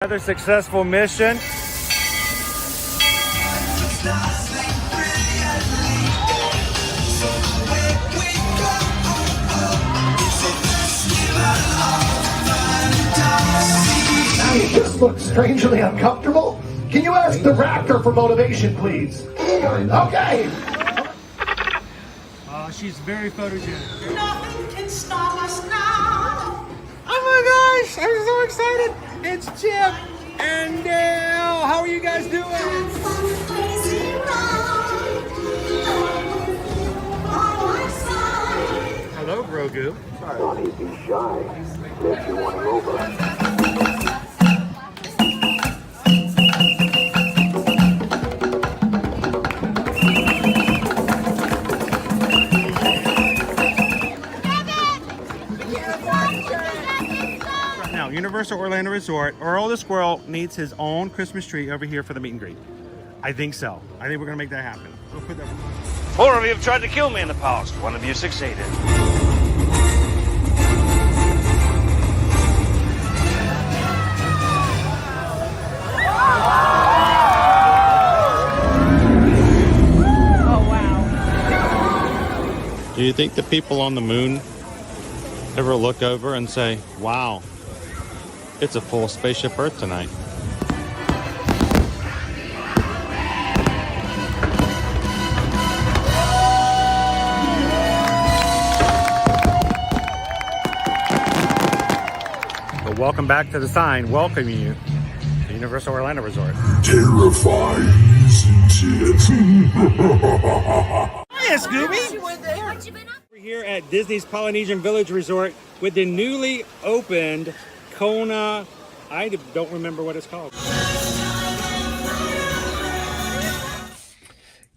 Another successful mission. You just look strangely uncomfortable. Can you ask the raptor for motivation, please? Okay. She's very photogenic. Nothing can stop us now. Oh my gosh, I'm so excited. It's Chip and Dale. How are you guys doing? Crazy ride. Hello, Grogu. Don't be shy. Let you want him over. Now, Universal Orlando Resort, Earl the Squirrel needs his own Christmas tree over here for the meet and greet. I think so. I think we're gonna make that happen. We'll put that. 4 of you have tried to kill me in the past. 1 of you succeeded. Do you think the people on the moon ever look over and say, wow, it's a full spaceship Earth tonight? But welcome back to the sign welcoming you to Universal Orlando Resort. Terrifying, isn't it? Hiya, Scooby! We're here at Disney's Polynesian Village Resort with the newly opened Kona. I don't remember what it's called.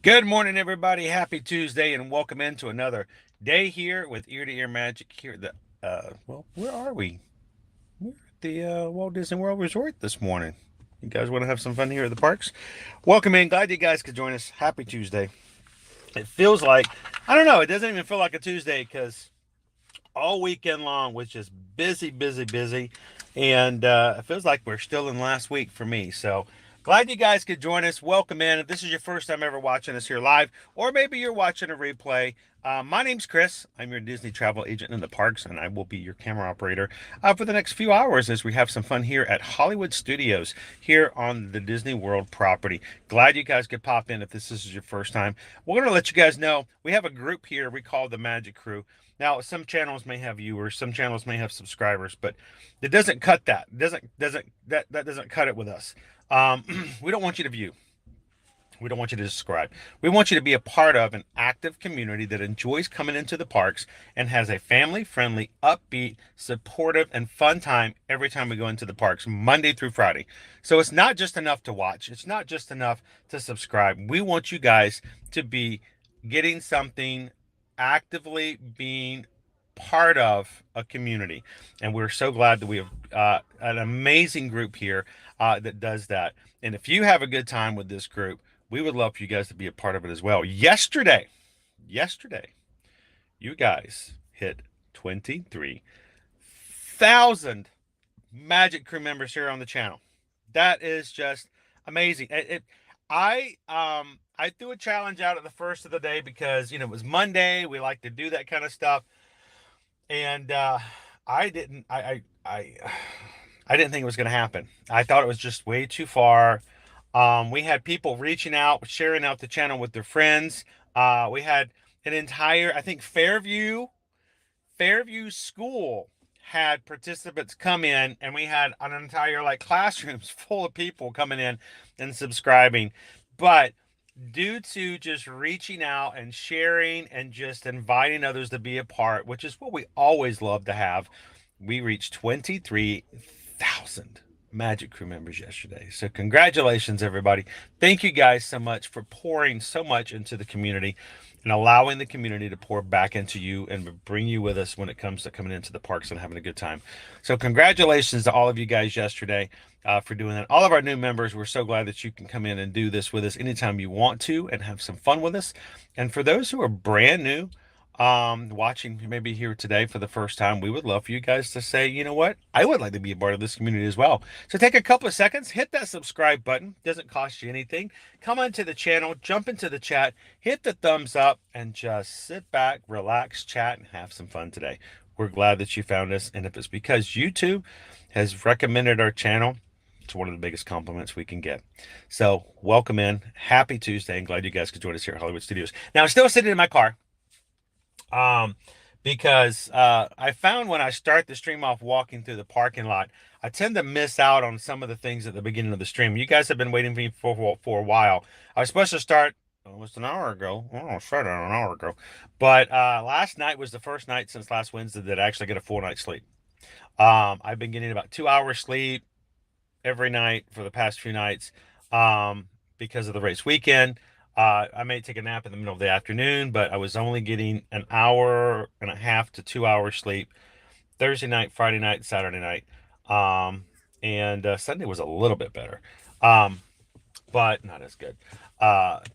Good morning, everybody. Happy Tuesday, and welcome into another day here with Ear to Ear Magic here at the, well, where are we? We're at the Walt Disney World Resort this morning. You guys want to have some fun here at the parks? Welcome in. Glad you guys could join us. Happy Tuesday. It feels like, I don't know, it doesn't even feel like a Tuesday because all weekend long was just busy. And it feels like we're still in last week for me. So glad you guys could join us. Welcome in. If this is your first time ever watching us here live, or maybe you're watching a replay, my name's Chris. I'm your Disney travel agent in the parks, and I will be your camera operator for the next few hours as we have some fun here at Hollywood Studios here on the Disney World property. Glad you guys could pop in if this is your first time. We're going to let you guys know we have a group here we call the Magic Crew. Now, some channels may have viewers, some channels may have subscribers, but it doesn't cut that. That doesn't cut it with us. We don't want you to view. We don't want you to subscribe. We want you to be a part of an active community that enjoys coming into the parks and has a family-friendly, upbeat, supportive, and fun time every time we go into the parks, Monday through Friday. So it's not just enough to watch. It's not just enough to subscribe. We want you guys to be getting something, actively being part of a community. And we're so glad that we have an amazing group here that does that. And if you have a good time with this group, we would love for you guys to be a part of it as well. Yesterday, you guys hit 23,000 Magic Crew members here on the channel. That is just amazing. I threw a challenge out at the first of the day because, you know, it was Monday. We like to do that kind of stuff. And I didn't think it was going to happen. I thought it was just way too far. We had people reaching out, sharing out the channel with their friends. We had an entire, I think Fairview School had participants come in, and we had an entire like classrooms full of people coming in and subscribing. But due to just reaching out and sharing and just inviting others to be a part, which is what we always love to have, we reached 23,000 Magic Crew members yesterday. So congratulations, everybody. Thank you guys so much for pouring so much into the community and allowing the community to pour back into you and bring you with us when it comes to coming into the parks and having a good time. So congratulations to all of you guys yesterday for doing that. All of our new members, we're so glad that you can come in and do this with us anytime you want to and have some fun with us. And for those who are brand new watching maybe here today for the first time, we would love for you guys to say, you know what, I would like to be a part of this community as well. So take a couple of seconds, hit that subscribe button. Doesn't cost you anything. Come onto the channel, jump into the chat, hit the thumbs up, and just sit back, relax, chat, and have some fun today. We're glad that you found us, and if it's because YouTube has recommended our channel, it's one of the biggest compliments we can get. So welcome in. Happy Tuesday, and glad you guys could join us here at Hollywood Studios. Now, I'm still sitting in my car because I found when I start the stream off walking through the parking lot, I tend to miss out on some of the things at the beginning of the stream. You guys have been waiting for me for a while. I was supposed to start almost an hour ago. Oh, I started an hour ago. But last night was the first night since last Wednesday that I actually get a full night's sleep. I've been getting about 2 hours sleep every night for the past few nights because of the race weekend. I may take a nap in the middle of the afternoon, but I was only getting an hour and a half to 2 hours sleep Thursday night, Friday night, Saturday night. And Sunday was a little bit better, but not as good.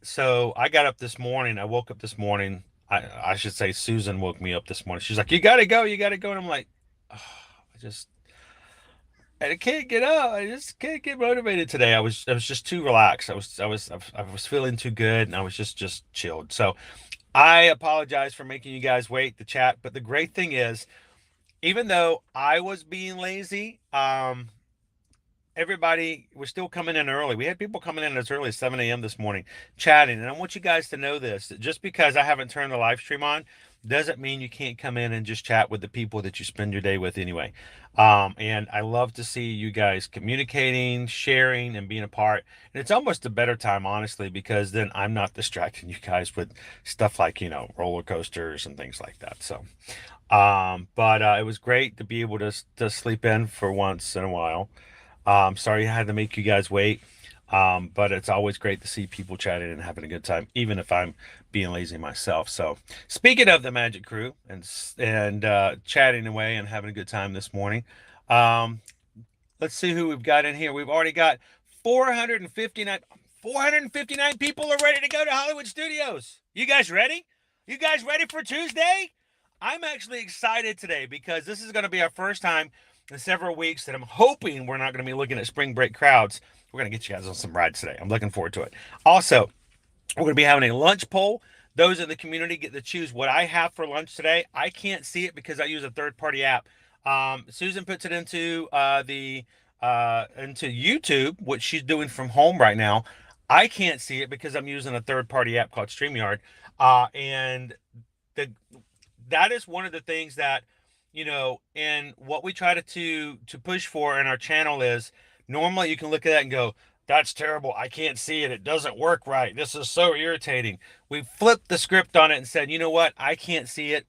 So I got up this morning. I woke up this morning. I should say Susan woke me up this morning. She's like, you got to go. You got to go. And I'm like, oh, I can't get up. I just can't get motivated today. I was just too relaxed. I was feeling too good, and I was just chilled. So I apologize for making you guys wait the chat. But the great thing is, even though I was being lazy, everybody was still coming in early. We had people coming in as early as 7 a.m. this morning chatting. And I want you guys to know this, that just because I haven't turned the live stream on doesn't mean you can't come in and just chat with the people that you spend your day with anyway. And I love to see you guys communicating, sharing, and being a part. And it's almost a better time, honestly, because then I'm not distracting you guys with stuff like, roller coasters and things like that. So, but it was great to be able to sleep in for once in a while. Sorry I had to make you guys wait. But it's always great to see people chatting and having a good time, even if I'm being lazy myself. So speaking of the Magic Crew and chatting away and having a good time this morning, let's see who we've got in here. We've already got 459 people are ready to go to Hollywood Studios. You guys ready? You guys ready for Tuesday? I'm actually excited today because this is going to be our first time in several weeks that I'm hoping we're not going to be looking at spring break crowds. We're going to get you guys on some rides today. I'm looking forward to it. Also, we're going to be having a lunch poll. Those in the community get to choose what I have for lunch today. I can't see it because I use a third-party app. Susan puts it into into YouTube, which she's doing from home right now. I can't see it because I'm using a third-party app called StreamYard. And that is one of the things that, and what we try to push for in our channel is, normally you can look at that and go, that's terrible. I can't see it. It doesn't work right. This is so irritating. We flipped the script on it and said, you know what? I can't see it.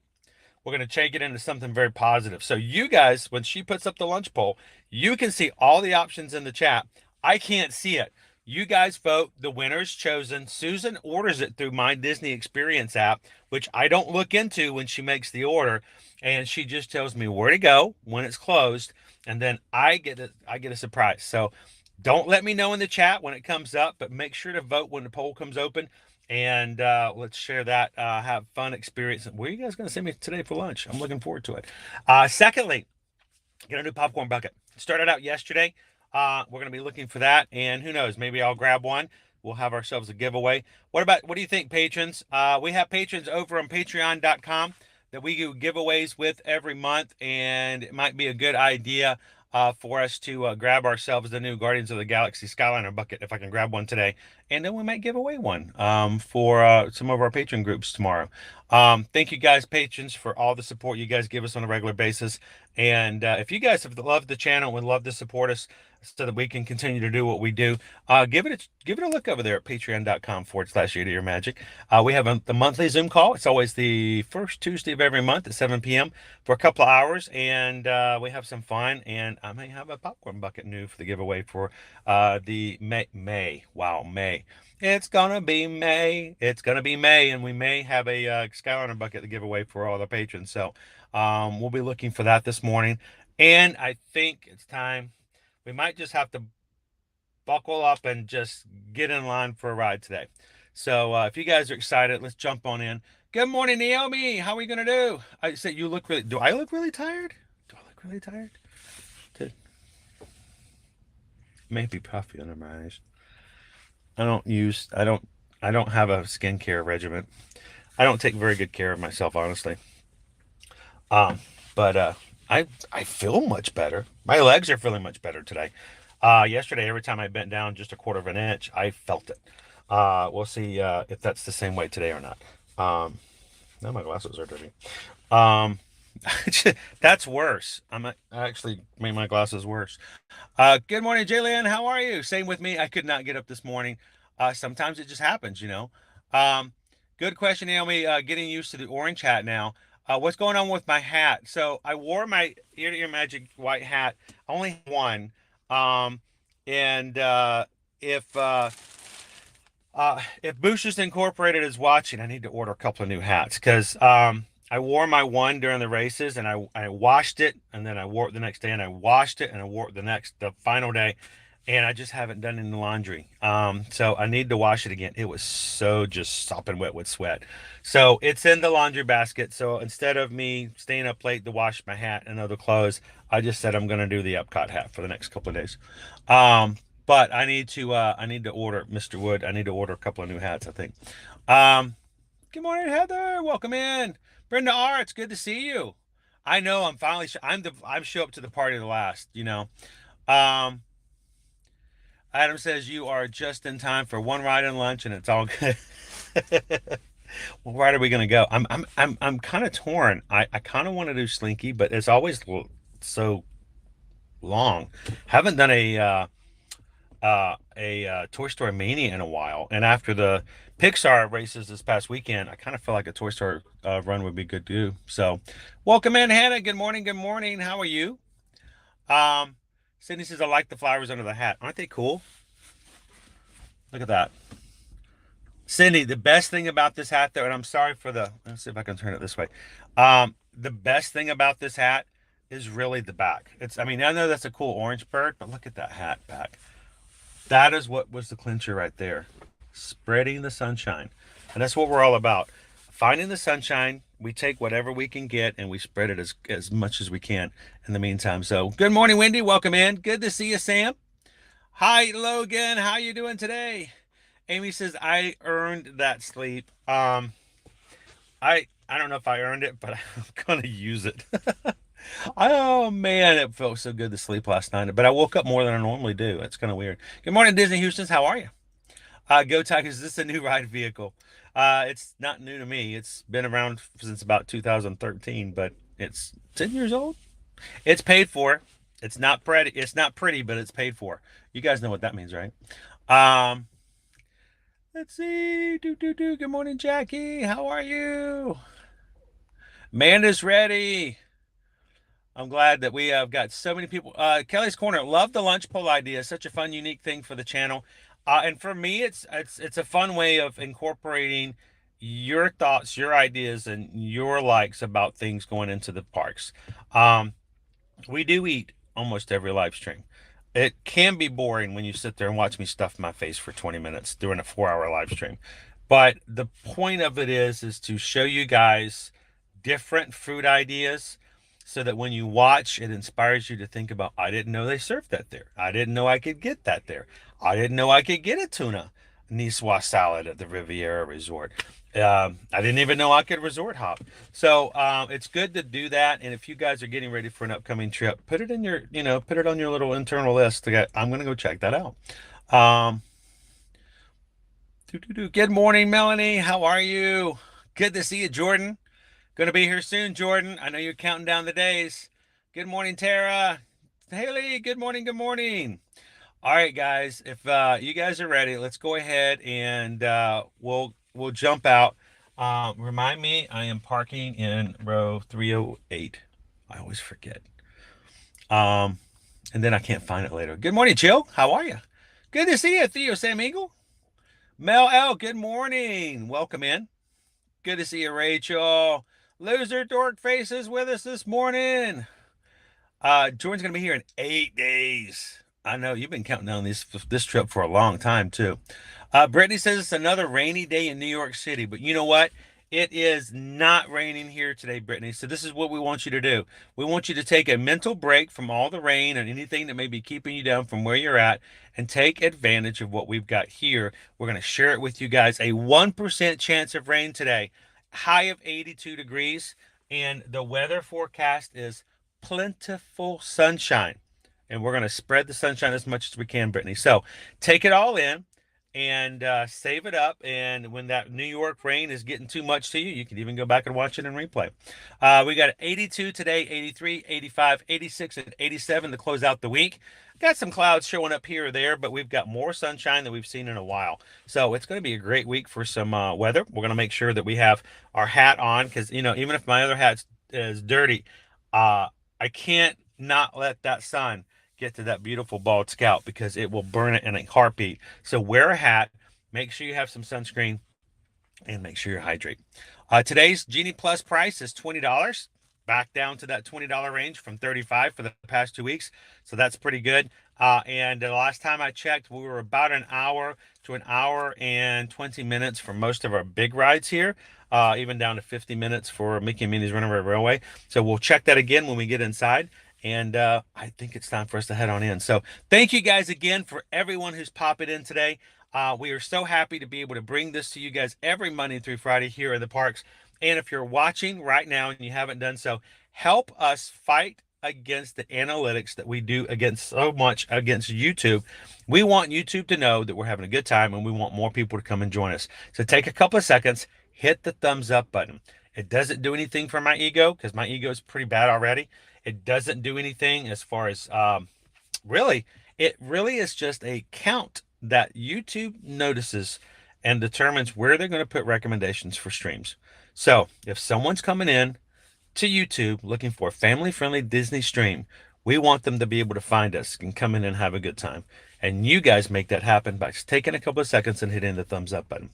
We're going to change it into something very positive. So you guys, when she puts up the lunch poll, you can see all the options in the chat. I can't see it. You guys vote. The winner's chosen. Susan orders it through my Disney Experience app, which I don't look into when she makes the order. And she just tells me where to go when it's closed. And then I get a surprise. So don't let me know in the chat when it comes up, but make sure to vote when the poll comes open. And let's share that. Have fun experience. Where are you guys going to send me today for lunch? I'm looking forward to it. Secondly, get a new popcorn bucket. Started out yesterday. We're going to be looking for that. And who knows, maybe I'll grab one. We'll have ourselves a giveaway. What do you think, patrons? We have patrons over on patreon.com that we do giveaways with every month, and it might be a good idea for us to grab ourselves the new Guardians of the Galaxy Skyliner bucket, if I can grab one today, and then we might give away one for some of our patron groups tomorrow. Thank you guys, patrons, for all the support you guys give us on a regular basis, and if you guys have loved the channel and would love to support us so that we can continue to do what we do, give it a look over there at patreon.com/eartoearmagic. We have the monthly Zoom call. It's always the first Tuesday of every month at 7 p.m. for a couple of hours, and we have some fun, and I may have a popcorn bucket new for the giveaway for the May. Wow, May. It's gonna be May. It's gonna be May, and we may have a Skyliner bucket to give away for all the patrons. So we'll be looking for that this morning, and I think it's time. We might just have to buckle up and just get in line for a ride today. So if you guys are excited, let's jump on in Good morning, Naomi. How are we gonna do? I said you look really. Do I look really tired? Do I look really tired? Did maybe puffy under my eyes. I don't use. I don't. I don't have a skincare regimen. I don't take very good care of myself, honestly. Um, but I feel much better. My legs are feeling much better today. Yesterday, every time I bent down just a quarter of an inch, I felt it. We'll see if that's the same way today or not. Now my glasses are dirty. Um, that's worse. I actually made my glasses worse. Good morning, Jaylen. How are you? Same with me. I could not get up this morning. Sometimes it just happens, you know. Um, Good question, Naomi. Getting used to the orange hat now. What's going on with my hat? So I wore my ear to ear magic white hat. I only have one. Um, and if Boosters Incorporated is watching, I need to order a couple of new hats because I wore my one during the races and I washed it and then I wore it the next day and I washed it and I wore it the final day, and I just haven't done it in the laundry. So I need to wash it again. It was so just sopping wet with sweat. So it's in the laundry basket. So instead of me staying up late to wash my hat and other clothes, I just said I'm going to do the Epcot hat for the next couple of days. Um, but I need to order Mr. Wood. I need to order a couple of new hats, I think. Um, Good morning, Heather. Welcome in. Brenda R, it's good to see you. I know I'm finally I'm show up to the party the last, you know. Um, Adam says you are just in time for one ride and lunch, and it's all good. What ride are we gonna go? I'm kind of torn. I kind of want to do Slinky, but it's always so long. Haven't done a Toy Story Mania in a while, and after the Pixar races this past weekend, I kind of feel like a Toy Story run would be good too. So, welcome in, Hannah. Good morning. Good morning. How are you? Um, Sydney says I like the flowers under the hat. Aren't they cool? Look at that. Cindy, the best thing about this hat, though, and I'm sorry for the, let's see if I can turn it this way. The best thing about this hat is really the back. I mean, I know that's a cool orange bird, but look at that hat back. That is what was the clincher right there. Spreading the sunshine. And that's what we're all about. Finding the sunshine. We take whatever we can get and we spread it as much as we can in the meantime. So good morning, Wendy. Welcome in. Good to see you, Sam. Hi, Logan. How you doing today? Amy says, I earned that sleep. I don't know if I earned it, but I'm gonna use it. Oh man, it felt so good to sleep last night. But I woke up more than I normally do. It's kind of weird. Good morning, Disney Houston's. How are you? Go Tigers. Is this a new ride vehicle? It's not new to me. It's been around since about 2013, but it's 10 years old. It's paid for. It's not pretty. It's not pretty, but it's paid for. You guys know what that means, right? Um, let's see. Good morning, Jackie. How are you? Amanda's ready. I'm glad that we have got so many people. Kelly's Corner, love the lunch poll idea. Such a fun, unique thing for the channel. And for me, it's a fun way of incorporating your thoughts, your ideas, and your likes about things going into the parks. Um, we do eat almost every live stream. It can be boring when you sit there and watch me stuff my face for 20 minutes during a 4-hour live stream. But the point of it is to show you guys different food ideas so that when you watch, it inspires you to think about, I didn't know they served that there. I didn't know I could get that there. I didn't know I could get a tuna Niçoise salad at the Riviera Resort. I didn't even know I could resort hop. So it's good to do that. And if you guys are getting ready for an upcoming trip, put it in your, put it on your little internal list. I'm going to go check that out. Um, Good morning, Melanie. How are you? Good to see you, Jordan. Going to be here soon, Jordan. I know you're counting down the days. Good morning, Tara. Haley, good morning. Good morning. All right, guys. If you guys are ready, let's go ahead and we'll jump out. Remind me, I am parking in row 308. I always forget. And then I can't find it later. Good morning, Jill. How are you? Good to see you, Theo Sam Eagle. Mel L, good morning. Welcome in. Good to see you, Rachel. Loser Dork Face is with us this morning. Jordan's gonna be here in 8 days. I know you've been counting down this trip for a long time too. Brittany says it's another rainy day in New York City, but you know what? It is not raining here today, Brittany. So this is what we want you to do. We want you to take a mental break from all the rain and anything that may be keeping you down from where you're at and take advantage of what we've got here. We're going to share it with you guys. A 1% chance of rain today, high of 82 degrees, and the weather forecast is plentiful sunshine. And we're going to spread the sunshine as much as we can, Brittany. So take it all in and save it up. And when that New York rain is getting too much to you, you can even go back and watch it in replay. We got 82 today, 83, 85, 86, and 87 to close out the week. Got some clouds showing up here or there, but we've got more sunshine than we've seen in a while. So it's going to be a great week for some weather. We're going to make sure that we have our hat on because, you know, even if my other hat is dirty, I can't not let that sun get to that beautiful bald scalp because it will burn it in a heartbeat. So wear a hat, make sure you have some sunscreen, and make sure you hydrate. Today's Genie Plus price is $20, back down to that $20 range from $35 for the past 2 weeks. So that's pretty good. And the last time I checked, we were about an hour to an hour and 20 minutes for most of our big rides here, even down to 50 minutes for Mickey and Minnie's Runaway Railway. So we'll check that again when we get inside. And I think it's time for us to head on in. So thank you guys again for everyone who's popping in today. We are so happy to be able to bring this to you guys every Monday through Friday here in the parks. And if you're watching right now and you haven't done so, help us fight against the analytics that we do against so much against YouTube. We want YouTube to know that we're having a good time and we want more people to come and join us. So take a couple of seconds, hit the thumbs up button. It doesn't do anything for my ego because my ego is pretty bad already. It doesn't do anything as far as it really is just a count that YouTube notices and determines where they're going to put recommendations for streams. So if someone's coming in to YouTube looking for a family-friendly Disney stream, we want them to be able to find us and come in and have a good time. And you guys make that happen by just taking a couple of seconds and hitting the thumbs up button.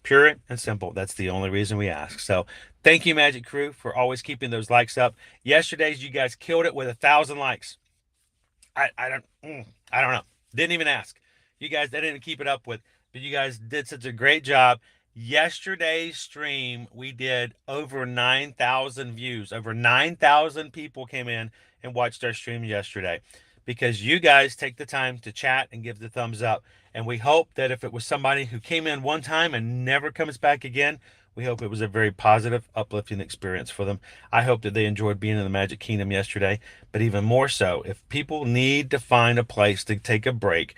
Pure and simple. That's the only reason we ask. So thank you, Magic Crew, for always keeping those likes up. Yesterday's, you guys killed it with 1,000 likes. I don't know. Didn't even ask. You guys, they didn't keep it up with, but you guys did such a great job. Yesterday's stream, we did over 9,000 views. Over 9,000 people came in and watched our stream yesterday because you guys take the time to chat and give the thumbs up. And we hope that if it was somebody who came in one time and never comes back again, we hope it was a very positive, uplifting experience for them. I hope that they enjoyed being in the Magic Kingdom yesterday. But even more so, if people need to find a place to take a break,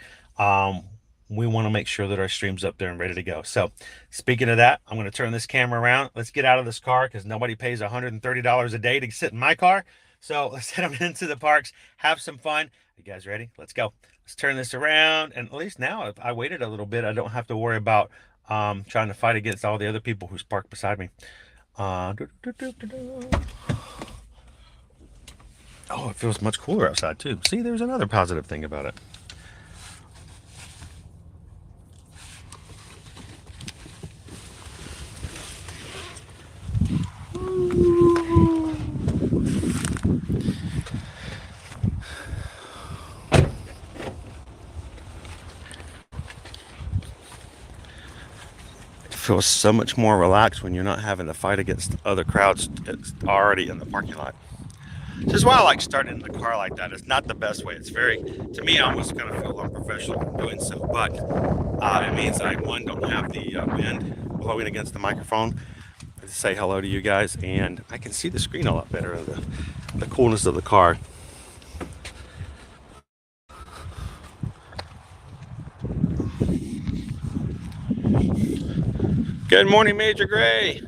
we want to make sure that our stream's up there and ready to go. So speaking of that, I'm going to turn this camera around. Let's get out of this car because nobody pays $130 a day to sit in my car. So let's head on into the parks, have some fun. You guys ready? Let's go. Let's turn this around. And at least now, if I waited a little bit, I don't have to worry about trying to fight against all the other people who's parked beside me. Oh, it feels much cooler outside too. See, there's another positive thing about it. Feels so much more relaxed when you're not having to fight against other crowds already in the parking lot. This is why I like starting in the car like that. It's not the best way. It's very, to me, I almost kind of feel unprofessional doing so. But it means I, one, don't have the wind blowing against the microphone to say hello to you guys. And I can see the screen a lot better, the coolness of the car. Good morning, Major Gray.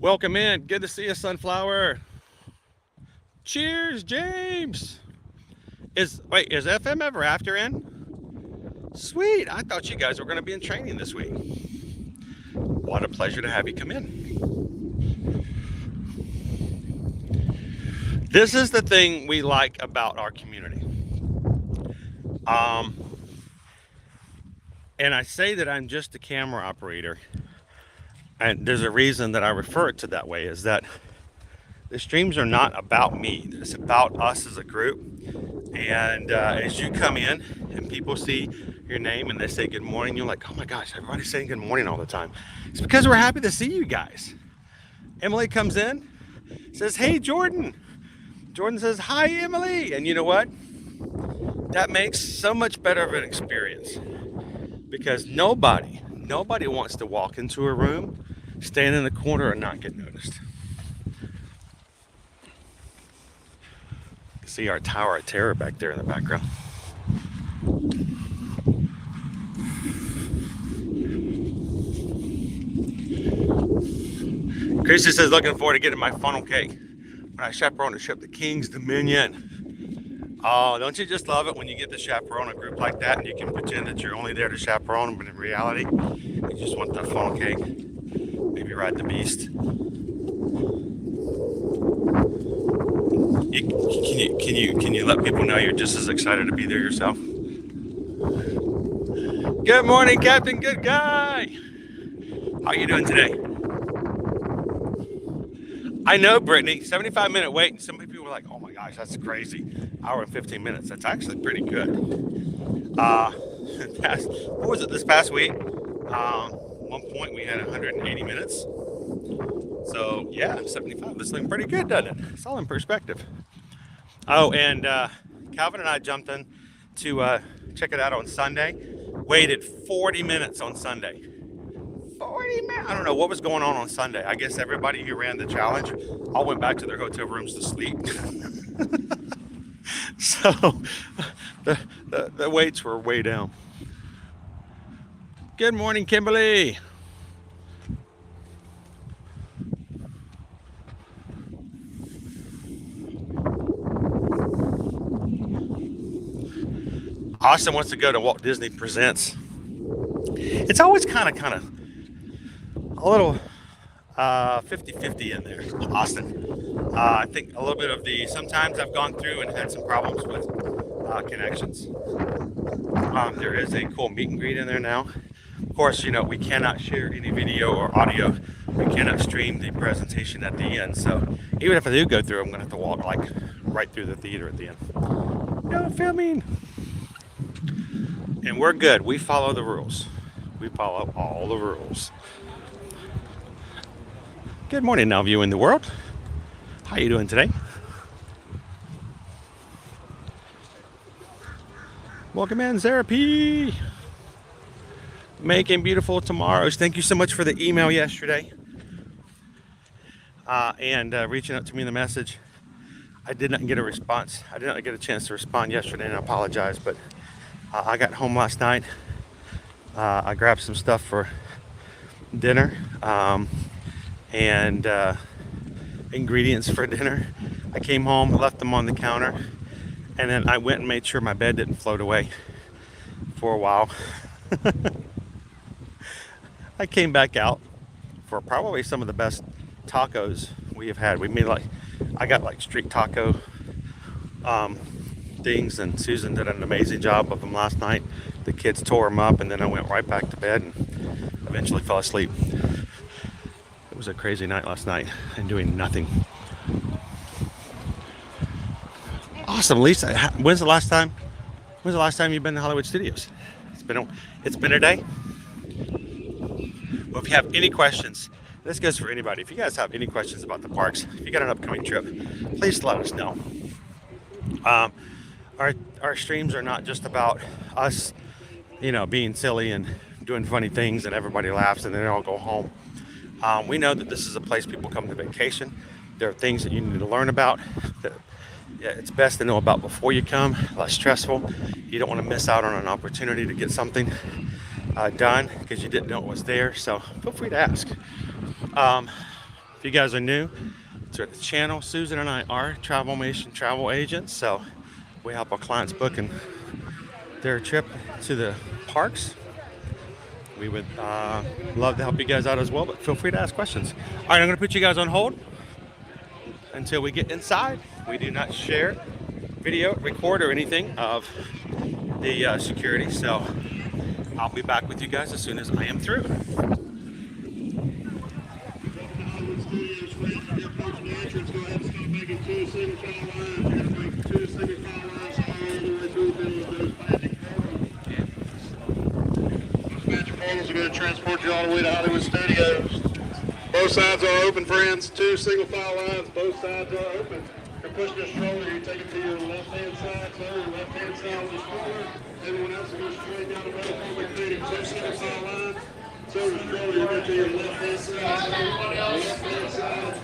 Welcome in. Good to see you, Sunflower. Cheers, James. Is FM Ever After in? Sweet. I thought you guys were going to be in training this week. What a pleasure to have you come in. This is the thing we like about our community. And I say that I'm just a camera operator. And there's a reason that I refer it to that way, is that the streams are not about me. It's about us as a group. And as you come in and people see your name and they say good morning, you're like, oh my gosh, everybody's saying good morning all the time. It's because we're happy to see you guys. Emily comes in, says, hey, Jordan. Jordan says, hi, Emily. And you know what? That makes so much better of an experience because nobody wants to walk into a room, stand in the corner, and not get noticed. You see our Tower of Terror back there in the background. Chrissy says, looking forward to getting my funnel cake when I chaperone the ship, the King's Dominion. Oh, don't you just love it when you get to chaperone a group like that and you can pretend that you're only there to chaperone, but in reality, you just want that funnel cake. Maybe ride the beast. Can you let people know you're just as excited to be there yourself? Good morning, Captain Good Guy. How are you doing today? I know, Brittany, 75-minute wait. And some people were like, oh my gosh, that's crazy. Hour and 15 minutes. That's actually pretty good. What was it this past week? One point we had 180 minutes. So yeah, 75. This looking pretty good, doesn't it? It's all in perspective. Oh, and Calvin and I jumped in to check it out on Sunday. Waited 40 minutes on Sunday. 40 minutes. I don't know what was going on Sunday. I guess everybody who ran the challenge all went back to their hotel rooms to sleep. So the waits were way down. Good morning, Kimberly. Austin wants to go to Walt Disney Presents. It's always kind of a little 50-50 in there, Austin. I think a little bit of sometimes I've gone through and had some problems with connections. There is a cool meet and greet in there now. Of course, you know, we cannot share any video or audio. We cannot stream the presentation at the end. So even if I do go through, I'm going to have to walk like right through the theater at the end. No filming. And we're good. We follow the rules. We follow all the rules. Good morning, now viewing the world. How you doing today? Welcome in, Sarah P. Making beautiful tomorrows. Thank you so much for the email yesterday. And reaching out to me in the message. I did not get a response. I did not get a chance to respond yesterday, and I apologize, but I got home last night. I grabbed some stuff for dinner and ingredients for dinner. I came home, left them on the counter, and then I went and made sure my bed didn't float away for a while. I came back out for probably some of the best tacos we have had. We made I got street taco things, and Susan did an amazing job of them last night. The kids tore them up, and then I went right back to bed and eventually fell asleep. It was a crazy night last night and doing nothing. Awesome, Lisa. When's the last time you've been to Hollywood Studios? It's been a day. Well, if you have any questions, this goes for anybody. If you guys have any questions about the parks, if you got an upcoming trip, please let us know. Our streams are not just about us, you know, being silly and doing funny things and everybody laughs and then they all go home. We know that this is a place people come to vacation. There are things that you need to learn about that it's best to know about before you come, less stressful. You don't want to miss out on an opportunity to get something done because you didn't know it was there. So feel free to ask. If you guys are new to the channel, Susan and I are Travelmation travel agents. So we help our clients book their trip to the parks. We would love to help you guys out as well, but feel free to ask questions. All right, I'm going to put you guys on hold until we get inside. We do not share video, record, or anything of the security, so I'll be back with you guys as soon as I am through. shuttles are going to transport you all the way to Hollywood Studios. Both sides are open, friends. 2 single file lines. Both sides are open. You're pushing the stroller. You take it to your left-hand side, sir. Your left-hand side of the stroller. Everyone else will go straight down the road. We're creating 2 single file lines. So the stroller, you go to your left-hand side. Left-hand side.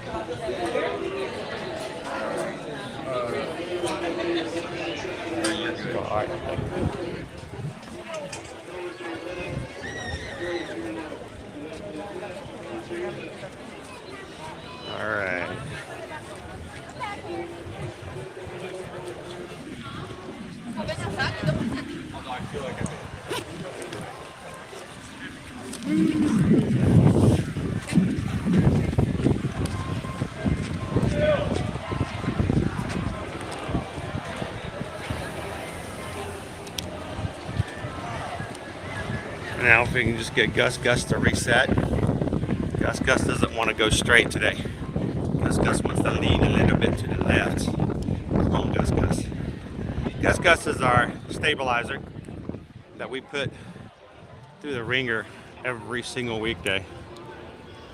All right. Now if we can just get Gus to reset. Gus doesn't want to go straight today. Gus wants to lean a little bit to the left. Come on, Gus. Gus is our stabilizer that we put through the ringer every single weekday.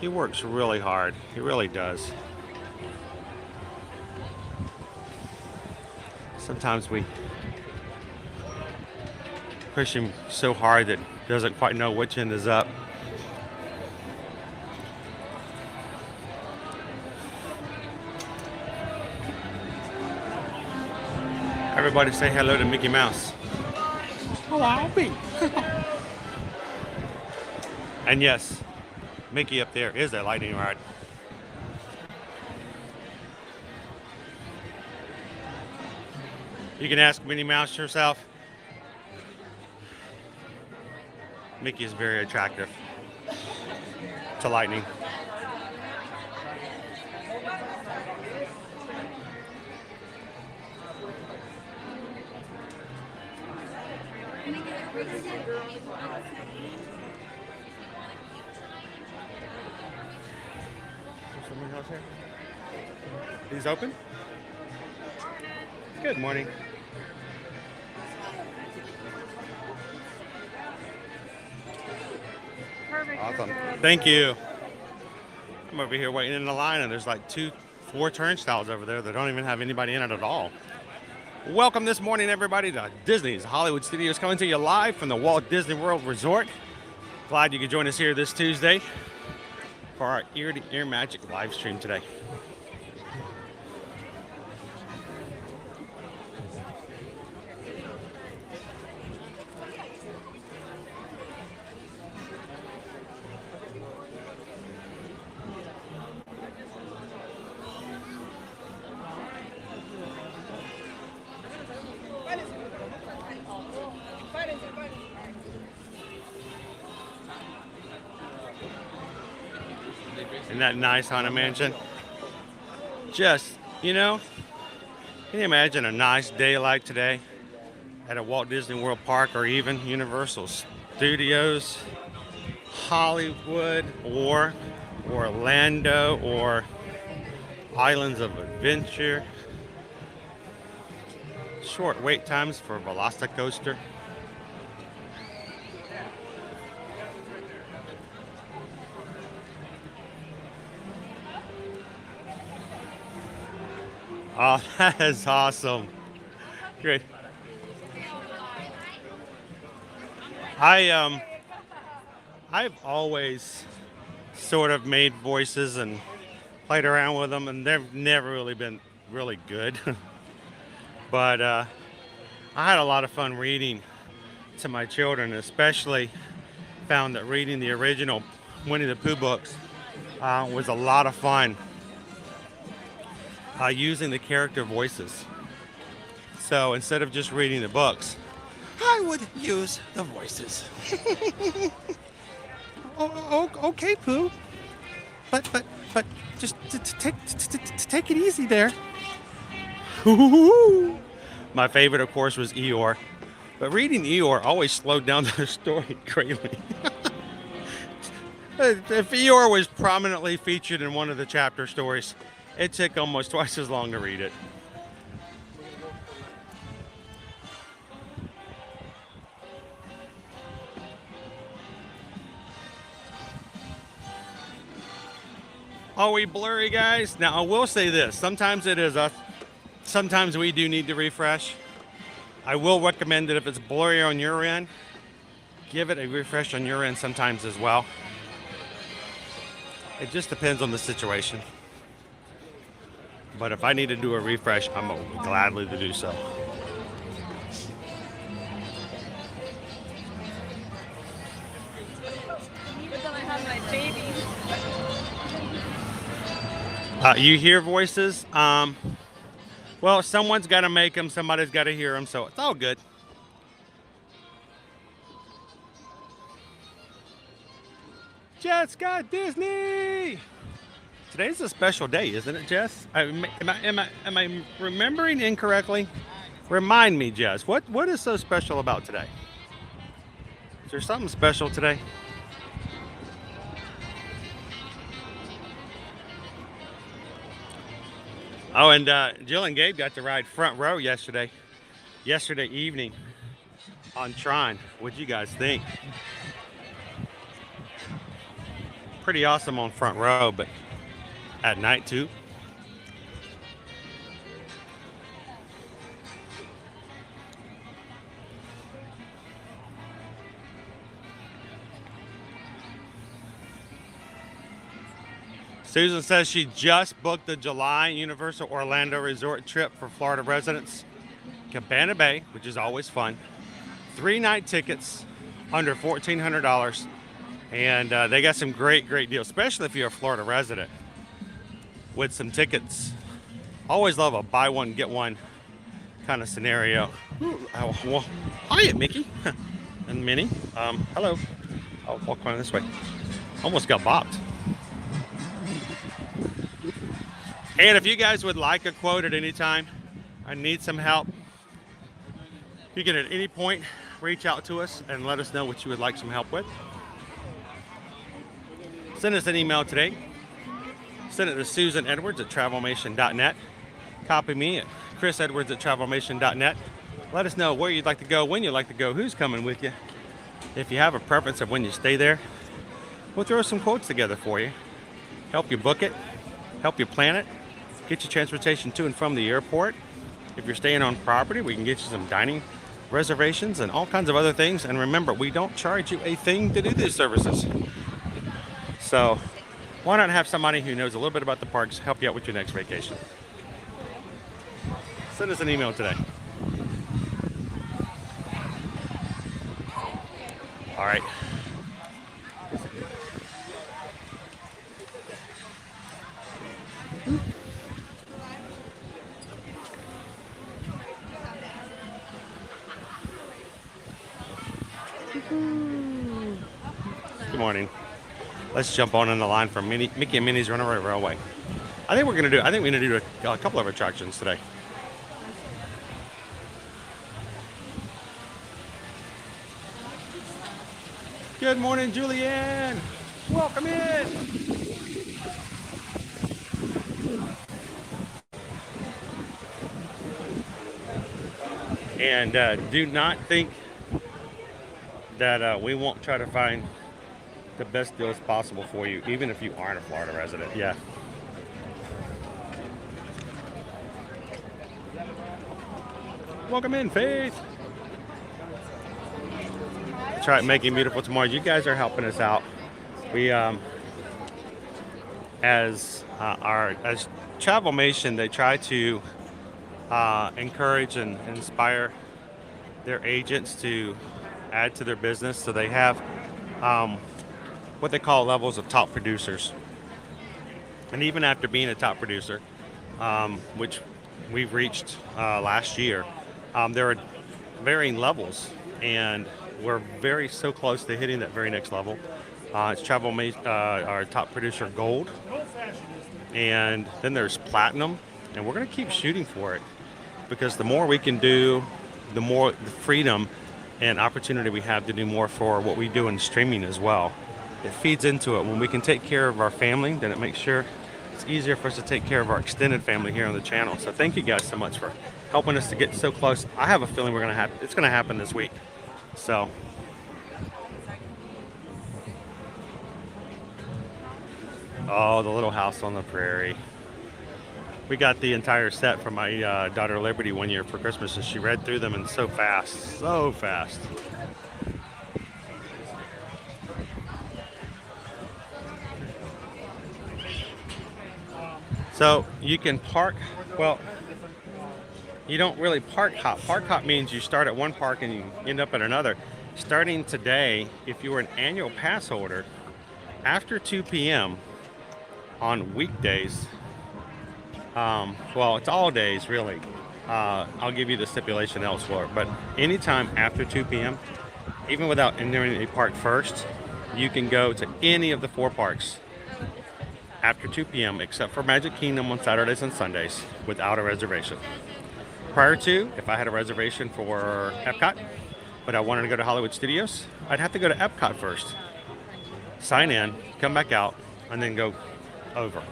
He works really hard. He really does. Sometimes we push him so hard that he doesn't quite know which end is up. Everybody say hello to Mickey Mouse. Hello, Mickey. And yes, Mickey up there is a lightning rod. You can ask Minnie Mouse yourself. Mickey is very attractive to lightning. Someone else here? He's open? Good morning. Perfect. Awesome. Thank you. I'm over here waiting in the line, and there's like 4 turnstiles over there that don't even have anybody in it at all. Welcome this morning, everybody, to Disney's Hollywood Studios, coming to you live from the Walt Disney World Resort. Glad you could join us here this Tuesday for our Ear to Ear Magic live stream today. Isn't that nice, Haunted Mansion? Just, you know, can you imagine a nice day like today at a Walt Disney World Park, or even Universal Studios, Hollywood, or Orlando, or Islands of Adventure? Short wait times for Velocicoaster. Oh, that is awesome. Great. I've always sort of made voices and played around with them, and they've never really been really good. But I had a lot of fun reading to my children, especially found that reading the original Winnie the Pooh books was a lot of fun. Using the character voices. So instead of just reading the books, I would use the voices. Okay, Pooh. But just take it easy there. My favorite, of course, was Eeyore. But reading Eeyore always slowed down the story greatly. If Eeyore was prominently featured in one of the chapter stories, it took almost twice as long to read it. Are we blurry, guys? Now, I will say this. Sometimes it is us. Sometimes we do need to refresh. I will recommend that if it's blurry on your end, give it a refresh on your end sometimes as well. It just depends on the situation. But if I need to do a refresh, I'm gladly to do so. But then I have my baby. You hear voices. Well, someone's got to make them. Somebody's got to hear them. So it's all good. Jess got Disney. Today's a special day, isn't it, Jess? Am I remembering incorrectly? Remind me, Jess. What is so special about today? Is there something special today? Oh, and Jill and Gabe got to ride front row yesterday evening on Tron. What'd you guys think? Pretty awesome on front row, but at night too. Susan says she just booked the July Universal Orlando Resort trip for Florida residents. Cabana Bay, which is always fun. 3-night tickets under $1,400. And they got some great deals, especially if you're a Florida resident with some tickets. Always love a buy one, get one kind of scenario. Well, hiya, Mickey and Minnie. Hello. I'll walk around this way. Almost got bopped. And if you guys would like a quote at any time, I need some help. You can at any point reach out to us and let us know what you would like some help with. Send us an email today. Send it to susanedwards@travelmation.net. Copy me at chrisedwards@travelmation.net. Let us know where you'd like to go, when you'd like to go, who's coming with you. If you have a preference of when you stay there, we'll throw some quotes together for you. Help you book it, help you plan it, get you transportation to and from the airport. If you're staying on property, we can get you some dining reservations and all kinds of other things. And remember, we don't charge you a thing to do these services. So why not have somebody who knows a little bit about the parks help you out with your next vacation? Send us an email today. All right. Good morning. Let's jump on the line for Mickey and Minnie's Runaway Railway. I think we're gonna do a couple of attractions today. Good morning, Julianne. Welcome in. And do not think that we won't try to find the best deals possible for you, even if you aren't a Florida resident. Yeah. Welcome in, Faith. Try making beautiful tomorrow. You guys are helping us out. We as Travelmation, they try to encourage and inspire their agents to add to their business. So they have what they call levels of top producers. And even after being a top producer, which we've reached last year, there are varying levels, and we're so close to hitting that very next level. It's our top producer gold, and then there's platinum, and we're going to keep shooting for it, because the more we can do, the more the freedom and opportunity we have to do more for what we do in streaming as well. It feeds into it. When we can take care of our family, then it makes sure it's easier for us to take care of our extended family here on the channel. So thank you guys so much for helping us to get so close. I have a feeling it's going to happen this week. So Oh, the Little House on the Prairie. We got the entire set from my daughter Liberty one year for Christmas, and she read through them and so fast, so fast. So you can park, well, you don't really park hop. Park hop means you start at one park and you end up at another. Starting today, if you were an annual pass holder, after 2 p.m. on weekdays, well, it's all days really. I'll give you the stipulation elsewhere, but anytime after 2 p.m., even without entering a park first, you can go to any of the 4 parks after 2 p.m. except for Magic Kingdom on Saturdays and Sundays without a reservation. Prior to, if I had a reservation for Epcot, but I wanted to go to Hollywood Studios, I'd have to go to Epcot first, sign in, come back out, and then go over.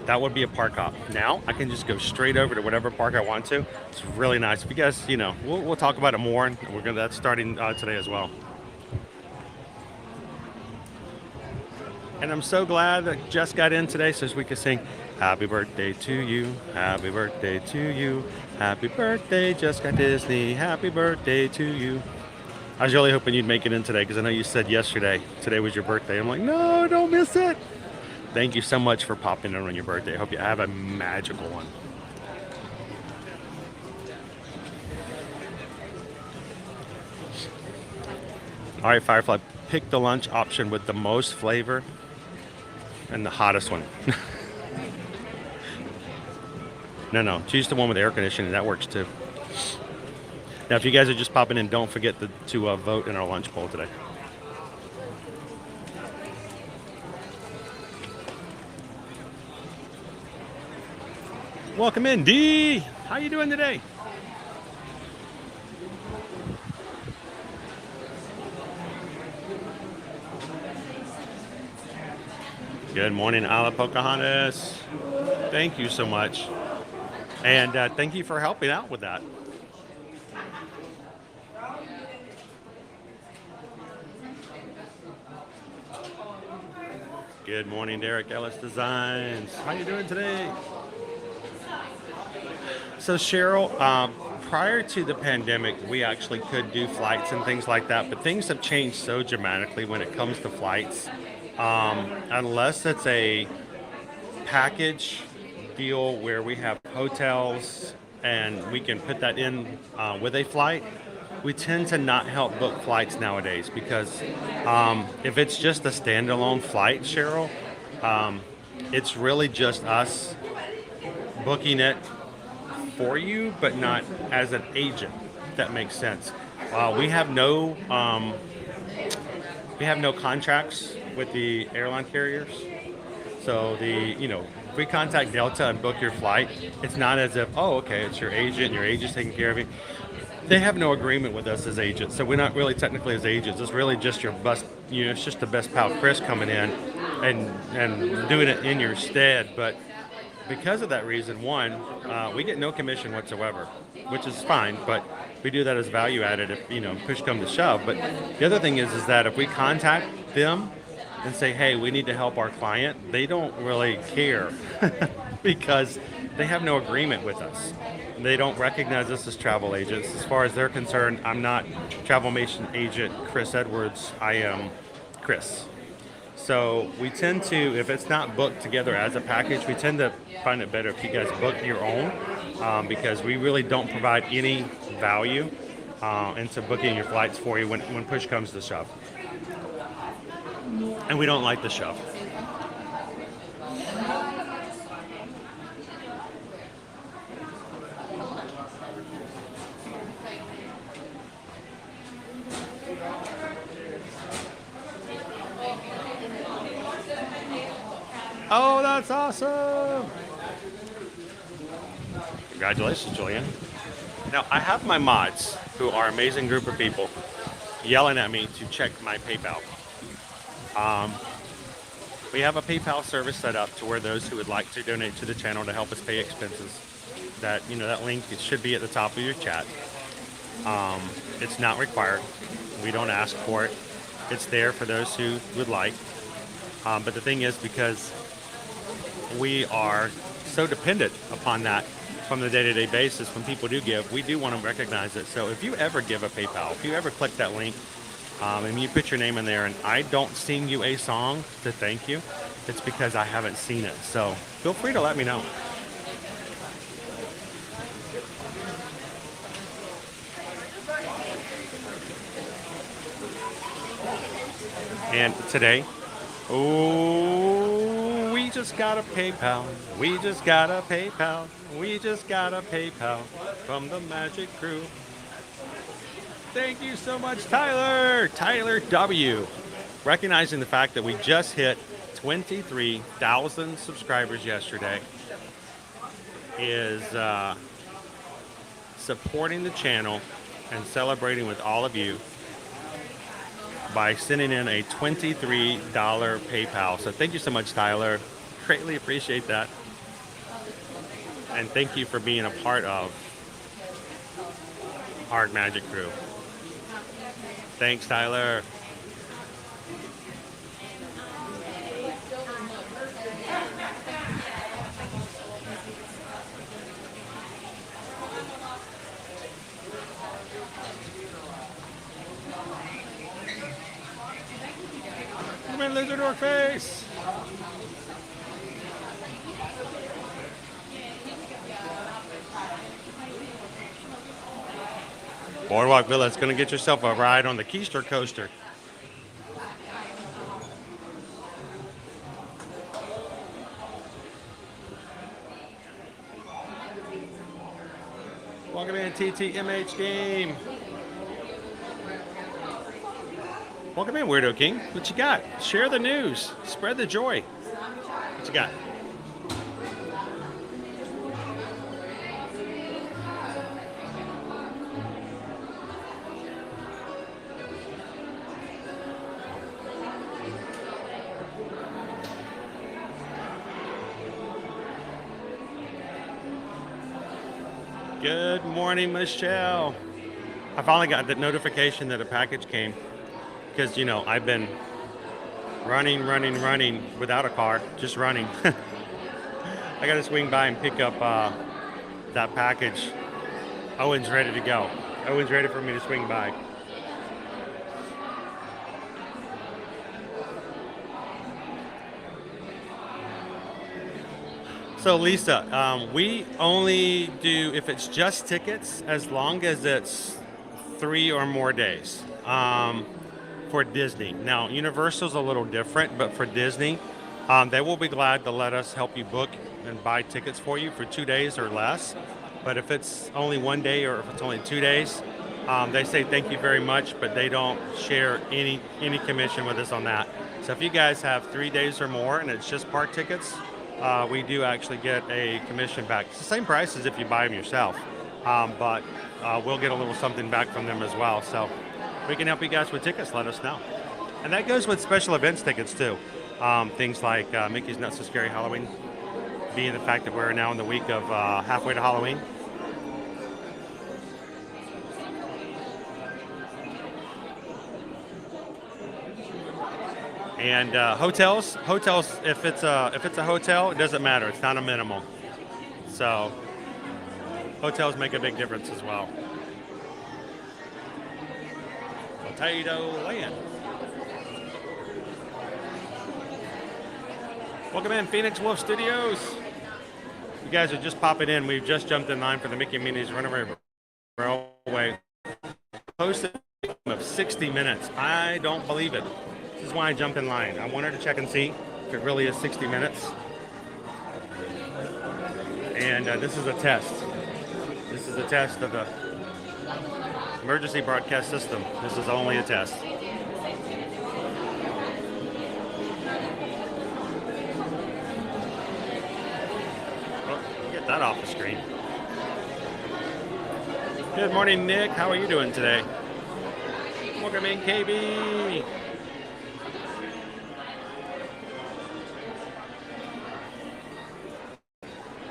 That would be a park hop. Now I can just go straight over to whatever park I want to. It's really nice. If you guys, you know, we'll talk about it more, and that's starting today as well. And I'm so glad that Jess got in today so we could sing "Happy Birthday to You, Happy Birthday to You, Happy Birthday, Jessica Disney, Happy Birthday to you." I was really hoping you'd make it in today because I know you said yesterday today was your birthday. I'm like, no, don't miss it. Thank you so much for popping in on your birthday. I hope you have a magical one. All right, Firefly, pick the lunch option with the most flavor and the hottest one. No, choose the one with air conditioning. That works too. Now, if you guys are just popping in, don't forget to vote in our lunch poll today. Welcome in, D. How you doing today? Good morning, Ala Pocahontas. Thank you so much. And thank you for helping out with that. Good morning, Derek Ellis Designs. How you doing today? So Cheryl, prior to the pandemic, we actually could do flights and things like that, but things have changed so dramatically when it comes to flights. Unless it's a package deal where we have hotels and we can put that in with a flight, we tend to not help book flights nowadays because if it's just a standalone flight, Cheryl, it's really just us booking it for you, but not as an agent, if that makes sense. We have no contracts with the airline carriers. So if we contact Delta and book your flight, it's not as if, oh, okay, it's your agent, your agent's taking care of you. They have no agreement with us as agents, so we're not really technically as agents. It's really just your best, it's just the best pal Chris coming in and doing it in your stead. But because of that reason, one, we get no commission whatsoever, which is fine, but we do that as value added if, push come to shove. But the other thing is that if we contact them and say, hey, we need to help our client, they don't really care because they have no agreement with us. They don't recognize us as travel agents. As far as they're concerned, I'm not Travelmation agent Chris Edwards, I am Chris. So we tend to, if it's not booked together as a package, we tend to find it better if you guys book your own because we really don't provide any value into booking your flights for you when push comes to shove. And we don't like the shove. Oh, that's awesome! Congratulations, Julian. Now, I have my mods, who are an amazing group of people, yelling at me to check my PayPal. We have a PayPal service set up to where those who would like to donate to the channel to help us pay expenses, that link, it should be at the top of your chat. It's not required. We don't ask for it. It's there for those who would like. But the thing is, because we are so dependent upon that from the day-to-day basis. When people do give, we do want to recognize it. So if you ever give a PayPal, if you ever click that link, and you put your name in there and I don't sing you a song to thank you, it's because I haven't seen it. So feel free to let me know. And today, oh, we just got a PayPal. We just got a PayPal. We just got a PayPal from the Magic Crew. Thank you so much, Tyler. Tyler W. Recognizing the fact that we just hit 23,000 subscribers yesterday is supporting the channel and celebrating with all of you by sending in a $23 PayPal. So thank you so much, Tyler. Greatly appreciate that. And thank you for being a part of our Magic Crew. Thanks, Tyler. Come in, lizard orc face. Boardwalk Villa is going to get yourself a ride on the Keister coaster. Welcome in, TTMH game. Welcome in, Weirdo King. What you got? Share the news. Spread the joy. What you got? Good morning, Michelle. I finally got the notification that a package came because, you know, I've been running without a car, just running. I got to swing by and pick up that package. Owen's ready to go. Owen's ready for me to swing by. So Lisa, we only do, if it's just tickets, as long as it's 3 or more days for Disney. Now, Universal's a little different, but for Disney, they will be glad to let us help you book and buy tickets for you for 2 days or less. But if it's only 1 day or if it's only 2 days, they say thank you very much, but they don't share any commission with us on that. So if you guys have 3 days or more and it's just park tickets, we do actually get a commission back. It's the same price as if you buy them yourself, but we'll get a little something back from them as well. So we can help you guys with tickets, let us know. And that goes with special events tickets too. Things like Mickey's Not So Scary Halloween, being the fact that we're now in the week of halfway to Halloween. And hotels, if it's a hotel, it doesn't matter. It's not a minimum. So hotels make a big difference as well. Potato Land. Welcome in, Phoenix Wolf Studios. You guys are just popping in. We've just jumped in line for the Mickey and Minnie's Runaway Railway. Posted of 60 minutes. I don't believe it. This is why I jumped in line. I wanted to check and see if it really is 60 minutes. And this is a test. This is a test of the emergency broadcast system. This is only a test. Well, get that off the screen. Good morning, Nick. How are you doing today? Welcome in, KB.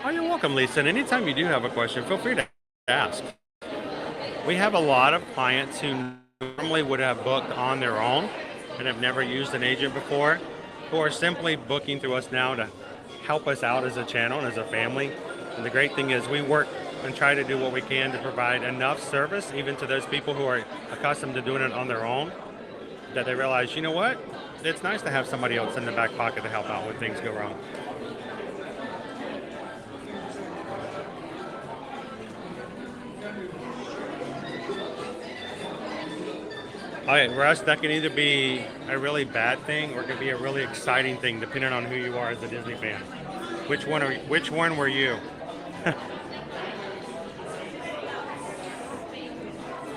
Oh, you're welcome, Lisa. And anytime you do have a question, feel free to ask. We have a lot of clients who normally would have booked on their own and have never used an agent before, who are simply booking through us now to help us out as a channel and as a family. And the great thing is we work and try to do what we can to provide enough service, even to those people who are accustomed to doing it on their own, that they realize, you know what? It's nice to have somebody else in the back pocket to help out when things go wrong. All right, Russ, that can either be a really bad thing or it can be a really exciting thing, depending on who you are as a Disney fan. Which one were you?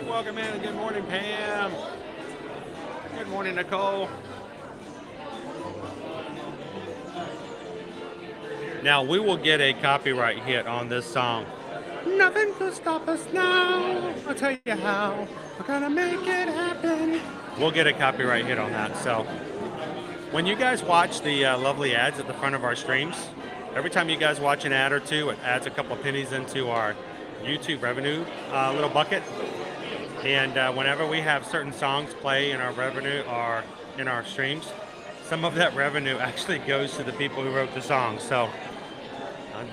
Welcome in. Good morning, Pam. Good morning, Nicole. Now, we will get a copyright hit on this song. Nothing could stop us now. I'll tell you how. We're gonna make it happen. We'll get a copyright hit on that. So, when you guys watch the lovely ads at the front of our streams, every time you guys watch an ad or two, it adds a couple pennies into our YouTube revenue little bucket. And whenever we have certain songs play in our revenue or in our streams, some of that revenue actually goes to the people who wrote the song. So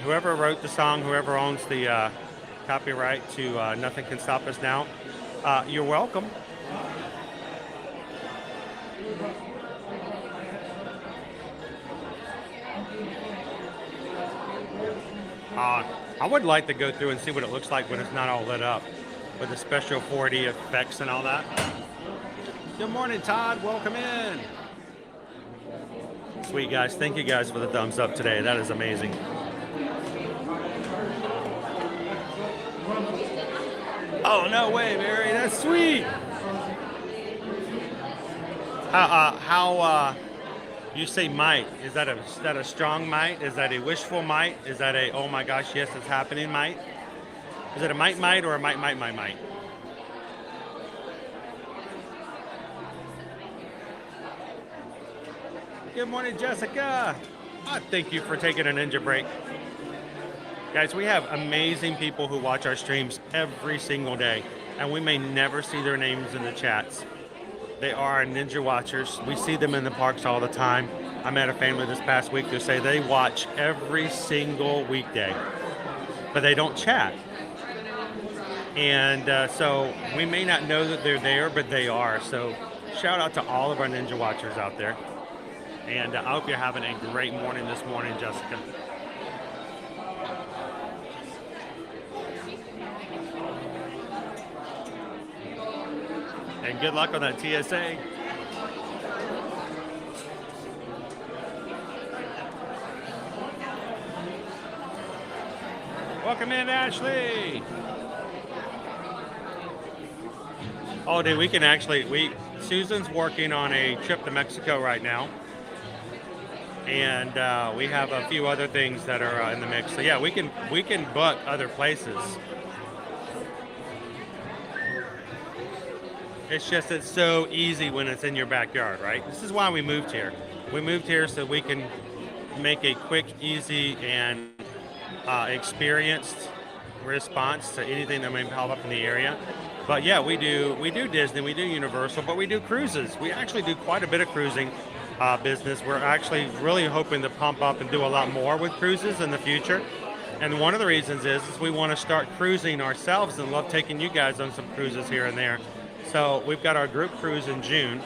whoever wrote the song, whoever owns the copyright to Nothing Can Stop Us Now, you're welcome. I would like to go through and see what it looks like when it's not all lit up, with the special 4D effects and all that. Good morning, Todd. Welcome in. Sweet guys. Thank you guys for the thumbs up today. That is amazing. Oh, no way, Mary. That's sweet. How you say might? Is that a strong might? Is that a wishful might? Is that a, oh my gosh, yes, it's happening might? Is it a might or a might? Good morning, Jessica. Thank you for taking a ninja break. Guys, we have amazing people who watch our streams every single day, and we may never see their names in the chats. They are ninja watchers. We see them in the parks all the time. I met a family this past week who say they watch every single weekday, but they don't chat. And so we may not know that they're there, but they are. So shout out to all of our ninja watchers out there. And I hope you're having a great morning this morning, Jessica. And good luck on that TSA. Welcome in, Ashley. Oh, dude, we can actually, Susan's working on a trip to Mexico right now. And we have a few other things that are in the mix. So yeah, we can book other places. It's just, it's so easy when it's in your backyard, right? This is why we moved here. We moved here so we can make a quick, easy, and experienced response to anything that may pop up in the area. But yeah, we do Disney, we do Universal, but we do cruises. We actually do quite a bit of cruising business. We're actually really hoping to pump up and do a lot more with cruises in the future. And one of the reasons is we want to start cruising ourselves and love taking you guys on some cruises here and there. So we've got our group cruise in June.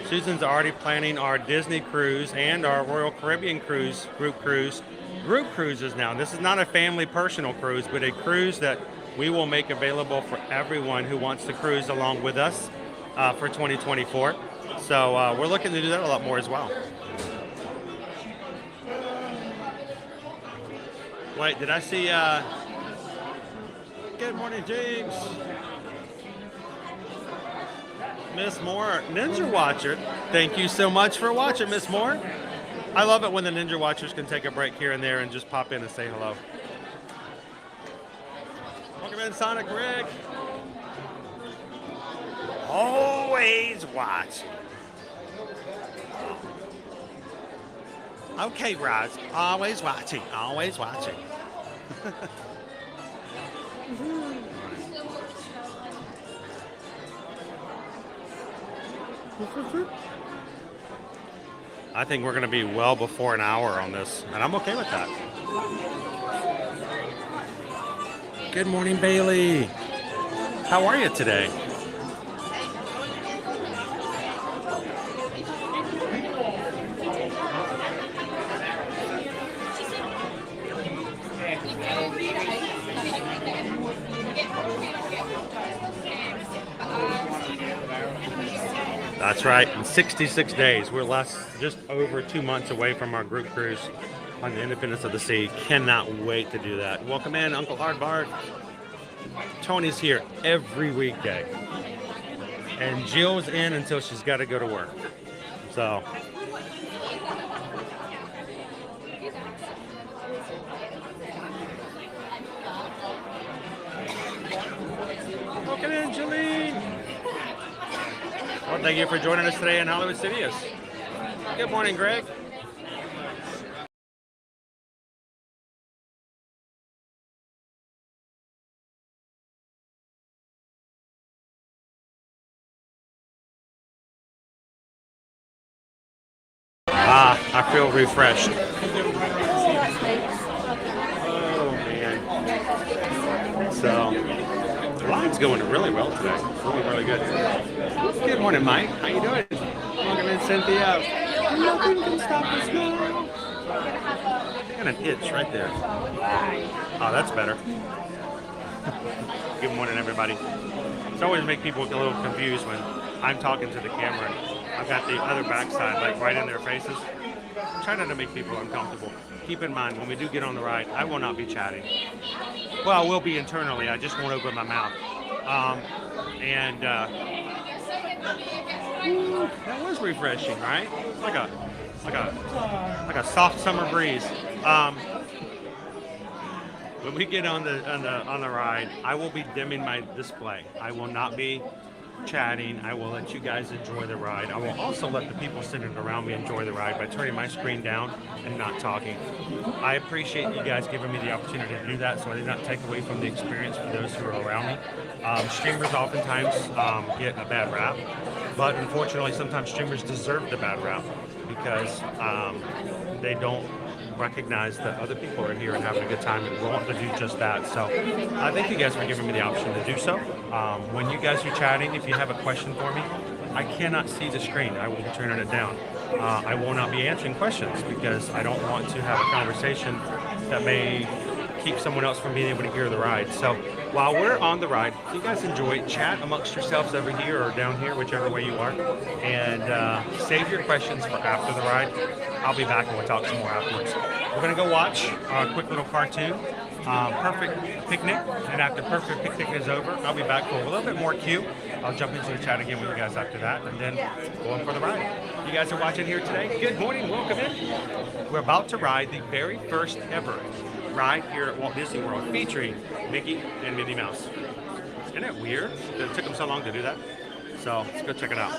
Susan's already planning our Disney cruise and our Royal Caribbean cruise, group cruises now. This is not a family personal cruise, but a cruise that we will make available for everyone who wants to cruise along with us for 2024. So we're looking to do that a lot more as well. Wait, did I see, good morning, James. Miss Moore, Ninja Watcher, thank you so much for watching, Miss Moore. I love it when the Ninja Watchers can take a break here and there and just pop in and say hello. Welcome in, Sonic Rick. Always watching. Okay, Roz, always watching, always watching. I think we're going to be well before an hour on this, and I'm okay with that. Good morning, Bailey. How are you today? That's right. In 66 days, we're just over 2 months away from our group cruise on the Independence of the Sea. Cannot wait to do that. Welcome in, Uncle Hardbart. Tony's here every weekday, and Jill's in until she's got to go to work. So. Welcome in, Jolene. Well, thank you for joining us today in Hollywood Studios. Good morning, Greg. I feel refreshed. Oh, man. So, the line's going really well today. It's looking really good. Good morning, Mike. How you doing? Welcome in, Cynthia. Nothing can stop us now. I got an itch right there. Oh, that's better. Good morning, everybody. It's always make people a little confused when I'm talking to the camera. I've got the other backside, like right in their faces. Try not to make people uncomfortable. Keep in mind, when we do get on the ride, I will not be chatting. Well, I will be internally. I just won't open my mouth. That was refreshing, right? Like a soft summer breeze. When we get on the ride, I will be dimming my display. I will not be chatting. I will let you guys enjoy the ride. I will also let the people sitting around me enjoy the ride by turning my screen down and not talking. I appreciate you guys giving me the opportunity to do that, so I did not take away from the experience for those who are around me. Streamers oftentimes get a bad rap, but unfortunately sometimes streamers deserve the bad rap because they don't recognize that other people are here and having a good time and want to do just that. So I thank you guys for giving me the option to do so. When you guys are chatting, if you have a question for me, I cannot see the screen. I will be turning it down. I will not be answering questions because I don't want to have a conversation that may keep someone else from being able to hear the ride. So while we're on the ride, you guys enjoy, chat amongst yourselves over here or down here, whichever way you are, and save your questions for after the ride. I'll be back and we'll talk some more afterwards. We're going to go watch a quick little cartoon, Perfect Picnic, and after Perfect Picnic is over, I'll be back for a little bit more Q. I'll jump into the chat again with you guys after that, and then go on for the ride. You guys are watching here today. Good morning, welcome in. We're about to ride the very first ever ride here at Walt Disney World featuring Mickey and Minnie Mouse. Isn't it weird that it took them so long to do that? So let's go check it out.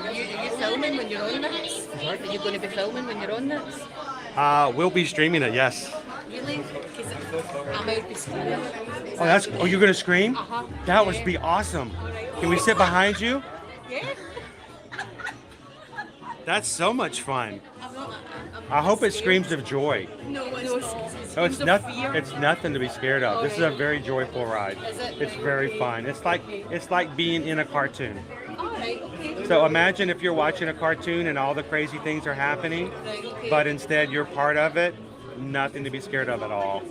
Are you filming when you're on this? Are you going to be filming when you're on this? We'll be streaming it, yes. Really? Because I'm out with screaming. Oh, you're gonna scream? Uh-huh. That would be awesome. Can we sit behind you? Yeah. That's so much fun. I'm not, I hope it screams of joy. No, it's not. No, it's nothing. It's nothing to be scared of. This is a very joyful ride. Is it? It's very fun. It's like being in a cartoon. Alright, okay. So imagine if you're watching a cartoon and all the crazy things are happening, Right, okay. but instead you're part of it. Nothing to be scared of at all.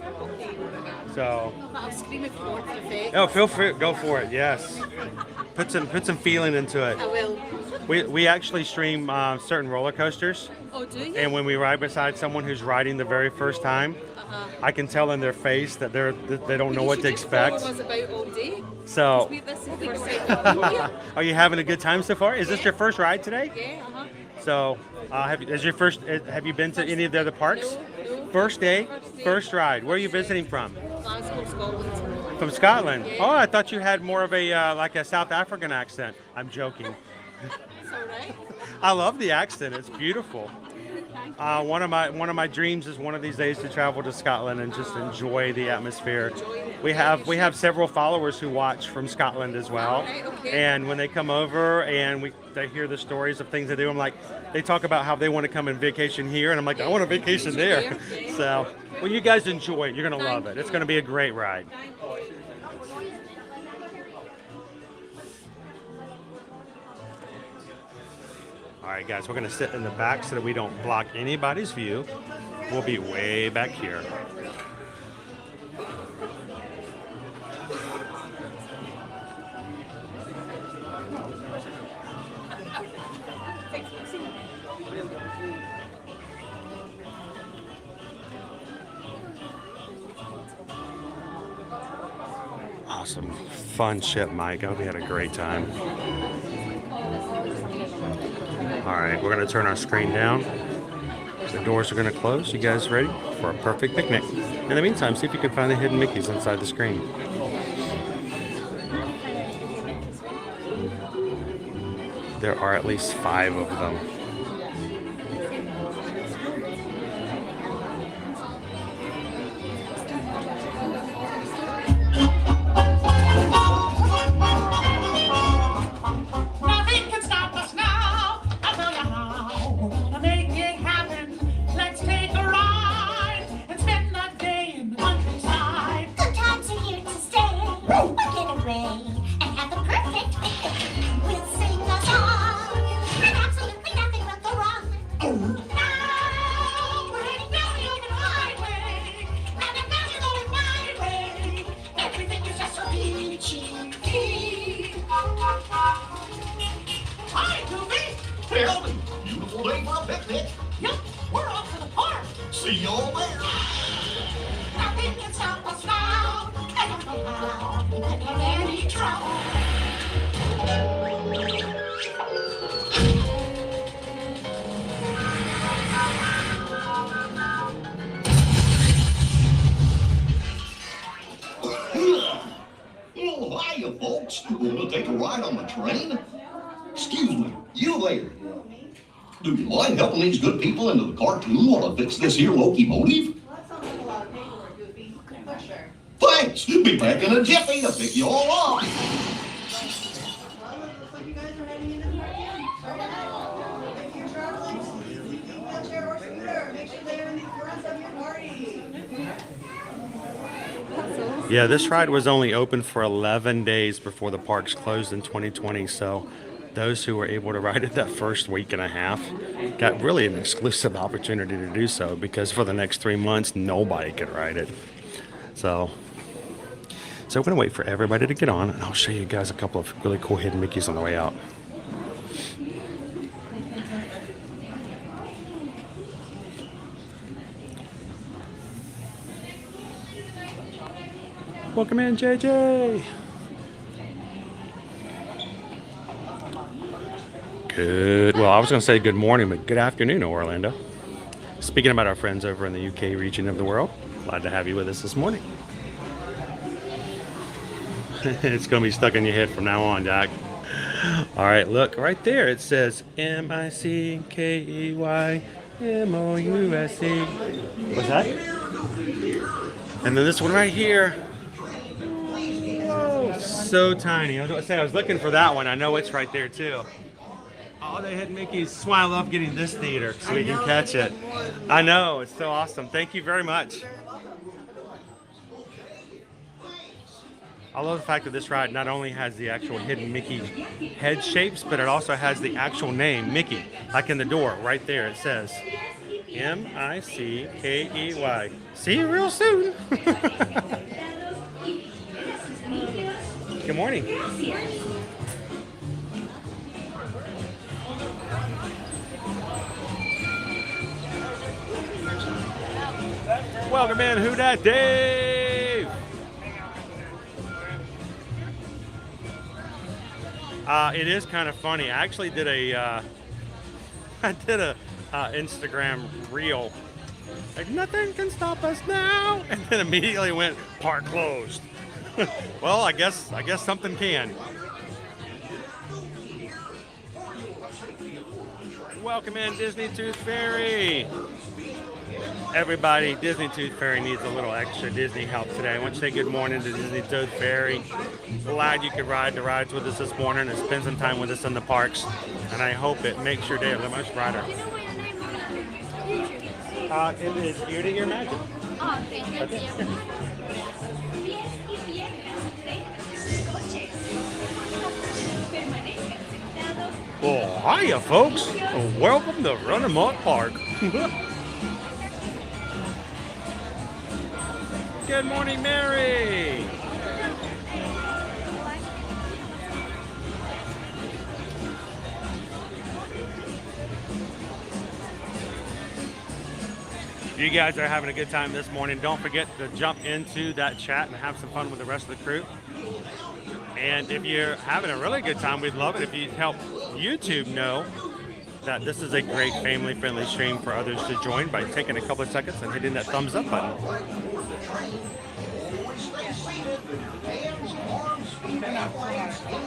So. I'll scream if you want the effect. Oh, feel free. Go for it. Yes. Put some feeling into it. I will. We actually stream certain roller coasters, Oh, do you? and when we ride beside someone who's riding the very first time, I can tell in their face that they don't know what to expect. Follow us about all day. So, This is the first time we've been here. are you having a good time so far? Is this your first ride today? Yeah, So, have you been to any of the other parks? No. First day, first ride. Where are you visiting from? Glasgow, Scotland. From Scotland. Yeah. Oh, I thought you had more of a like a South African accent. I'm joking. It's alright. I love the accent. It's beautiful. One of my dreams is one of these days to travel to Scotland and just enjoy the atmosphere. We have several followers who watch from Scotland as well, and when they come over and they hear the stories of things they do, I'm like, they talk about how they want to come and vacation here, and I'm like, I want a vacation there. So, well, you guys enjoy it. You're gonna love it. It's gonna be a great ride. All right, guys, we're going to sit in the back so that we don't block anybody's view. We'll be way back here. Awesome. Fun ship, Mike. I hope you had a great time. All right, we're going to turn our screen down. The doors are going to close. You guys ready for a perfect picnic? In the meantime, see if you can find the hidden Mickeys inside the screen. There are at least 5 of them. Nothing can stop us now. I'll tell you how to make it happen. Let's take a ride and spend the day in the countryside. Good times are here to stay. We'll get away and have the perfect picnic. We'll sing a song, and absolutely nothing will go wrong. Now we're heading down the open highway. Now you're going my way. Everything is just so peachy. Hi, Goofy. Well, beautiful day for a picnic. Yep, we're off to the park. See you all there. Nothing can stop us now. I don't know how. But in any trouble. Oh, hiya, folks. You want to take a ride on the train? Excuse me, you there. Do you mind helping these good people into the cartoon while I fix this here locomotive? Thanks. Be back in a jiffy to pick you all up. Yeah, this ride was only open for 11 days before the parks closed in 2020, so those who were able to ride it that first week and a half got really an exclusive opportunity to do so, because for the next 3 months, nobody could ride it. So we're going to wait for everybody to get on, and I'll show you guys a couple of really cool hidden Mickeys on the way out. Welcome in, JJ. Well, I was going to say good morning, but good afternoon, Orlando. Speaking about our friends over in the UK region of the world, glad to have you with us this morning. It's going to be stuck in your head from now on, Jack. All right, look right there. It says M-I-C-K-E-Y-M-O-U-S-E. What's that? And then this one right here. Oh, so tiny. I was looking for that one. I know it's right there too. Oh, they hit Mickey's. That's why I love getting this theater so we can catch it. I know, it's so awesome. Thank you very much. I love the fact that this ride not only has the actual hidden Mickey head shapes, but it also has the actual name, Mickey. Like in the door, right there, it says M-I-C-K-E-Y. See you real soon. Good morning. Welcome in, Who Dat Dave? It is kind of funny. I actually did a Instagram reel. Like, nothing can stop us now, and then immediately went, park closed. Well, I guess something can. Welcome in, Disney Tooth Fairy. Everybody, Disney Tooth Fairy needs a little extra Disney help today. I want you to say good morning to Disney Tooth Fairy. Glad you could ride the rides with us this morning and spend some time with us in the parks. And I hope it makes your day a little much brighter. It is Ear to Ear Magic. Well, hiya, folks. Welcome to Runaway Park. Good morning, Mary. You guys are having a good time this morning. Don't forget to jump into that chat and have some fun with the rest of the crew. And if you're having a really good time, we'd love it if you'd help YouTube know that this is a great family-friendly stream for others to join by taking a couple of seconds and hitting that thumbs up button.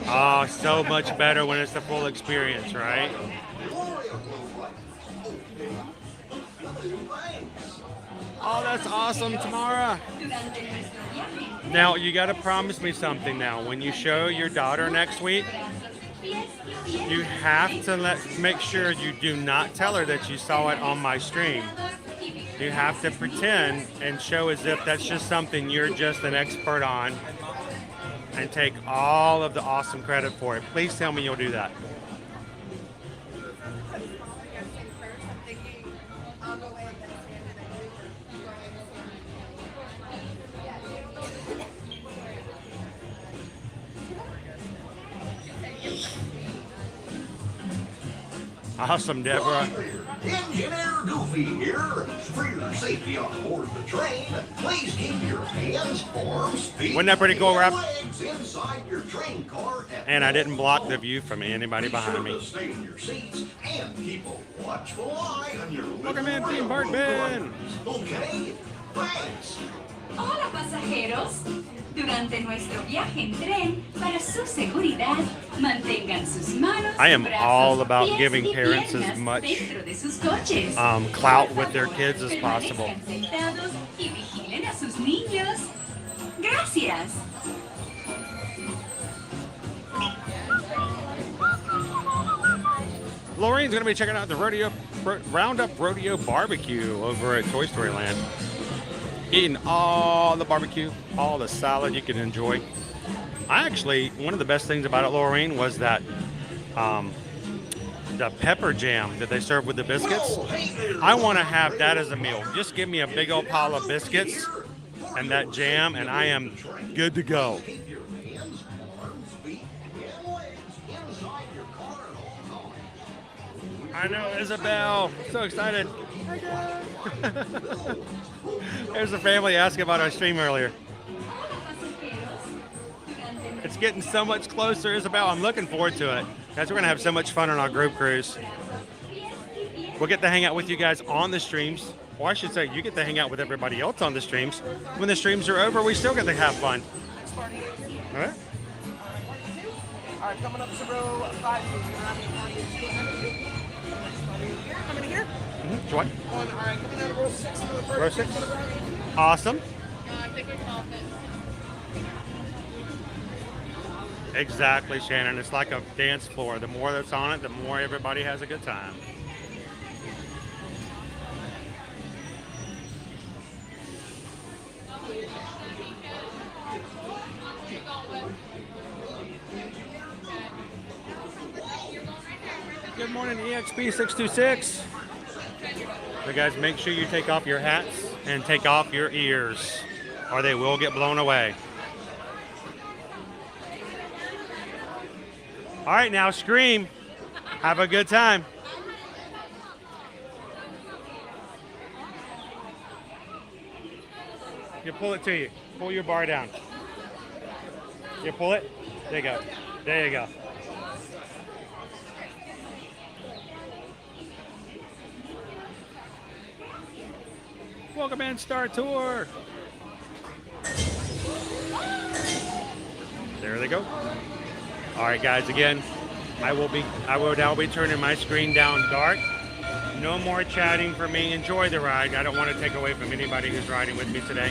Oh, so much better when it's the full experience, right? Oh, that's awesome, Tamara. Now, you got to promise me something now. When you show your daughter next week, you have to make sure you do not tell her that you saw it on my stream. You have to pretend and show as if that's just something you're just an expert on and take all of the awesome credit for it. Please tell me you'll do that. Awesome, Deborah. Engineer Goofy here. For your safety on board the train, please keep your hands, arms, feet, Wasn't that pretty cool, Rap? legs inside your train car. And I didn't block the view from anybody behind me. Stay in your seats and keep a watchful eye on your Welcome in, Theme Park Ben. Okay, thanks. Hola pasajeros. Durante nuestro viaje en tren, para su seguridad, mantengan sus manos, I am brazos, all about pies giving y parents as piernas much dentro de sus coches. clout with their kids as possible. Permanezcan sentados y vigilen a sus niños. Gracias. Lorraine's going to be checking out the Roundup Rodeo Barbecue over at Toy Story Land. Eating all the barbecue, all the salad you can enjoy. One of the best things about it, Lorraine, was that the pepper jam that they serve with the biscuits. I want to have that as a meal. Just give me a big old pile of biscuits and that jam, and I am good to go. I know, Isabel. So excited. There's a family asking about our stream earlier. It's getting so much closer, Isabel. I'm looking forward to it. Guys, we're going to have so much fun on our group cruise. We'll get to hang out with you guys on the streams. Or I should say, you get to hang out with everybody else on the streams. When the streams are over, we still get to have fun. All right? All right, coming up to row 5. Coming here? Mm-hmm. Joy. All right, coming out of row 6 for the first. Row 6. Awesome. Exactly, Shannon. It's like a dance floor. The more that's on it, the more everybody has a good time. Good morning, EXP626. So guys, make sure you take off your hats and take off your ears, or they will get blown away. All right, now scream. Have a good time. You pull it to you. Pull your bar down. You pull it. There you go. There you go. Welcome in, Star Tour. There they go. All right, guys, again, I will now be turning my screen down dark. No more chatting for me. Enjoy the ride. I don't want to take away from anybody who's riding with me today.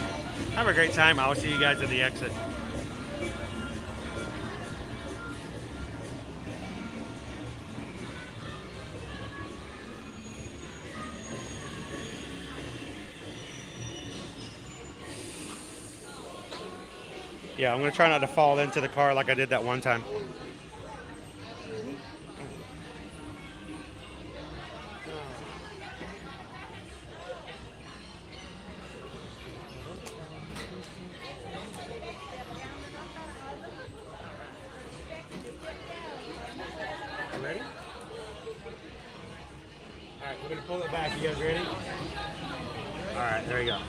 Have a great time. I'll see you guys at the exit. Yeah, I'm going to try not to fall into the car like I did that one time. Ready? All right, we're going to pull it back. You guys ready? All right, there you go.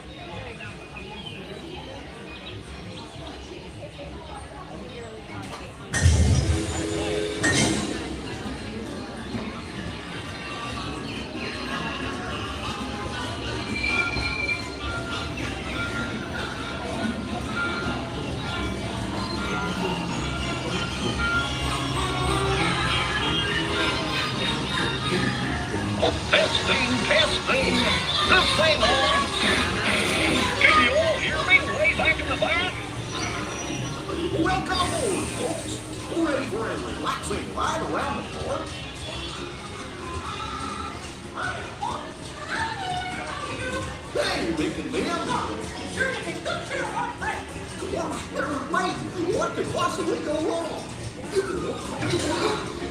Testing. This thing on. Can you all hear me way back in the back? Welcome aboard, folks. We're ready for a relaxing ride around the fort. Hey, Mick and Mim. Wait, what could possibly go wrong?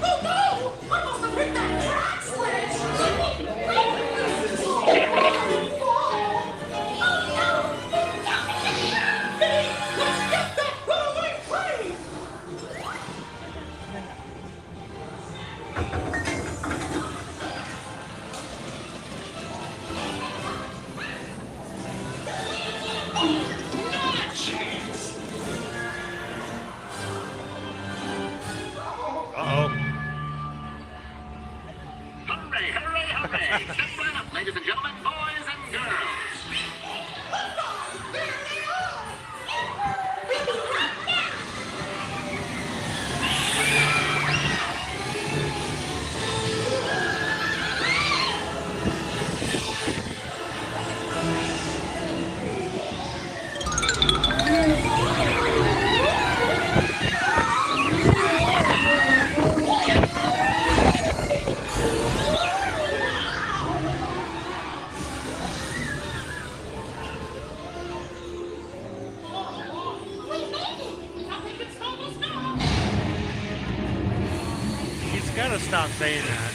Oh no! I must have hit that track sledge! Let's get that runaway train! Uh-oh. Hooray, hooray, hooray! Step right up, ladies and gentlemen, boys and girls. He's got to stop saying that.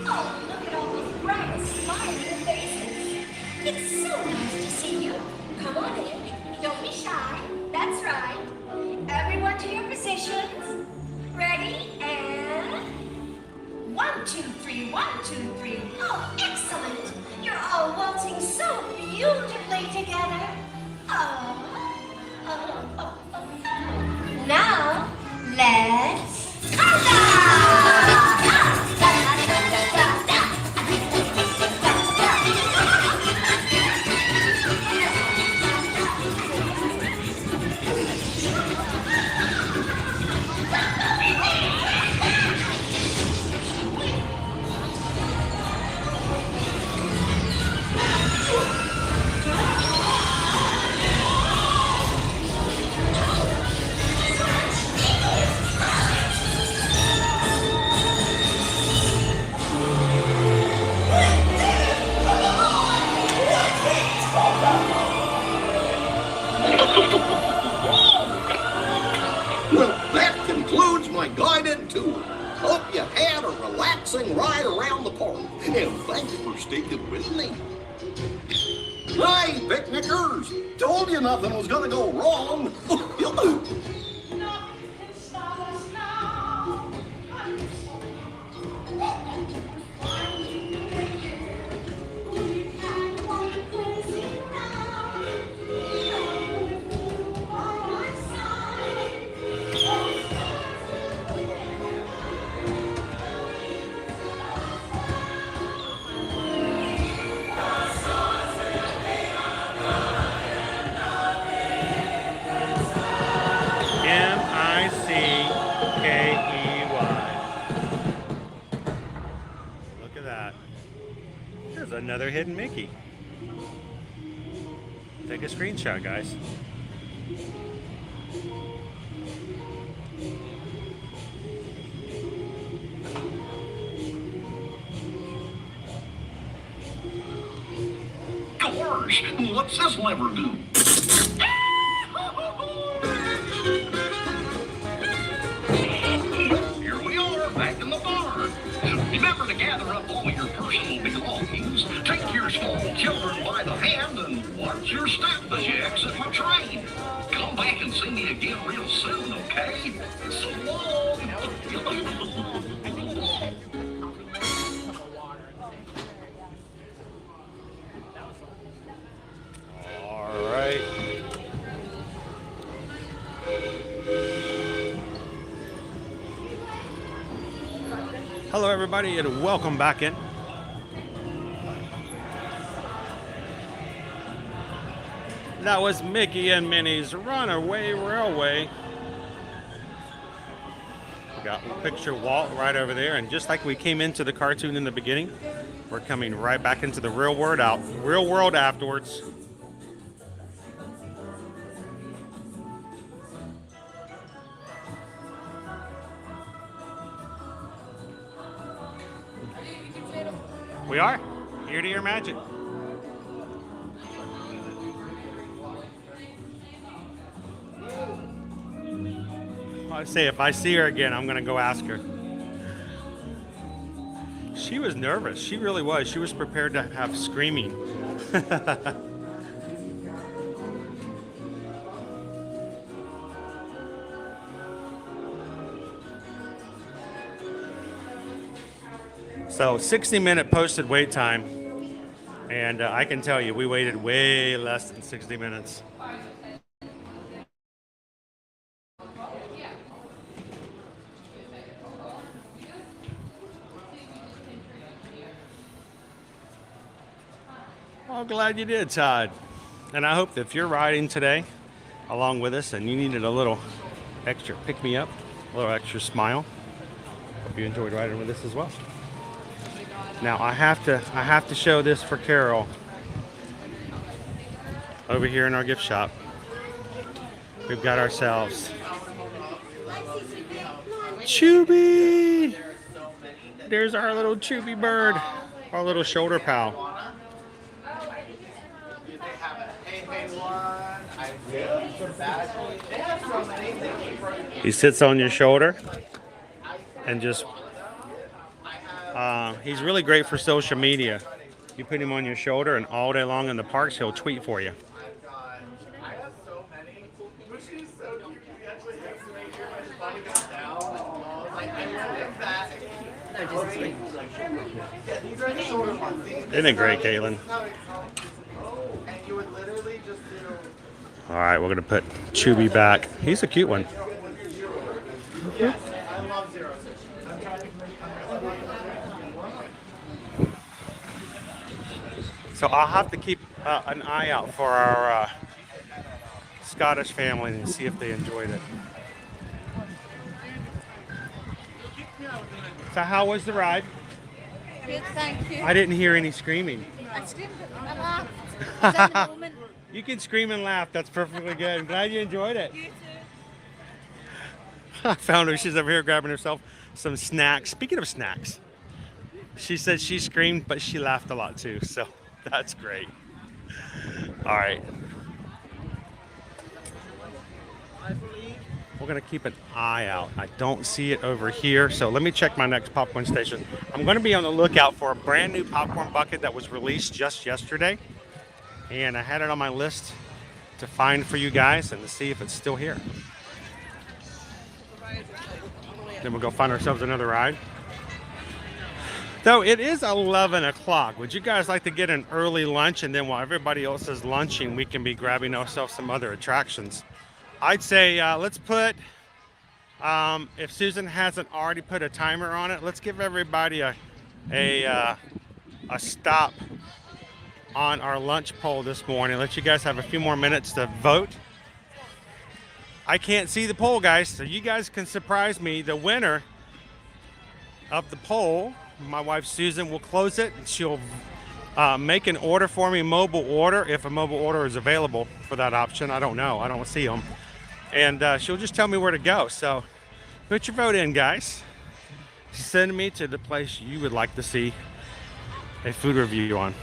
Oh, look at all those bright, smiling faces. It's so nice to see you. Come on in. Don't be shy. That's right. Everyone to your positions. Ready? And 1, 2, 3, 1, 2, 3. Oh, excellent. You're all waltzing so beautifully together. Now, let's bouncing right around the park. And thanks for sticking with me. Hey, picnickers! Told you nothing was gonna go wrong. Nothing can stop us now. Look at that. There's another hidden Mickey. Take a screenshot, guys. Gosh, what's this lever do? Here we are, back in the barn. Remember to gather up all your personal belongings, take your small children by the hand, and watch your step as you exit the train. Come back and see me again real soon, okay? So long. All right. Hello, everybody, and welcome back in. That was Mickey and Minnie's Runaway Railway. We got a picture of Walt right over there, and just like we came into the cartoon in the beginning, we're coming right back into the real world afterwards. We are ear to ear magic. I say if I see her again, I'm gonna go ask her. She was nervous. She really was. She was prepared to have screaming. So 60-minute posted wait time, and I can tell you we waited way less than 60 minutes. Well, glad you did, Todd. And I hope that if you're riding today along with us and you needed a little extra pick-me-up, a little extra smile, hope you enjoyed riding with us as well. Now I have to show this for Carol. Over here in our gift shop, we've got ourselves Chubby. There's our little Chubby bird, our little shoulder pal. He sits on your shoulder and just he's really great for social media. You put him on your shoulder and all day long in the parks he'll tweet for you. Isn't it great, Caitlin? All right, we're gonna put Chubby back. He's a cute one. So I'll have to keep an eye out for our Scottish family and see if they enjoyed it. So how was the ride? Good, thank you. I didn't hear any screaming. I screamed, I laughed. I was in the moment. You can scream and laugh. That's perfectly good. I'm glad you enjoyed it. You too. I found her. She's over here grabbing herself some snacks. Speaking of snacks, she said she screamed, but she laughed a lot too. So that's great. All right. we're gonna keep an eye out. I don't see it over here, so let me check my next popcorn station. I'm gonna be on the lookout for a brand new popcorn bucket that was released just yesterday, and I had it on my list to find for you guys and to see if it's still here. Then we'll go find ourselves another ride. Though it is 11 o'clock, would you guys like to get an early lunch, and then while everybody else is lunching, we can be grabbing ourselves some other attractions? I'd say let's put, if Susan hasn't already put a timer on it, let's give everybody a stop on our lunch poll this morning. Let you guys have a few more minutes to vote. I can't see the poll, guys, so you guys can surprise me. The winner of the poll, my wife Susan, will close it, and she'll make an order for me, mobile order, if a mobile order is available for that option. I don't know. I don't see them. And she'll just tell me where to go. So put your vote in, guys. Send me to the place you would like to see a food review on.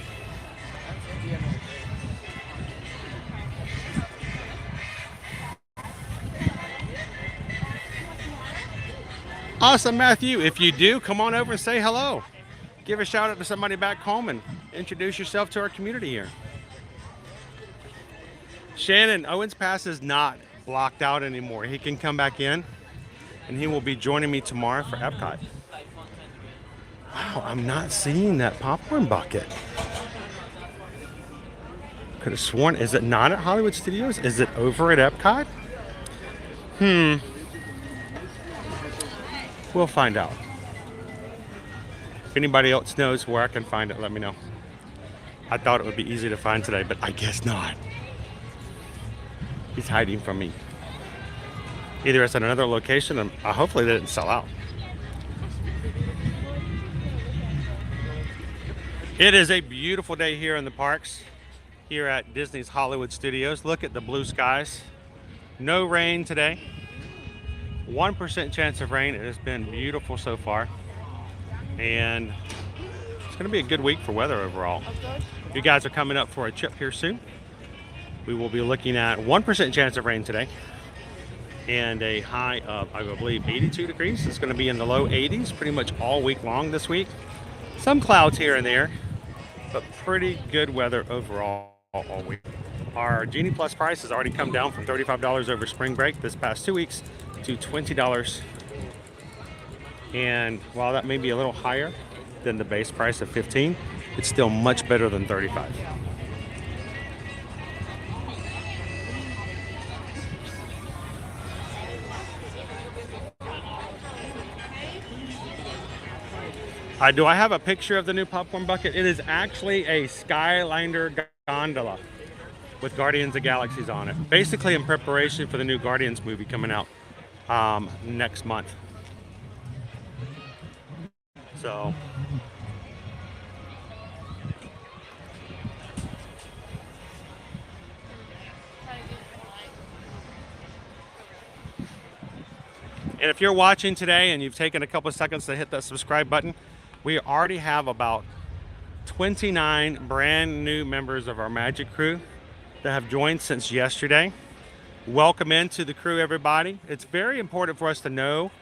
Awesome, Matthew. If you do, come on over and say hello. Give a shout out to somebody back home and introduce yourself to our community here. Shannon, Owens Pass is not blocked out anymore. He can come back in, and he will be joining me tomorrow for Epcot. Wow, I'm not seeing that popcorn bucket. Could have sworn, is it not at Hollywood Studios? Is it over at Epcot? We'll find out. If anybody else knows where I can find it, let me know. I thought it would be easy to find today, but I guess not. He's hiding from me. Either it's at another location, and hopefully they didn't sell out. It is a beautiful day here in the parks, here at Disney's Hollywood Studios. Look at the blue skies. No rain today. 1% chance of rain. It has been beautiful so far, and it's going to be a good week for weather overall. You guys are coming up for a trip here soon. We will be looking at 1% chance of rain today and a high of, I believe, 82 degrees. It's going to be in the low 80s pretty much all week long this week. Some clouds here and there, but pretty good weather overall all week. Our Genie Plus price has already come down from $35 over spring break this past 2 weeks to $20. And while that may be a little higher than the base price of $15, it's still much better than $35. Do I have a picture of the new popcorn bucket? It is actually a Skyliner gondola with Guardians of the Galaxies on it. Basically in preparation for the new Guardians movie coming out next month. So and if you're watching today and you've taken a couple of seconds to hit that subscribe button, we already have about 29 brand new members of our Magic crew that have joined since yesterday. Welcome into the crew, everybody. It's very important for us to know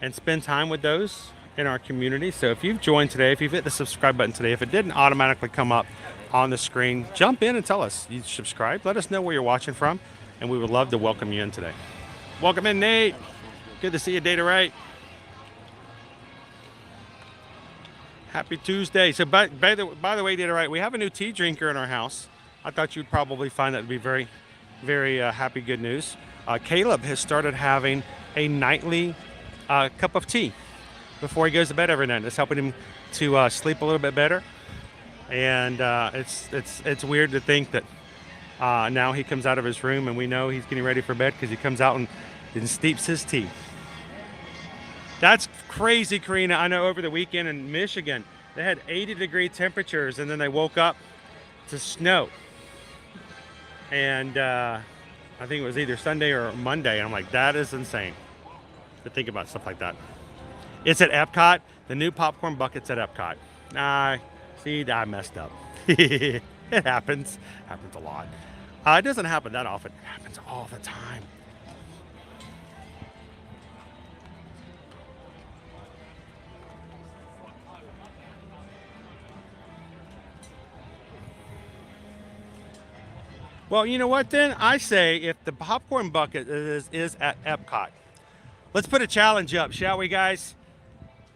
and spend time with those in our community. So if you've joined today, if you've hit the subscribe button today, if it didn't automatically come up on the screen, jump in and tell us you subscribed. Let us know where you're watching from, and we would love to welcome you in today. Welcome in, Nate. Good to see you, Data Right. Happy Tuesday. So by the way, Data Right, we have a new tea drinker in our house. I thought you'd probably find that to be very, very happy, good news. Caleb has started having a nightly cup of tea before he goes to bed every night. It's helping him to sleep a little bit better. And it's weird to think that now he comes out of his room and we know he's getting ready for bed because he comes out and steeps his tea. That's crazy, Karina. I know over the weekend in Michigan, they had 80-degree temperatures, and then they woke up to snow. And I think it was either Sunday or Monday. And I'm like, that is insane to think about stuff like that. It's at Epcot. The new popcorn bucket's at Epcot. See, I messed up. It happens. Happens a lot. It doesn't happen that often. It happens all the time. Well, you know what then? I say if the popcorn bucket is at Epcot, let's put a challenge up, shall we, guys?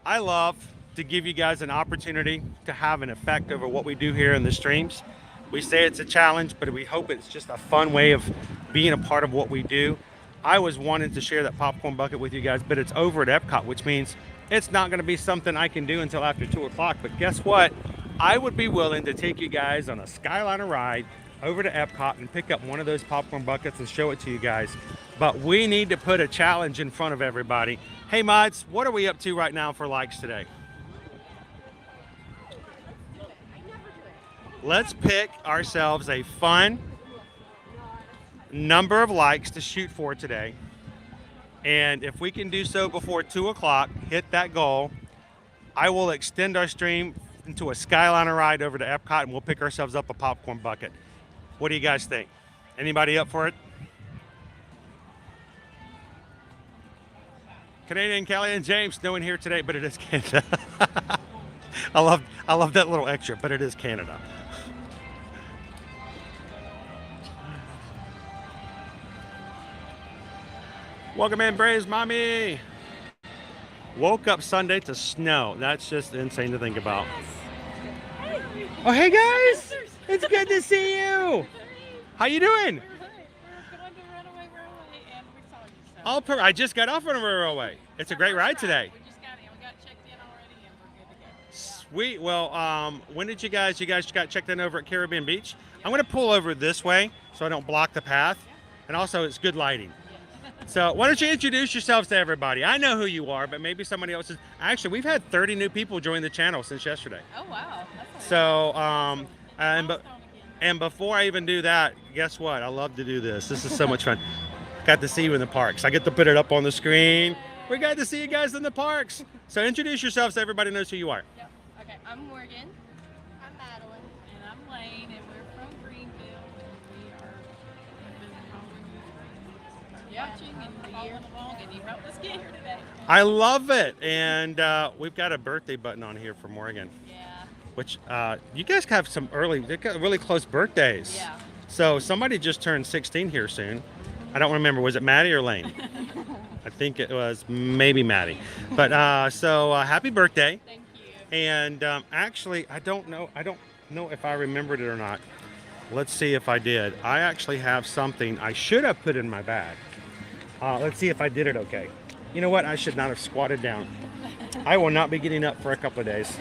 I love to give you guys an opportunity to have an effect over what we do here in the streams. We say it's a challenge, but we hope it's just a fun way of being a part of what we do. I was wanting to share that popcorn bucket with you guys, but it's over at Epcot, which means it's not going to be something I can do until after 2 o'clock. But guess what? I would be willing to take you guys on a Skyliner ride over to Epcot and pick up one of those popcorn buckets and show it to you guys. But we need to put a challenge in front of everybody. Hey, mods, what are we up to right now for likes today? Let's pick ourselves a fun number of likes to shoot for today. And if we can do so before 2 o'clock, hit that goal, I will extend our stream into a Skyliner ride over to Epcot and we'll pick ourselves up a popcorn bucket. What do you guys think? Anybody up for it? Canadian Kelly and James, no one here today, but it is Canada. I love that little extra, but it is Canada. Welcome in, Braves Mommy. Woke up Sunday to snow. That's just insane to think about. Oh, hey guys! It's good to see you. How you doing? We're going to Runaway Railway and we saw you. So. Oh, I just got off Runaway Railway. It's a great ride today. We just got in. We got checked in already and we're good to go. Sweet. Well, when did you guys got checked in over at Caribbean Beach? I'm going to pull over this way so I don't block the path. And also it's good lighting. So why don't you introduce yourselves to everybody? I know who you are, but maybe somebody else is. Actually, we've had 30 new people join the channel since yesterday. Oh, wow. So, and before I even do that, guess what? I love to do this. This is so much fun. Got to see you in the parks. I get to put it up on the screen. We got to see you guys in the parks. So introduce yourselves so everybody knows who you are. Yep. Okay, I'm Morgan. I'm Madeline. And I'm Lane, and we're from Greenfield. And we are watching and following along, and you helped us get here today. I love it. And we've got a birthday button on here for Morgan. Yeah. Which you guys have some they've got really close birthdays. Yeah. So somebody just turned 16 here soon. I don't remember. Was it Maddie or Lane? I think it was maybe Maddie. But so happy birthday. Thank you. And actually, I don't know if I remembered it or not. Let's see if I did. I actually have something I should have put in my bag. Let's see if I did it okay. You know what? I should not have squatted down. I will not be getting up for a couple of days.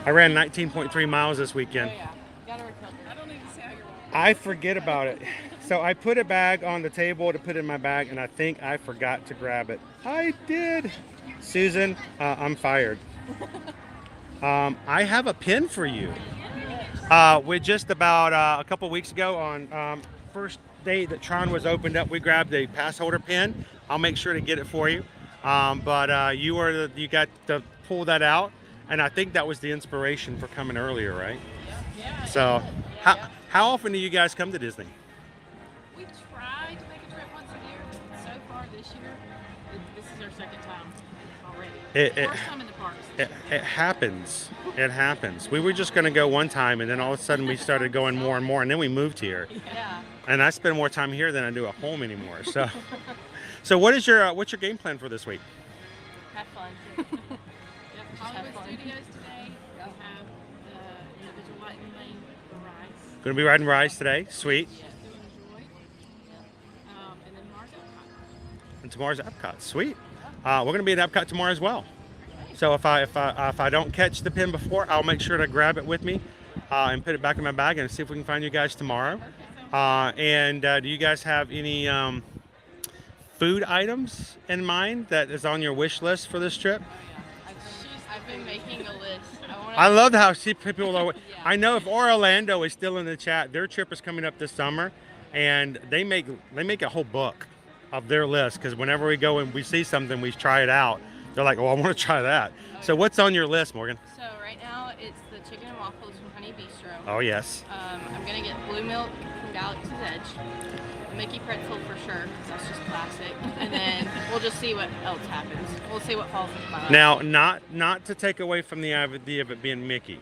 I ran 19.3 miles this weekend. Oh, yeah. Gotta recover. I don't even see how you're walking. I forget about it. So I put a bag on the table to put in my bag, and I think I forgot to grab it. I did. Susan, I'm fired. I have a pin for you. We just about a couple weeks ago on first day that Tron was opened up, we grabbed a pass holder pin. I'll make sure to get it for you. But you got to pull that out. And I think that was the inspiration for coming earlier, right? Yeah. So, how often do you guys come to Disney? We try to make a trip once a year. So far this year, this is our second time already. First time in the parks. It happens. It happens. We were just going to go one time, and then all of a sudden we started going more and more, and then we moved here. Yeah. And I spend more time here than I do at home anymore. So, so what's your game plan for this week? Have fun. Hollywood Studios today. We have the individual light and lane for rides. Going to be riding rides today. Sweet. Yes, doing Enjoy. And then tomorrow's Epcot. And tomorrow's Epcot. Sweet. We're going to be at Epcot tomorrow as well. So if I don't catch the pin before, I'll make sure to grab it with me and put it back in my bag and see if we can find you guys tomorrow. Do you guys have any food items in mind that is on your wish list for this trip? I've been making a list. I love how people are. I know if Orlando is still in the chat, their trip is coming up this summer, and they make a whole book of their list because whenever we go and we see something, we try it out. They're like, "Oh, I want to try that." So what's on your list, Morgan? So right now it's the chicken and waffles from Honey Bistro. Oh yes. I'm gonna get blue milk from Galaxy's Edge. The Mickey pretzel for sure, because that's just classic. And then we'll just see what else happens. We'll see what falls into my lap. Now, not to take away from the idea of it being Mickey.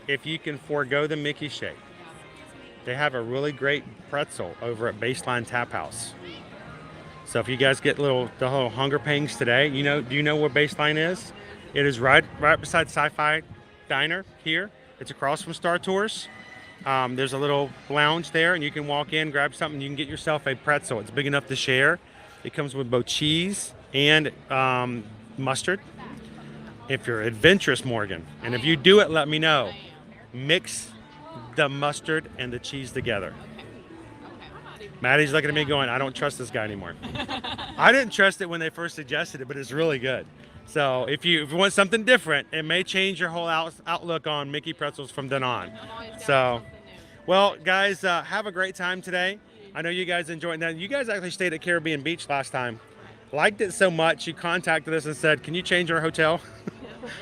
If you can forego the Mickey shake, they have a really great pretzel over at Baseline Tap House. So if you guys get the little hunger pangs today, do you know where Baseline is? It is right beside Sci-Fi Diner here. It's across from Star Tours. There's a little lounge there, and you can walk in, grab something. You can get yourself a pretzel. It's big enough to share. It comes with both cheese and mustard. If you're adventurous, Morgan, and if you do it, let me know. Mix the mustard and the cheese together. Maddie's looking at me going, I don't trust this guy anymore. I didn't trust it when they first suggested it, but it's really good. So if you want something different, it may change your whole outlook on Mickey pretzels from then on. So, well, guys, have a great time today. I know you guys enjoyed it. Now, you guys actually stayed at Caribbean Beach last time. Liked it so much, you contacted us and said, can you change our hotel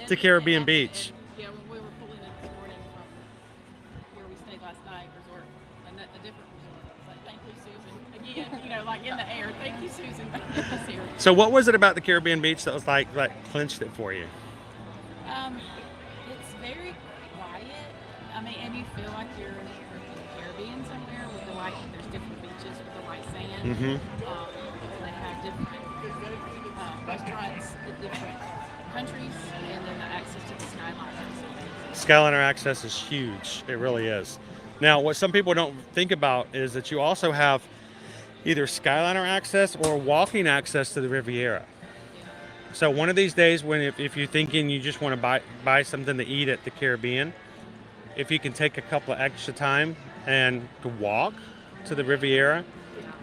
to Caribbean Beach? Yeah, when we were pulling in this morning from where we stayed last night, resort, and a different resort. I was like, thank you, Susan. Again, like in the air, thank you, Susan. So what was it about the Caribbean Beach that was like clinched it for you? It's very quiet. I mean, and you feel like you're in the Caribbean somewhere with the white. There's different beaches with the white sand. Mm-hmm. They have different restaurants in different countries, and then the access to the skyline. Skyliner access is huge. It really is. Now, what some people don't think about is that you also have either Skyliner access or walking access to the Riviera. So one of these days, if you're thinking you just want to buy something to eat at the Caribbean, if you can take a couple of extra time and to walk to the Riviera,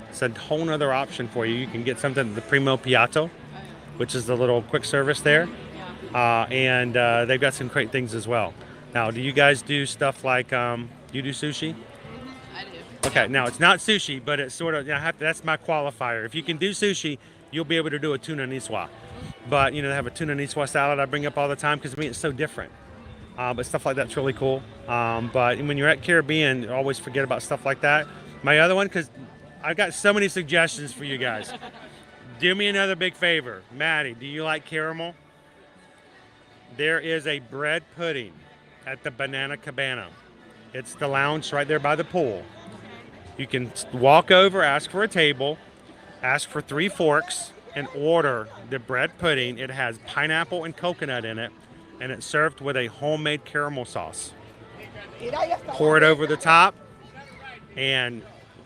it's a whole nother option for you. You can get something at the Primo Piatto, which is the little quick service there. And they've got some great things as well. Now, do you guys do stuff like, you do sushi? I do. Okay, now it's not sushi, but it's sort of, that's my qualifier. If you can do sushi, you'll be able to do a tuna niswa. But, they have a tuna niswa salad I bring up all the time because, it's so different. But stuff like that's really cool. But when you're at Caribbean, always forget about stuff like that. My other one, because I've got so many suggestions for you guys. Do me another big favor. Maddie, do you like caramel? There is a bread pudding at the Banana Cabana. It's the lounge right there by the pool. You can walk over, ask for a table, ask for 3 forks, and order the bread pudding. It has pineapple and coconut in it, and it's served with a homemade caramel sauce. Pour it over the top, and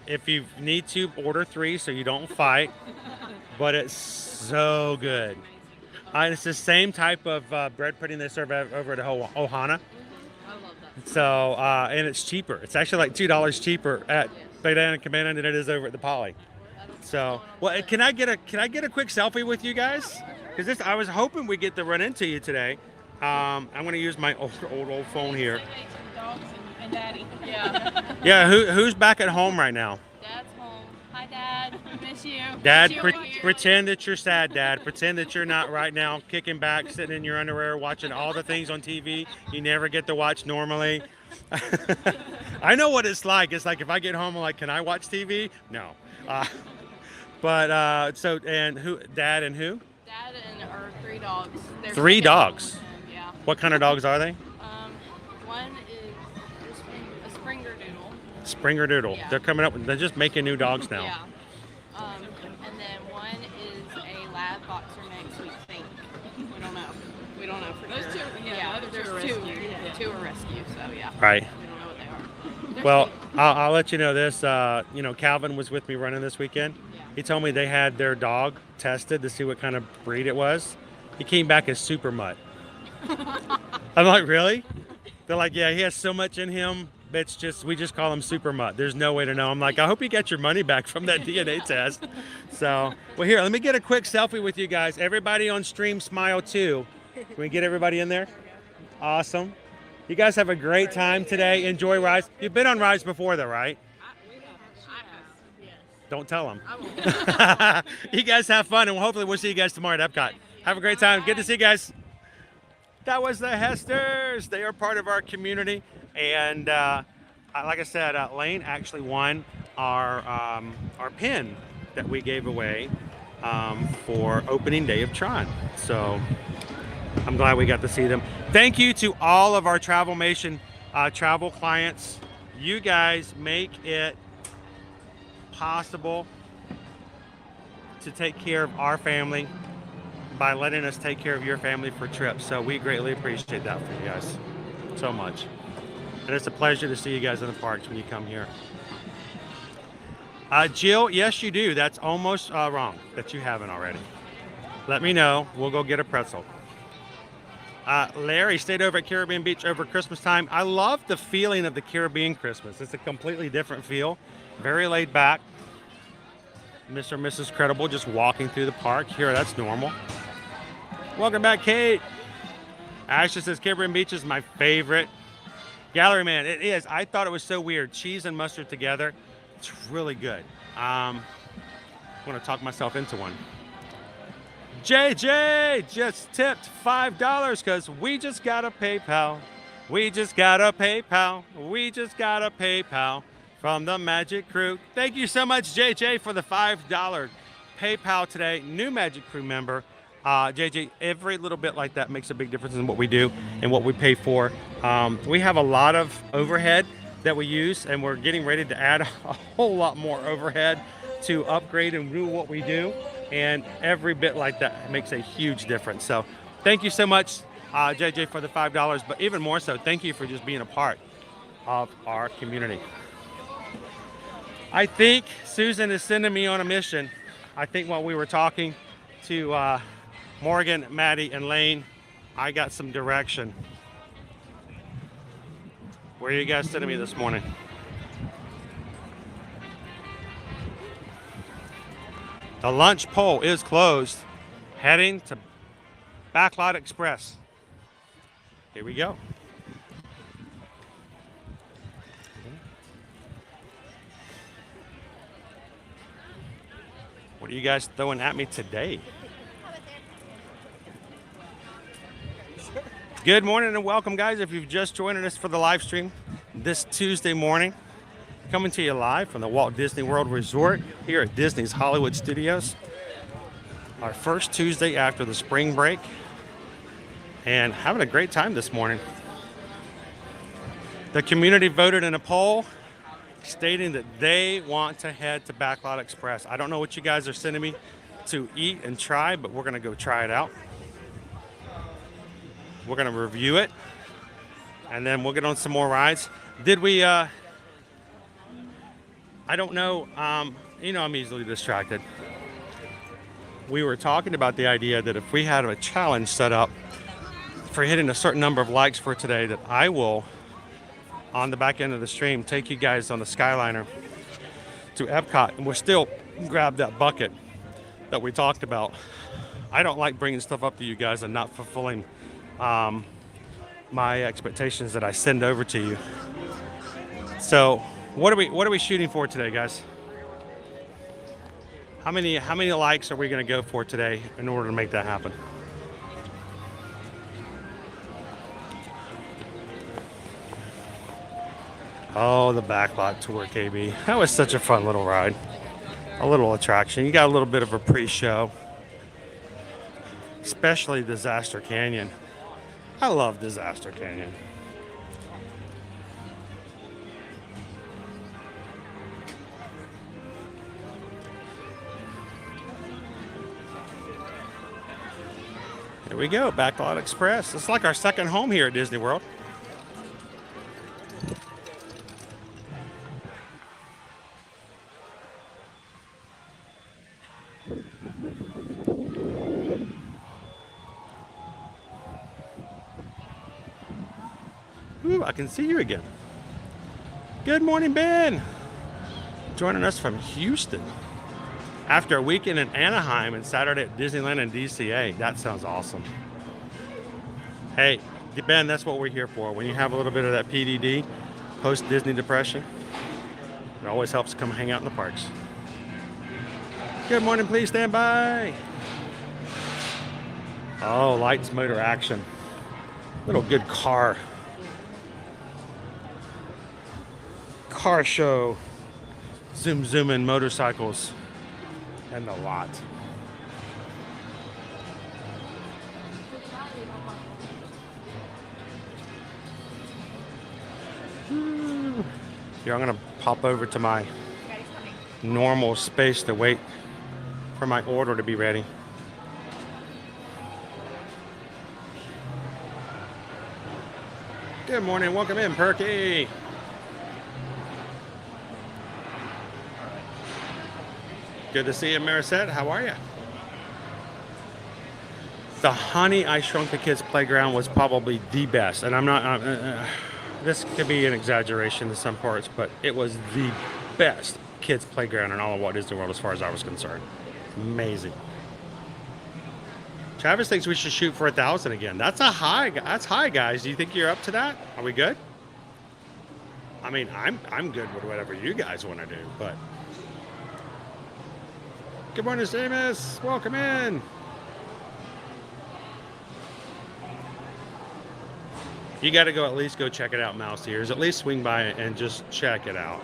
if you need to, order 3 so you don't fight, but it's so good. It's the same type of bread pudding they serve over at Ohana. So, and it's cheaper. It's actually like $2 cheaper at Banana Cabana than it is over at the Poly. So, well, can I get a quick selfie with you guys? Because I was hoping we'd get to run into you today. I'm going to use my old phone here. And Daddy. Yeah. Yeah, who's back at home right now? Dad's home. Hi, Dad. Miss you. Dad, Miss you pretend that you're sad, Dad. Pretend that you're not right now, kicking back, sitting in your underwear, watching all the things on TV you never get to watch normally. I know what it's like. It's like if I get home, I'm like, can I watch TV? No. So, and who? Dad and who? Dad and our 3 dogs. They're 3 dogs? Yeah. What kind of dogs are they? One is a Springer Doodle. Springer Doodle. Yeah. They're coming up. They're just making new dogs now. Yeah. And then one is a lab boxer mix, we think. We don't know. We don't know for sure. Those 2, there's 2. Yeah. 2 are rescue, so yeah. Right. We don't know what they are. Well, I'll let you know this. Calvin was with me running this weekend. Yeah. He told me they had their dog tested to see what kind of breed it was. He came back as super mutt. I'm like, really? They're like, yeah, he has so much in him. We just call him super mutt. There's no way to know. I'm like, I hope you get your money back from that DNA test. So, well, here, let me get a quick selfie with you guys. Everybody on stream, smile too. Can we get everybody in there? Awesome. You guys have a greite time today. Enjoy rides. You've been on rides before, though, right? Don't tell them. You guys have fun, and hopefully we'll see you guys tomorrow at Epcot. Have a great time. Good to see you guys. That was the Hesters. They are part of our community. And like I said, Lane actually won our pin that we gave away for opening day of Tron. So I'm glad we got to see them. Thank you to all of our Travelmation travel clients You guys make it possible to take care of our family by letting us take care of your family for trips. So we greatly appreciate that for you guys so much. And it's a pleasure to see you guys in the parks when you come here. Jill, yes, you do. That's almost wrong that you haven't already. Let me know. We'll go get a pretzel. Larry stayed over at Caribbean Beach over Christmas time. I love the feeling of the Caribbean Christmas. It's a completely different feel. Very laid back. Mr. and Mrs. Credible just walking through the park. Here, that's normal. Welcome back, Kate. Ashley says Caribbean Beach is my favorite. Gallery Man, it is. I thought it was so weird. Cheese and mustard together. It's really good. I want to talk myself into one. JJ just tipped $5 because we just got a PayPal. We just got a PayPal. We just got a PayPal from the Magic Crew. Thank you so much, JJ, for the $5 PayPal today. New Magic Crew member. JJ, every little bit like that makes a big difference in what we do and what we pay for. We have a lot of overhead that we use, and we're getting ready to add a whole lot more overhead to upgrade and do what we do. And every bit like that makes a huge difference. So thank you so much, JJ, for the $5. But even more so, thank you for just being a part of our community. I think Susan is sending me on a mission. I think while we were talking to Morgan, Maddie, and Lane, I got some direction. Where are you guys sending me this morning? The lunch pole is closed. Heading to Backlot Express. Here we go. What are you guys throwing at me today? Good morning and welcome, guys. If you've just joined us for the live stream this Tuesday morning, coming to you live from the Walt Disney World Resort here at Disney's Hollywood Studios. Our first Tuesday after the spring break, and having a great time this morning. The community voted in a poll stating that they want to head to Backlot Express. I don't know what you guys are sending me to eat and try, but we're going to go try it out. We're going to review it, and then we'll get on some more rides. Did we, I don't know, you know I'm easily distracted. We were talking about the idea that if we had a challenge set up for hitting a certain number of likes for today, that I will, on the back end of the stream, take you guys on the Skyliner to Epcot, and we'll still grab that bucket that we talked about. I don't like bringing stuff up to you guys and not fulfilling my expectations that I send over to you. So what are we shooting for today, guys? How many likes are we going to go for today in order to make that happen? Oh, the Backlot Tour, KB. That was such a fun little ride. A little attraction. You got a little bit of a pre-show. Especially Disaster Canyon. I love Disaster Canyon. Here we go, Backlot Express. It's like our second home here at Disney World. Ooh, I can see you again. Good morning, Ben. Joining us from Houston. After a weekend in Anaheim and Saturday at Disneyland and DCA. That sounds awesome. Hey, Ben, that's what we're here for. When you have a little bit of that PDD, post-Disney depression, it always helps to come hang out in the parks. Good morning, please stand by. Oh, lights, motor, action. Little good car show. Zoom in motorcycles and the lot. Here, I'm gonna pop over to my normal space to wait for my order to be ready. Good morning, welcome in, Perky. Good to see you, Marisette. How are you? The Honey, I Shrunk the Kids playground was probably the best, and I'm not. This could be an exaggeration in some parts, but it was the best kids playground in all of Walt Disney World as far as I was concerned. Amazing. Travis thinks we should shoot for 1,000 again. That's a high. That's high, guys. Do you think you're up to that? Are we good? I mean, I'm good with whatever you guys want to do, but. Good morning, Amos. Welcome in. You got to go at least go check it out, Mouse Ears. At least swing by and just check it out.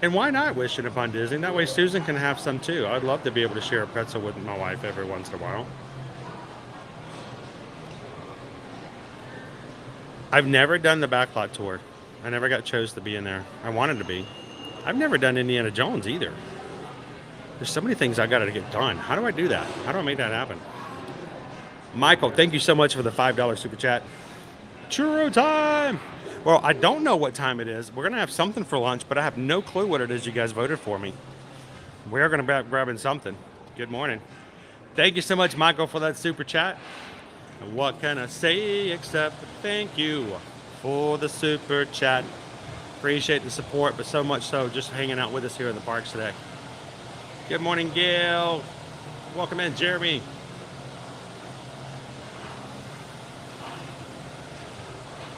And why not wishing upon Disney? That way Susan can have some too. I'd love to be able to share a pretzel with my wife every once in a while. I've never done the backlot tour. I never got chose to be in there. I wanted to be. I've never done Indiana Jones either. There's so many things I got to get done. How do I do that? How do I make that happen? Michael, thank you so much for the $5 super chat. Churro time! Well, I don't know what time it is. We're going to have something for lunch, but I have no clue what it is you guys voted for me. We're going to be grabbing something. Good morning. Thank you so much, Michael, for that super chat. And what can I say except thank you for the super chat. Appreciate the support, but so much so just hanging out with us here in the parks today. Good morning, Gail. Welcome in, Jeremy.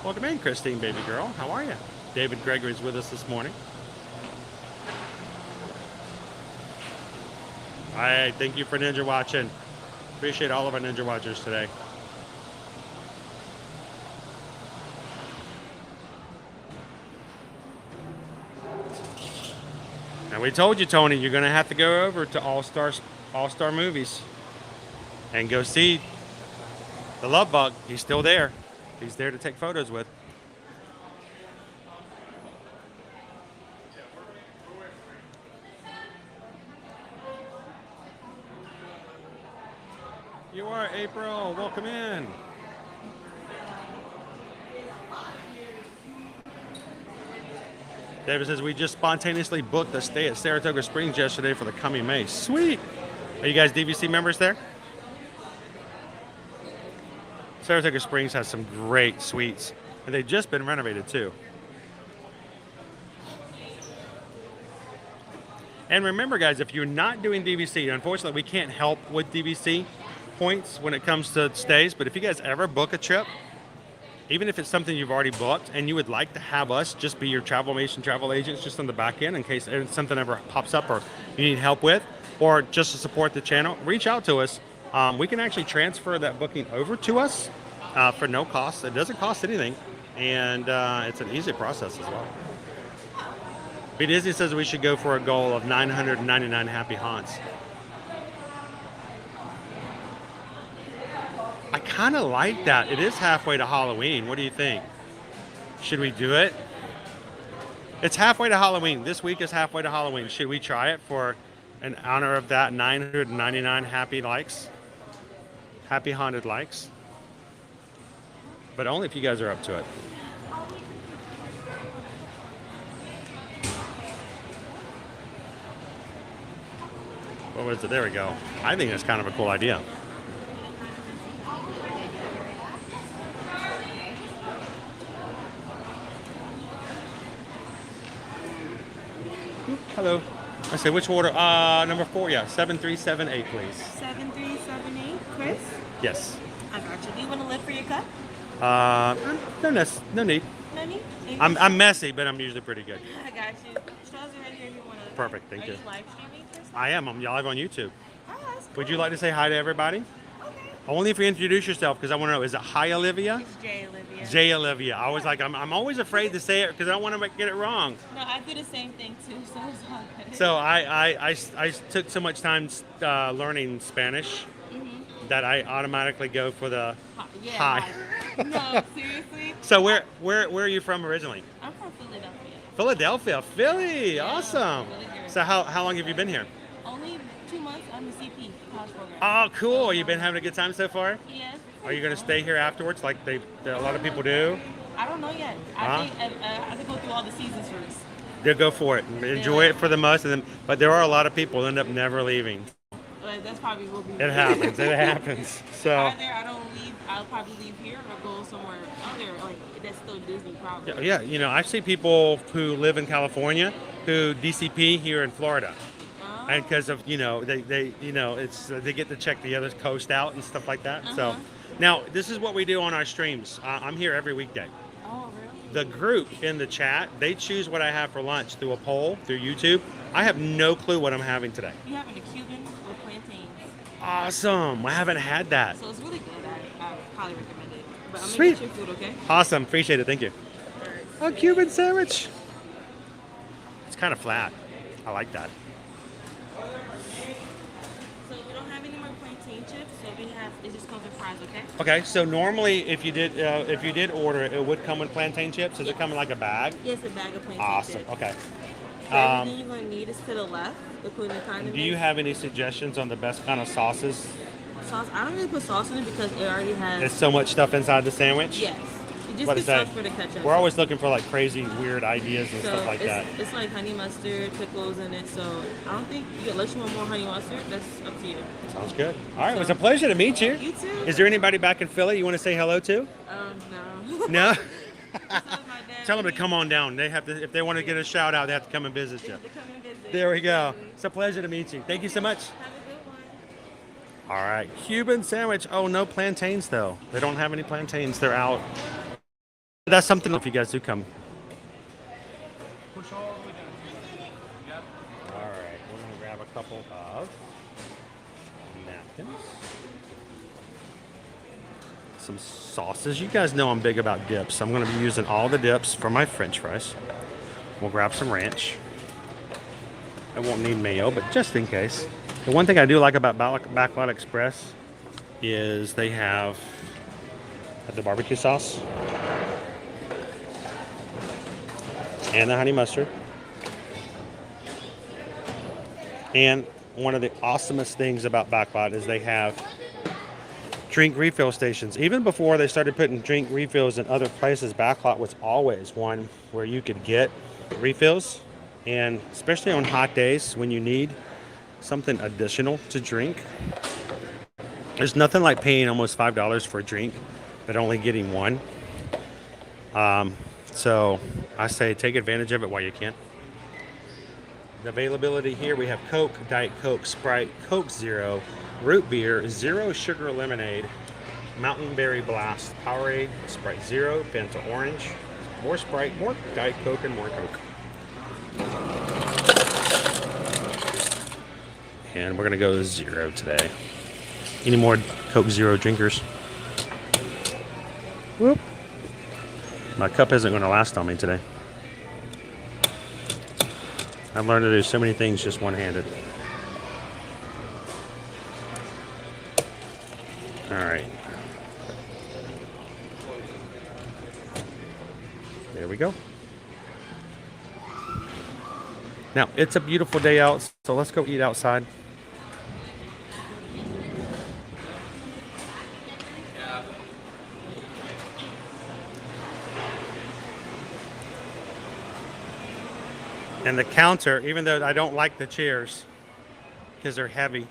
Welcome in, Christine, baby girl. How are you? David Gregory's with us this morning. All right, thank you for Ninja watching. Appreciate all of our Ninja watchers today. And we told you, Tony, you're going to have to go over to All-Star Movies and go see the Love Bug. He's still there. He's there to take photos with. You are April. Welcome in. David says, we just spontaneously booked a stay at Saratoga Springs yesterday for the coming May. Sweet. Are you guys DVC members there? Saratoga Springs has some great suites, and they've just been renovated too. And remember, guys, if you're not doing DVC, unfortunately, we can't help with DVC points when it comes to stays, but if you guys ever book a trip, even if it's something you've already booked and you would like to have us just be your Travelmation travel agents just on the back end in case something ever pops up or you need help with, or just to support the channel, reach out to us. We can actually transfer that booking over to us for no cost. It doesn't cost anything, and it's an easy process as well. B. Disney says we should go for a goal of 999 happy haunts. I kind of like that. It is halfway to Halloween. What do you think? Should we do it? It's halfway to Halloween. This week is halfway to Halloween. Should we try it for in honor of that 999 happy likes? Happy haunted likes? But only if you guys are up to it. What was it? There we go. I think that's kind of a cool idea. Hello. I say which order? Number 4, yeah. 7378, please. 7378, Chris? Yes. I got you. Do you want to lift for your cup? No need. No need? I'm messy, but I'm usually pretty good. I got you. Straws are right here if you want to. Perfect, thank you. Are you live streaming for something? I am. I'm live on YouTube. Oh, that's cool. Would you like to say hi to everybody? Okay. Only if you introduce yourself, because I want to know, is it hi Olivia? It's Jay Olivia. Jay Olivia. I was like, I'm always afraid to say it because I don't want to get it wrong. No, I do the same thing too, so it's all good. So I took so much time learning Spanish that I automatically go for the hi. No, seriously. So where are you from originally? I'm from Philadelphia. Philadelphia, Philly. Yeah, Awesome. really good. So how long have you been here? Only 2 months. I'm a CP college program. Oh, cool. You've been having a good time so far? Yes. Are you going to stay here afterwards like a lot of people do? I don't know yet. I think I have to go through all the seasons first. They'll go for it. Enjoy it for the most of them. But there are a lot of people who end up never leaving. But that's probably will be. It happens. It happens. So. Either I don't leave, I'll probably leave here or go somewhere other like that's still Disney probably. Yeah, you know, I see people who live in California who DCP here in Florida. And because of, you know, they you know, it's they get to check the other coast out and stuff like that. So now this is what we do on our streams. I'm here every weekday. Oh, really? The group in the chat, they choose what I have for lunch through a poll through YouTube. I have no clue what I'm having today. You having a Cuban with plantains. Awesome. I haven't had that. So it's really good. I highly recommend it. But I'm Sweet. gonna get your food, okay? Awesome. Appreciate it. Thank you. A Cuban sandwich. It's kind of flat. I like that. So we don't have any more plantain chips, so we have it just comes with fries, okay? Okay, so normally if you did order it, it would come with plantain chips. Does it come in like a bag? Yes, a bag of plantain Awesome. chips. Okay. So everything you're gonna need is to the left, including the condiments. Do you have any suggestions on the best kind of sauces? Sauce? I don't really put sauce in it because it already has. There's so much stuff inside the sandwich. Yes. You just What get is that? sauce for the ketchup. We're always looking for like crazy, weird ideas and stuff like that. It's like honey mustard, pickles in it. So I don't think unless you want more honey mustard, that's up to you. Sounds good. All right, it was a pleasure to meet you. You too. Is there anybody back in Philly you want to say hello to? No. No. Tell them to come on down. They have to, if they want to get a shout out, they have to come and visit you. There we go. It's a pleasure to meet you. Thank you so much. Have a good one. All right, Cuban sandwich. Oh, no plantains though. They don't have any plantains. They're out. That's something if you guys do come. All right, we're gonna grab a couple of napkins. Some sauces. You guys know I'm big about dips. I'm gonna be using all the dips for my French fries. We'll grab some ranch. I won't need mayo, but just in case. The one thing I do like about Backlot Express is they have the barbecue sauce and the honey mustard. And one of the awesomest things about Backlot is they have drink refill stations. Even before they started putting drink refills in other places, Backlot was always one where you could get refills. And especially on hot days when you need something additional to drink, there's nothing like paying almost $5 for a drink but only getting one. So I say take advantage of it while you can. The availability here, we have Coke, Diet Coke, Sprite, Coke Zero, Root Beer, Zero Sugar Lemonade, Mountain Berry Blast, Powerade, Sprite Zero, Fanta Orange, more Sprite, more Diet Coke, and more Coke. And we're gonna go zero today. Any more Coke Zero drinkers? Whoop. My cup isn't gonna last on me today. I've learned to do so many things just one-handed. All right. There we go. Now, it's a beautiful day out, so let's go eat outside. And the counter, even though I don't like the chairs because they're heavy,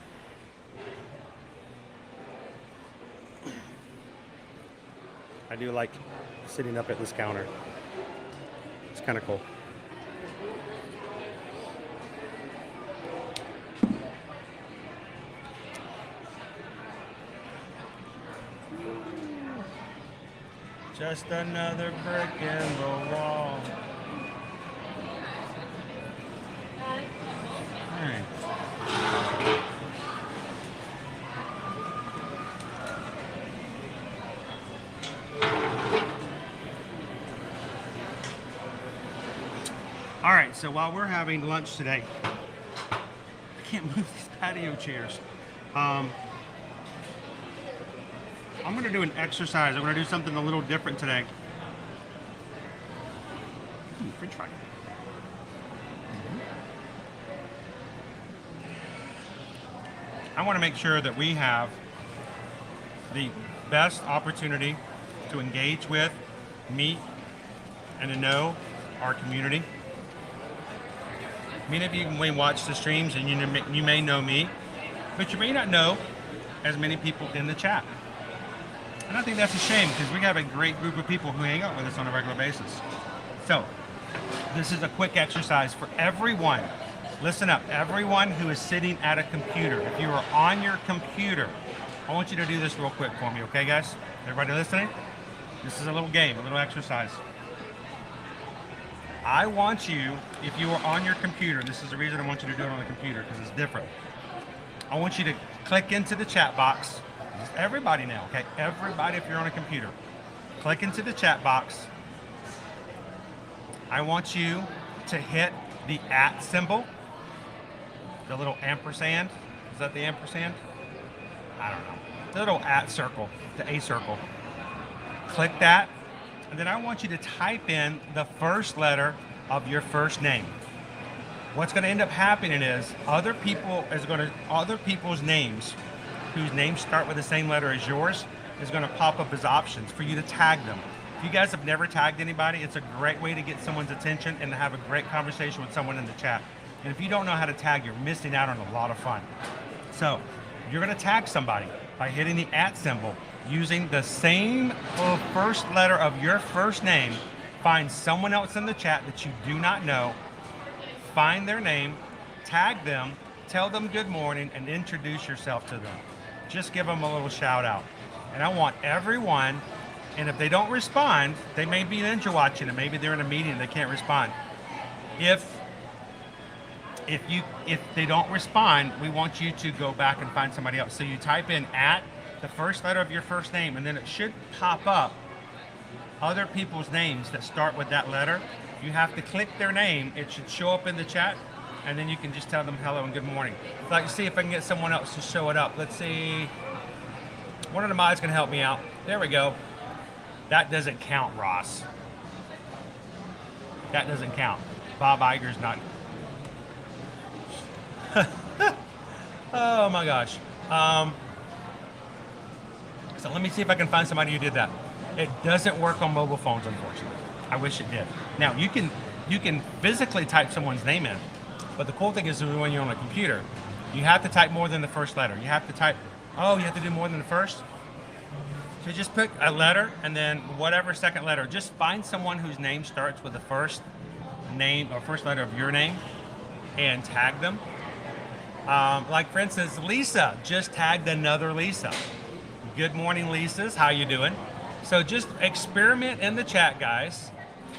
I do like sitting up at this counter. It's kind of cool. Just another brick in the wall. All right. All right, so while we're having lunch today, I can't move these patio chairs. I'm going to do an exercise. I'm going to do something a little different today. French fry. I want to make sure that we have the best opportunity to engage with, meet, and to know our community. Many of you may watch the streams and you may know me, but you may not know as many people in the chat. And I think that's a shame because we have a great group of people who hang out with us on a regular basis. So this is a quick exercise for everyone. Listen up, everyone who is sitting at a computer. If you are on your computer, I want you to do this real quick for me, okay guys? Everybody listening? This is a little game, a little exercise. I want you, if you are on your computer, this is the reason I want you to do it on the computer because it's different. I want you to click into the chat box. This is everybody now, okay? Everybody, if you're on a computer, click into the chat box. I want you to hit the @ symbol, the little ampersand. Is that the ampersand? I don't know. The little @ circle, the A circle. Click that, and then I want you to type in the first letter of your first name. What's going to end up happening is other people's names, whose names start with the same letter as yours, is going to pop up as options for you to tag them. If you guys have never tagged anybody, it's a great way to get someone's attention and to have a great conversation with someone in the chat. And if you don't know how to tag, you're missing out on a lot of fun. So you're going to tag somebody by hitting the @ symbol, using the same first letter of your first name. Find someone else in the chat that you do not know, find their name, tag them, tell them good morning, and introduce yourself to them. Just give them a little shout out. And I want everyone, and if they don't respond, they may be ninja watching and maybe they're in a meeting and they can't respond. If they don't respond, we want you to go back and find somebody else. So you type in @ the first letter of your first name, and then it should pop up other people's names that start with that letter. You have to click their name. It should show up in the chat, and then you can just tell them hello and good morning. I'd like to see if I can get someone else to show it up. Let's see. One of the mods can help me out. There we go. That doesn't count, Ross. That doesn't count. Bob Iger's not. Oh my gosh. So let me see if I can find somebody who did that. It doesn't work on mobile phones, unfortunately. I wish it did. Now you can physically type someone's name in, but the cool thing is when you're on a computer, you have to type more than the first letter. You have to type. Oh, you have to do more than the first. So just pick a letter and then whatever second letter. Just find someone whose name starts with the first name or first letter of your name, and tag them. Like for instance, Lisa just tagged another Lisa. Good morning, Lisas. How you doing? So just experiment in the chat, guys.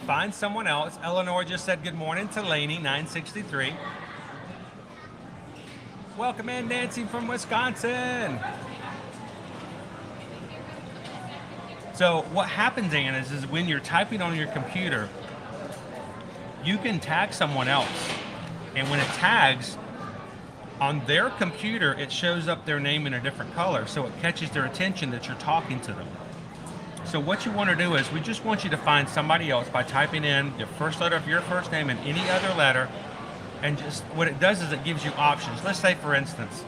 Find someone else. Eleanor just said good morning to Laney, 963. Welcome in, Nancy from Wisconsin. So what happens, Ann, is when you're typing on your computer, you can tag someone else. And when it tags, on their computer, it shows up their name in a different color, so it catches their attention that you're talking to them. So what you want to do is we just want you to find somebody else by typing in the first letter of your first name and any other letter, and just what it does is it gives you options. Let's say, for instance,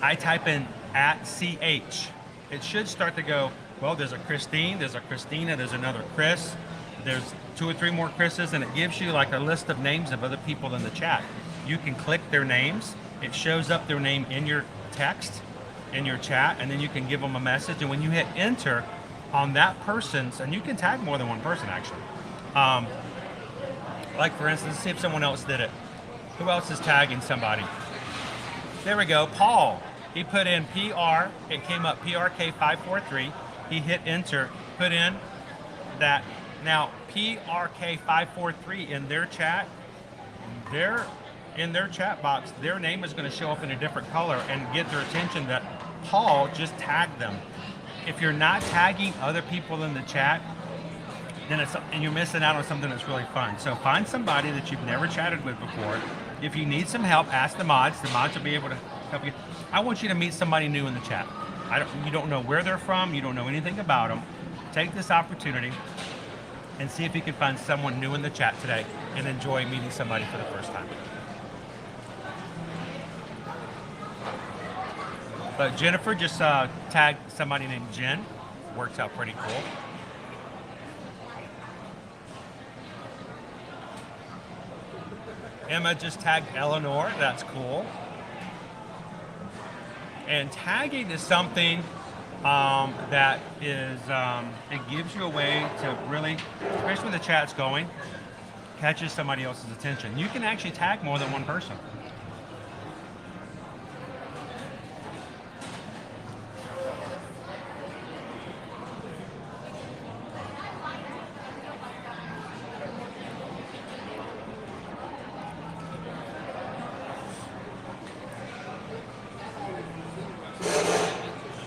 I type in @CH. It should start to go, well, there's a Christine, there's a Christina, there's another Chris, there's 2 or 3 more Chris's, and it gives you like a list of names of other people in the chat. You can click their names. It shows up their name in your text, in your chat, and then you can give them a message. And when you hit enter on that person's, and you can tag more than one person actually. Like for instance, see if someone else did it. Who else is tagging somebody? There we go, Paul. He put in PR, it came up PRK543. He hit enter, put in that. Now PRK543 in their chat, in their chat box, their name is going to show up in a different color and get their attention that Paul just tagged them. If you're not tagging other people in the chat, then and you're missing out on something that's really fun. So find somebody that you've never chatted with before. If you need some help, ask the mods. The mods will be able to help you. I want you to meet somebody new in the chat. You don't know where they're from. You don't know anything about them. Take this opportunity and see if you can find someone new in the chat today and enjoy meeting somebody for the first time. But Jennifer just tagged somebody named Jen. Works out pretty cool. Emma just tagged Eleanor. That's cool. And tagging is something that is, it gives you a way to really, especially when the chat's going, catches somebody else's attention. You can actually tag more than one person.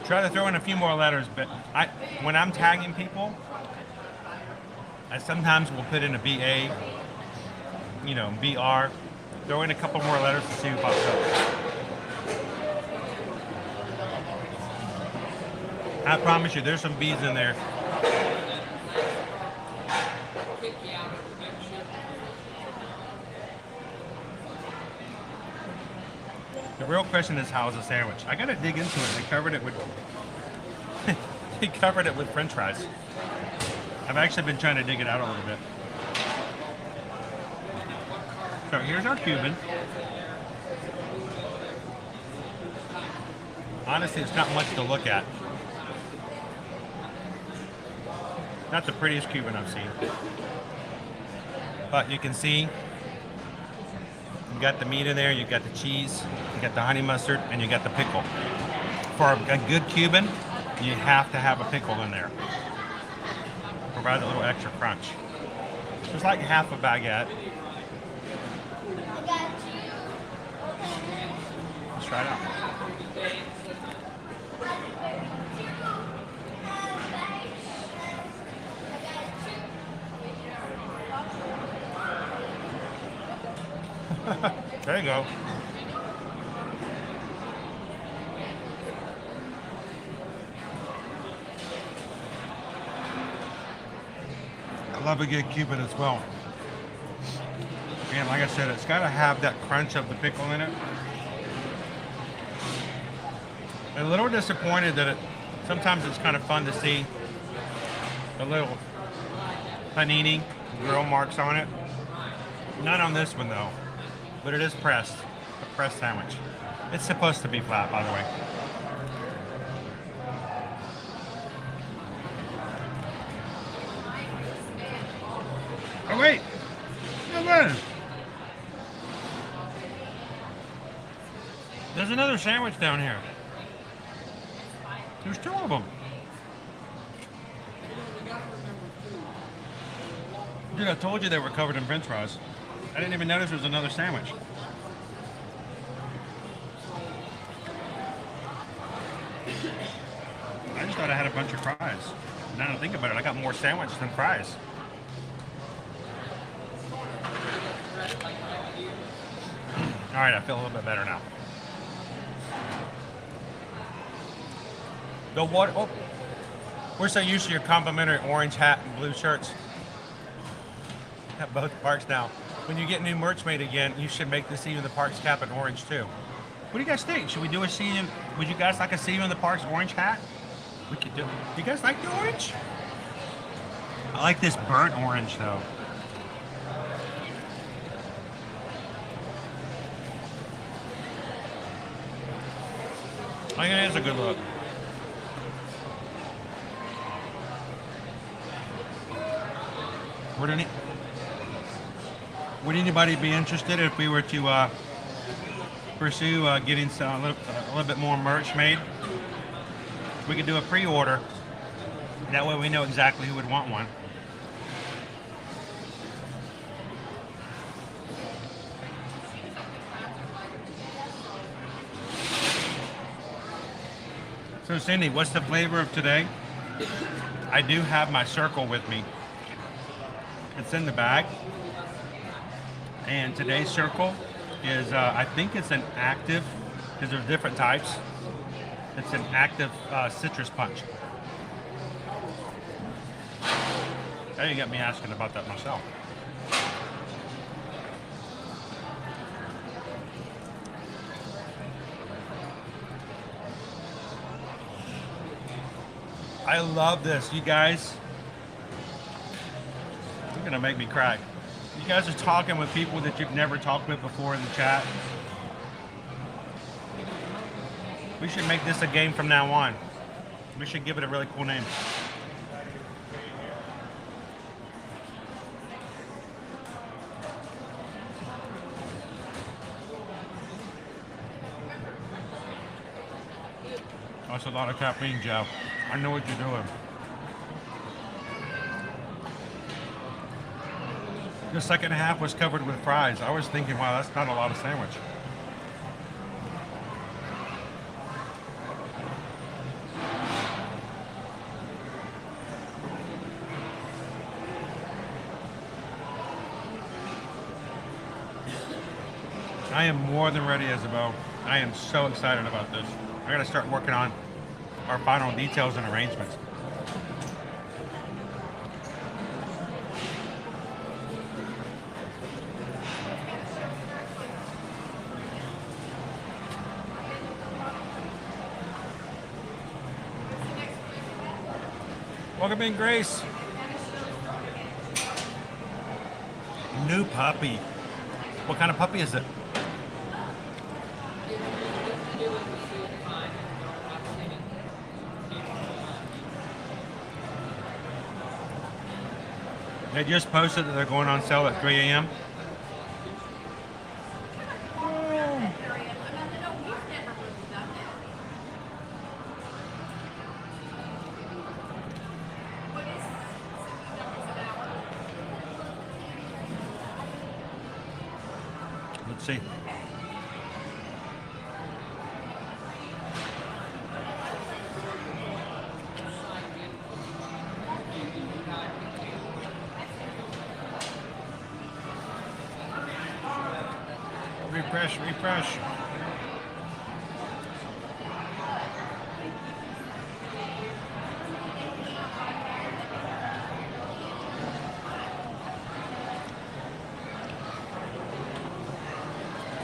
Try to throw in a few more letters, but when I'm tagging people, I sometimes will put in a BA, you know, BR, throw in a couple more letters to see who pops up. I promise you, there's some B's in there. The real question is, how is the sandwich? I gotta dig into it. They covered it with they covered it with French fries. I've actually been trying to dig it out a little bit. So here's our Cuban. Honestly, it's not much to look at. Not the prettiest Cuban I've seen. But you can see you got the meat in there, you got the cheese, you got the honey mustard, and you got the pickle. For a good Cuban, you have to have a pickle in there. Provides a little extra crunch. Just like half a baguette. Let's try it out. There you go. I love a good Cuban as well. And like I said, it's got to have that crunch of the pickle in it. I'm a little disappointed that sometimes it's kind of fun to see the little panini grill marks on it. Not on this one though. But it is pressed, a pressed sandwich. It's supposed to be flat, by the way. Oh wait, no good. There's another sandwich down here. There's two of them. Dude, I told you they were covered in French fries. I didn't even notice there was another sandwich. I just thought I had a bunch of fries. Now that I think about it, I got more sandwiches than fries. All right, I feel a little bit better now. The water. Oh, we're so used to your complimentary orange hat and blue shirts at both parks now. When you get new merch made again, you should make the See You in the Parks cap in orange too. What do you guys think? Should we do a See You? Would you guys like a See You in the Parks orange hat? We could do. Do you guys like the orange? I like this burnt orange though. I think it is a good look. Would anybody be interested if we were to pursue getting a little bit more merch made? We could do a pre-order. That way we know exactly who would want one. So Cindy, what's the flavor of today? I do have my circle with me. It's in the bag. And today's circle is, I think it's an active, because there's different types. It's an active citrus punch. Now you got me asking about that myself. I love this, you guys. You're gonna make me cry. You guys are talking with people that you've never talked with before in the chat. We should make this a game from now on. We should give it a really cool name. That's a lot of caffeine, Joe. I know what you're doing. The second half was covered with fries. I was thinking, wow, that's not a lot of sandwich. I am more than ready, Isabel. I am so excited about this. I gotta start working on our final details and arrangements. Welcome in, Grace. New puppy. What kind of puppy is it? They just posted that they're going on sale at 3 a.m. Let's see. Refresh.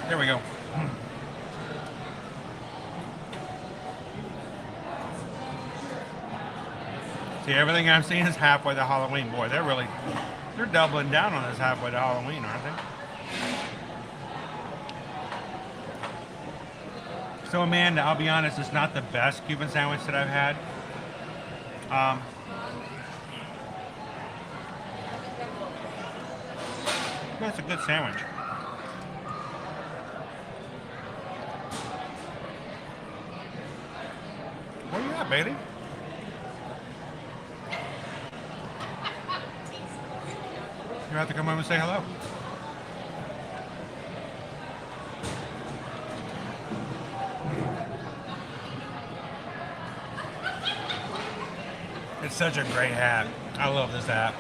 There we go. See, everything I'm seeing is halfway to Halloween. Boy, they're doubling down on this halfway to Halloween, aren't they? So Amanda, I'll be honest, it's not the best Cuban sandwich that I've had. That's a good sandwich. Where you at, Bailey? You have to come over and say hello. It's such a great hat. I love this hat.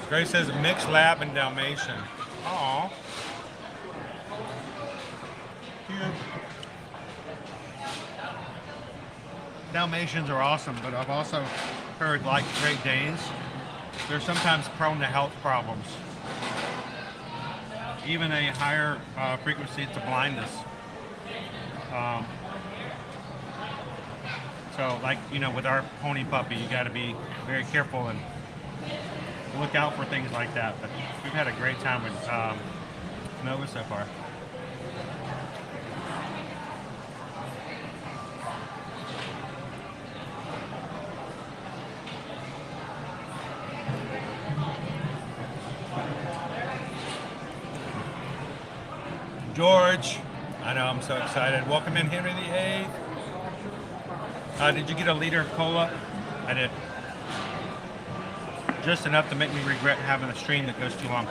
Grace says mixed lab and Dalmatian. Aww. Cute. Dalmatians are awesome, but I've also heard, like Great Danes, they're sometimes prone to health problems. Even a higher frequency to blindness. So, like, you know, with our pony puppy, you got to be very careful and look out for things like that. But we've had a great time with Nova so far. George, I know, I'm so excited. Welcome in, Henry VIII. Did you get a liter of cola? I did. Just enough to make me regret having a stream that goes too long.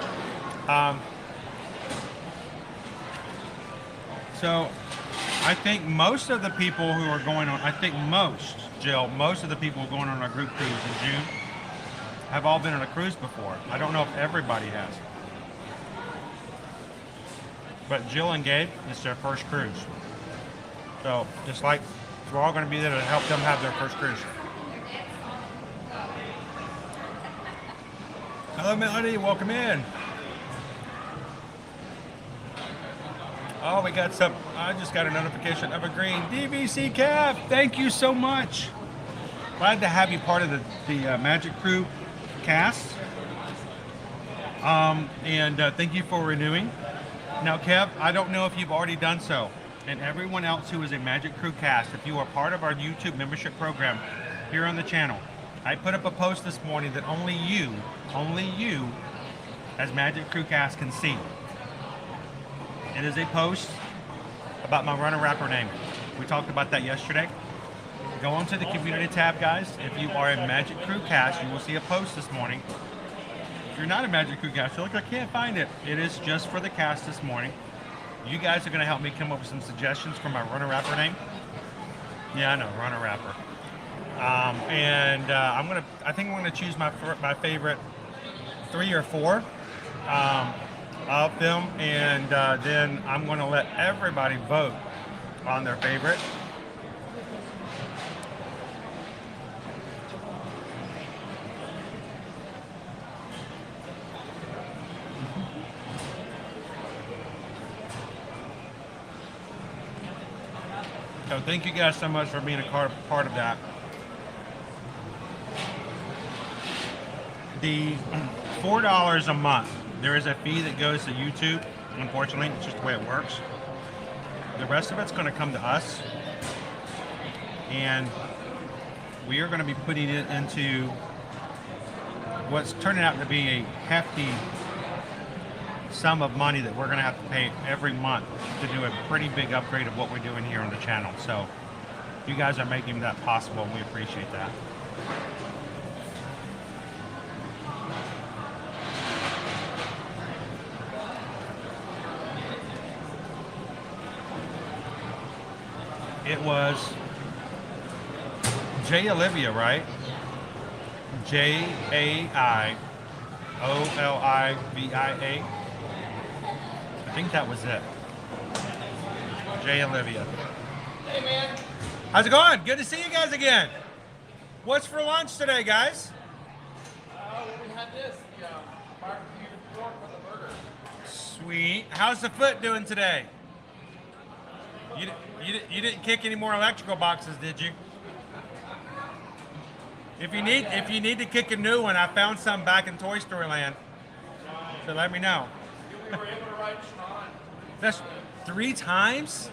So I think most of the people who are going on, most of the people going on our group cruise in June have all been on a cruise before. I don't know if everybody has. But Jill and Gabe, it's their first cruise. So just like we're all going to be there to help them have their first cruise. Hello, Melody. Welcome in. Oh, we got some. I just got a notification of a green DVC Cap. Thank you so much. Glad to have you part of the Magic Crew cast. And thank you for renewing. Now, Kev, I don't know if you've already done so. And everyone else who is a Magic Crew cast, if you are part of our YouTube membership program here on the channel, I put up a post this morning that only you as Magic Crew cast can see. It is a post about my runner-rapper name. We talked about that yesterday. Go onto the community tab, guys. If you are a Magic Crew cast, you will see a post this morning. If you're not a Magic Crew cast, you're like, I can't find it. It is just for the cast this morning. You guys are going to help me come up with some suggestions for my runner-rapper name. Yeah, I know, runner-rapper. I think I'm gonna choose my favorite 3 or 4 of them, and then I'm gonna let everybody vote on their favorite. So thank you guys so much for being a part of that. The $4 a month, there is a fee that goes to YouTube. Unfortunately, it's just the way it works. The rest of it's going to come to us, and we are going to be putting it into what's turning out to be a hefty sum of money that we're going to have to pay every month to do a pretty big upgrade of what we're doing here on the channel. So you guys are making that possible, and we appreciate that. It was J. Olivia, right? Jaioливia. I think that was it. J. Olivia. Hey, man. How's it going? Good to see you guys again. What's for lunch today, guys? Well, we had this, the barbecue pork with a burger. Sweet. How's the foot doing today? You didn't kick any more electrical boxes, did you? If you need to kick a new one, I found some back in Toy Story Land. So let me know. We were able to ride Sean. That's 3 times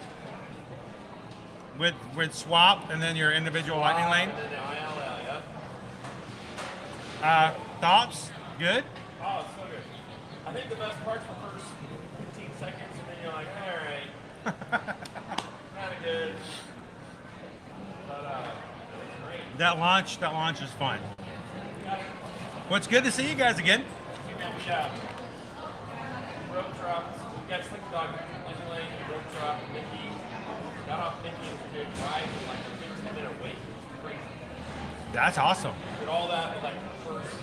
with swap and then your individual lightning lane. And then the ILL, yeah. Thoughts? Good. Oh, it's so good. I think the best part's the first 15 seconds, and then you're like, all right, kind of good. But it's great. That launch is fun. Well, it's good to see you guys again. Yeah. Rope dropped. We got Slick Dog, Lightning Lane, rope drop, Mickey. Got off Mickey and did drive in like a 15-minute wait. It was crazy. That's awesome. Did all that in like the first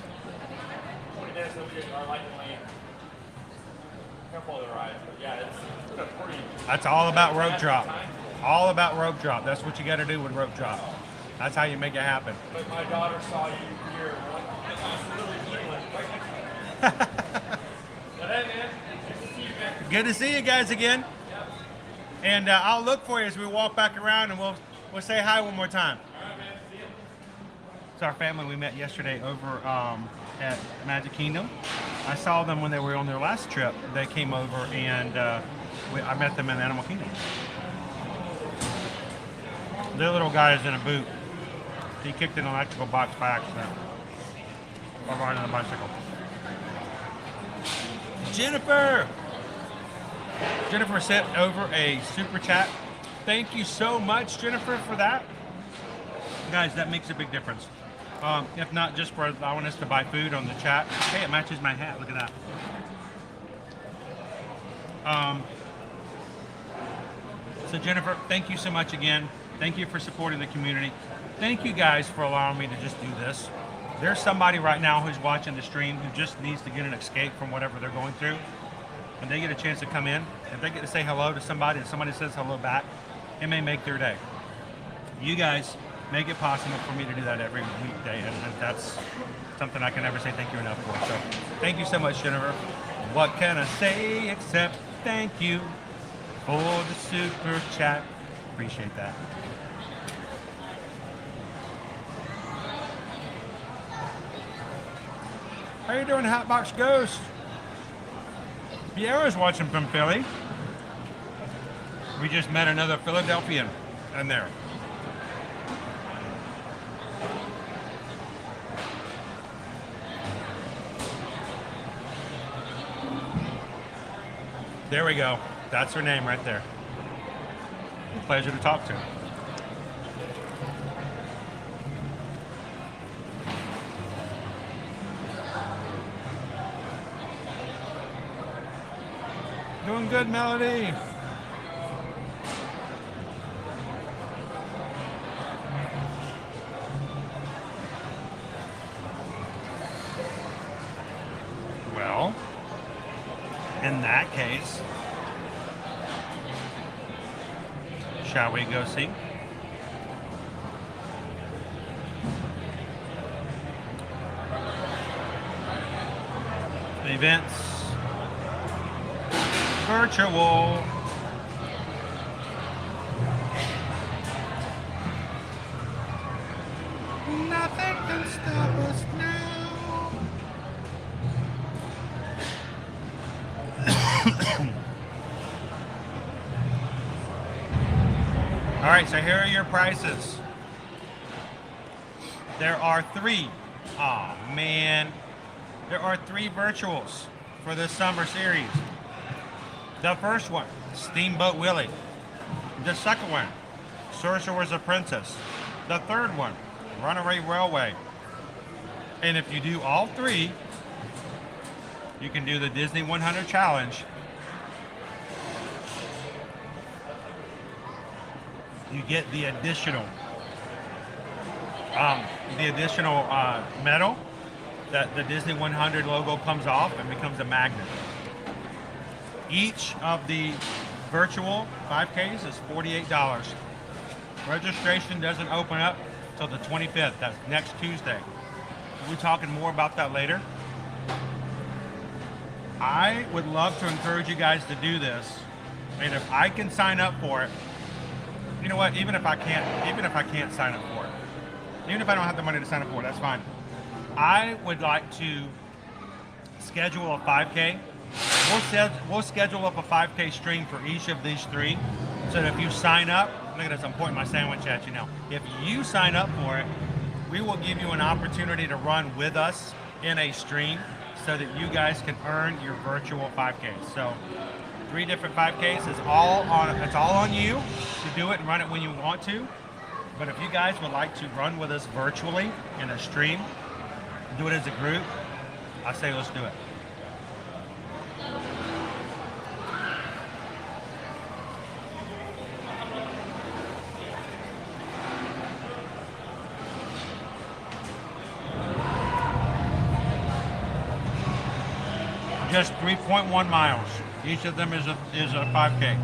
20 minutes that we did our Lightning Lane. Careful of the ride, but yeah, it's a pretty. That's all about rope drop. All about rope drop. That's what you got to do with rope drop. That's how you make it happen. But my daughter saw you here. But hey, man, good to see you, man. Good to see you guys again. And I'll look for you as we walk back around, and we'll say hi one more time. All right, man. See you. It's our family we met yesterday over at Magic Kingdom. I saw them when they were on their last trip. They came over, and I met them in Animal Kingdom. Their little guy is in a boot. He kicked an electrical box by accident while riding on a bicycle. Jennifer sent over a super chat. Thank you so much, Jennifer, for that. Guys, that makes a big difference. If not just for allowing us to buy food on the chat. Hey, it matches my hat. Look at that. So Jennifer, thank you so much again. Thank you for supporting the community. Thank you guys for allowing me to just do this. There's somebody right now who's watching the stream who just needs to get an escape from whatever they're going through. When they get a chance to come in, if they get to say hello to somebody and somebody says hello back, it may make their day. You guys make it possible for me to do that every weekday, and that's something I can never say thank you enough for. So thank you so much, Jennifer. What can I say except thank you for the super chat? Appreciate that. How you doing, Hotbox Ghost? Pierre's watching from Philly. We just met another Philadelphian in there. There we go. That's her name right there. Pleasure to talk to. Doing good, Melody. Well, in that case, shall we go see? Events. Virtual. Nothing can stop us now. All right, so here are your prices. There are three. Oh man. There are three virtuals for this summer series. The first one, Steamboat Willie. The second one, Sorcerer's Apprentice. The third one, Runaway Railway. And if you do all three, you can do the Disney 100 Challenge. You get the additional medal that the Disney 100 logo comes off and becomes a magnet. Each of the virtual 5Ks is $48. Registration doesn't open up till the 25th. That's next Tuesday. We'll be talking more about that later. I would love to encourage you guys to do this. And if I can sign up for it, you know what? Even if I can't sign up for it, even if I don't have the money to sign up for it, that's fine. I would like to schedule a 5K. We'll schedule up a 5K stream for each of these three. So that if you sign up, look at this, I'm pointing my sandwich at you now. If you sign up for it, we will give you an opportunity to run with us in a stream so that you guys can earn your virtual 5Ks. So 3 different 5Ks is all on you to do it and run it when you want to. But if you guys would like to run with us virtually in a stream, do it as a group, I say let's do it. Just 3.1 miles. Each of them is a 5K.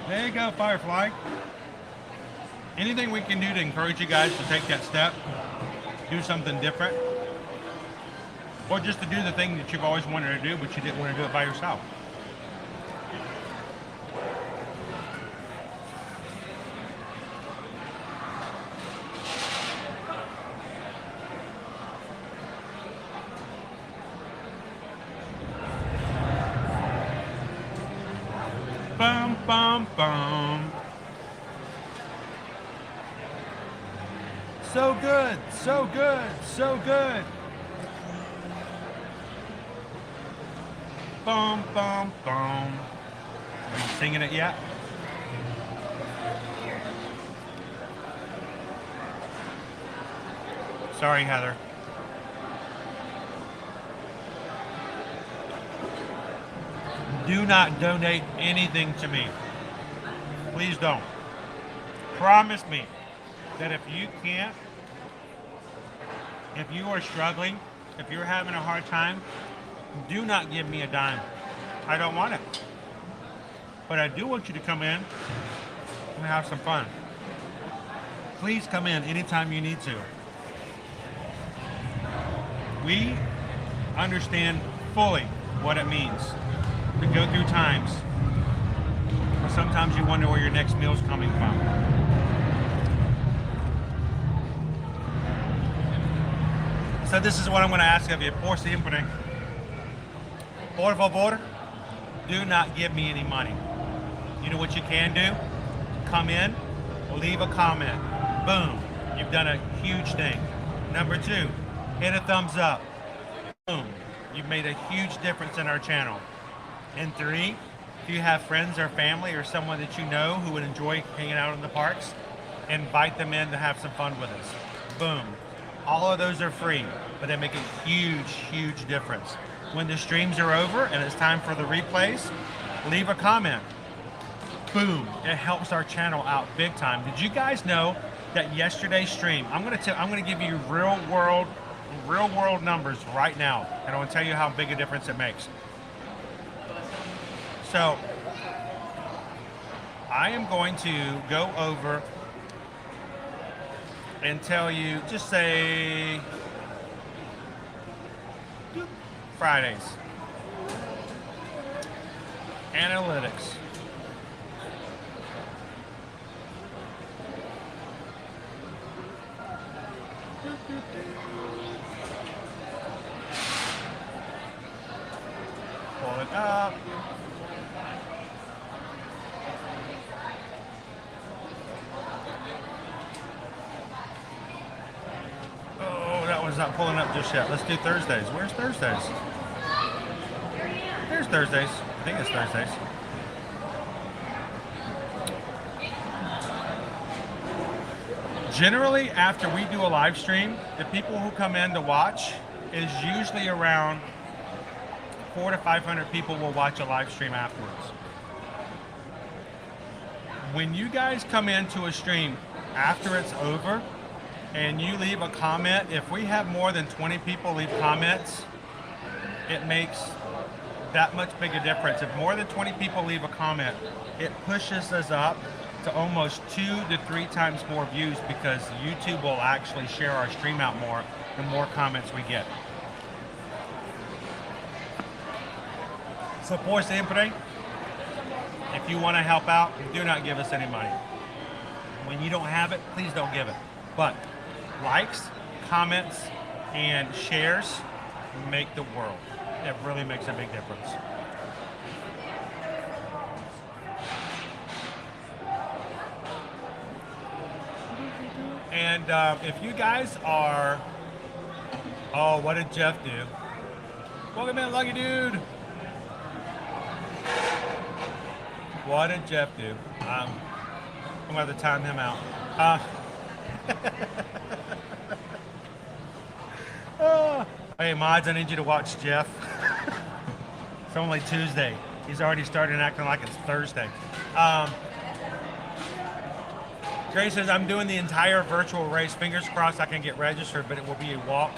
There you go, Firefly. Anything we can do to encourage you guys to take that step, do something different, or just to do the thing that you've always wanted to do, but you didn't want to do it by yourself. Bum, bum, bum. So good, so good, so good. Bum, bum, bum. Are you singing it yet? Sorry, Heather. Do not donate anything to me. Please don't. Promise me that if you are struggling if you're having a hard time, do not give me a dime. I don't want it. But I do want you to come in and have some fun. Please come in anytime you need to. We understand fully what it means to go through times where sometimes you wonder where your next meal's coming from. So this is what I'm going to ask of you. Por siempre. Por favor, do not give me any money. You know what you can do? Come in, leave a comment. Boom. You've done a huge thing. Number 2, hit a thumbs up. Boom. You've made a huge difference in our channel. And 3, if you have friends or family or someone that you know who would enjoy hanging out in the parks, invite them in to have some fun with us. Boom. All of those are free, but they make a huge, huge difference. When the streams are over and it's time for the replays, leave a comment. Boom. It helps our channel out big time. Did you guys know that yesterday's stream, I'm gonna give you real world numbers right now, and I want to tell you how big a difference it makes. So I am going to go over and tell you, just say Fridays. Analytics. Pull it up. Oh, that one's not pulling up just yet. Let's do Thursdays. Where's Thursdays? There's Thursdays. I think it's Thursdays. Generally, after we do a live stream, the people who come in to watch is usually around 400 to 500 people will watch a live stream afterwards. When you guys come into a stream after it's over and you leave a comment, if we have more than 20 people leave comments, it makes that much big a difference. If more than 20 people leave a comment, it pushes us up to almost 2 to 3 times more views, because YouTube will actually share our stream out more the more comments we get. So por siempre, if you want to help out, do not give us any money. When you don't have it, please don't give it. But likes, comments, and shares make the world. It really makes a big difference. And if you guys are, oh, what did Jeff do? Welcome in, lucky dude. What did Jeff do? I'm gonna have to time him out. Hey mods, I need you to watch Jeff. It's only Tuesday. He's already started acting like it's Thursday. Gray says, I'm doing the entire virtual race. Fingers crossed I can get registered, but it will be a walk.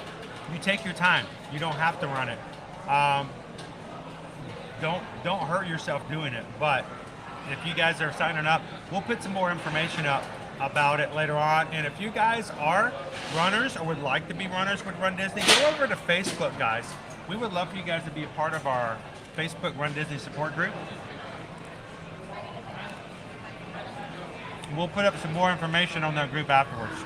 You take your time. You don't have to run it. Don't hurt yourself doing it. But if you guys are signing up, we'll put some more information up about it later on. And if you guys are runners or would like to be runners with Run Disney, go over to Facebook, guys. We would love for you guys to be a part of our Facebook Run Disney support group. We'll put up some more information on that group afterwards.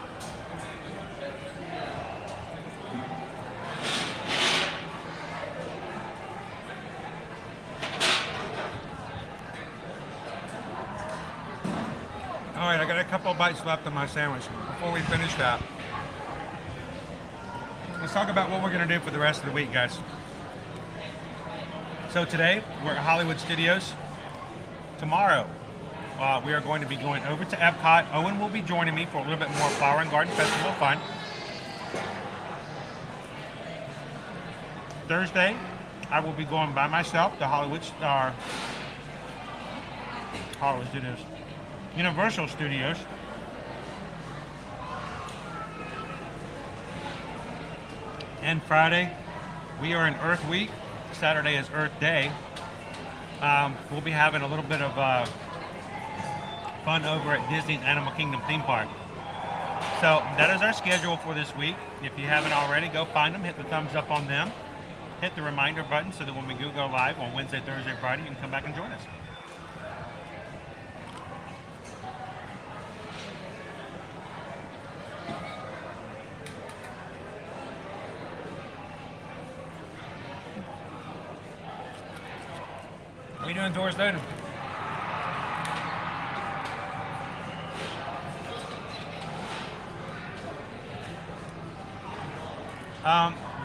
All right, I got a couple bites left on my sandwich. Before we finish that, let's talk about what we're going to do for the rest of the week, guys. So today, we're at Hollywood Studios. Tomorrow, we are going to be going over to Epcot. Owen will be joining me for a little bit more Flower and Garden Festival fun. Thursday, I will be going by myself to Hollywood Studios. Universal Studios. And Friday, We are in Earth Week. Saturday is Earth Day. We'll be having a little bit of fun over at Disney's Animal Kingdom theme park. So that is our schedule for this week. If you haven't already, go find them, hit the thumbs up on them, hit the reminder button so that when we do go live on Wednesday, Thursday, Friday, you can come back and join us. What are you doing, Doris Loden?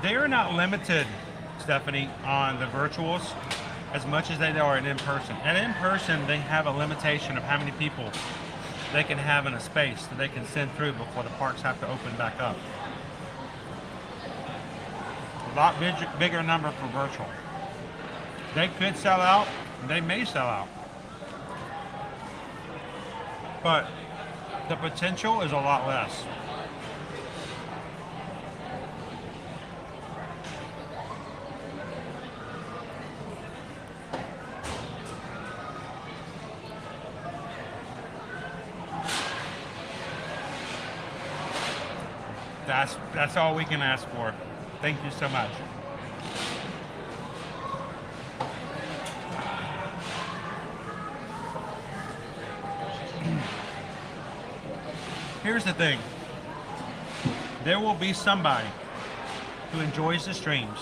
They are not limited, Stephanie, on the virtuals as much as they are in person. And in person, they have a limitation of how many people they can have in a space that they can send through before the parks have to open back up. A lot bigger number for virtual. They could sell out, they may sell out. But the potential is a lot less. That's all we can ask for. Thank you so much. Here's the thing. There will be somebody who enjoys the streams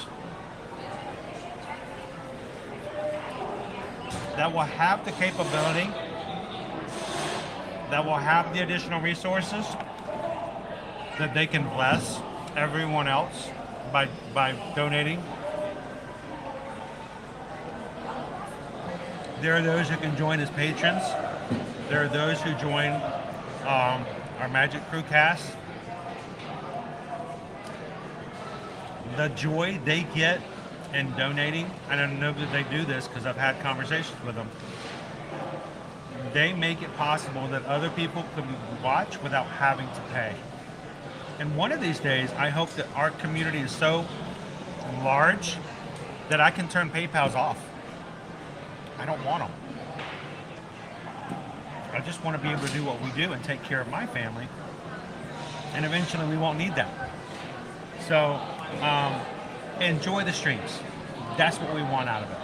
that will have the capability, that will have the additional resources that they can bless everyone else by donating. There are those who can join as patrons. There are those who join our Magic Crew cast. The joy they get in donating, and I know that they do this because I've had conversations with them, they make it possible that other people can watch without having to pay. And one of these days, I hope that our community is so large that I can turn PayPals off. I don't want them. I just want to be able to do what we do and take care of my family. And eventually we won't need that. So enjoy the streams. That's what we want out of it.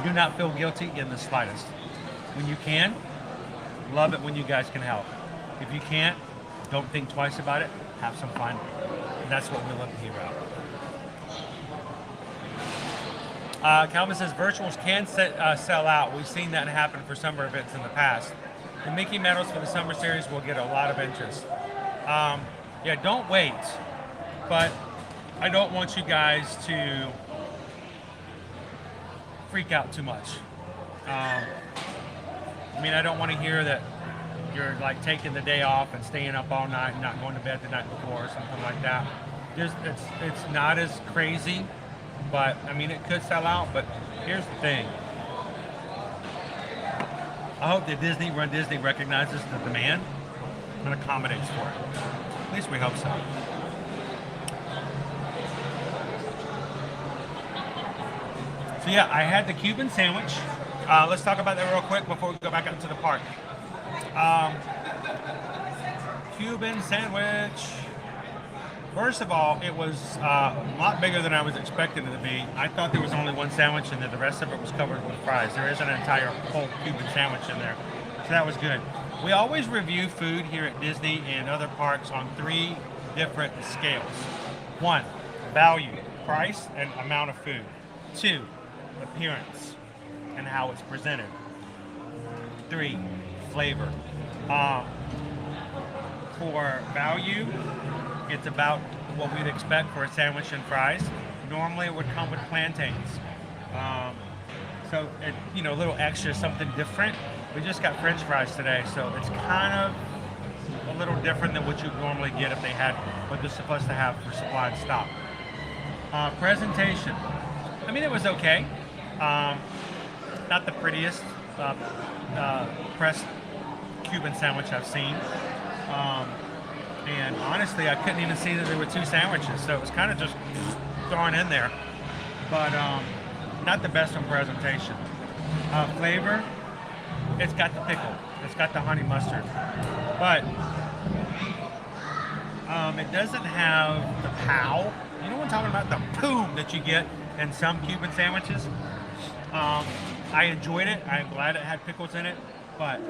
Do not feel guilty in the slightest. When you can, love it when you guys can help. If you can't, don't think twice about it. Have some fun. That's what we love to hear about. Calvin says virtuals can sell out. We've seen that happen for summer events in the past. The Mickey medals for the summer series will get a lot of interest. Yeah, don't wait. But I don't want you guys to freak out too much. I mean, I don't want to hear that you're like taking the day off and staying up all night and not going to bed the night before or something like that. It's not as crazy, but I mean, it could sell out. But here's the thing. I hope that Run Disney recognizes the demand and accommodates for it. At least we hope so. So yeah, I had the Cuban sandwich. Let's talk about that real quick before we go back up to the park. Cuban sandwich. First of all, it was a lot bigger than I was expecting it to be. I thought there was only one sandwich and that the rest of it was covered with fries. There is an entire whole Cuban sandwich in there. So that was good. We always review food here at Disney and other parks on 3 different scales. 1, value, price, and amount of food. 2, appearance and how it's presented. 3, flavor. For value, it's about what we'd expect for a sandwich and fries. Normally it would come with plantains. So, a little extra, something different. We just got French fries today, so it's kind of a little different than what you'd normally get if they had what they're supposed to have for supplied stock. Presentation. I mean, it was okay. Not the prettiest pressed Cuban sandwich I've seen. And honestly, I couldn't even see that there were 2 sandwiches, so it was kind of just thrown in there. but not the best on presentation. Flavor, it's got the pickle, it's got the honey mustard, but it doesn't have the pow. You know what I'm talking about? The boom that you get in some Cuban sandwiches. I enjoyed it. I'm glad it had pickles in it, but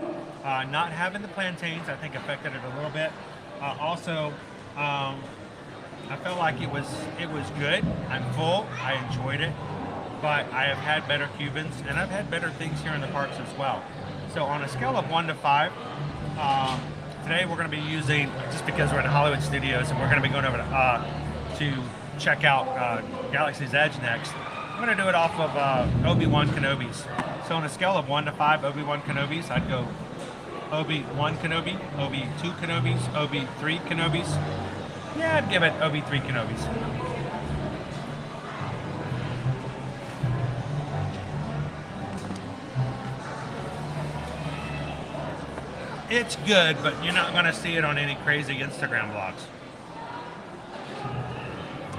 not having the plantains, I think, affected it a little bit. Also, I felt like it was good. I'm full. I enjoyed it, but I have had better Cubans, and I've had better things here in the parks as well. So on a scale of 1 to 5, today we're going to be using, just because we're in Hollywood Studios and we're going to be going over to check out Galaxy's Edge next. I'm going to do it off of Obi-Wan Kenobi's. So on a scale of 1 to 5 Obi-Wan Kenobi's, I'd go Obi-1 Kenobi, Obi-2 Kenobis, Obi-3 Kenobis. Yeah, I'd give it Obi-3 Kenobis. It's good, but you're not going to see it on any crazy Instagram vlogs.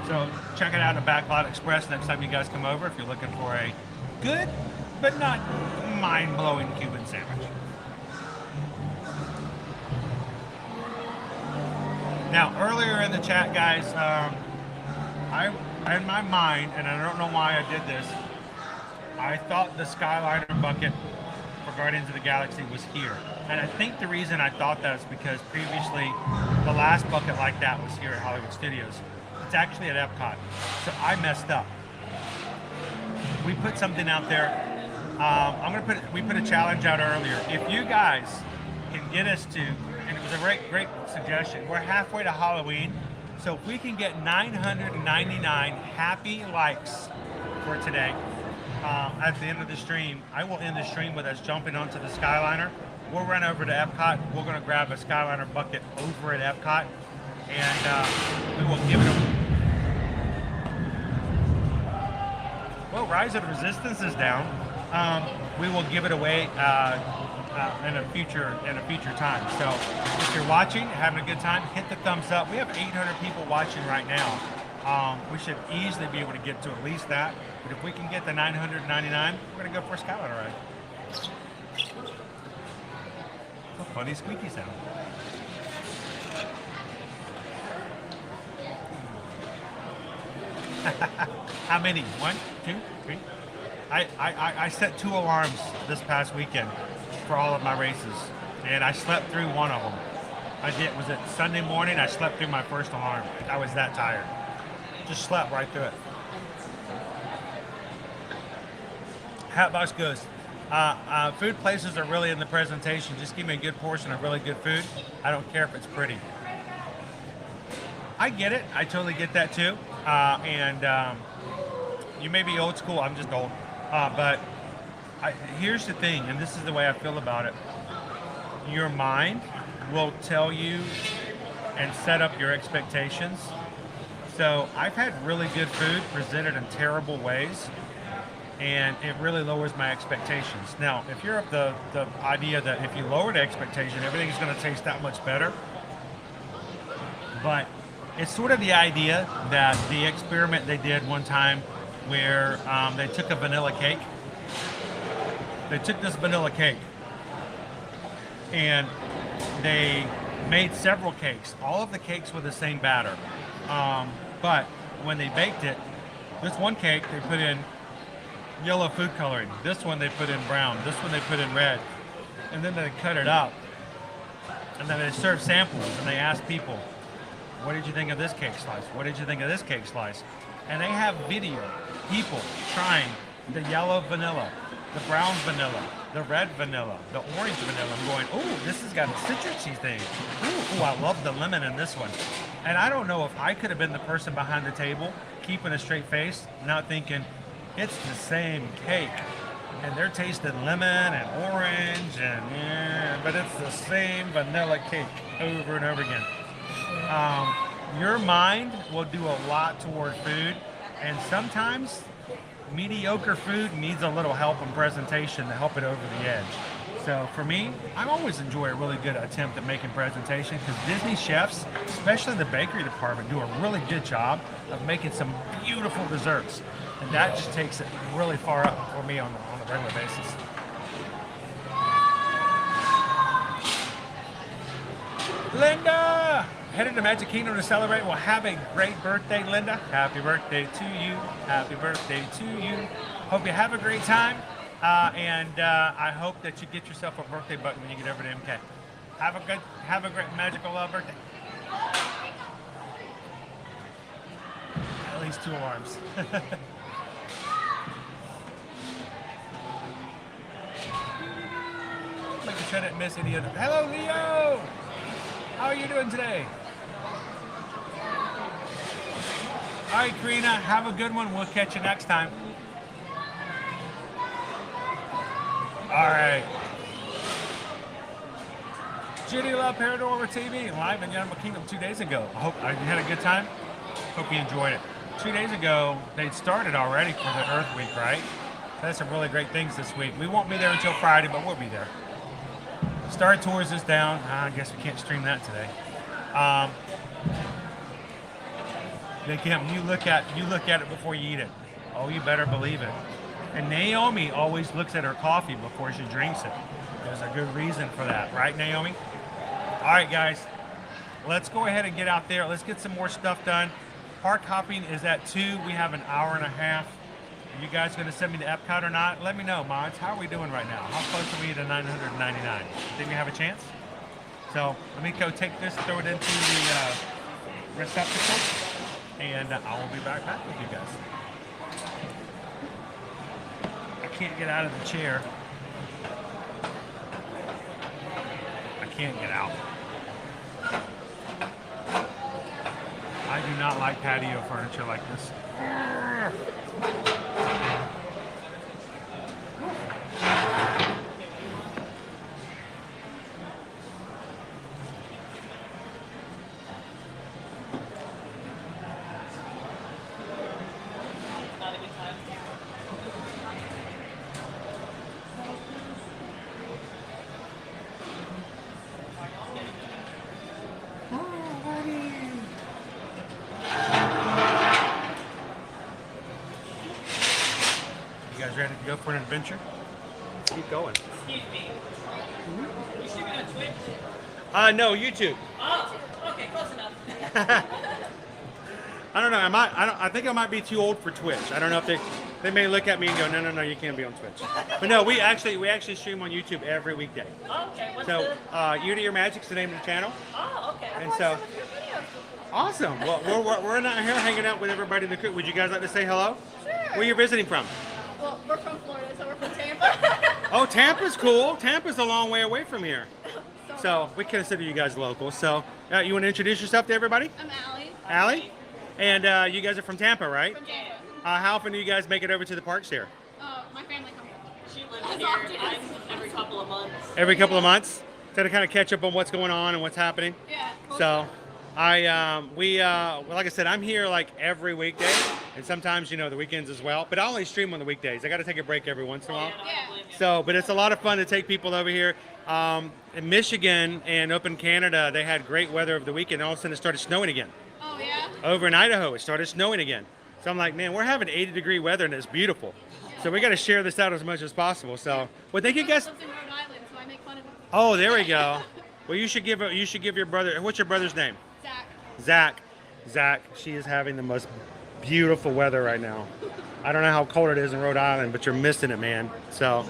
So check it out at Backlot Express next time you guys come over if you're looking for a good, but not mind-blowing Cuban sandwich. Now, earlier in the chat, guys, in my mind, and I don't know why I did this, I thought the Skyliner bucket for Guardians of the Galaxy was here. And I think the reason I thought that is because previously the last bucket like that was here at Hollywood Studios. It's actually at Epcot. So I messed up. We put something out there. We put a challenge out earlier. If you guys can get us to, and it was a great suggestion, we're halfway to Halloween. So if we can get 999 happy likes for today, at the end of the stream, I will end the stream with us jumping onto the Skyliner. We'll run over to Epcot. We're going to grab a Skyliner bucket over at Epcot, and we will give it a... Well, Rise of the Resistance is down. We will give it away in a future time. So if you're watching, having a good time, hit the thumbs up. We have 800 people watching right now. We should easily be able to get to at least that. But if we can get the 999, we're going to go for a Skyliner ride. A funny squeaky sound. How many? 1, 2, 3? I set 2 alarms this past weekend for all of my races, and I slept through one of them. Was it Sunday morning? I slept through my first alarm. I was that tired. Just slept right through it. Hatbox goes, food places are really in the presentation. Just give me a good portion of really good food. I don't care if it's pretty. I get it. I totally get that too. You may be old school. I'm just old. But here's the thing, and this is the way I feel about it. Your mind will tell you and set up your expectations. So I've had really good food presented in terrible ways, and it really lowers my expectations. Now, if you're of the idea that if you lower the expectation, everything's going to taste that much better, but it's sort of the idea that the experiment they did one time where they took a vanilla cake. They took this vanilla cake and they made several cakes. All of the cakes were the same batter. But when they baked it, this one cake they put in yellow food coloring. This one they put in brown. This one they put in red. And then they cut it up. And then they served samples and they asked people, what did you think of this cake slice? What did you think of this cake slice? And they have video, people trying the yellow vanilla, the brown vanilla, the red vanilla, the orange vanilla. I'm going, oh, this has got a citrusy thing. Ooh, I love the lemon in this one. And I don't know if I could have been the person behind the table, keeping a straight face, not thinking, it's the same cake. And they're tasting lemon and orange, and but it's the same vanilla cake over and over again. Your mind will do a lot toward food, and sometimes mediocre food needs a little help in presentation to help it over the edge. So for me, I always enjoy a really good attempt at making presentation because Disney chefs, especially in the bakery department, do a really good job of making some beautiful desserts. And that just takes it really far up for me on a regular basis. Linda! Headed to Magic Kingdom to celebrate. Well, have a great birthday, Linda. Happy birthday to you. Happy birthday to you. Hope you have a great time. And I hope that you get yourself a birthday button when you get over to MK. Have a great magical birthday. At least 2 alarms. Making sure I didn't miss any of them. Hello, Leo! How are you doing today? All right, Karina, have a good one. We'll catch you next time. All right. Judy Love Paranormal TV live in Animal Kingdom 2 days ago. I hope you had a good time. Hope you enjoyed it. 2 days ago, they'd started already for the Earth Week, right? That's some really great things this week. We won't be there until Friday, but we'll be there. Star Tours is down. I guess we can't stream that today. You look at it before you eat it. Oh, you better believe it. And Naomi always looks at her coffee before she drinks it. There's a good reason for that, right, Naomi? All right, guys, let's go ahead and get out there. Let's get some more stuff done. Park hopping is at 2. We have an hour and a half. Are you guys going to send me to Epcot or not? Let me know, mods. How are we doing right now? How close are we to 999? Think we have a chance? So let me go take this, throw it into the receptacle, and I will be back with you guys. I can't get out of the chair. I can't get out. I do not like patio furniture like this. Ready to go for an adventure? Keep going. Excuse me. You streaming on Twitch? No, YouTube. Oh, okay, close enough. I don't know. I think I might be too old for Twitch. I don't know if they may look at me and go, no, you can't be on Twitch. But no, we actually stream on YouTube every weekday. Oh, okay. What's so Ear to Ear Magic's the name of the channel. Oh, okay. And so awesome. Well, we're not here hanging out with everybody in the crew. Would you guys like to say hello? Sure. Where are you visiting from? Well, we're from Florida, so we're from Tampa. Oh, Tampa's cool. Tampa's a long way away from here. So we consider you guys local. So you want to introduce yourself to everybody? I'm Allie. Allie? And you guys are from Tampa, right? From Tampa. How often do you guys make it over to the parks here? My family comes over. She lives here every couple of months. Every couple of months? So to kind of catch up on what's going on and what's happening? Yeah. So like I said, I'm here like every weekday, and sometimes, the weekends as well, but I only stream on the weekdays. I got to take a break every once in a while. Yeah. So, but it's a lot of fun to take people over here. In Michigan and up in Canada, they had great weather over the weekend. All of a sudden it started snowing again. Oh, yeah? Over in Idaho, it started snowing again. So I'm like, man, we're having 80-degree weather and it's beautiful. So we got to share this out as much as possible. So, well, thank you guys. Lives in Rhode Island, so I make fun of him. Oh, there we go. Well, you should give your brother. What's your brother's name? Zach. She is having the most beautiful weather right now. I don't know how cold it is in Rhode Island, but you're missing it, man. So,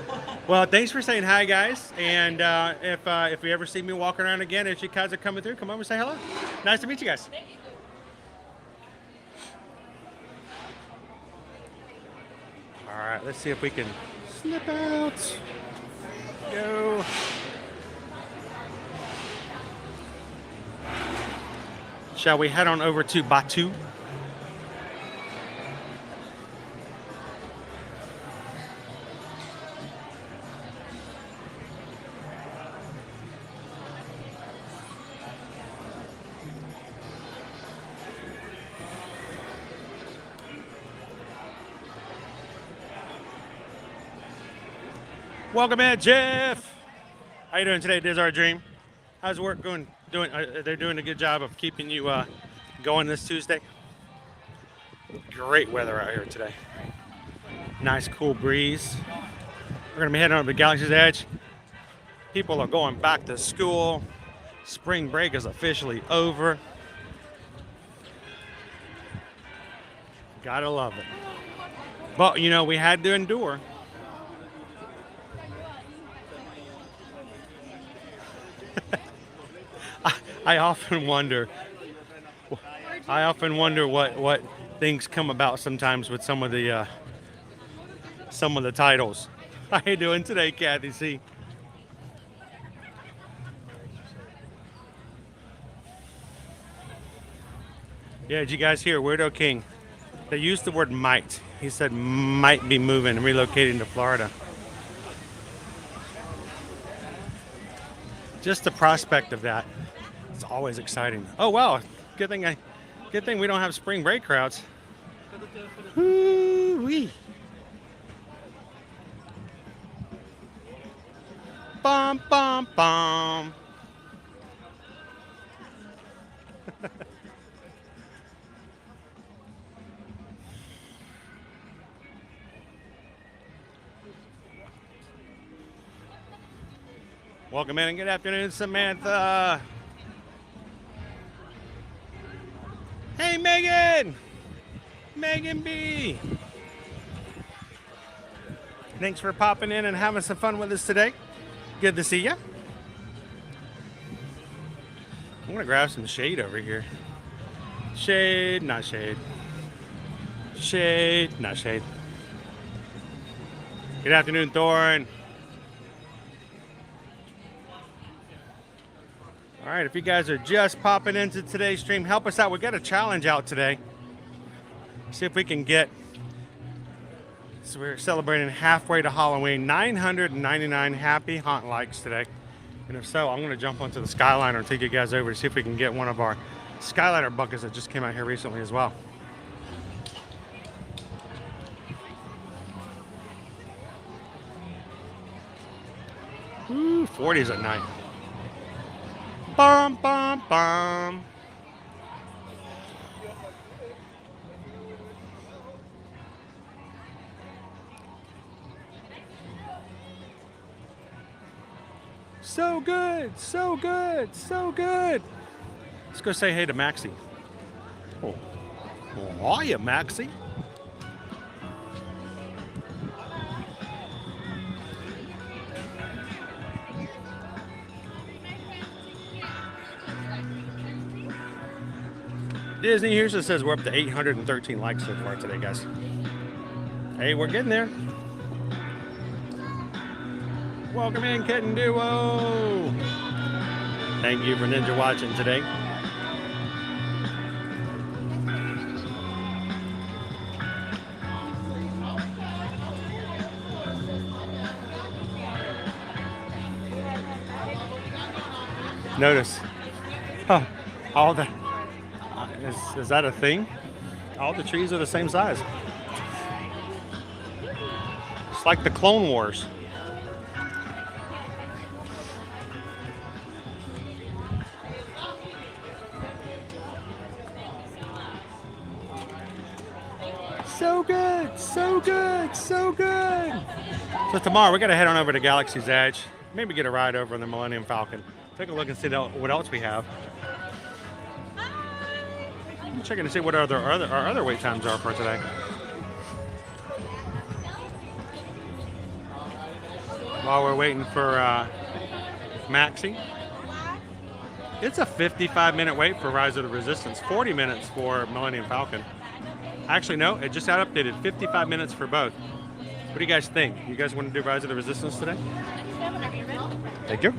well, thanks for saying hi, guys. And if you ever see me walking around again, if you guys are coming through, come over and say hello. Nice to meet you guys. Thank you. All right, let's see if we can slip out. Go. Shall we head on over to Batu? Welcome in, Jeff. How you doing today? This is our dream. How's work going? They're doing a good job of keeping you going this Tuesday. Great weather out here today. Nice cool breeze. We're gonna be heading over to Galaxy's Edge. People are going back to school. Spring break is officially over. Gotta love it. But you know, we had to endure. I often wonder what things come about sometimes with some of the titles. How you doing today, Kathy C? Yeah, did you guys hear Weirdo King? They used the word might. He said might be moving and relocating to Florida. Just the prospect of that. It's always exciting. Oh wow, good thing we don't have spring break crowds. Woo-wee. Bum bum bum. Welcome in and good afternoon, Samantha. Hey, Megan! Megan B. Thanks for popping in and having some fun with us today. Good to see you. I'm gonna grab some shade over here. Shade, not shade. Shade, not shade. Good afternoon, Thorn. All right, if you guys are just popping into today's stream, help us out. We got a challenge out today. See if we can get, so we're celebrating halfway to Halloween, 999 happy haunt likes today. And if so, I'm gonna jump onto the Skyliner and take you guys over to see if we can get one of our Skyliner buckets that just came out here recently as well. Ooh, 40s at night. Bum, bum, bum. So good, so good, so good. Let's go say hey to Maxie. Oh, how are you, Maxie? Disney here says we're up to 813 likes so far today, guys. Hey, we're getting there. Welcome in, Kitten Duo. Thank you for Ninja watching today. Notice, all the, is that a thing? All the trees are the same size. It's like the Clone Wars. So good, so good, so good. So tomorrow we got to head on over to Galaxy's Edge. Maybe get a ride over in the Millennium Falcon. Take a look and see what else we have. I'm checking to see what our other wait times are for today. While we're waiting for Maxie. It's a 55-minute wait for Rise of the Resistance, 40 minutes for Millennium Falcon. Actually, no, it just got updated, 55 minutes for both. What do you guys think? You guys want to do Rise of the Resistance today? Thank you.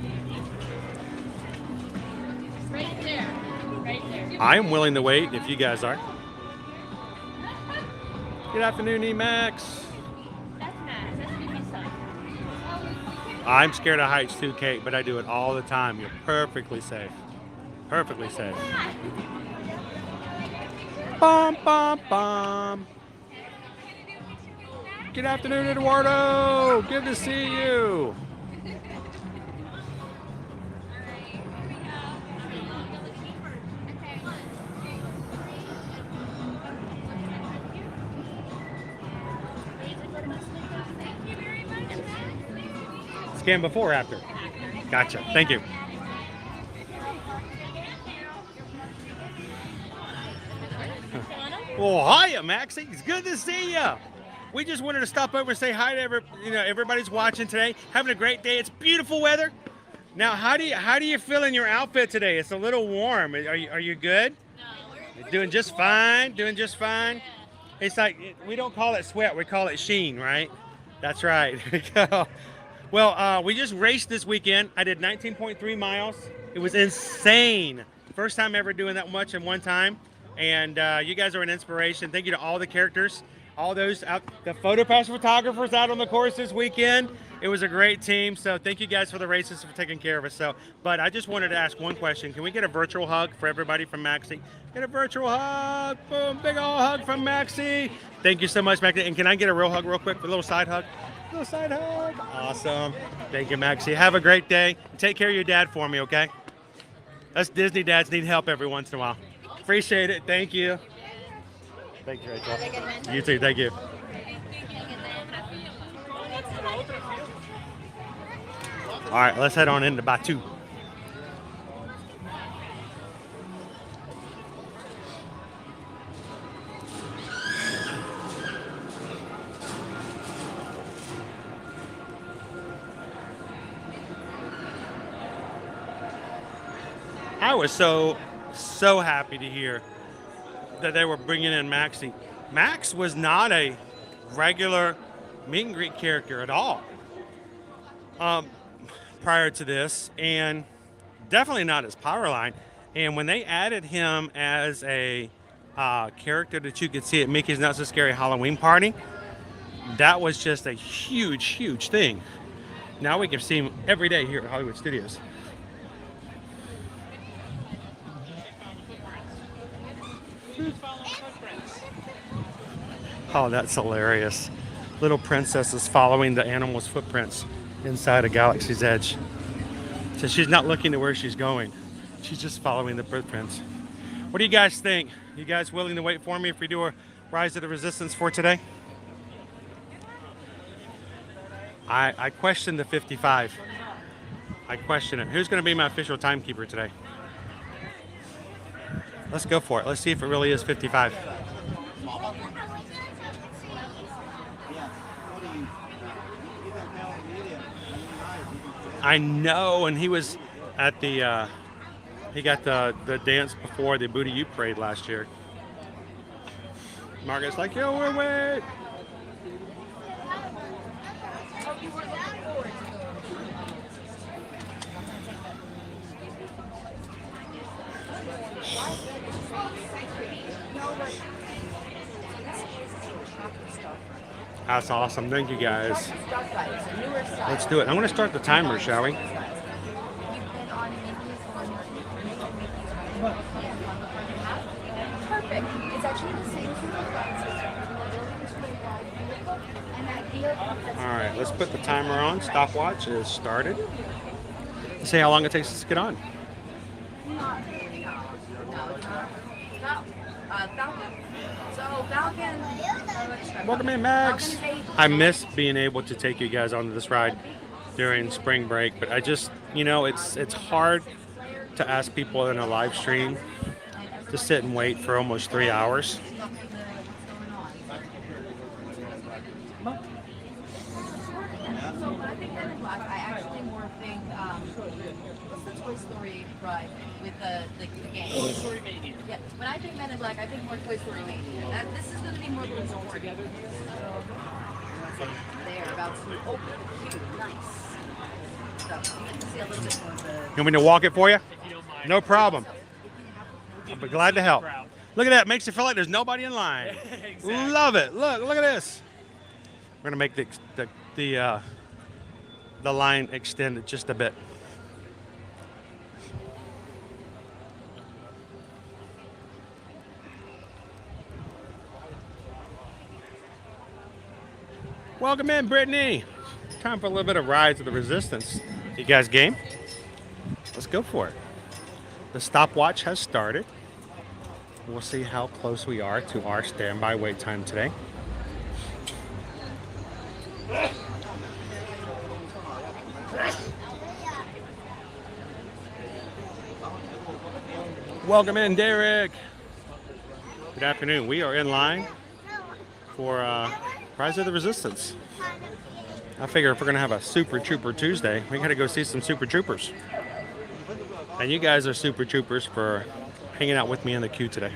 Right there. Right there. I'm willing to wait if you guys are. Good afternoon, Emax. That's Max. That's Mickey's son. I'm scared of heights too, Kate, but I do it all the time. You're perfectly safe. Perfectly safe. Bum, bum, bum. Good afternoon, Eduardo. Good to see you. Scan before or after? Gotcha. Thank you. Well, hiya, Maxie. It's good to see you. We just wanted to stop over and say hi to everybody's watching today. Having a great day. It's beautiful weather. Now, how do you feel in your outfit today? It's a little warm. Are you good? No, we're doing just fine. Doing just fine. It's like we don't call it sweat. We call it sheen, right? That's right. Well, we just raced this weekend. I did 19.3 miles. It was insane. First time ever doing that much in one time. And you guys are an inspiration. Thank you to all the characters, all those out, the photo pass photographers out on the course this weekend. It was a great team. So thank you guys for the races, for taking care of us. But I just wanted to ask one question. Can we get a virtual hug for everybody from Maxie? Get a virtual hug. Boom, big old hug from Maxie. Thank you so much, Maxie. And can I get a real hug real quick? A little side hug? A little side hug. Awesome. Thank you, Maxie. Have a great day. Take care of your dad for me, okay? Us Disney dads need help every once in a while. Appreciate it. Thank you. Thank you, Rachel. You too. Thank you. All right, let's head on into Batu. I was so happy to hear that they were bringing in Maxie. Max was not a regular meet and greet character at all prior to this, and definitely not his power line. And when they added him as a character that you could see at Mickey's Not So Scary Halloween Party, that was just a huge thing. Now we can see him every day here at Hollywood Studios. Oh, that's hilarious. Little princess is following the animal's footprints inside a Galaxy's Edge. So she's not looking to where she's going. She's just following the footprints. What do you guys think? You guys willing to wait for me if we do a Rise of the Resistance for today? I question the 55. I question it. Who's going to be my official timekeeper today? Let's go for it. Let's see if it really is 55. I know, and he was at the, he got the dance before the Booty U parade last year. Margaret's like, yo, we're wait. That's awesome. Thank you, guys. Let's do it. I'm going to start the timer, shall we? Perfect. It's actually the same. All right, let's put the timer on. Stopwatch is started. Let's see how long it takes us to get on. Welcome in, Max. I miss being able to take you guys onto this ride during spring break, but I just, you know, it's hard to ask people in a live stream to sit and wait for almost 3 hours. Toy Story ride with the game. Toy Story Mania. Yeah, when I think Men in Black, I think more Toy Story Mania. This is going to be more than all together. They're about to open the queue. Nice. So you get to see a little bit more of the. You want me to walk it for you? No problem. I'll be glad to help. Look at that. Makes you feel like there's nobody in line. Exactly. Love it. Look at this. We're gonna make the line extend just a bit. Welcome in, Brittany. Time for a little bit of Rise of the Resistance. You guys game? Let's go for it. The stopwatch has started. We'll see how close we are to our standby wait time today. Welcome in, Derek. Good afternoon. We are in line for Rise of the Resistance. I figure if we're going to have a Super Trooper Tuesday, we got to go see some Super Troopers. And you guys are Super Troopers for hanging out with me in the queue today.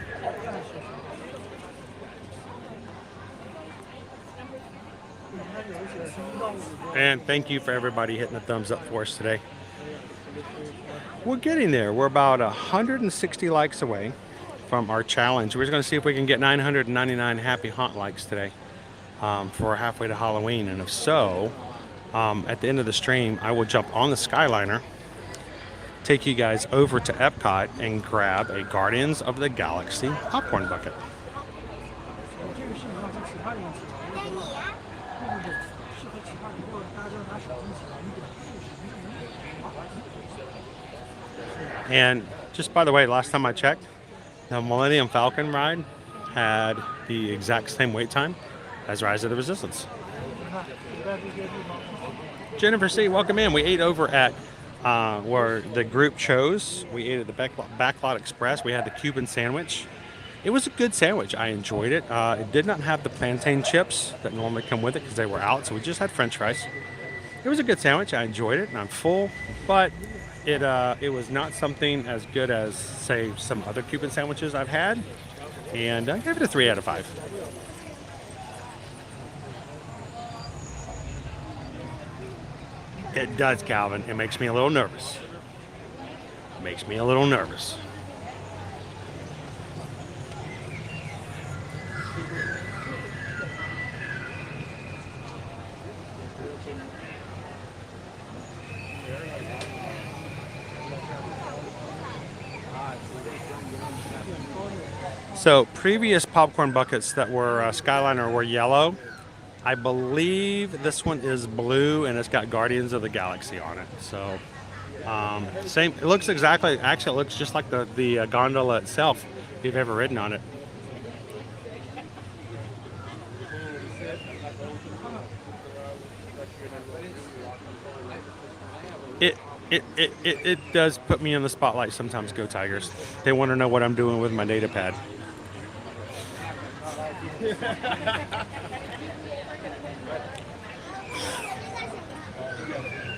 And thank you for everybody hitting the thumbs up for us today. We're getting there. We're about 160 likes away from our challenge. We're just going to see if we can get 999 happy haunt likes today for halfway to Halloween. And if so, at the end of the stream, I will jump on the Skyliner, take you guys over to Epcot, and grab a Guardians of the Galaxy popcorn bucket. And just by the way, last time I checked, the Millennium Falcon ride had the exact same wait time as Rise of the Resistance. Jennifer C., welcome in. We ate over at where the group chose. We ate at the Backlot Express. We had the Cuban sandwich. It was a good sandwich. I enjoyed it. It did not have the plantain chips that normally come with it because they were out, so we just had French fries. It was a good sandwich. I enjoyed it, and I'm full, but it was not something as good as, say, some other Cuban sandwiches I've had, and I gave it a 3 out of 5. It does, Calvin. It makes me a little nervous. It makes me a little nervous. So previous popcorn buckets that were Skyliner were yellow. I believe this one is blue, and it's got Guardians of the Galaxy on it. So same. It looks exactly. Actually, it looks just like the gondola itself. If you've ever ridden on it. It does put me in the spotlight sometimes. Go Tigers! They want to know what I'm doing with my data pad.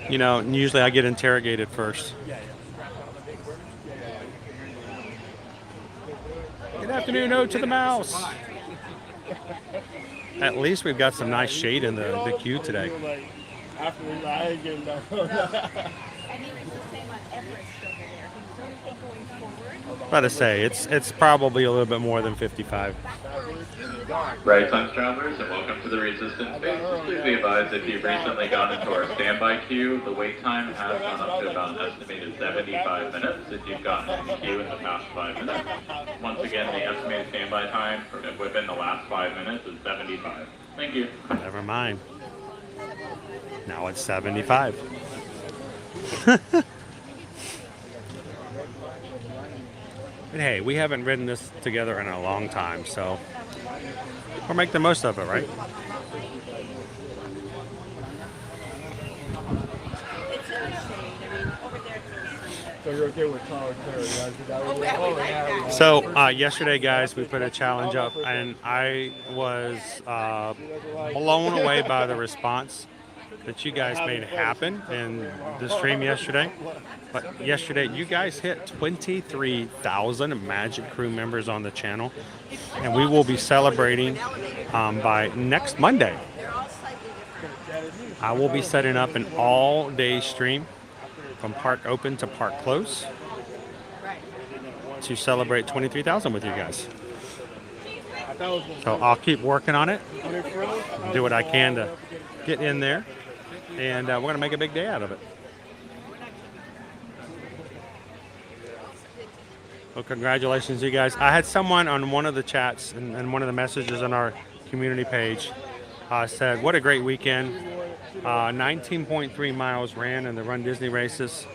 You know, usually I get interrogated first. Good afternoon, Ode to the Mouse. At least we've got some nice shade in the queue today. About to say, it's probably a little bit more than 55. Right time travelers, and welcome to the Resistance base. Please be advised if you've recently gone into our standby queue, the wait time has gone up to about an estimated 75 minutes if you've gotten in the queue in the past 5 minutes. Once again, the estimated standby time within the last 5 minutes is 75. Thank you. Never mind. Now it's 75. But hey, we haven't ridden this together in a long time, so we'll make the most of it, right? So yesterday, guys, we put a challenge up, and I was blown away by the response that you guys made happen in the stream yesterday. But yesterday, you guys hit 23,000 Magic Crew members on the channel, and we will be celebrating by next Monday. I will be setting up an all-day stream from park open to park close to celebrate 23,000 with you guys. So I'll keep working on it, do what I can to get in there, and we're going to make a big day out of it. Well, congratulations, you guys. I had someone on one of the chats and one of the messages on our community page said, what a great weekend. 19.3 miles ran in the Run Disney races.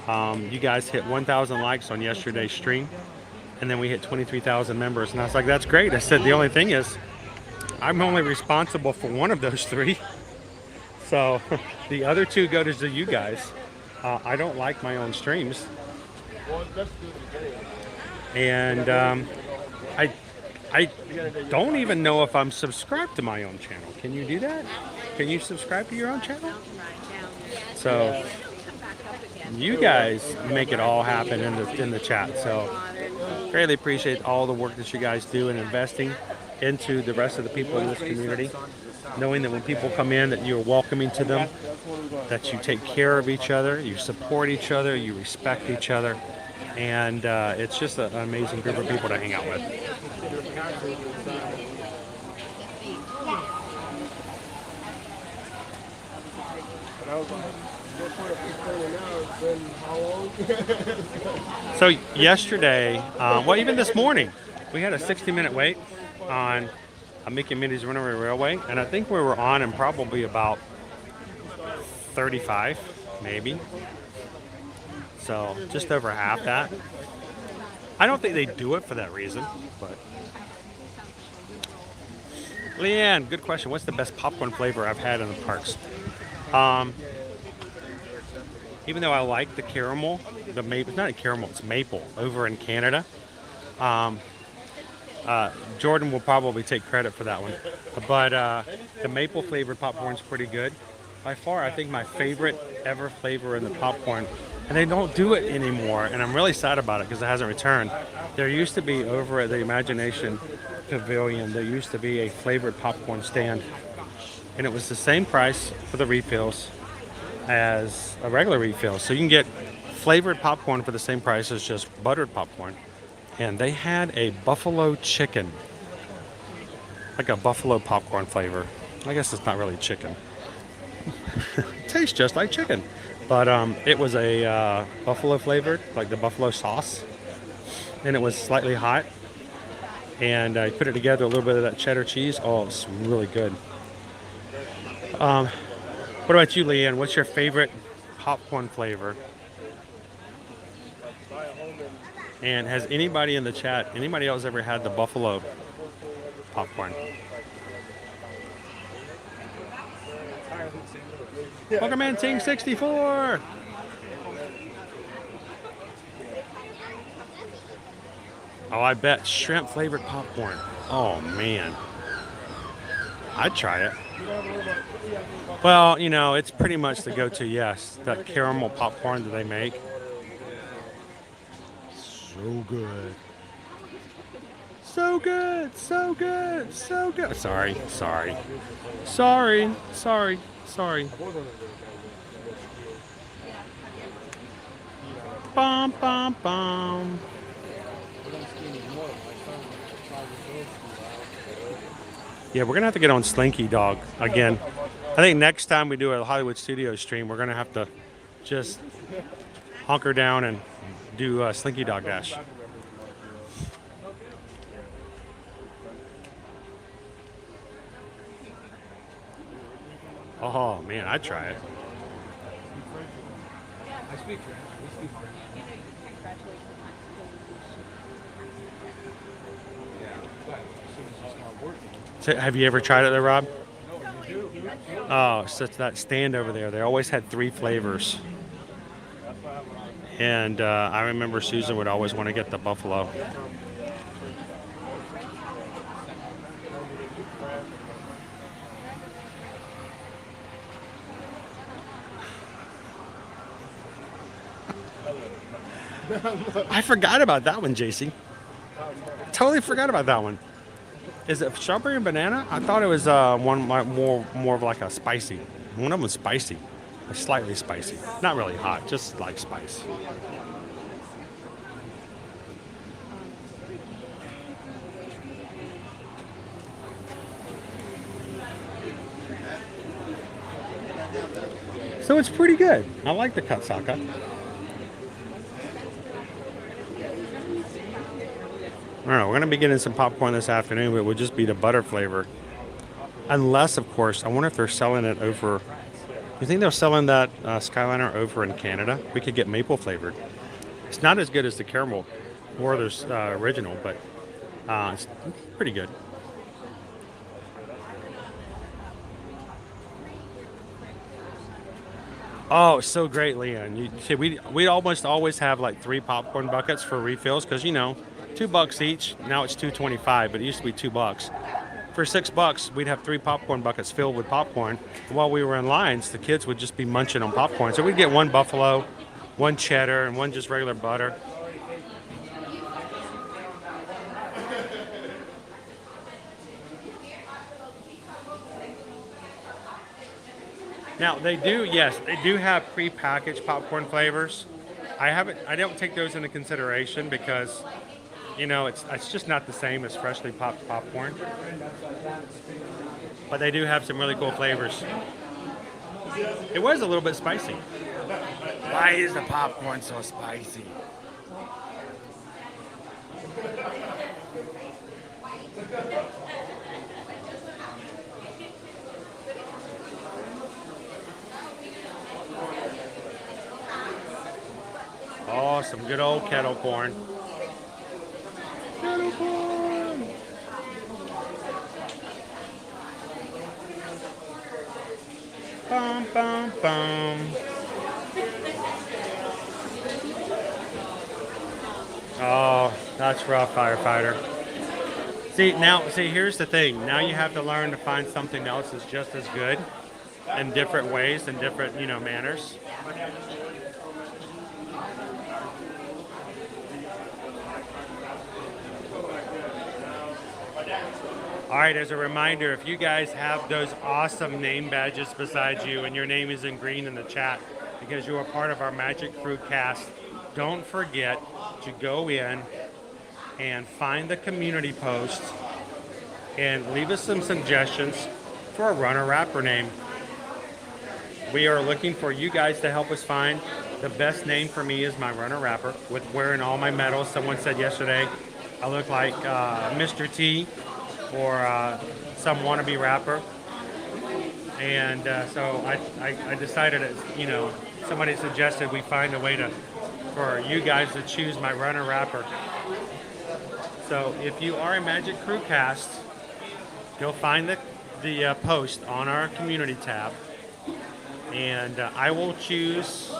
You guys hit 1,000 likes on yesterday's stream, and then we hit 23,000 members. And I was like, that's great. I said, the only thing is, I'm only responsible for one of those 3. So the other 2 go to you guys. I don't like my own streams. And I don't even know if I'm subscribed to my own channel. Can you do that? Can you subscribe to your own channel? So you guys make it all happen in the chat. So greatly appreciate all the work that you guys do in investing into the rest of the people in this community. Knowing that when people come in, that you're welcoming to them, that you take care of each other, you support each other, you respect each other, and it's just an amazing group of people to hang out with. So yesterday, well, even this morning, we had a 60-minute wait on Mickey and Minnie's Runaway Railway, and I think we were on in probably about 35, maybe. So just over half that. I don't think they do it for that reason, but. Leanne, good question. What's the best popcorn flavor I've had in the parks? Even though I like the caramel, the maple, it's not a caramel, it's maple over in Canada. Jordan will probably take credit for that one. But the maple flavored popcorn is pretty good. By far, I think my favorite ever flavor in the popcorn, and they don't do it anymore, and I'm really sad about it because it hasn't returned. There used to be over at the Imagination Pavilion, there used to be a flavored popcorn stand, and it was the same price for the refills as a regular refill. So you can get flavored popcorn for the same price as just buttered popcorn. And they had a buffalo chicken, like a buffalo popcorn flavor. I guess it's not really chicken. Tastes just like chicken, but it was a buffalo flavored, like the buffalo sauce, and it was slightly hot. And I put it together, a little bit of that cheddar cheese. Oh, it's really good. What about you, Leanne? What's your favorite popcorn flavor? And has anybody in the chat, anybody else ever had the buffalo popcorn? Welcome in, Ting 64. Oh, I bet shrimp flavored popcorn. Oh man, I'd try it. Well, you know, it's pretty much the go-to. Yes, that caramel popcorn that they make. So good. So good. So good. So good. Sorry. Bum, bum, bum. Yeah, we're going to have to get on Slinky Dog again. I think next time we do a Hollywood Studios stream, we're going to have to just hunker down and do Slinky Dog Dash. Oh, man, I'd try it. So have you ever tried it there, Rob? Oh, so it's that stand over there. They always had 3 flavors. And I remember Susan would always want to get the buffalo. I forgot about that one, JC. Totally forgot about that one. Is it strawberry and banana? I thought it was one more of like a spicy. One of them was spicy, slightly spicy. Not really hot, just like spice. So it's pretty good. I like the katsaka. I don't know, we're going to be getting some popcorn this afternoon, but it would just be the butter flavor. Unless, of course, I wonder if they're selling it over... You think they're selling that Skyliner over in Canada? We could get maple flavored. It's not as good as the caramel or the original, but it's pretty good. Oh, so great, Leon. You see, we almost always have like 3 popcorn buckets for refills because, you know, $2 each. Now it's $2.25, but it used to be $2. For $6, we'd have 3 popcorn buckets filled with popcorn. While we were in lines, the kids would just be munching on popcorn. So we'd get 1 buffalo, 1 cheddar, and 1 just regular butter. Now they do, yes, they do have pre-packaged popcorn flavors. I don't take those into consideration because, you know, it's just not the same as freshly popped popcorn. But they do have some really cool flavors. It was a little bit spicy. Why is the popcorn so spicy? Oh, some good old kettle corn. Kettle corn! Bum, bum, bum. Oh, that's rough, firefighter. See, here's the thing. Now you have to learn to find something else that's just as good in different ways and different, you know, manners. All right, as a reminder, if you guys have those awesome name badges beside you and your name is in green in the chat because you are part of our Magic Crew cast, don't forget to go in and find the community post and leave us some suggestions for a runner-rapper name. We are looking for you guys to help us find the best name for me is my runner-rapper with wearing all my medals. Someone said yesterday I look like Mr. T or some wannabe rapper. And so I decided, you know, somebody suggested we find a way for you guys to choose my runner-rapper. So if you are a Magic Crew cast, go find the post on our community tab, and I will choose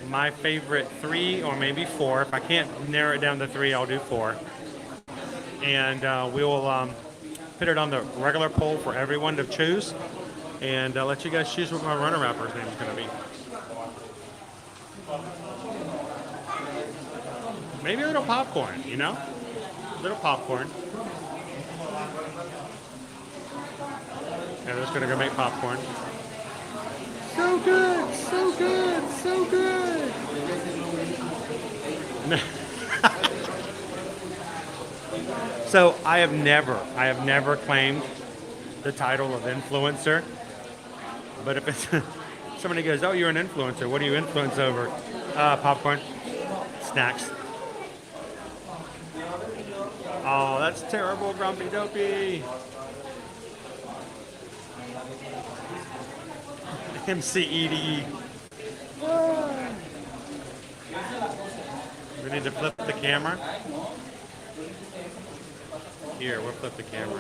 my favorite 3 or maybe 4. If I can't narrow it down to 3, I'll do 4. And we will put it on the regular poll for everyone to choose, and let you guys choose what my runner-rapper's name is going to be. Maybe a little popcorn, you know? A little popcorn. And I'm just going to go make popcorn. So good, so good, so good. So I have never claimed the title of influencer. But if it's somebody goes, "Oh, you're an influencer. What do you influence over?" Popcorn, snacks. Oh, that's terrible, Grumpy Dopey. MCEDE. We need to flip the camera. Here, we'll flip the camera.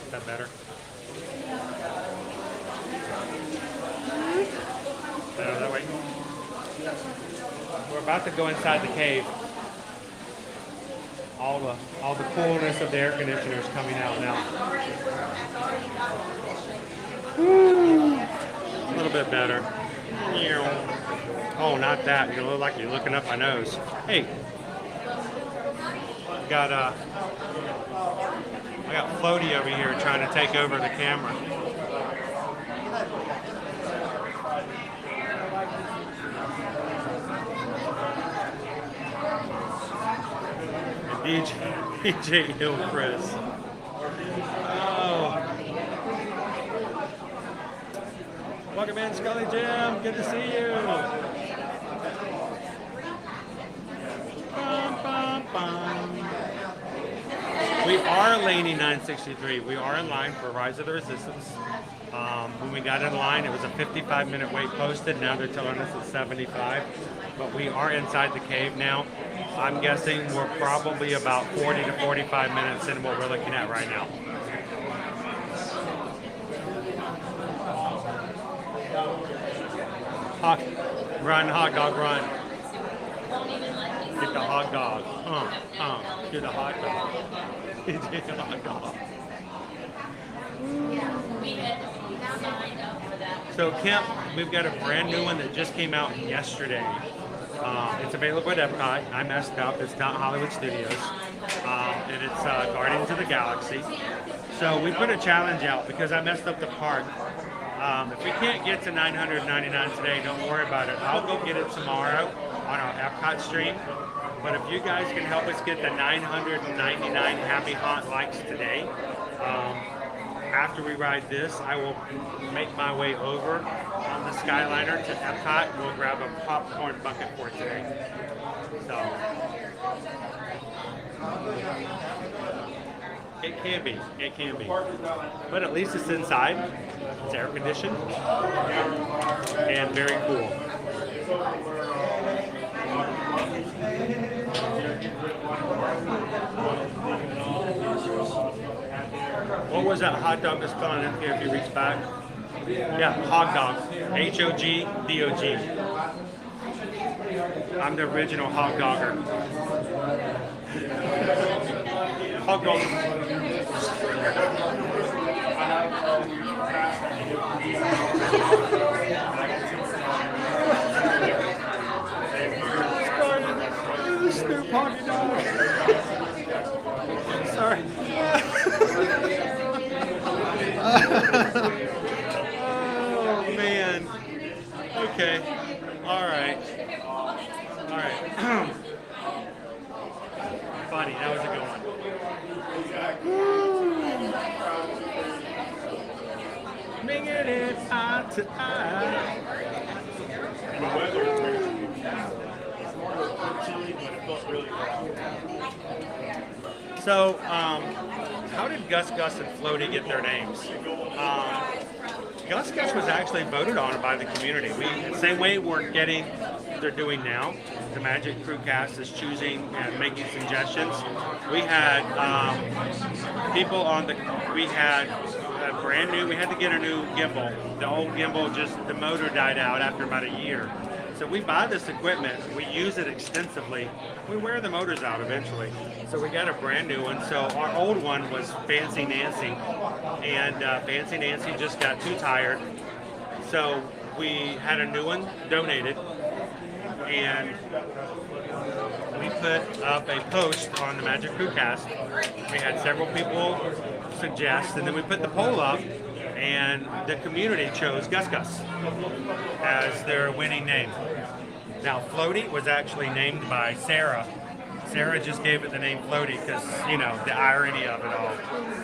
Is that better? Better that way? We're about to go inside the cave. All the coolness of the air conditioner is coming out now. Woo. A little bit better. Oh, not that. You look like you're looking up my nose. Hey, I got Floaty over here trying to take over the camera. DJ Hill Chris. Oh. Welcome in, Scully Jim. Good to see you. Bum, bum, bum. We are Laney 963. We are in line for Rise of the Resistance. When we got in line, it was a 55-minute wait posted. Now they're telling us it's 75. But we are inside the cave now. I'm guessing we're probably about 40 to 45 minutes in what we're looking at right now. Run, hot dog, run. Get the hot dog. Get the hot dog. Get the hot dog. So Kemp, we've got a brand new one that just came out yesterday. It's available at Epcot. I messed up. It's not Hollywood Studios. And it's Guardians of the Galaxy. So we put a challenge out because I messed up the park. If we can't get to 999 today, don't worry about it. I'll go get it tomorrow on our Epcot stream. But if you guys can help us get the 999 Happy Haunt likes today, after we ride this, I will make my way over on the Skyliner to Epcot and we'll grab a popcorn bucket for today. So, it can be. But at least it's inside. It's air conditioned and very cool. What was that hot dog that's spelling in here if you reach back? Yeah, hog dog. H-O-G-D-O-G. I'm the original hog dogger. Hog dog. Snoop hog dog. Sorry. Oh man. Okay. All right. Funny. That was a good one. Making it eye to eye. The weather is chilly, but it felt really hot. So, how did Gus Gus and Floaty get their names? Gus Gus was actually voted on by the community. The same way they're doing now. The Magic Crew cast is choosing and making suggestions. We had people on we had to get a new gimbal. The old gimbal, the motor died out after about a year. So we buy this equipment, we use it extensively, we wear the motors out eventually. So we got a brand new one. So our old one was Fancy Nancy, and Fancy Nancy just got too tired. So we had a new one donated, and we put up a post on the Magic Crew cast. We had several people suggest, and then we put the poll up, and the community chose Gus Gus as their winning name. Now, Floaty was actually named by Sarah. Sarah just gave it the name Floaty because, the irony of it all.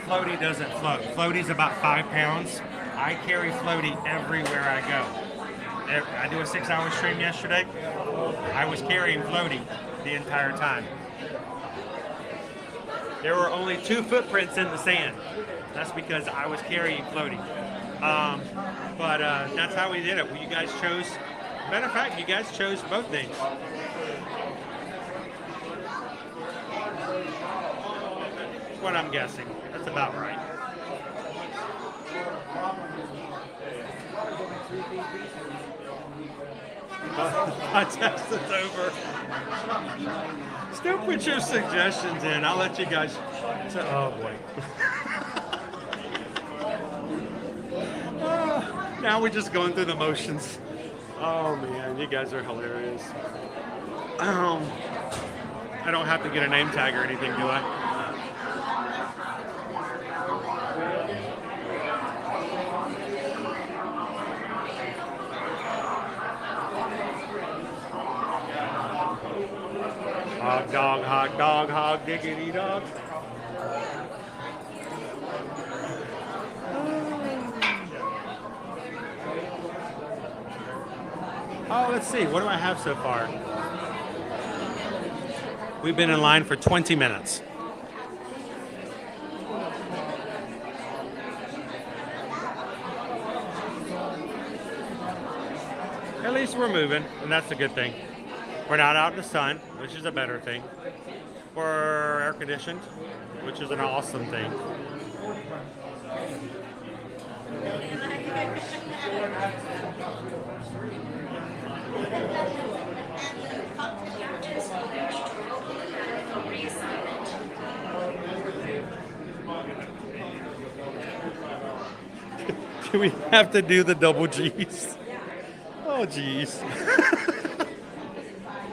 Floaty doesn't float. Floaty's about 5 pounds. I carry Floaty everywhere I go. I do a 6-hour stream yesterday. I was carrying Floaty the entire time. There were only 2 footprints in the sand. That's because I was carrying Floaty. But that's how we did it. You guys chose, matter of fact, you guys chose both names. That's what I'm guessing. That's about right. Contest is over. Still put your suggestions in. I'll let you guys. Oh boy. Now we're just going through the motions. Oh man, you guys are hilarious. I don't have to get a name tag or anything, do I? Hot dog, hog diggity dog. Oh, let's see. What do I have so far? We've been in line for 20 minutes. At least we're moving, and that's a good thing. We're not out in the sun, which is a better thing. We're air conditioned, which is an awesome thing. Do we have to do the double G's? Oh, geez.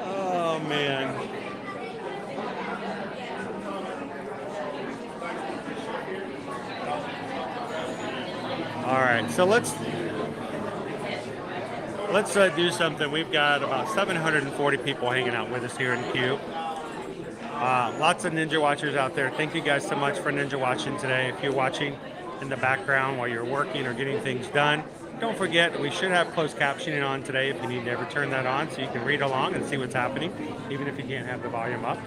Oh, man. All right, so let's do something. We've got about 740 people hanging out with us here in Q. Lots of Ninja Watchers out there. Thank you guys so much for Ninja Watching today. If you're watching in the background while you're working or getting things done, don't forget we should have closed captioning on today if you need to ever turn that on so you can read along and see what's happening, even if you can't have the volume up.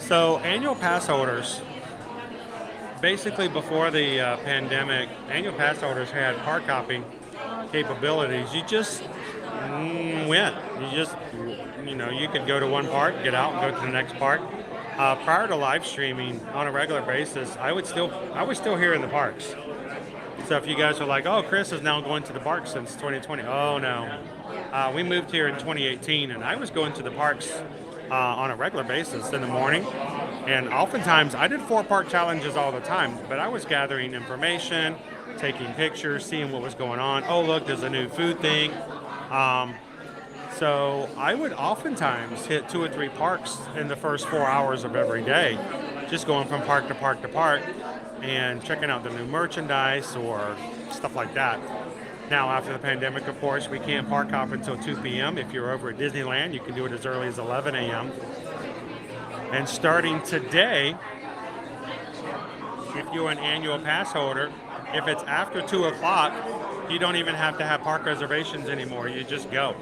So annual pass holders, basically before the pandemic, annual pass holders had park hopping capabilities. You just went. You could go to one park, get out, and go to the next park. Prior to live streaming on a regular basis, I was still here in the parks. So if you guys are like, oh, Chris is now going to the parks since 2020. Oh, no. We moved here in 2018, and I was going to the parks on a regular basis in the morning. And oftentimes, I did 4-park challenges all the time, but I was gathering information, taking pictures, seeing what was going on. Oh, look, there's a new food thing. So I would oftentimes hit 2 or 3 parks in the first 4 hours of every day, just going from park to park to park and checking out the new merchandise or stuff like that. Now, after the pandemic, of course, we can't park hop until 2 p.m. If you're over at Disneyland, you can do it as early as 11 a.m. And starting today, if you're an annual pass holder, if it's after 2 o'clock, you don't even have to have park reservations anymore. You just go.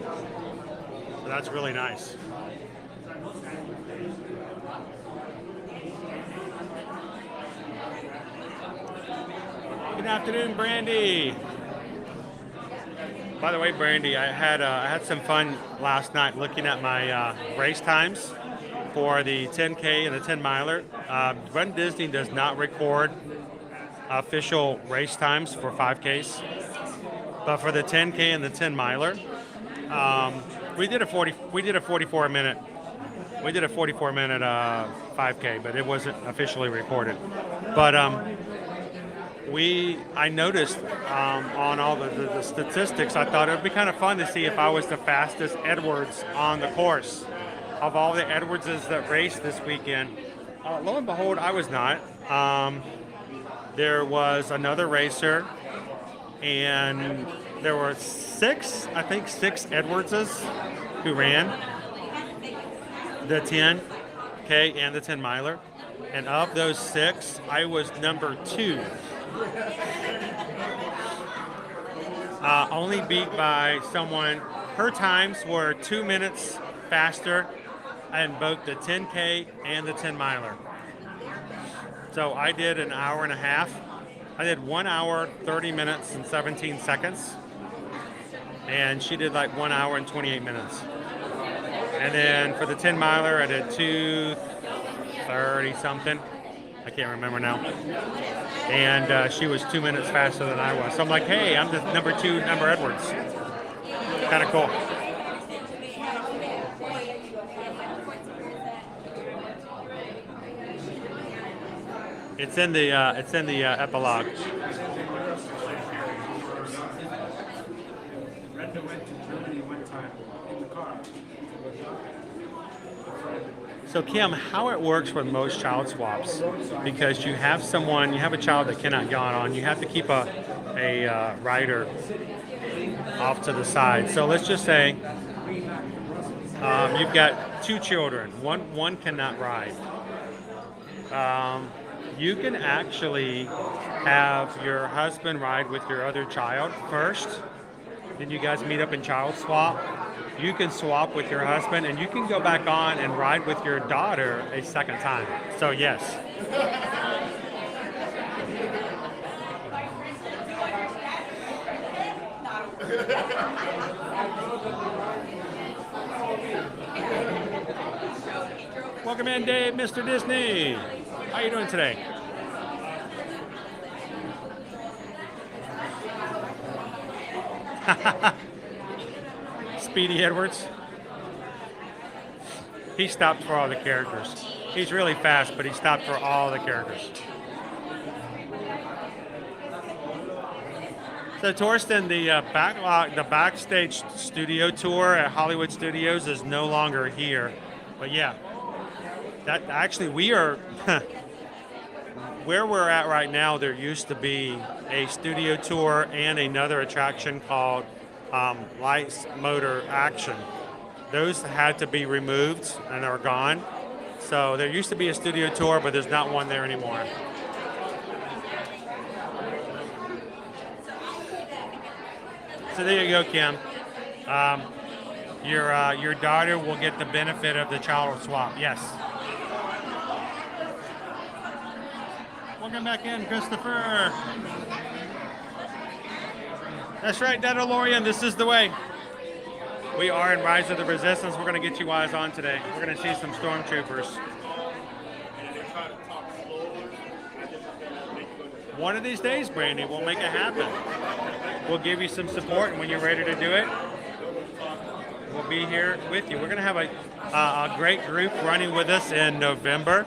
So that's really nice. Good afternoon, Brandy. By the way, Brandy, I had some fun last night looking at my race times for the 10K and the 10 miler. Run Disney does not record official race times for 5Ks, but for the 10K and the 10 miler, we did a 44 minute 5K, but it wasn't officially recorded. But I noticed on all the statistics, I thought it would be kind of fun to see if I was the fastest Edwards on the course. Of all the Edwardses that raced this weekend, lo and behold, I was not. There was another racer, and there were 6 Edwardses who ran the 10K and the 10 miler. And of those 6, I was number 2. Only beat by someone. Her times were 2 minutes faster in both the 10K and the 10 miler. So I did an hour and a half. I did 1 hour, 30 minutes and 17 seconds. And she did like 1 hour and 28 minutes. And then for the 10 miler, I did 2:30 something. I can't remember now. And she was 2 minutes faster than I was. So I'm like, hey, I'm the number 2 number Edwards. Kind of cool. It's in the epilogue. Brenda went to Germany one time in the car. So Kim, how it works with most child swaps, because you have a child that cannot get on, you have to keep a rider off to the side. So let's just say you've got 2 children, one cannot ride. You can actually have your husband ride with your other child first, then you guys meet up in child swap. You can swap with your husband, and you can go back on and ride with your daughter a second time. So yes. Welcome in, Dave, Mr. Disney. How you doing today? Speedy Edwards. He stopped for all the characters. He's really fast, but he stopped for all the characters. So Torsten, the backstage studio tour at Hollywood Studios is no longer here. But yeah, that actually we are where we're at right now. There used to be a studio tour and another attraction called Lights Motor Action. Those had to be removed and are gone. So there used to be a studio tour, but there's not one there anymore. So there you go, Kim. Your daughter will get the benefit of the child swap. Yes. Welcome back in, Christopher. That's right, Dadalorian. This is the way. We are in Rise of the Resistance. We're going to get you eyes on today. We're going to see some stormtroopers. One of these days, Brandy, we'll make it happen. We'll give you some support, and when you're ready to do it, we'll be here with you. We're going to have a great group running with us in November.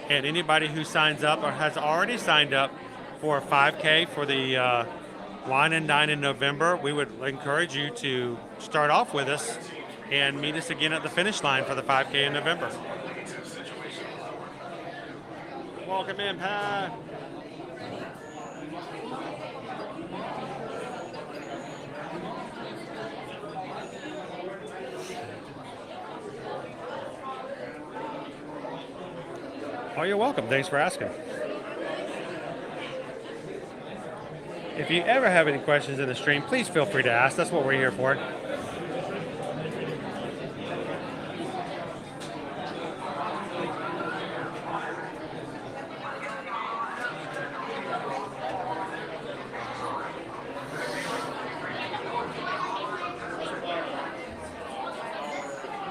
And anybody who signs up or has already signed up for a 5K for the Wine and Dine in November, we would encourage you to start off with us and meet us again at the finish line for the 5K in November. Welcome in, Pat. Oh, you're welcome. Thanks for asking. If you ever have any questions in the stream, please feel free to ask. That's what we're here for.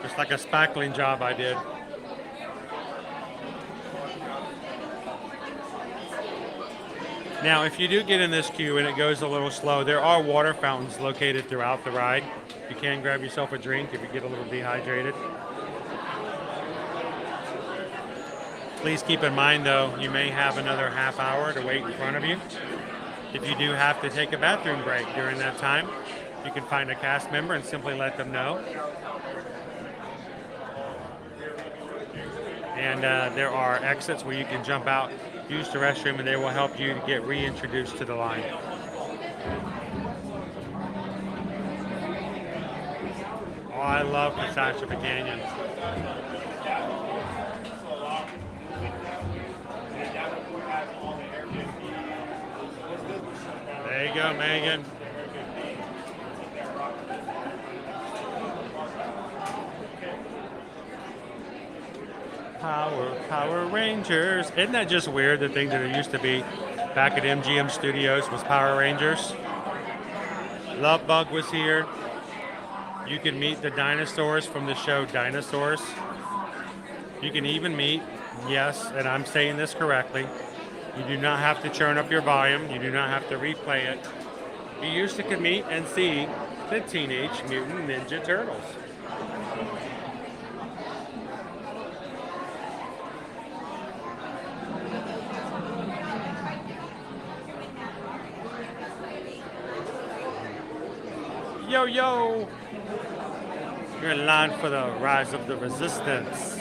Just like a spackling job I did. Now, if you do get in this queue and it goes a little slow, there are water fountains located throughout the ride. You can grab yourself a drink if you get a little dehydrated. Please keep in mind, though, you may have another half hour to wait in front of you. If you do have to take a bathroom break during that time, you can find a cast member and simply let them know. And there are exits where you can jump out, use the restroom, and they will help you to get reintroduced to the line. Oh, I love Passage of the Canyon. There you go, Megan. Power Rangers. Isn't that just weird, the thing that it used to be back at MGM Studios was Power Rangers? Love Bug was here. You can meet the dinosaurs from the show Dinosaurs. You can even meet, yes, and I'm saying this correctly, you do not have to turn up your volume. You do not have to replay it. You used to could meet and see the Teenage Mutant Ninja Turtles. Yo, yo! You're in line for the Rise of the Resistance.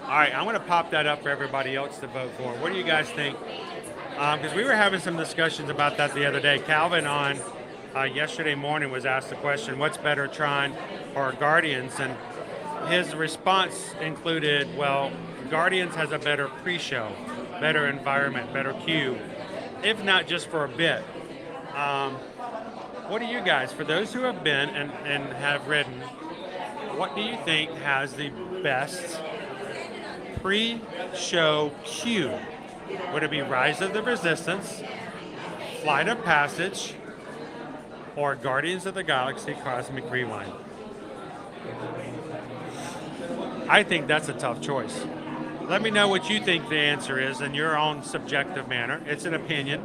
All right, I'm going to pop that up for everybody else to vote for. What do you guys think? Because we were having some discussions about that the other day. Calvin on yesterday morning was asked the question, what's better, Tron or Guardians? And his response included, well, Guardians has a better pre-show, better environment, better queue, if not just for a bit. What do you guys, for those who have been and have ridden, what do you think has the best pre-show queue? Would it be Rise of the Resistance, Flight of Passage or Guardians of the Galaxy Cosmic Rewind? I think that's a tough choice. Let me know what you think the answer is in your own subjective manner. It's an opinion,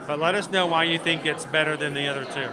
but let us know why you think it's better than the other two.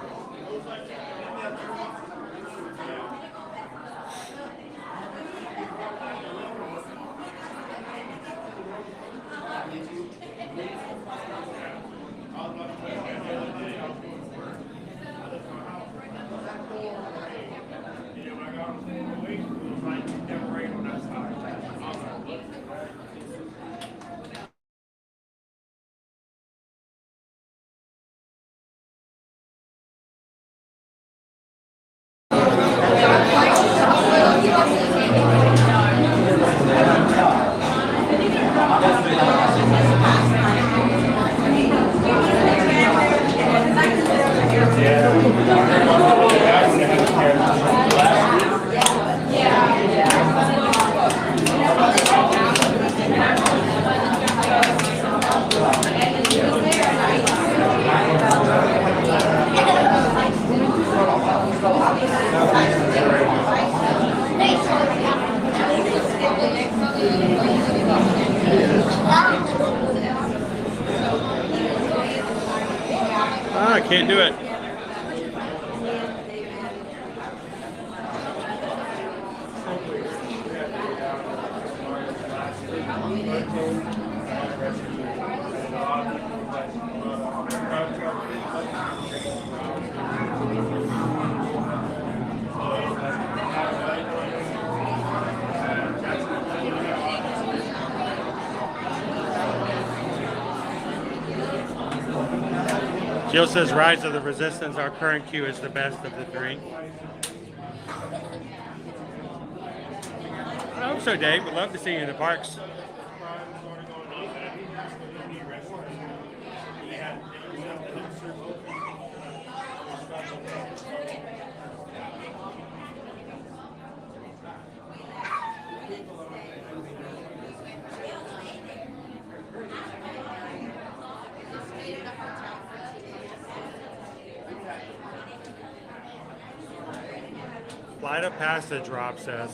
I can't do it. Jill says Rise of the Resistance, our current queue, is the best of the three. I hope so, Dave. We'd love to see you in the parks. Flight of Passage, Rob says.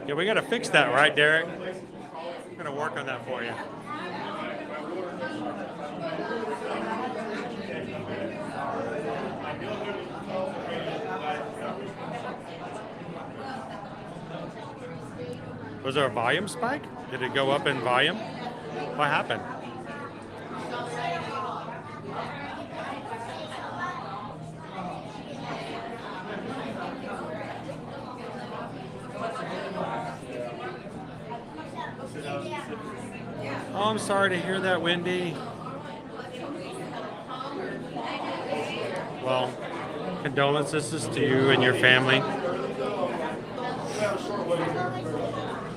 Yeah, we got to fix that, right, Derek? I'm going to work on that for you. Was there a volume spike? Did it go up in volume? What happened? Oh, I'm sorry to hear that, Wendy. Well, condolences to you and your family.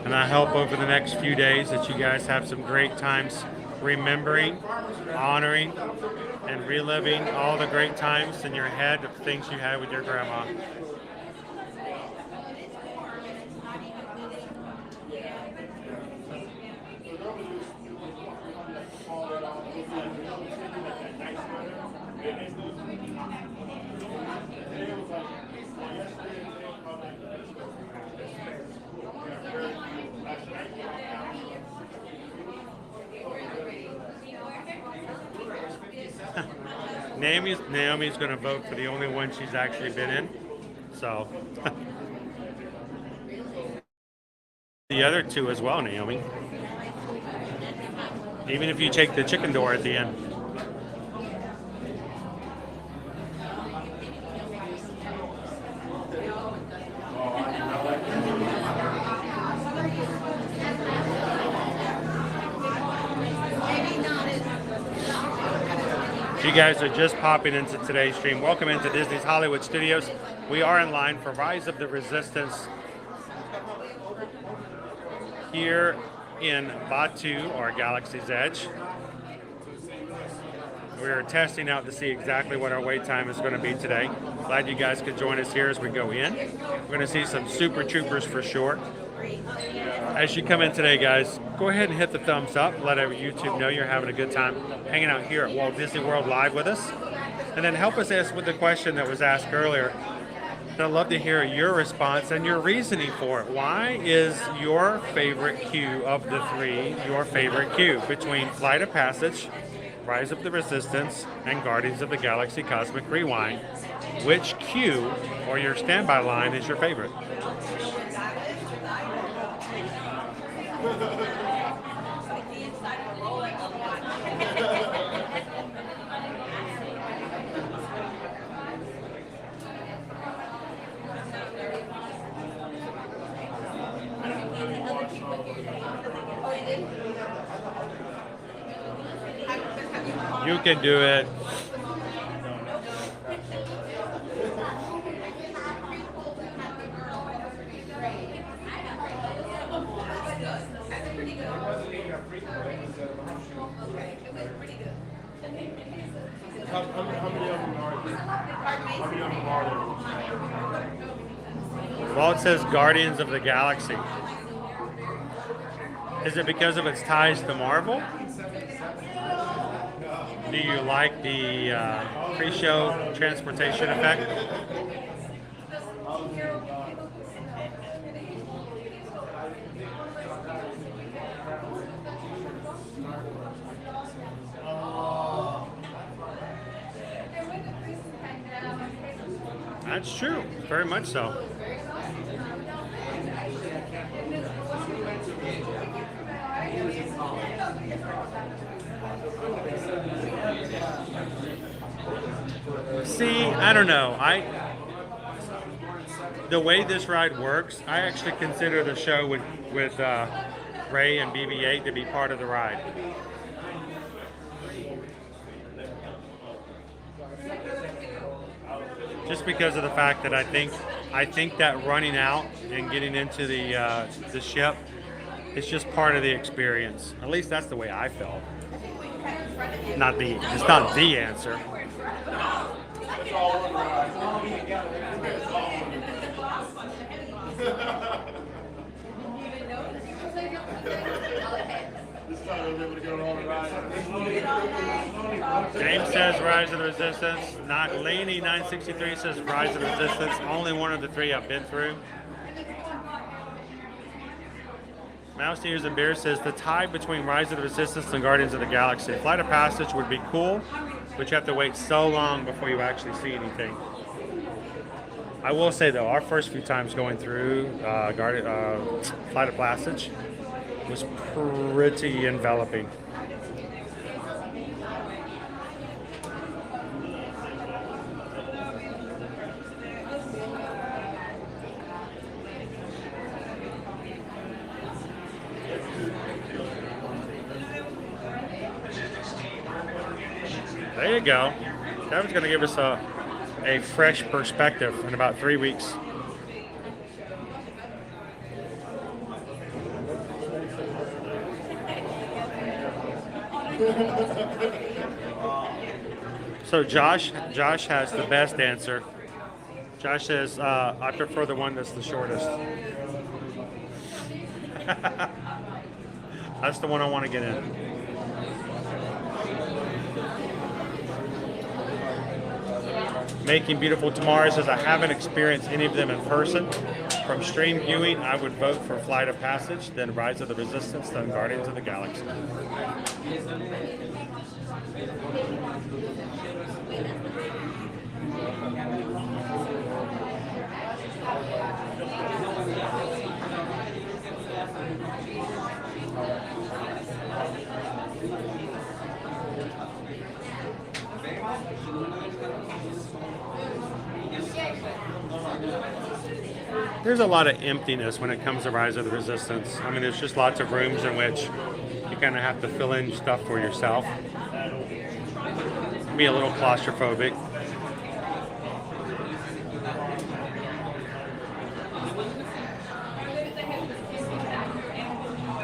And I hope over the next few days that you guys have some great times remembering, honoring, and reliving all the great times in your head of things you had with your grandma. Naomi's going to vote for the only one she's actually been in. So the other two as well, Naomi. Even if you take the chicken door at the end. you guys are just popping into today's stream, welcome into Disney's Hollywood Studios. We are in line for Rise of the Resistance here in Batuu, or Galaxy's Edge. We're testing out to see exactly what our wait time is going to be today. Glad you guys could join us here as we go in. We're going to see some Super Troopers for sure. As you come in today, guys, go ahead and hit the thumbs up. Let every YouTube know you're having a good time hanging out here at Walt Disney World Live with us. And then help us ask with the question that was asked earlier. And I'd love to hear your response and your reasoning for it. Why is your favorite queue of the three your favorite queue between Flight of Passage, Rise of the Resistance, and Guardians of the Galaxy Cosmic Rewind? Which queue or your standby line is your favorite? You can do it. Walt says Guardians of the Galaxy. Is it because of its ties to Marvel? Do you like the pre-show transportation effect? That's true, very much so. See, I don't know. The way this ride works, I actually consider the show with Ray and BB-8 to be part of the ride. Just because of the fact that I think that running out and getting into the ship is just part of the experience. At least that's the way I felt. It's not the answer. James says Rise of the Resistance. Not Laney 963 says Rise of the Resistance. Only one of the three I've been through. Mouse Ears and Beer says the tie between Rise of the Resistance and Guardians of the Galaxy. Flight of Passage would be cool, but you have to wait so long before you actually see anything. I will say though, our first few times going through Flight of Passage was pretty enveloping. There you go. Kevin's going to give us a fresh perspective in about 3 weeks. So Josh has the best answer. Josh says, I prefer the one that's the shortest. That's the one I want to get in. Making Beautiful Tomorrow says, I haven't experienced any of them in person. From stream viewing, I would vote for Flight of Passage, then Rise of the Resistance, then Guardians of the Galaxy. There's a lot of emptiness when it comes to Rise of the Resistance. I mean, there's just lots of rooms in which you kind of have to fill in stuff for yourself. be a little claustrophobic.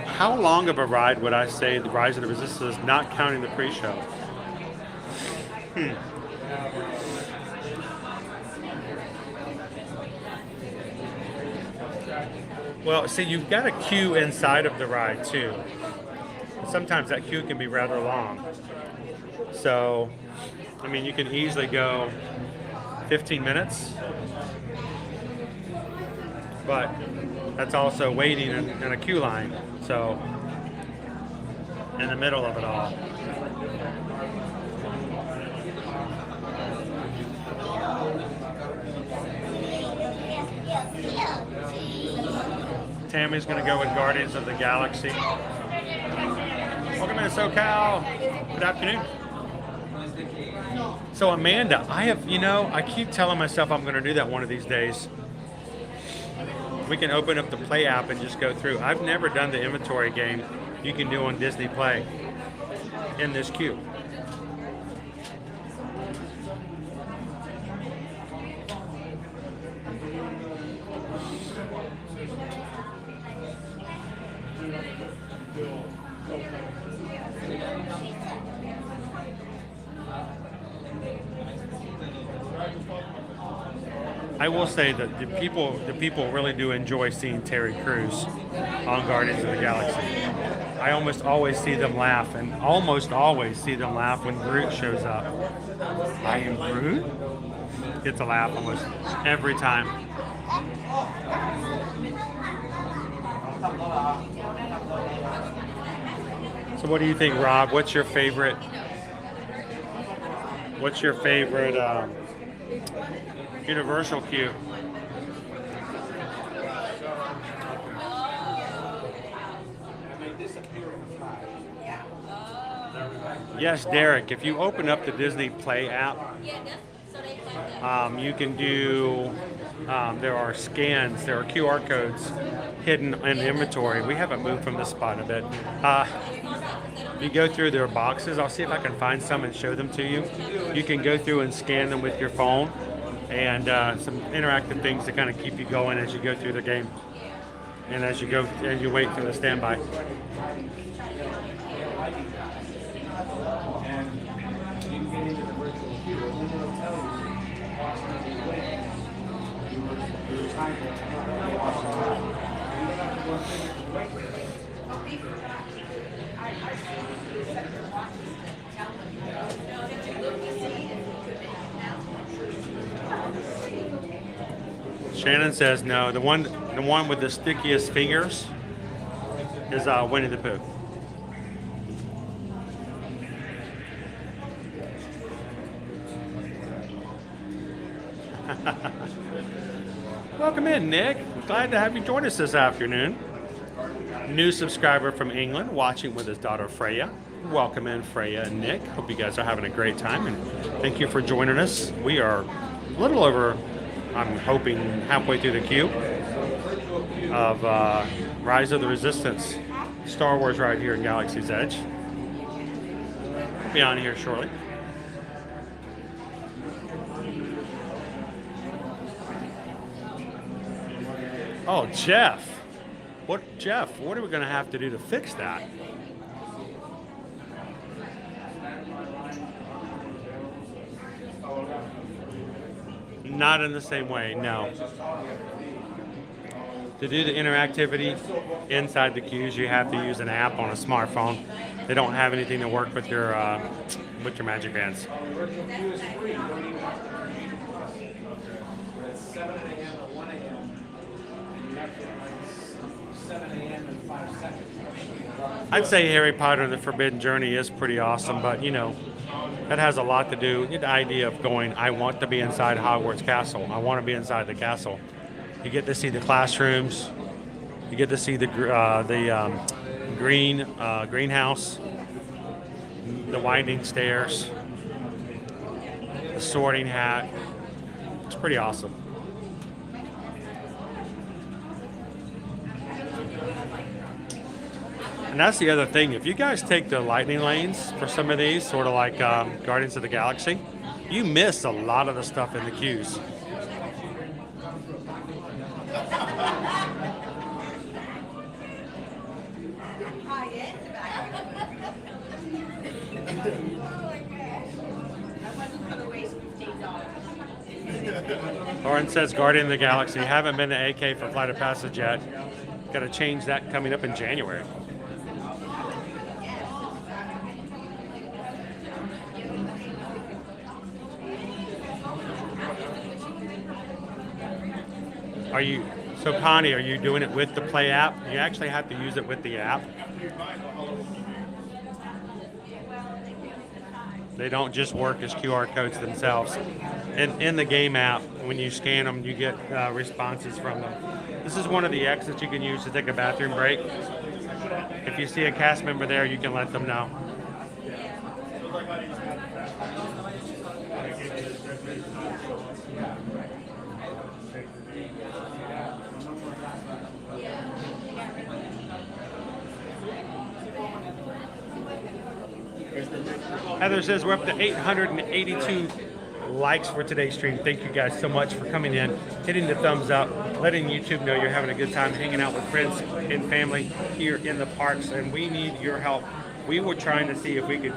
How long of a ride would I say the Rise of the Resistance is, not counting the pre-show? Well, see, you've got a queue inside of the ride too. Sometimes that queue can be rather long. So, I mean, you can easily go 15 minutes, but that's also waiting in a queue line. So, in the middle of it all. Tammy's going to go with Guardians of the Galaxy. Welcome to SoCal. Good afternoon. So Amanda, I keep telling myself I'm going to do that one of these days. We can open up the Play app and just go through. I've never done the inventory game you can do on Disney Play in this queue. I will say that the people really do enjoy seeing Terry Crews on Guardians of the Galaxy. I almost always see them laugh, and almost always see them laugh when Groot shows up. I am Groot? Gets a laugh almost every time. So what do you think, Rob? What's your favorite Universal queue? Yes, Derek, if you open up the Disney Play app, you can do, there are scans, there are QR codes hidden in inventory. We haven't moved from this spot a bit. You go through their boxes. I'll see if I can find some and show them to you. You can go through and scan them with your phone, and some interactive things to kind of keep you going as you go through the game and as you wait for the standby. Shannon says no. The one with the stickiest fingers is Winnie the Pooh. Welcome in, Nick. Glad to have you join us this afternoon. New subscriber from England, watching with his daughter Freya. Welcome in, Freya and Nick. Hope you guys are having a great time, and thank you for joining us. We are a little over, I'm hoping, halfway through the queue of Rise of the Resistance, Star Wars right here in Galaxy's Edge. Be on here shortly. Oh, Jeff. What are we going to have to do to fix that? Not in the same way, no. To do the interactivity inside the queues, you have to use an app on a smartphone. They don't have anything to work with your Magic Bands. I'd say Harry Potter and the Forbidden Journey is pretty awesome, but that has a lot to do with the idea of going, I want to be inside Hogwarts Castle. I want to be inside the castle. You get to see the classrooms. You get to see the greenhouse, the winding stairs, the sorting hat. It's pretty awesome. And that's the other thing. If you guys take the lightning lanes for some of these, sort of like Guardians of the Galaxy, you miss a lot of the stuff in the queues. Lauren says Guardian of the Galaxy. Haven't been to AK for Flight of Passage yet. Got to change that coming up in January. So Connie, are you doing it with the Play app? You actually have to use it with the app. They don't just work as QR codes themselves. In the game app, when you scan them, you get responses from them. This is one of the exits you can use to take a bathroom break. If you see a cast member there, you can let them know. Heather says we're up to 882 likes for today's stream. Thank you guys so much for coming in, hitting the thumbs up, letting YouTube know you're having a good time hanging out with friends and family here in the parks, and we need your help. We were trying to see if we could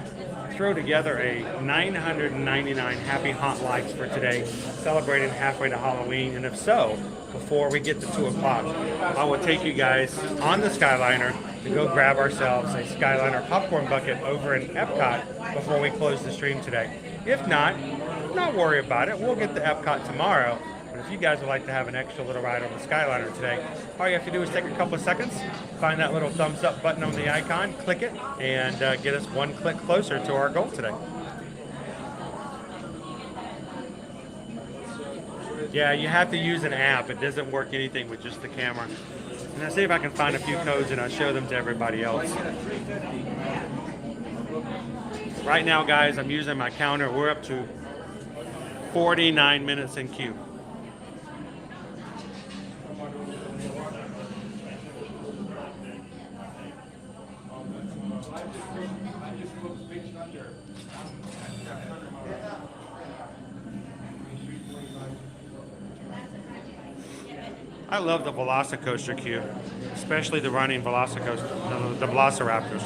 throw together a 999 happy haunt likes for today, celebrating halfway to Halloween, and if so, before we get to 2 o'clock, I will take you guys on the Skyliner to go grab ourselves a Skyliner popcorn bucket over in Epcot before we close the stream today. If not worry about it. We'll get to Epcot tomorrow. But if you guys would like to have an extra little ride on the Skyliner today, all you have to do is take a couple of seconds, find that little thumbs up button on the icon, click it, and get us one click closer to our goal today. Yeah, you have to use an app. It doesn't work anything with just the camera. And I'll see if I can find a few codes and I'll show them to everybody else. Right now, guys, I'm using my counter. We're up to 49 minutes in queue. I love the Velocicoaster queue, especially the running Velocicoaster, the Velociraptors.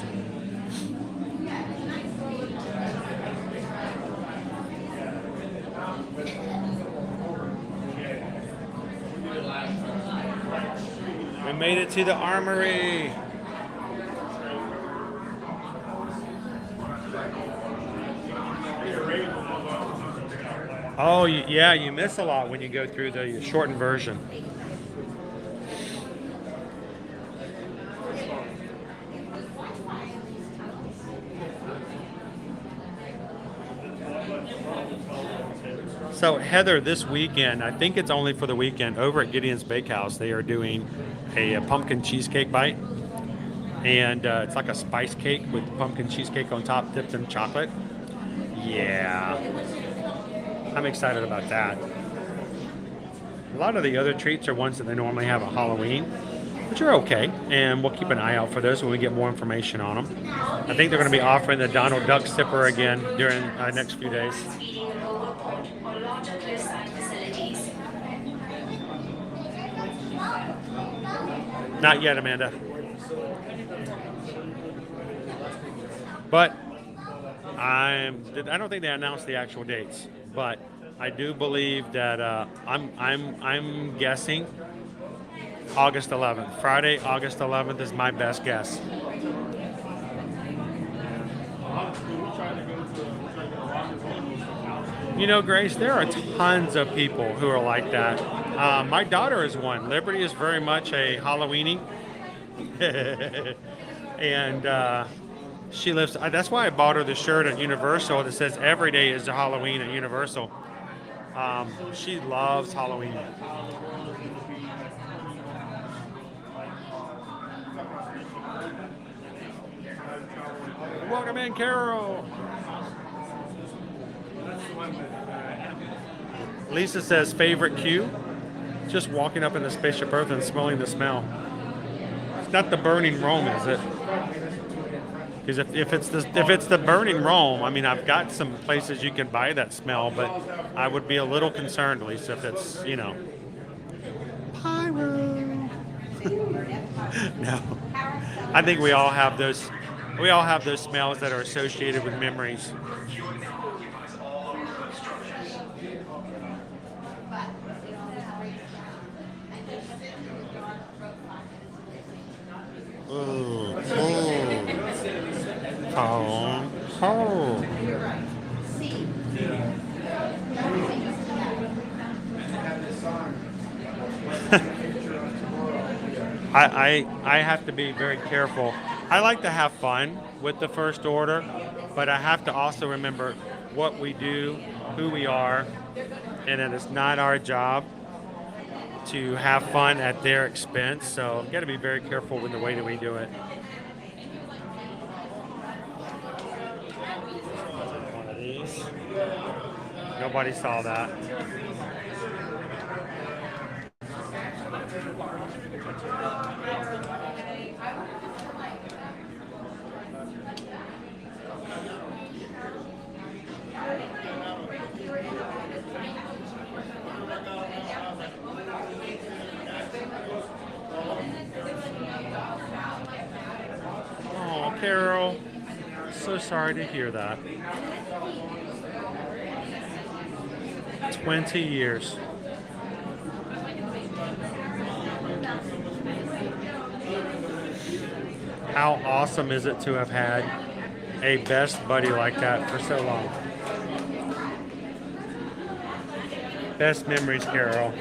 We made it to the Armory. Oh, yeah, you miss a lot when you go through the shortened version. So Heather, this weekend, I think it's only for the weekend, over at Gideon's Bakehouse, they are doing a pumpkin cheesecake bite. And it's like a spice cake with pumpkin cheesecake on top, dipped in chocolate. Yeah, I'm excited about that. A lot of the other treats are ones that they normally have at Halloween, which are okay. And we'll keep an eye out for those when we get more information on them. I think they're going to be offering the Donald Duck Sipper again during the next few days. Not yet, Amanda. But I don't think they announced the actual dates. But I do believe that I'm guessing August 11th. Friday, August 11th is my best guess. You know, Grace, there are tons of people who are like that. My daughter is one. Liberty is very much a Halloweenie. And she lives, that's why I bought her the shirt at Universal that says every day is a Halloween at Universal. She loves Halloween. Welcome in, Carol. Lisa says favorite queue, just walking up in the Spaceship Earth and smelling the smell. It's not the burning Rome, is it? Because if it's the burning Rome, I mean, I've got some places you can buy that smell, but I would be a little concerned, at least if it's, you know, pyro. No, I think we all have those. We all have those smells that are associated with memories. Ooh, I have to be very careful. I like to have fun with the First Order, but I have to also remember what we do, who we are, and that it's not our job to have fun at their expense. So I've got to be very careful with the way that we do it. One of these. Nobody saw that. Oh, Carol, so sorry to hear that. 20 years. How awesome is it to have had a best buddy like that for so long? Best memories, Carol.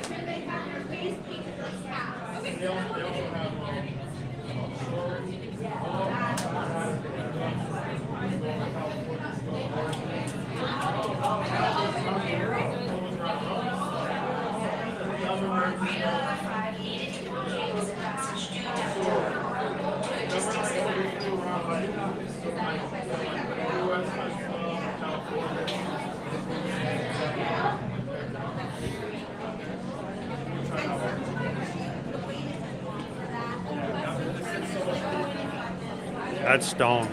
That's stone.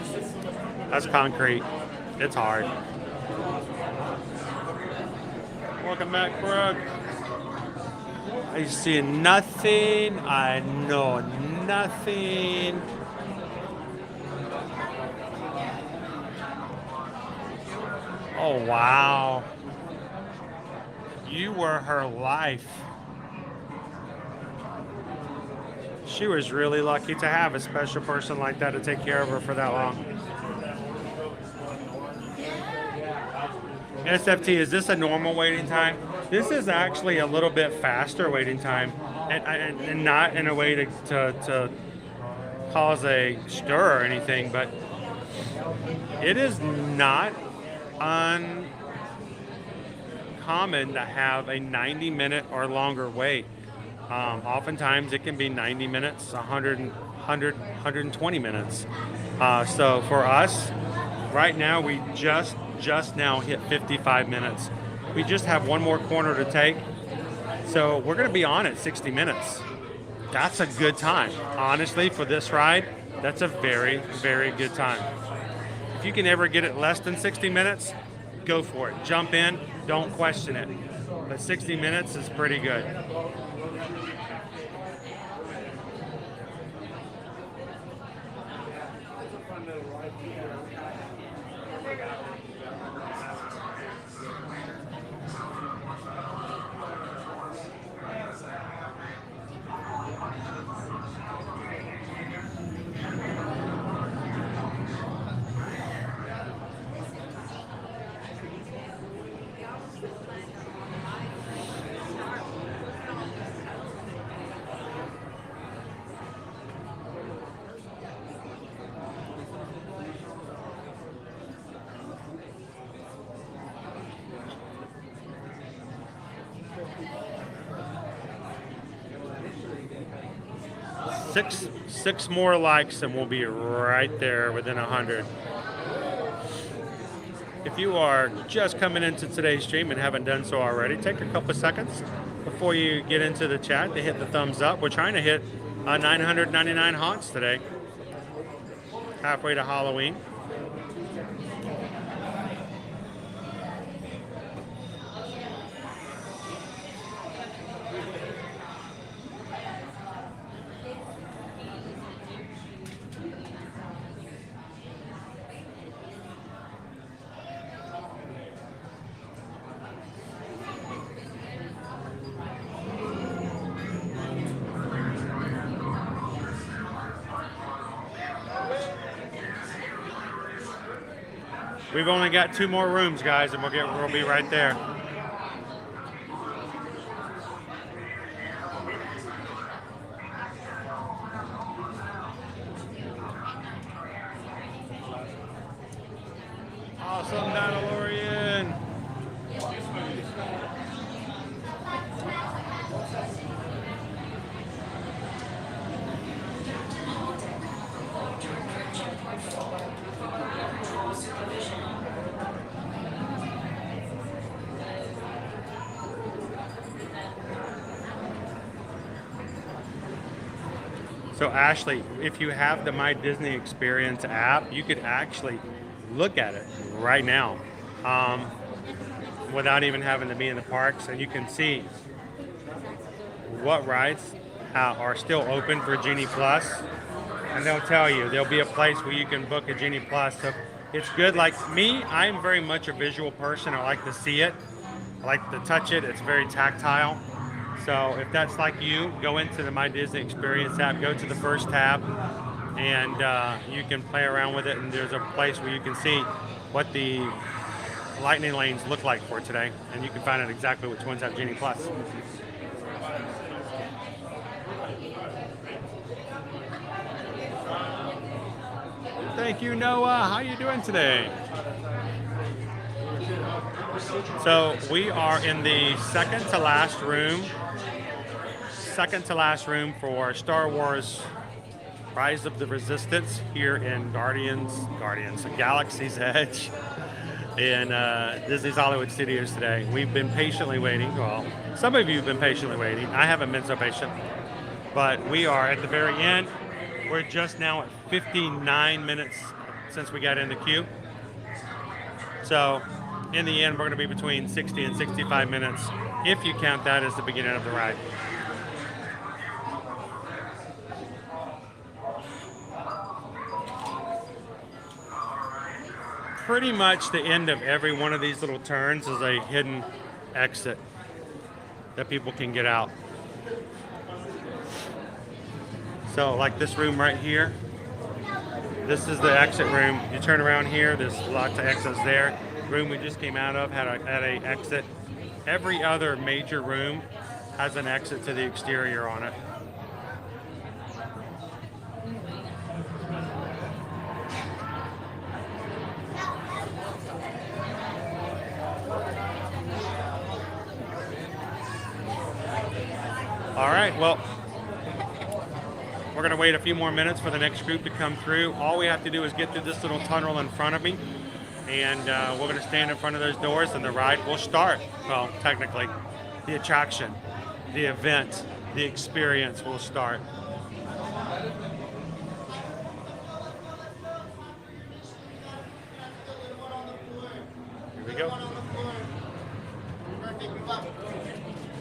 That's concrete. It's hard. Welcome back, Brooke. I see nothing. I know nothing. Oh, wow. You were her life. She was really lucky to have a special person like that to take care of her for that long. SFT, is this a normal waiting time? This is actually a little bit faster waiting time, and not in a way to cause a stir or anything, but it is not uncommon to have a 90-minute or longer wait. Oftentimes it can be 90 minutes, 120 minutes. So for us, right now we just now hit 55 minutes. We just have one more corner to take. So we're going to be on at 60 minutes. That's a good time. Honestly, for this ride, that's a very, very good time. If you can ever get it less than 60 minutes, go for it. Jump in, don't question it. But 60 minutes is pretty good. Six more likes and we'll be right there within 100. If you are just coming into today's stream and haven't done so already, take a couple of seconds before you get into the chat to hit the thumbs up. We're trying to hit 999 haunts today. Halfway to Halloween. We've only got 2 more rooms, guys, and we'll be right there. Awesome, Mandalorian. So Ashley, if you have the My Disney Experience app, you could actually look at it right now without even having to be in the parks, and you can see what rides are still open for Genie Plus, and they'll tell you there'll be a place where you can book a Genie Plus. So it's good. Like me, I'm very much a visual person. I like to see it. I like to touch it. It's very tactile. So if that's like you, go into the My Disney Experience app, go to the first tab, and you can play around with it. And there's a place where you can see what the lightning lanes look like for today, and you can find out exactly which ones have Genie Plus. Thank you, Noah. How you doing today? So we are in the second to last room for Star Wars Rise of the Resistance here in Guardians of Galaxy's Edge in Disney's Hollywood Studios today. We've been patiently waiting. Well, some of you have been patiently waiting. I haven't been so patient, but we are at the very end. We're just now at 59 minutes since we got in the queue. So in the end, we're going to be between 60 and 65 minutes, if you count that as the beginning of the ride. Pretty much the end of every one of these little turns is a hidden exit that people can get out. So like this room right here, this is the exit room. You turn around here, there's lots of exits there. Room we just came out of had a exit. Every other major room has an exit to the exterior on it. All right, well, we're going to wait a few more minutes for the next group to come through. All we have to do is get through this little tunnel in front of me, and we're going to stand in front of those doors, and the ride will start. Well, technically, the attraction, the event, the experience will start. Here we go.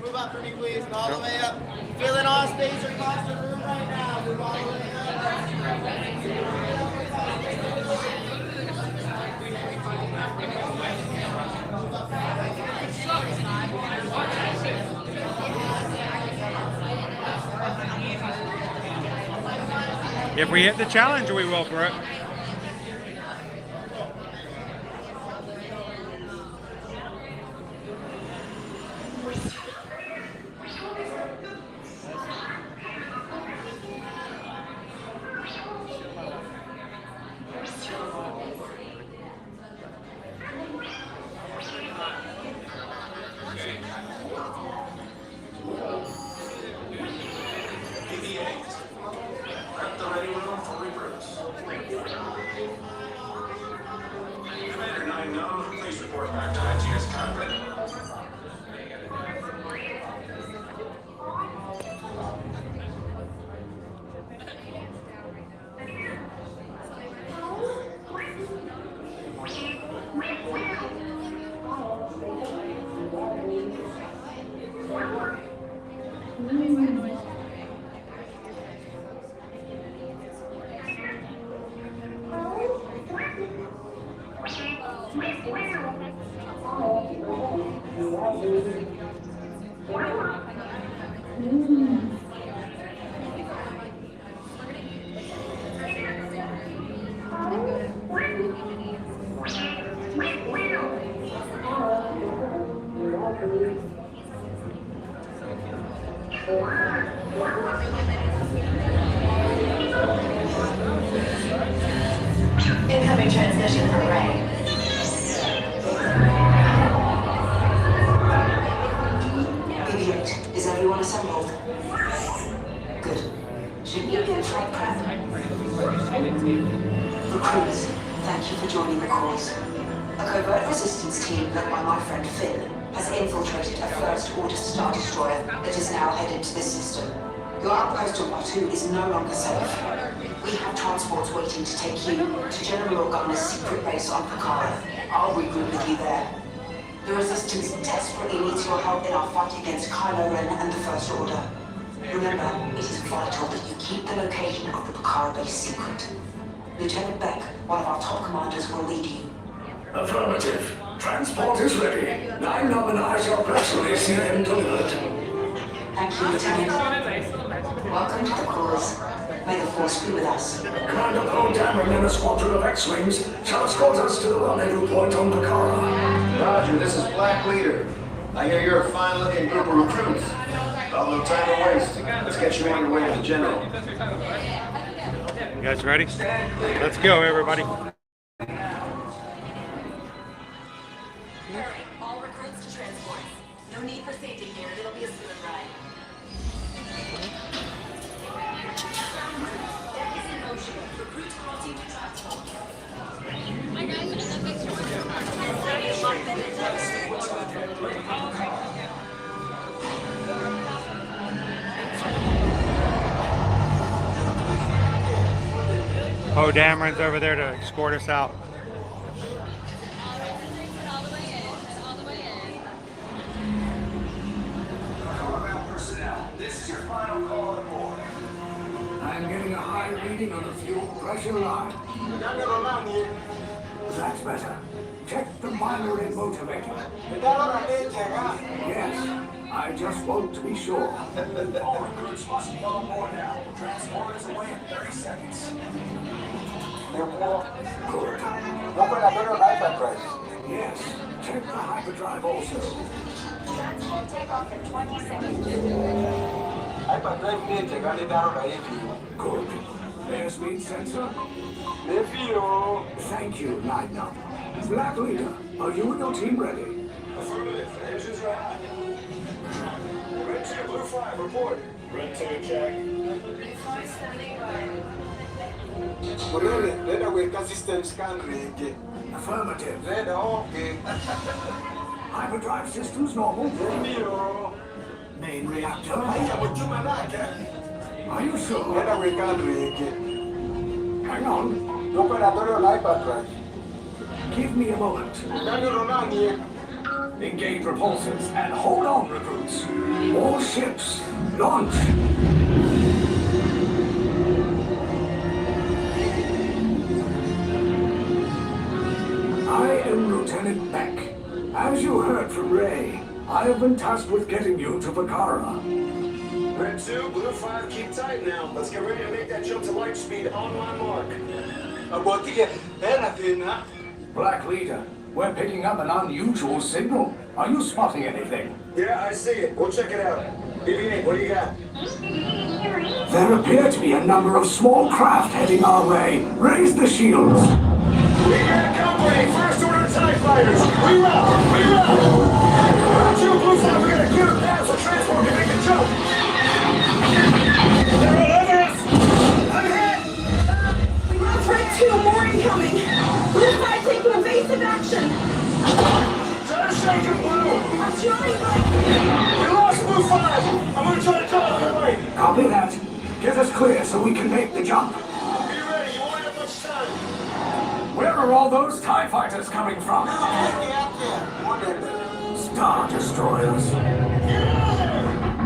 Move up for me, please, and all the way up. Filling all space across the room right now. Move all the way up. If we hit the challenge, we will, Brooke. Incoming transmission from Ray. BB-8, is everyone assembled? Good. Shouldn't you get flight prep? Recruits, thank you for joining the cause. A covert resistance team led by my friend Finn has infiltrated a First Order Star Destroyer that is now headed to this system. Your outpost on Batu is no longer safe. We have transports waiting to take you to General Organa's secret base on Pakara. I'll regroup with you there. The Resistance desperately needs your help in our fight against Kylo Ren and the First Order. Remember, it is vital that you keep the location of the Pakara base secret. Lieutenant Beck, one of our top commanders, will lead you. Affirmative. Transport is ready. 9 nominate your press release here and delivered. Thank you, Lieutenant. Welcome to the cause. May the Force be with us. Commander Paul Dameron and a squadron of X-Wings shall escort us to the rendezvous point on Pakara. Roger, this is Black Leader. I hear you're a fine-looking group of recruits. Well, no time to waste. Let's get you on your way to the General. You guys ready? Let's go, everybody. All recruits to transport. No need for safety here. It'll be a smooth ride. Deck is in motion. Recruits crossing to transport. Oh, Dameron's over there to escort us out. This is your final call on board. I'm getting a high reading on the fuel pressure line. That's better. Check the minor and motivator. Yes, I just want to be sure. All recruits must be on board now. Transport is away in 30 seconds. Good. Yes, check the hyperdrive also. Transport takeoff in 20 seconds. Good. Airspeed sensor. Thank you, Line Up. Black Leader, are you and your team ready? Affirmative. Engines ready. Red 2, Blue 5, report. Red 2, check. Affirmative. Hyperdrive systems normal. Main reactor. Are you sure? Hang on. Give me a moment. Engage repulsors and hold on, recruits. All ships, launch. I am Lieutenant Beck. As you heard from Ray, I have been tasked with getting you to Pakara. Red 2, Blue 5, keep tight now. Let's get ready to make that jump to light speed on my mark. Black Leader, we're picking up an unusual signal. Are you spotting anything? Yeah, I see it. We'll check it out. BB-8, what do you got? There appear to be a number of small craft heading our way. Raise the shields. We got company! First Order TIE Fighters! Reroute! Reroute! 2, Blue 5, we're gonna clear the path so transport can make the jump! They're all over us! I'm hit! We lost Red 2, more incoming! Blue 5 taking evasive action! Try to shake it, Blue! I'm trying, but... We lost Blue 5! I'm gonna try to cut off the way! Copy that. Get us clear so we can make the jump. Be ready, you won't have much time! Where are all those TIE fighters coming from? Star Destroyers.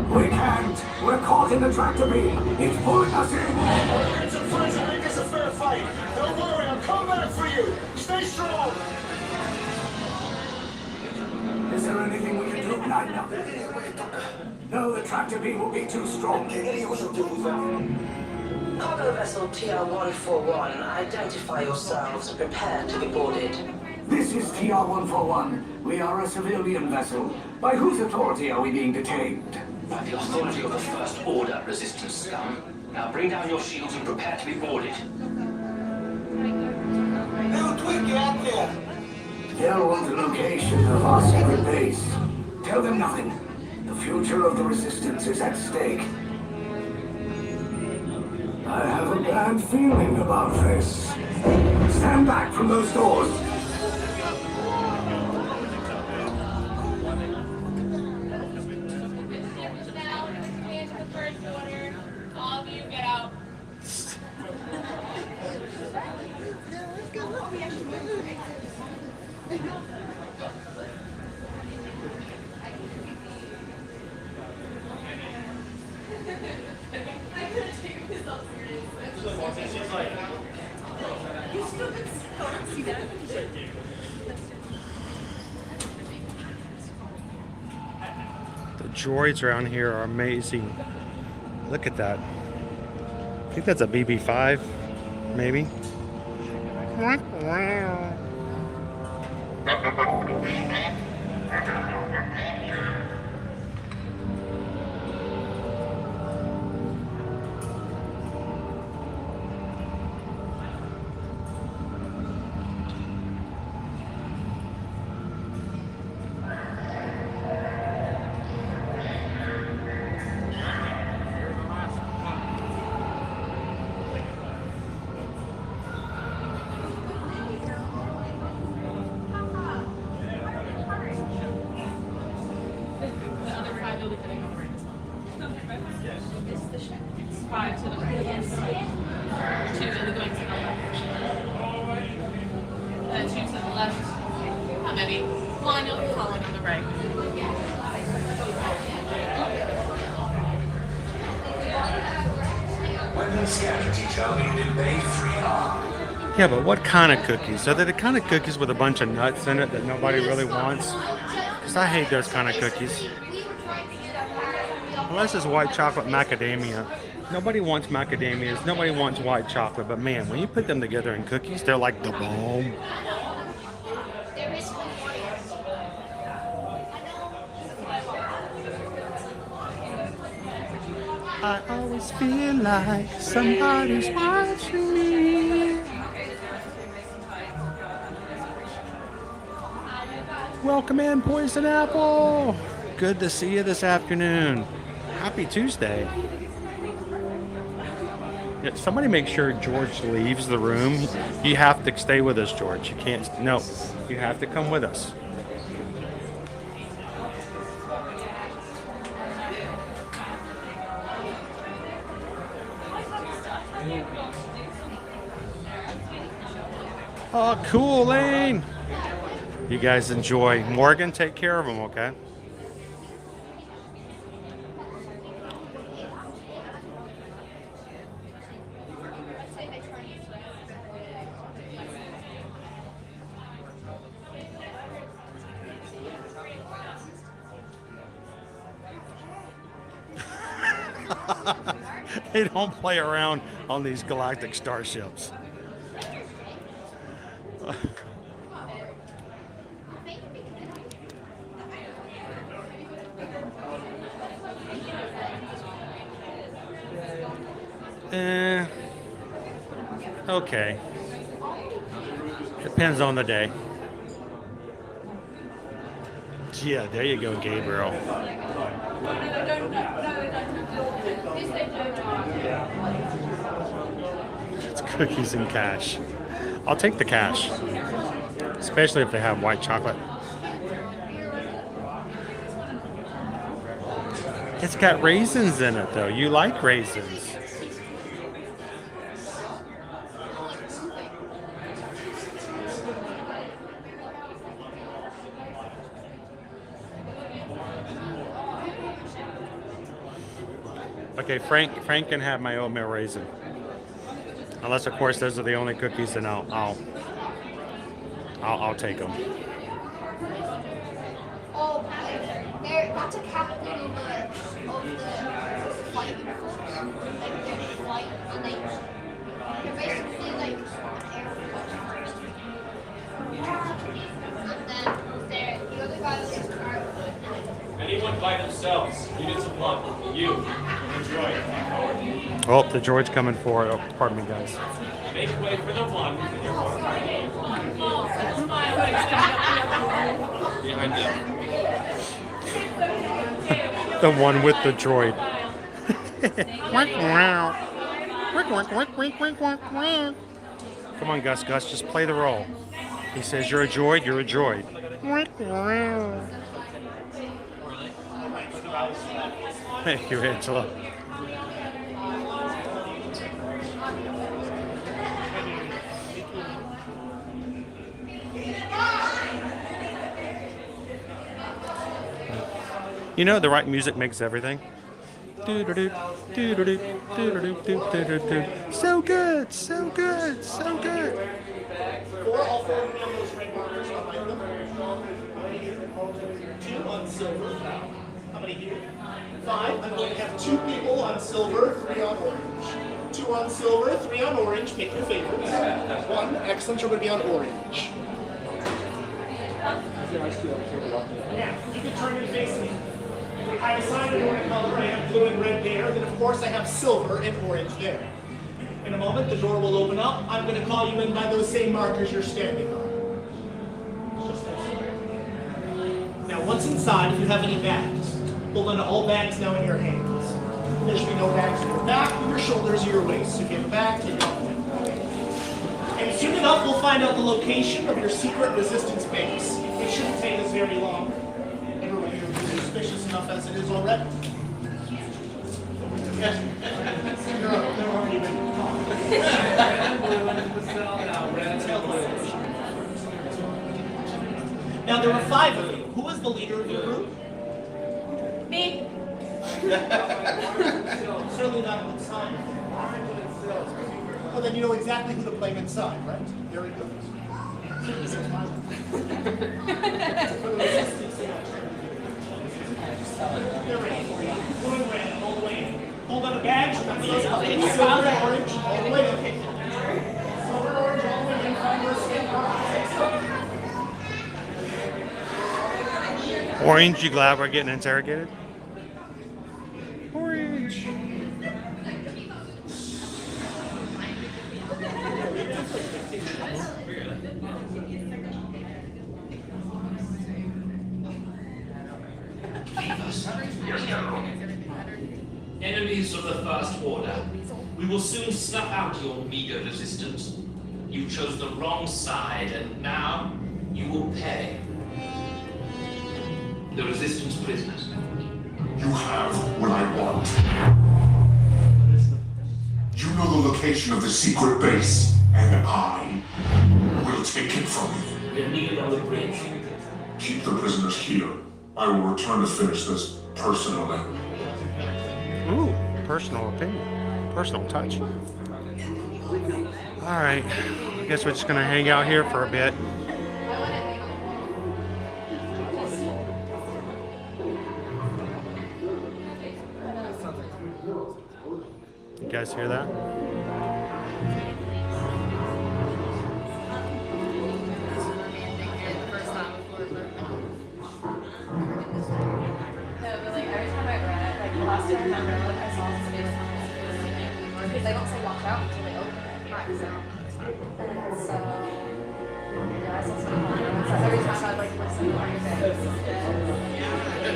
We can't. We're caught in the tractor beam. It's pulling us in. Get some friends and make this a fair fight. Don't worry, I'll come back for you. Stay strong. Is there anything we can do? No, the tractor beam will be too strong. Cargo vessel TR-141, identify yourselves and prepare to be boarded. This is TR-141. We are a civilian vessel. By whose authority are we being detained? I'm the authority of the First Order, Resistance scum. Now bring down your shields and prepare to be boarded. Little twig, get out there. They'll want the location of our secret base. Tell them nothing. The future of the Resistance is at stake. I have a bad feeling about this. Stand back from those doors. All of you get out. The droids around here are amazing. Look at that. I think that's a BB-5, maybe. Five to the right. Yes. Two to the going to the left. Two to the left. How many? One, you'll be following on the right. When they scattered each other in Bay 3R. Yeah, but what kind of cookies? Are they the kind of cookies with a bunch of nuts in it that nobody really wants? Because I hate those kind of cookies. Unless it's white chocolate macadamia. Nobody wants macadamias. Nobody wants white chocolate. But man, when you put them together in cookies, they're like the bomb. I always feel like somebody's watching me. Welcome in, Poison Apple. Good to see you this afternoon. Happy Tuesday. Yeah, somebody make sure George leaves the room. You have to stay with us, George. You can't. No, you have to come with us. Oh, cool, Lane. You guys enjoy. Morgan, take care of them, okay? They don't play around on these galactic starships. Okay. Depends on the day. Yeah, there you go, Gabriel. It's cookies and cash. I'll take the cash, especially if they have white chocolate. It's got raisins in it, though. You like raisins. Okay, Frank can have my oatmeal raisin. Unless, of course, those are the only cookies, then I'll take them. Oh, that's a captain of the flight uniforms. Like their flight, and they're basically like air force. And then the other guy was Anyone by themselves, you need support. One, you, the droid. Oh, the droid's coming forward. Oh, pardon me, guys. Make way for the one. Behind you. The one with the droid. Come on, Gus. Gus, just play the role. He says, you're a droid, you're a droid. Thank you, Angela. You know, the right music makes everything. So good, so good, so good. Four, all four of those red markers behind them. Two on silver. How many here? Five. I'm going to have two people on silver, three on orange. Two on silver, three on orange. Pick your favorites. One, excellent, you're going to be on orange. Yeah, you can turn and face me. I decided what color. I have blue and red there. Then, of course, I have silver and orange there. In a moment, the door will open up. I'm going to call you in by those same markers you're standing on. Just that. Now, once inside, if you have any bags, hold on to all bags now in your hands. There should be no bags in your back, your shoulders, or your waist. So if you have a bag, take it off. And soon enough, we'll find out the location of your secret resistance base. It shouldn't take us very long. Everybody here is suspicious enough as it is already. Yes. They're already been Now, there are five of you. Who is the leader of your group? Me. Certainly not a good sign. Well, then you know exactly who to blame inside, right? Very good. Hold on the bags. Silver, orange, all the way. Silver, orange, all the way. And find your skin. Orange, you glad we're getting interrogated? Orange. Enemies of the First Order, we will soon snuff out your meager resistance. You chose the wrong side, and now you will pay. The Resistance prisoners. You have what I want. You know the location of the secret base, and I will take it from you. We'll meet it on the bridge. Keep the prisoners here. I will return to finish this personally. Ooh, personal opinion. Personal touch. Alright, I guess we're just gonna hang out here for a bit. You guys hear that? Because they don't say watch out until they open it. Right, so. Yeah, I saw some so every time I'd like listen to what you're saying.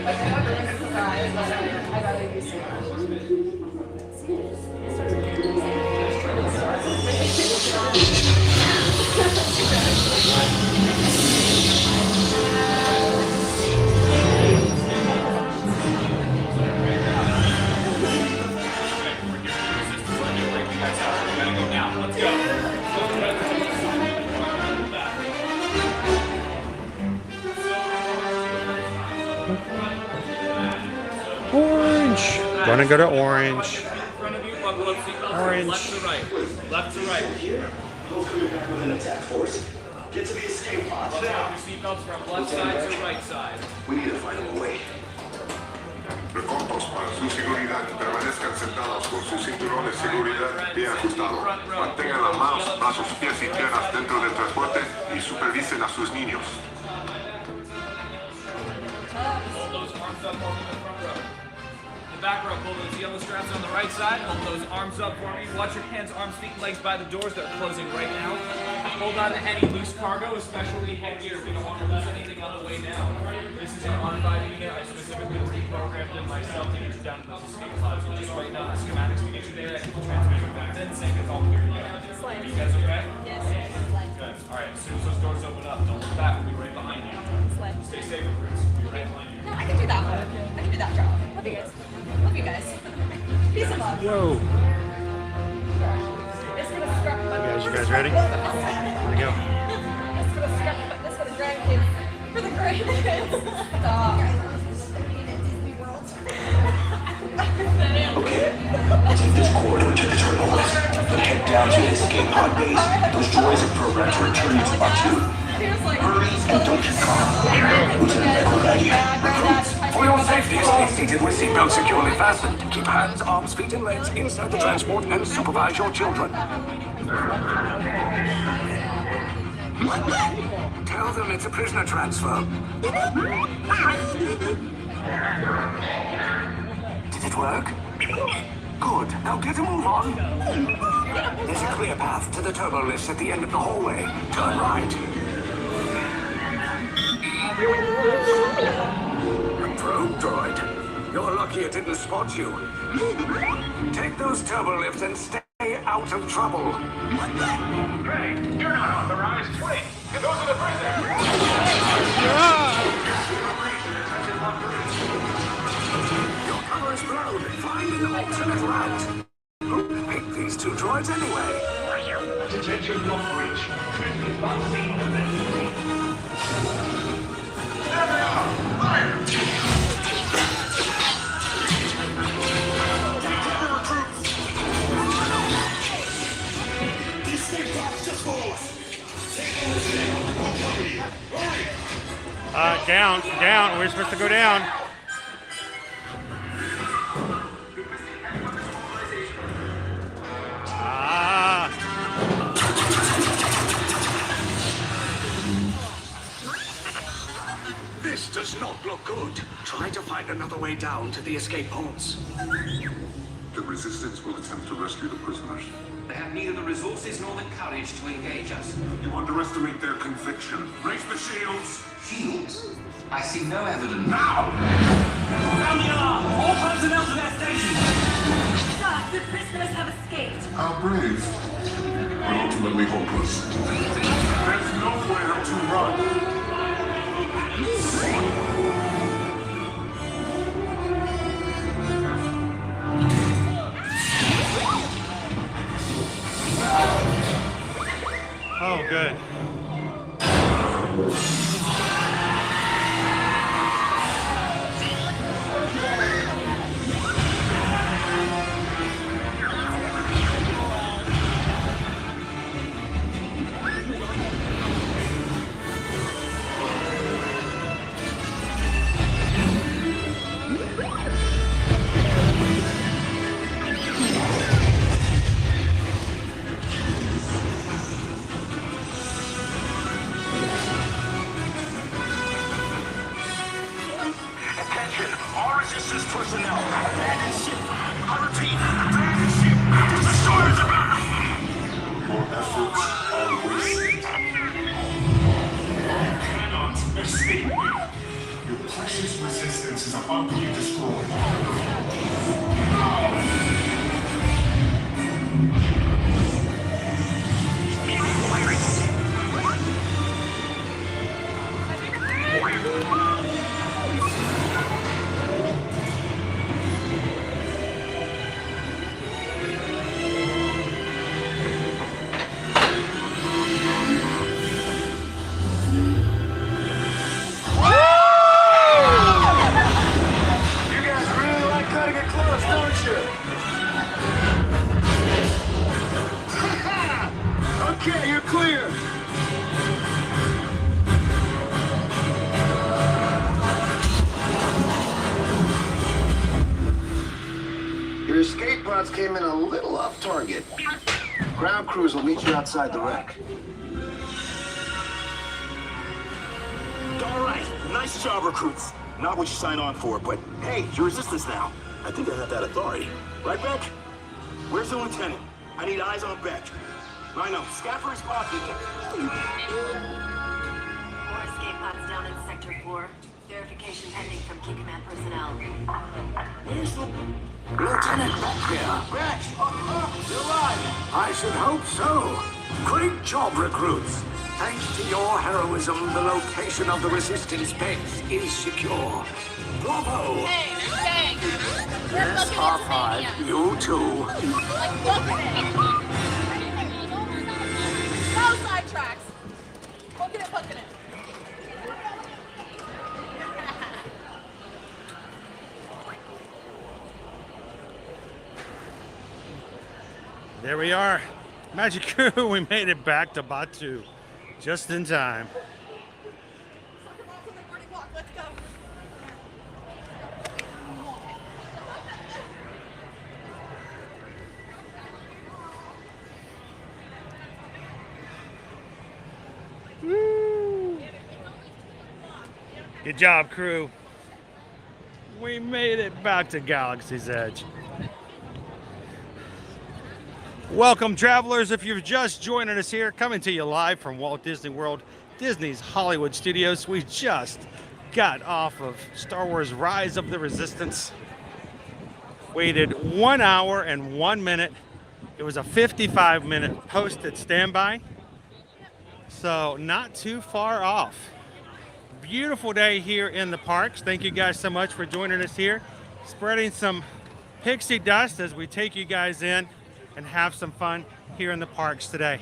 Like, I'm not really surprised, but I'd rather you say Orange. Gonna go to orange. Orange. Left to right. Left to right. Attack force. Get to the escape pods Your now. seatbelts from left side to right side. We need to find a way. Recortos para su seguridad. Permanezcan sentados con sus cinturones de seguridad bien ajustados. Mantengan las manos, brazos, pies y piernas dentro del transporte y supervisen a sus niños. Hold those arms up over the front row. back row, pull those yellow straps on the right side, hold those arms up for me. Watch your hands, arms, feet, and legs by the doors. They're closing right now. Hold on to any loose cargo, especially headgear. We don't want to lose anything on the way down. This is an R5 unit. I specifically reprogrammed it myself to get you down to those escape pods. We're just writing out the schematics to get you there and the transmission back then, saying it's all clear. Are you guys okay? Yes. Good. All right, as soon as those doors open up, don't look back. We'll be right behind you. Stay safe, Bruce. We'll be right behind you. No, I can do that one. I can do that job. Love you guys. Love you guys. Peace and love. Whoa. It's for the scrap. You guys ready? Here we go. It's for the scrap. This for the grandkids. For the grandkids. Stop. Okay, take this corridor to the terminal list, then head down to the escape pod base. Those droids are programmed to return you to Batuu. Hurry and don't get caught. Lieutenant Beck, ready. Recruits, For your safety, stay seated with seatbelts securely fastened. Keep hands, arms, feet, and legs inside the transport and supervise your children. Tell them it's a prisoner transfer. Did it work? Good. Now get a move on. There's a clear path to the turbo lifts at the end of the hallway. Turn right. A probe droid. You're lucky it didn't spot you. Take those turbo lifts and stay out of trouble. Hey, you're not authorized. Wait, those are the prisoners. Your cover is blown. Find an alternate route. Who picked these two droids anyway? Detention lock breach. There they are. Fire! Down. We're supposed to go down. This does not look good. Try to find another way down to the escape pods. The resistance will attempt to rescue the prisoners. They have neither the resources nor the courage to engage us. You underestimate their conviction. Raise the shields! Shields? I see no evidence. Now! Sound the alarm! All personnel to their stations! Sir, the prisoners have escaped. How brave. But ultimately hopeless. There's nowhere to run. Oh, good. personnel. Abandon ship. I repeat, abandon ship. Destroyers abound. Your efforts are wasted. You cannot escape me. Your precious resistance is about to be destroyed. Okay, you're clear. Your escape pods came in a little off target. Ground crews will meet you outside the wreck. All right, nice job, recruits. Not what you signed on for, but hey, you're resistance now. I think I have that authority. Right, Beck? Where's the lieutenant? I need eyes on Beck. I know. Scaffer is blocking it. 4 escape pods down in Sector 4. Verification pending from Key Command personnel. Where's the lieutenant Beck here? Beck! You're alive! I should hope so. Great job, recruits. Thanks to your heroism, the location of the resistance base is secure. Bravo! Hey, there's tanks. Yes, R5. You too. Like, look at it. No sidetracks. Look at it. There we are. Magic Crew, we made it back to Batu. Just in time. Let's go. Woo. Good job, crew. We made it back to Galaxy's Edge. Welcome, travelers. If you're just joining us here, coming to you live from Walt Disney World, Disney's Hollywood Studios. We just got off of Star Wars Rise of the Resistance. Waited 1 hour and 1 minute. It was a 55-minute posted standby. So not too far off. Beautiful day here in the parks. Thank you guys so much for joining us here. Spreading some pixie dust as we take you guys in and have some fun here in the parks today.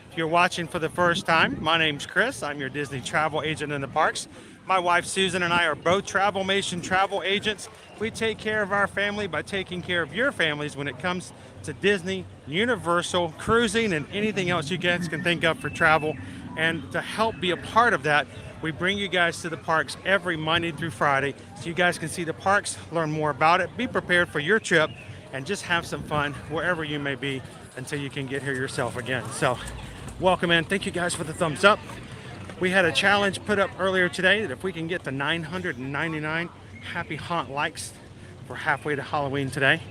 If you're watching for the first time, my name's Chris. I'm your Disney travel agent in the parks. My wife Susan and I are both Travelmation travel agents. We take care of our family by taking care of your families when it comes to Disney, Universal, cruising, and anything else you guys can think of for travel. And to help be a part of that, we bring you guys to the parks every Monday through Friday so you guys can see the parks, learn more about it, be prepared for your trip, and just have some fun wherever you may be until you can get here yourself again. So welcome in. Thank you guys for the thumbs up. We had a challenge put up earlier today that if we can get to 999 Happy Haunt likes for halfway to Halloween today,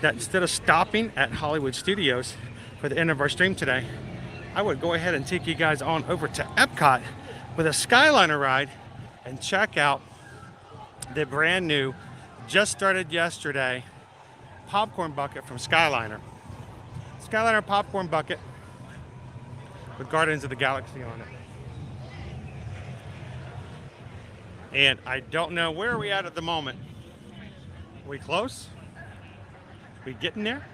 that instead of stopping at Hollywood Studios for the end of our stream today, I would go ahead and take you guys on over to Epcot with a Skyliner ride and check out the brand new, just started yesterday, popcorn bucket from Skyliner. Skyliner popcorn bucket with Guardians of the Galaxy on it. And I don't know, where are we at the moment? Are we close? We getting there?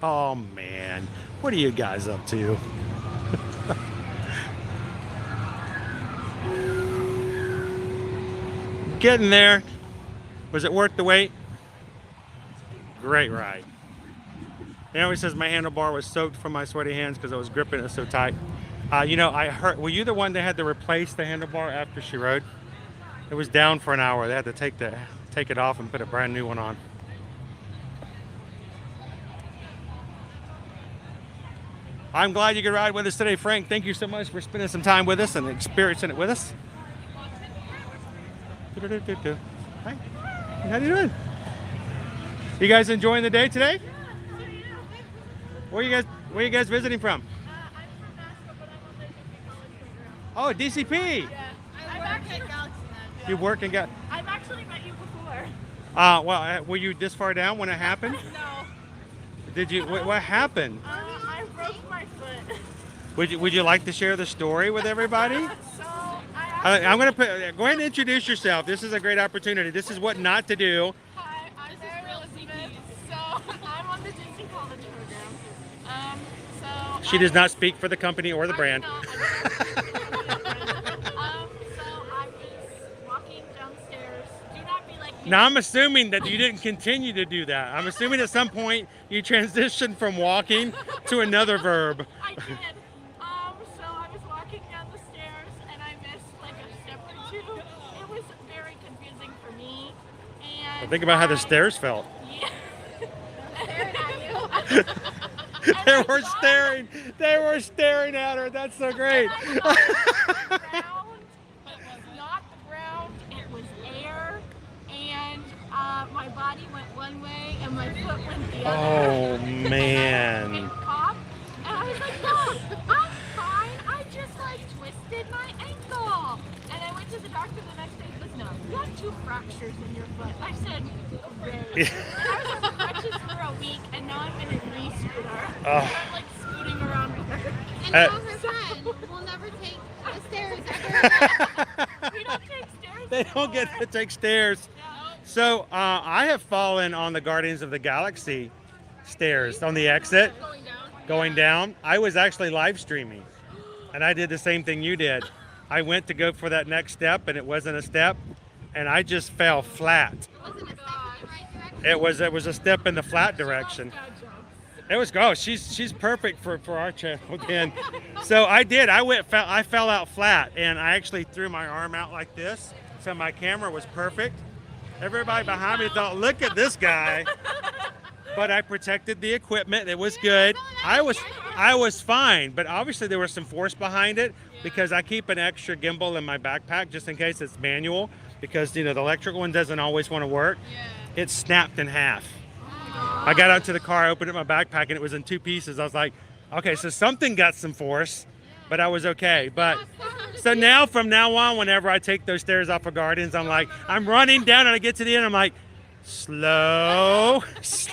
Oh man, what are you guys up to? Getting there. Was it worth the wait? Great ride. You know, he says my handlebar was soaked from my sweaty hands because I was gripping it so tight. You know, I heard, were you the one that had to replace the handlebar after she rode? It was down for an hour. They had to take it off and put a brand new one on. I'm glad you could ride with us today, Frank. Thank you so much for spending some time with us and experiencing it with us. Hi. How you doing? You guys enjoying the day today? Where are you guys visiting from? Oh, DCP. Yeah, I work at Galaxy Land. Yeah. You work and got. I've actually met you before. Well, were you this far down when it happened? No. Did you? What happened? I broke my foot. Would you like to share the story with everybody? I'm gonna go ahead and introduce yourself. This is a great opportunity. This is what not to do. Hi, I'm Sarah Smith. So I'm on the Disney College program. She does not speak for the company or the brand. So I was walking downstairs. Do not be like me. Now I'm assuming that you didn't continue to do that. I'm assuming at some point you transitioned from walking to another verb. I did. So I was walking down the stairs and I missed like a step or two. It was very confusing for me. And Think about how the stairs felt. Yeah. Staring at you. They were staring. They were staring at her. That's so great. Not the ground, it was air, and my body went one way and my foot went the other. Oh, man. And I was like, no, I'm fine. I just like twisted my ankle. And I went to the doctor the next day. He goes, no, you have 2 fractures in your foot. I said, great. And I was on crutches for a week, and now I'm in a knee scooter. Oh. I'm like scooting around with her. And now her friend will never take the stairs ever. We don't take stairs. They don't get to take stairs. So I have fallen on the Guardians of the Galaxy stairs on the exit. Going down. I was actually live streaming, and I did the same thing you did. I went to go for that next step, and it wasn't a step, and I just fell flat. It was a step in the flat direction. It was she's perfect for our channel again. So I did. I fell out flat, and I actually threw my arm out like this, so my camera was perfect. Everybody behind me thought, "Look at this guy." But I protected the equipment. It was good. I was fine, but obviously there was some force behind it because I keep an extra gimbal in my backpack just in case it's manual, because the electrical one doesn't always want to work. It snapped in half. I got out to the car, opened up my backpack, and it was in 2 pieces. I was like, okay, so something got some force, but I was okay. But so now, from now on, whenever I take those stairs off of Guardians, I'm running down, and I get to the end, I'm like, slow.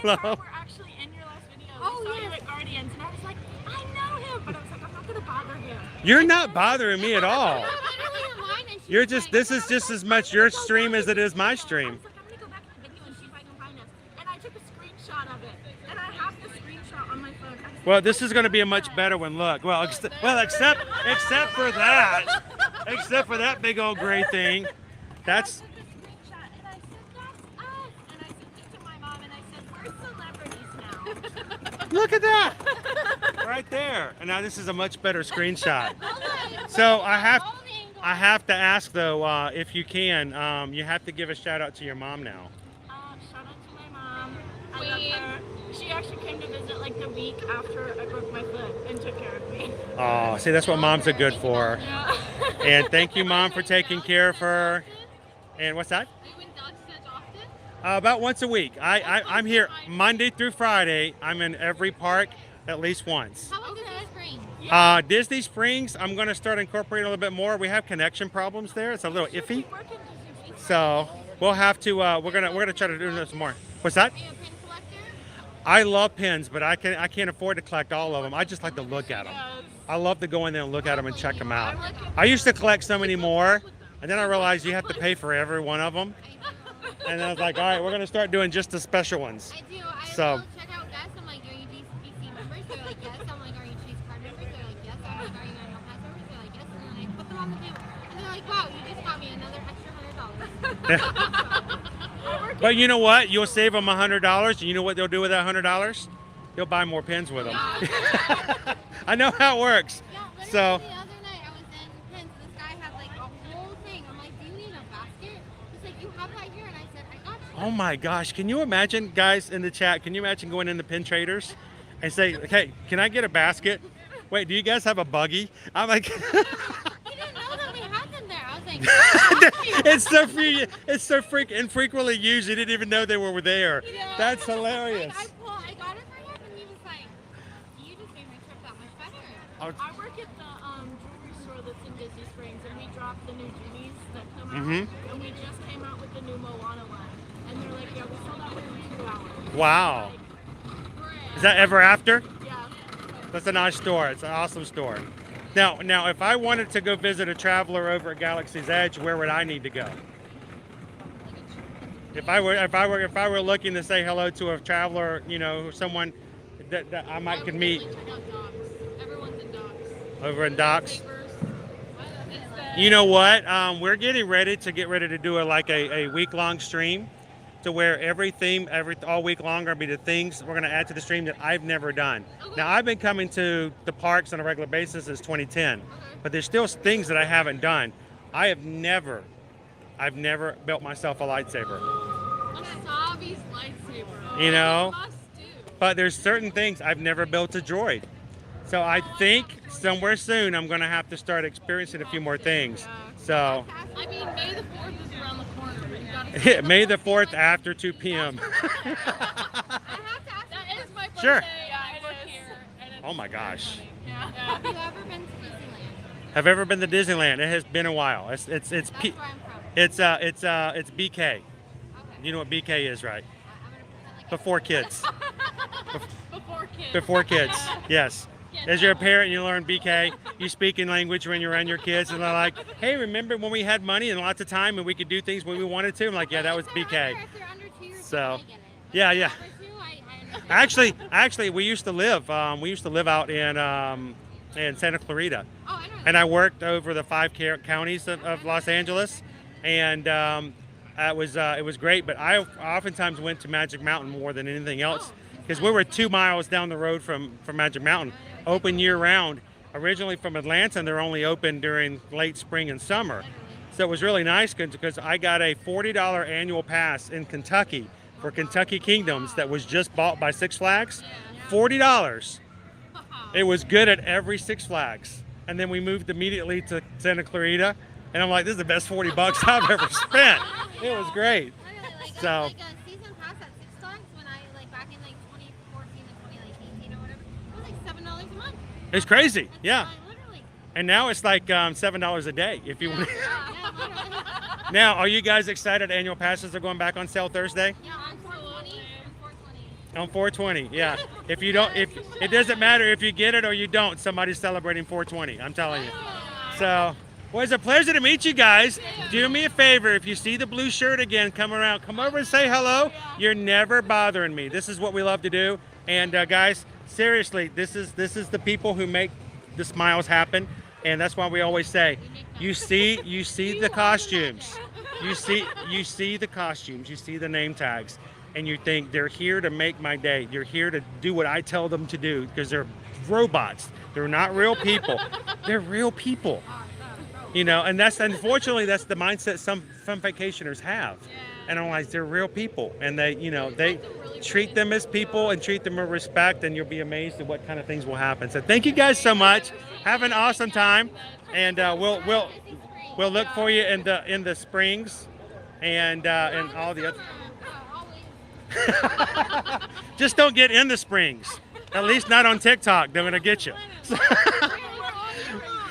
We're actually in your last video. Oh, we saw you at Guardians, and I was like, I know him, but I was like, I'm not gonna bother him. You're not bothering me at all. You're just, this is just as much your stream as it is my stream. I'm gonna go back to the video and see if I can find us. And I took a screenshot of it, and I have the screenshot on my phone. Well, this is going to be a much better one. Look, except for that big old gray thing. That's. Look at that, right there. And now this is a much better screenshot. So I have to ask though, if you can, you have to give a shout out to your mom now. Shout out to my mom. I love her. She actually came to visit like the week after I broke my foot and took care of me. Oh, see, that's what moms are good for. Yeah. And thank you, Mom, for taking care of her. And what's that? About once a week. I'm here Monday through Friday. I'm in every park at least once. How about Disney Springs? Disney Springs, I'm going to start incorporating a little bit more. We have connection problems there. It's a little iffy. So we'll have to. We're gonna try to do this more. What's that? I love pins, but I can't afford to collect all of them. I just like to look at them. I love to go in there and look at them and check them out. I used to collect so many more, and then I realized you have to pay for every one of them. And I was like, all right, we're going to start doing just the special ones. I do. I So. will check out guests. I'm like, are you DC members? They're like, yes. I'm like, are you Chase card members? They're like, yes. I'm like, are you Animal Pass members? They're like, yes. And then I put them on the table. And they're like, wow, you just got me another extra $100. But you know what? You'll save them $100. And you know what they'll do with that $100? They'll buy more pins with them. I know how it works. So. The other night I was in Pins. This guy had like a whole thing. I'm like, do you need a basket? He's like, you have that here? And I said, I got you. Oh my gosh, can you imagine, guys in the chat, can you imagine going into Pin Traders and say, okay, can I get a basket? Wait, do you guys have a buggy? I'm like, He didn't know that we had them there. I was like, it's so infrequently used, you didn't even know they were there. That's hilarious. I got it for him, and he was like, you just made my trip that much better. I work at the jewelry store that's in Disney Springs, and we dropped the new genies that come out, Mhm. and we just came out with the new Moana one, and they're like, yeah, we sold out within 2 hours. Wow. Is that Ever After? Yeah. That's a nice store. It's an awesome store. Now, if I wanted to go visit a traveler over at Galaxy's Edge, where would I need to go? If I were looking to say hello to a traveler, someone that I might could meet. Everyone's in docks. Over in docks. You know what? We're getting ready to do a week-long stream, to where every theme all week long are going to be the things we're going to add to the stream that I've never done. Now, I've been coming to the parks on a regular basis since 2010, but there's still things that I haven't done. I've never built myself a lightsaber. A Savi's lightsaber. You know, but there's certain things I've never built a droid. So I think somewhere soon I'm going to have to start experiencing a few more things. So I mean, May the 4th is around the corner. You gotta May the 4th after 2 p.m. That is my birthday. Sure. I work here. And it's Oh my gosh. Yeah. Have you ever been to Disneyland? Have ever been to Disneyland? It has been a while. It's That's where I'm from. it's BK. You know what BK is, right? Before kids. Before kids. Before kids. Yes. As you're a parent, you learn BK. You speak in language when you're around your kids, and they're like, "Hey, remember when we had money and lots of time and we could do things when we wanted to?" I'm like, "Yeah, that was BK." So, yeah. Actually, we used to live out in Santa Clarita, and I worked over the 5 counties of Los Angeles, and it was great. But I oftentimes went to Magic Mountain more than anything else because we were 2 miles down the road from Magic Mountain, open year round. Originally from Atlanta, and they're only open during late spring and summer. So it was really nice because I got a $40 annual pass in Kentucky for Kentucky Kingdoms that was just bought by Six Flags. $40. It was good at every Six Flags. And then we moved immediately to Santa Clarita, and I'm like, this is the best $40 I've ever spent. It was great. So. Season pass at Six Flags when I back in 2014 and 2018 or whatever. It was like $7 a month. It's crazy, yeah. And now it's like $7 a day if you want. Now, are you guys excited? Annual passes are going back on sale Thursday. Yeah, on 420. On 420, yeah. If you don't, if it doesn't matter if you get it or you don't, somebody's celebrating 420. I'm telling you. So, well, it's a pleasure to meet you guys. Do me a favor, if you see the blue shirt again, come over and say hello. You're never bothering me. This is what we love to do. And guys, seriously, this is the people who make the smiles happen, and that's why we always say, you see the costumes, you see the costumes, you see the name tags, and you think they're here to make my day. You're here to do what I tell them to do because they're robots. They're not real people. They're real people. You know, and unfortunately that's the mindset some vacationers have. And I'm like, they're real people, and they treat them as people and treat them with respect, and you'll be amazed at what kind of things will happen. So thank you guys so much. Have an awesome time, and we'll look for you in the springs and all the other. Just don't get in the springs. At least not on TikTok. They're gonna get you.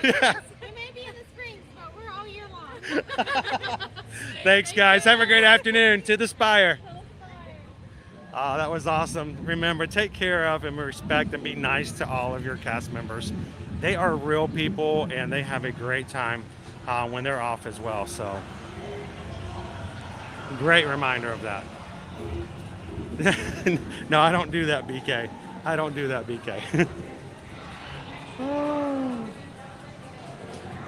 Yeah. Thanks, guys. Have a great afternoon. To the Spire. Oh, that was awesome. Remember, take care of and respect and be nice to all of your cast members. They are real people, and they have a great time when they're off as well. So, great reminder of that. No, I don't do that, BK. I don't do that, BK.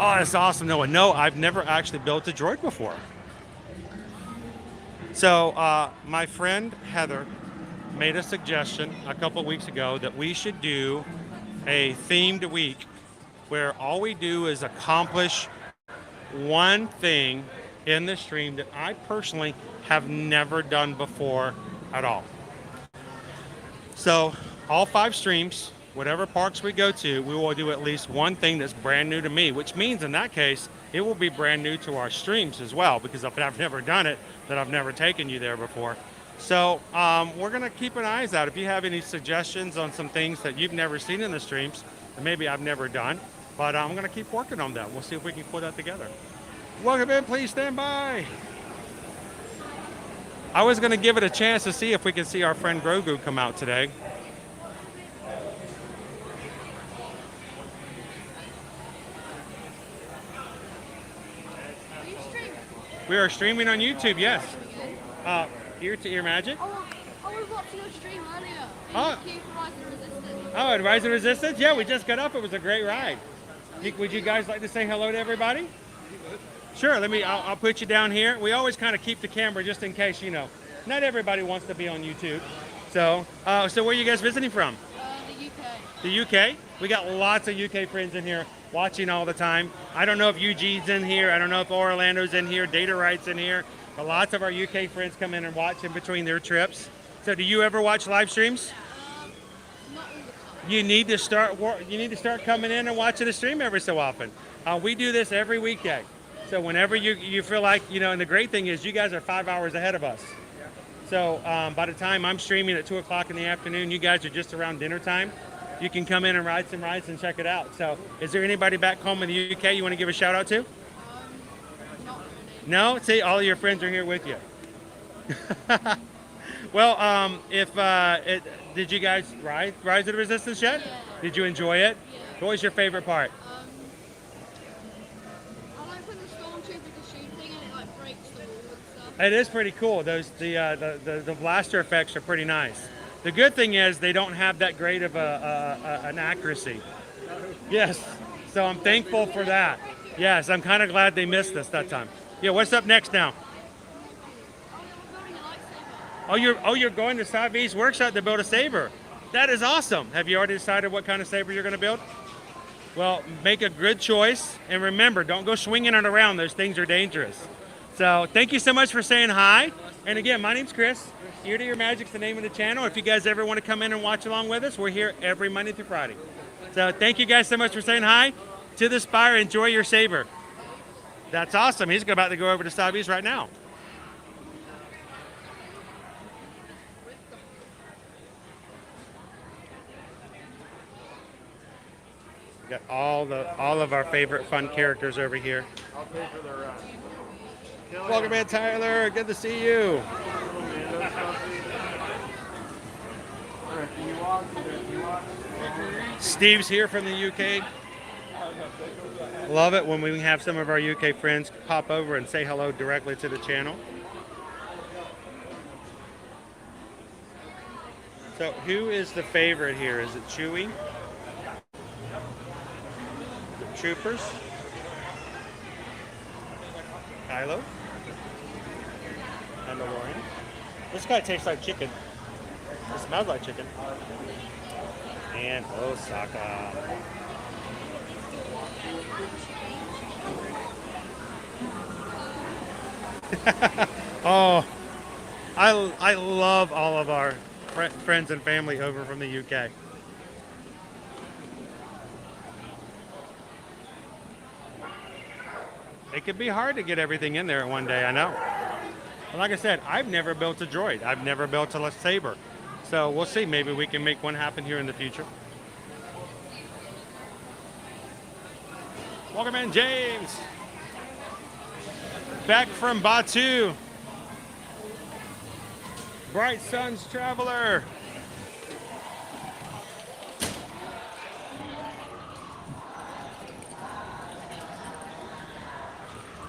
Oh, that's awesome, Noah. No, I've never actually built a droid before. So my friend Heather made a suggestion a couple weeks ago that we should do a themed week where all we do is accomplish one thing in the stream that I personally have never done before at all. So all 5 streams, whatever parks we go to, we will do at least one thing that's brand new to me, which means in that case, it will be brand new to our streams as well, because if I've never done it, that I've never taken you there before. So we're gonna keep an eyes out. If you have any suggestions on some things that you've never seen in the streams, that maybe I've never done, but I'm gonna keep working on that. We'll see if we can put that together. Welcome in, please stand by. I was gonna give it a chance to see if we can see our friend Grogu come out today. We are streaming on YouTube, yes. Ear to Ear Magic. I was watching a stream earlier. Oh. It came from Rise of the Resistance. Oh, at Rise of Resistance? Yeah, we just got up. It was a great ride. Would you guys like to say hello to everybody? Sure, I'll put you down here. We always kind of keep the camera just in case, not everybody wants to be on YouTube. So where are you guys visiting from? The UK. The UK? We got lots of UK friends in here watching all the time. I don't know if Eugene's in here. I don't know if Orlando's in here. Data Right's in here. But lots of our UK friends come in and watch in between their trips. So do you ever watch live streams? Not all the time. you need to start coming in and watching the stream every so often. We do this every weekday. So whenever you feel like, and the great thing is you guys are 5 hours ahead of us. So by the time I'm streaming at 2 o'clock in the afternoon, you guys are just around dinner time. You can come in and ride some rides and check it out. So is there anybody back home in the UK you want to give a shout out to? No? See, all of your friends are here with you. Well, did you guys ride Rise of the Resistance yet? Yeah. Did you enjoy it? Yeah. What was your favorite part? I like when the stormtroopers are shooting and it like breaks the wall and stuff. It is pretty cool. The blaster effects are pretty nice. The good thing is they don't have that great of an accuracy. Yes, so I'm thankful for that. Yes, I'm kind of glad they missed us that time. Yeah, what's up next now? Oh, you're going to Savi's workshop to build a saber. That is awesome. Have you already decided what kind of saber you're going to build? Well, make a good choice. And remember, don't go swinging it around. Those things are dangerous. So thank you so much for saying hi. And again, my name's Chris. Ear to Ear Magic's the name of the channel. If you guys ever want to come in and watch along with us, we're here every Monday through Friday. So thank you guys so much for saying hi. To the Spire, enjoy your saber. That's awesome. He's about to go over to Savi's right now. Got all of our favorite fun characters over here. I'll pay for the ride. Welcome in, Tyler. Good to see you. Steve's here from the UK. Love it when we have some of our UK friends pop over and say hello directly to the channel. So who is the favorite here? Is it Chewie? The Troopers? Kylo? Mandalorian? This guy tastes like chicken. It smells like chicken. And Osaka. Oh, I love all of our friends and family over from the UK. It could be hard to get everything in there in one day, I know. But like I said, I've never built a droid. I've never built a saber. So we'll see. Maybe we can make one happen here in the future. Welcome in, James. Back from Batu. Bright Suns Traveler.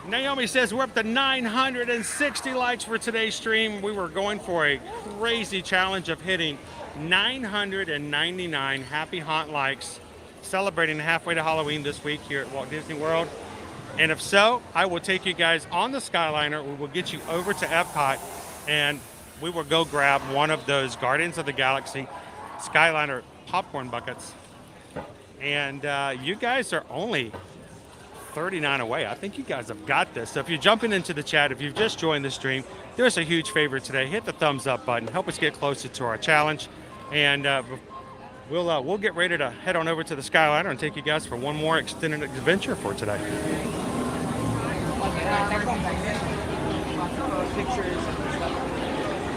Naomi says we're up to 960 likes for today's stream. We were going for a crazy challenge of hitting 999 happy haunt likes, celebrating halfway to Halloween this week here at Walt Disney World. And if so, I will take you guys on the Skyliner. We will get you over to Epcot, and we will go grab one of those Guardians of the Galaxy Skyliner popcorn buckets. And you guys are only 39 away. I think you guys have got this. So if you're jumping into the chat, if you've just joined the stream, do us a huge favor today. Hit the thumbs up button. Help us get closer to our challenge. And we'll get ready to head on over to the Skyliner and take you guys for one more extended adventure for today.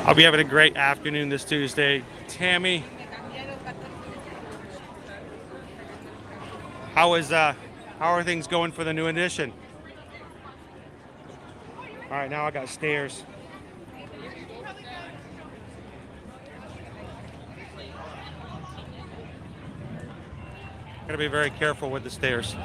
I'll be having a great afternoon this Tuesday. Tammy, how are things going for the new edition? All right, now I got stairs. Gotta be very careful with the stairs.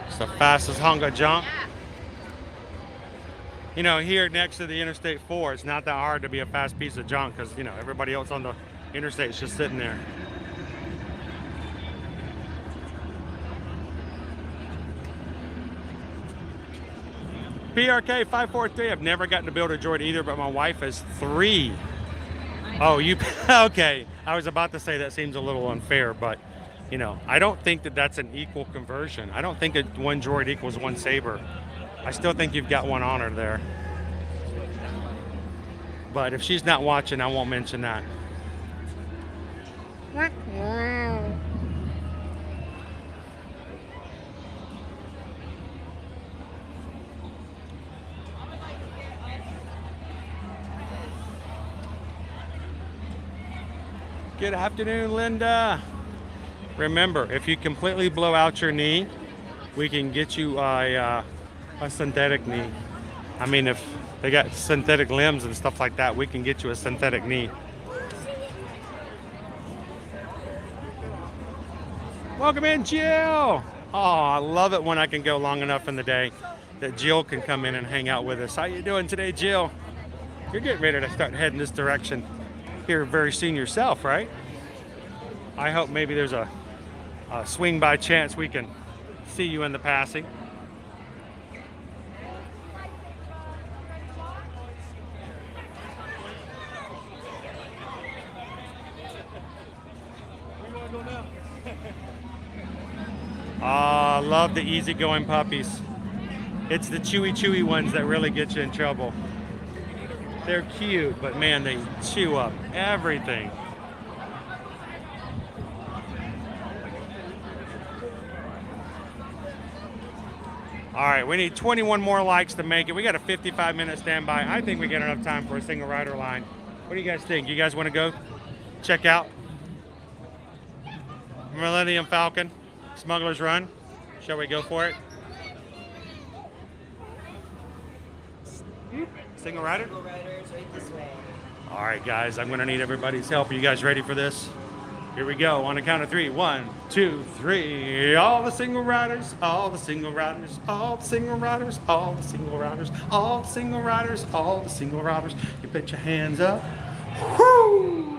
It's the fastest Honga jump. You know, here next to the Interstate 4, it's not that hard to be a fast piece of junk because, you know, everybody else on the interstate is just sitting there. PRK 543, I've never gotten to build a droid either, but my wife has 3. Oh, you, okay. I was about to say that seems a little unfair, but You know, I don't think that that's an equal conversion. I don't think that one droid equals one saber. I still think you've got one honor there. But if she's not watching, I won't mention that. Good afternoon, Linda. Remember, if you completely blow out your knee, we can get you a synthetic knee. I mean, if they got synthetic limbs and stuff like that, we can get you a synthetic knee. Welcome in, Jill. Oh, I love it when I can go long enough in the day that Jill can come in and hang out with us. How you doing today, Jill? You're getting ready to start heading this direction here very soon yourself, right? I hope maybe there's a swing by chance we can see you in the passing. Love the easygoing puppies. It's the chewy ones that really get you in trouble. They're cute, but man, they chew up everything. All right, we need 21 more likes to make it. We got a 55-minute standby. I think we got enough time for a single rider line. What do you guys think? You guys want to go check out Millennium Falcon, Smugglers Run? Shall we go for it? Single rider? Single riders right this way. All right, guys, I'm going to need everybody's help. Are you guys ready for this? Here we go. On the count of 3. 1, 2, 3. All the single riders, all the single riders, all the single riders, all the single riders, all the single riders, all the single riders. You put your hands up. Woo!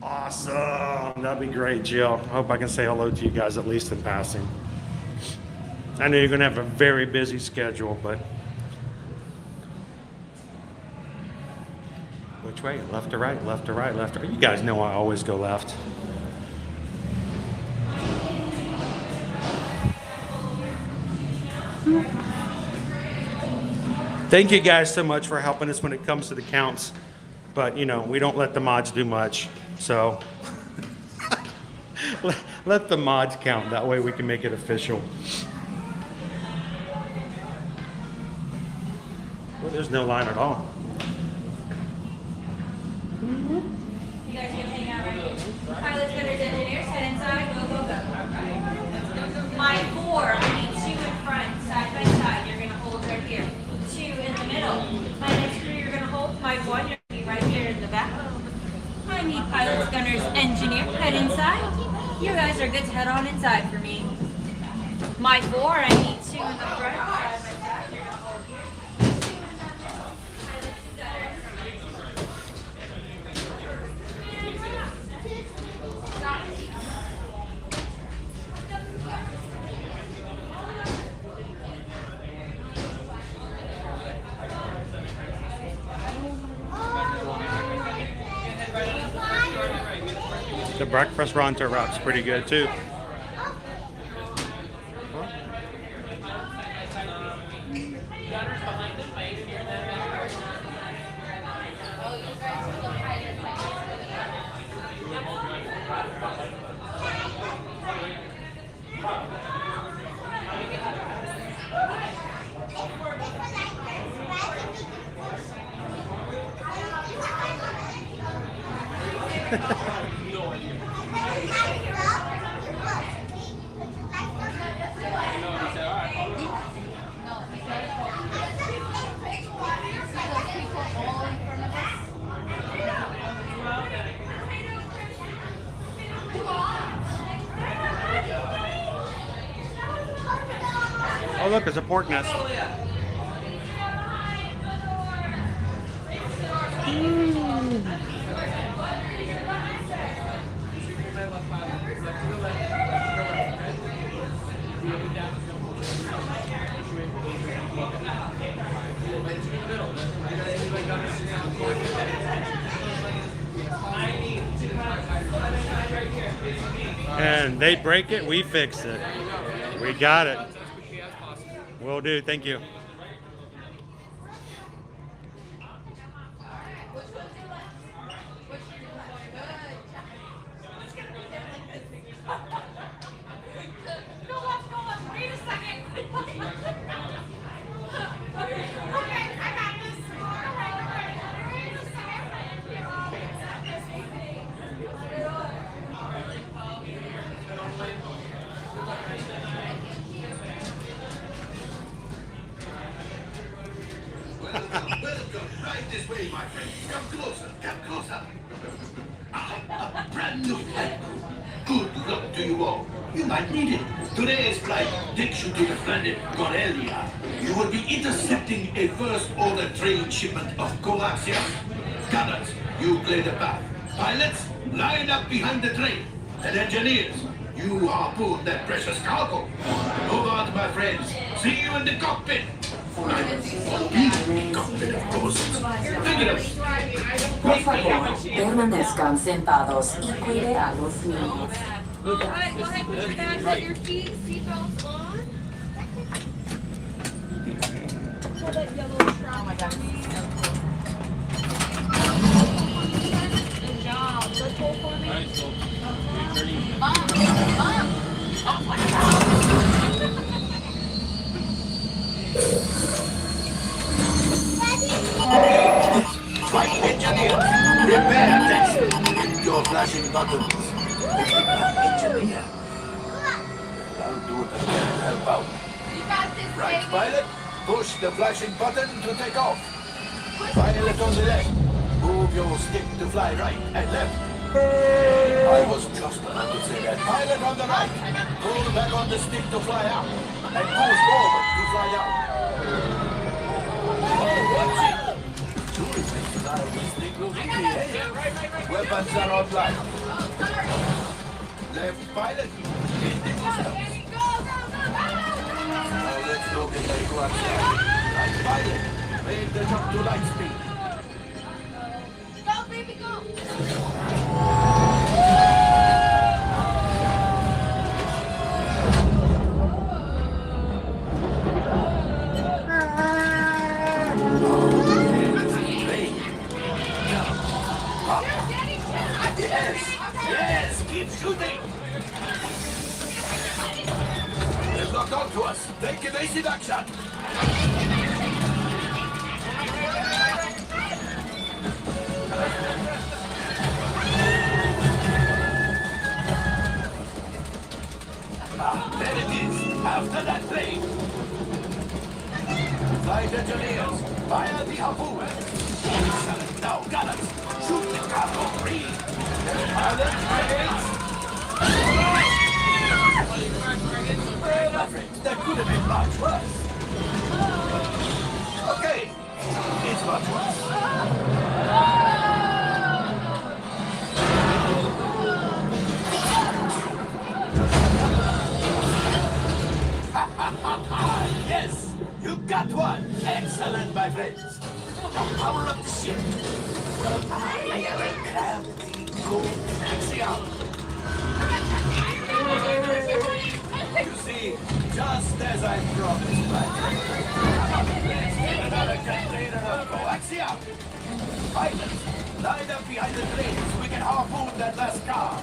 Awesome. That'd be great, Jill. I hope I can say hello to you guys at least in passing. I know you're going to have a very busy schedule, but which way? Left to right, left to right, left to right. You guys know I always go left. Thank you guys so much for helping us when it comes to the counts. But, you know, we don't let the mods do much. So let the mods count. That way we can make it official. Well, there's no line at all. You guys can hang out right here. Pilots, gunners, engineers, head inside. Go, go, go. My 4, I need 2 in front, side by side. You're going to hold right here. 2 in the middle. My next 3, you're going to hold. My 1, you're going to be right here in the back. I need pilots, gunners, engineer, head inside. You guys are good to head on inside for me. My 4, I need 2 in the front, side by side. You're going to hold here. 2 in the middle. Pilots, gunners. The breakfast Ronto wrap's pretty good too. Oh look, it's a pork nest. And they break it, we fix it. We got it. Will do. Thank you. Right this way, my friend. Come closer. Come closer. A brand new handbook. Good luck to you all. You might need it. Today's flight takes you to the planet Corellia. You will be intercepting a first-order train shipment of coaxium. Gunners, you clear the path. Pilots, line up behind the train. And engineers, you harpoon that precious cargo. Move on, my friends. See you in the cockpit. Cockpit, of course. Por favor, permanezcan sentados y cuide a los niños. Go ahead, put your bags at your feet, seatbelts on. Pull that yellow strap. Oh my God. Good job. Good pull for me. Mom. Oh my God. Flight engineer, repair that. Your flashing buttons. Engineer. I'll do it again. Help out. You got this, Right, baby. pilot. Push the flashing button to take off. Pilot on the left. Move your stick to fly right and left. I was just about to say that. Pilot on the right. Pull back on the stick to fly out. And push forward to fly out. Watch it. Weapons are online. Left pilot. Now let's look at the clock. Right pilot. Make the jump to light speed. Go, baby, go. Yes, keep shooting. They've locked on to us. Take evasive action. There it is. After that plane. Flight engineers, fire the harpoon. Now, gunners, shoot the cargo free. Pilot, frigates. That could have been much worse. Okay, it's much worse. Yes, you got one. Excellent, my friends. The power of the ship. You see, just as I promised, my friend. Let's get another container of coaxium. Pilots, line up behind the trains. We can harpoon that last car.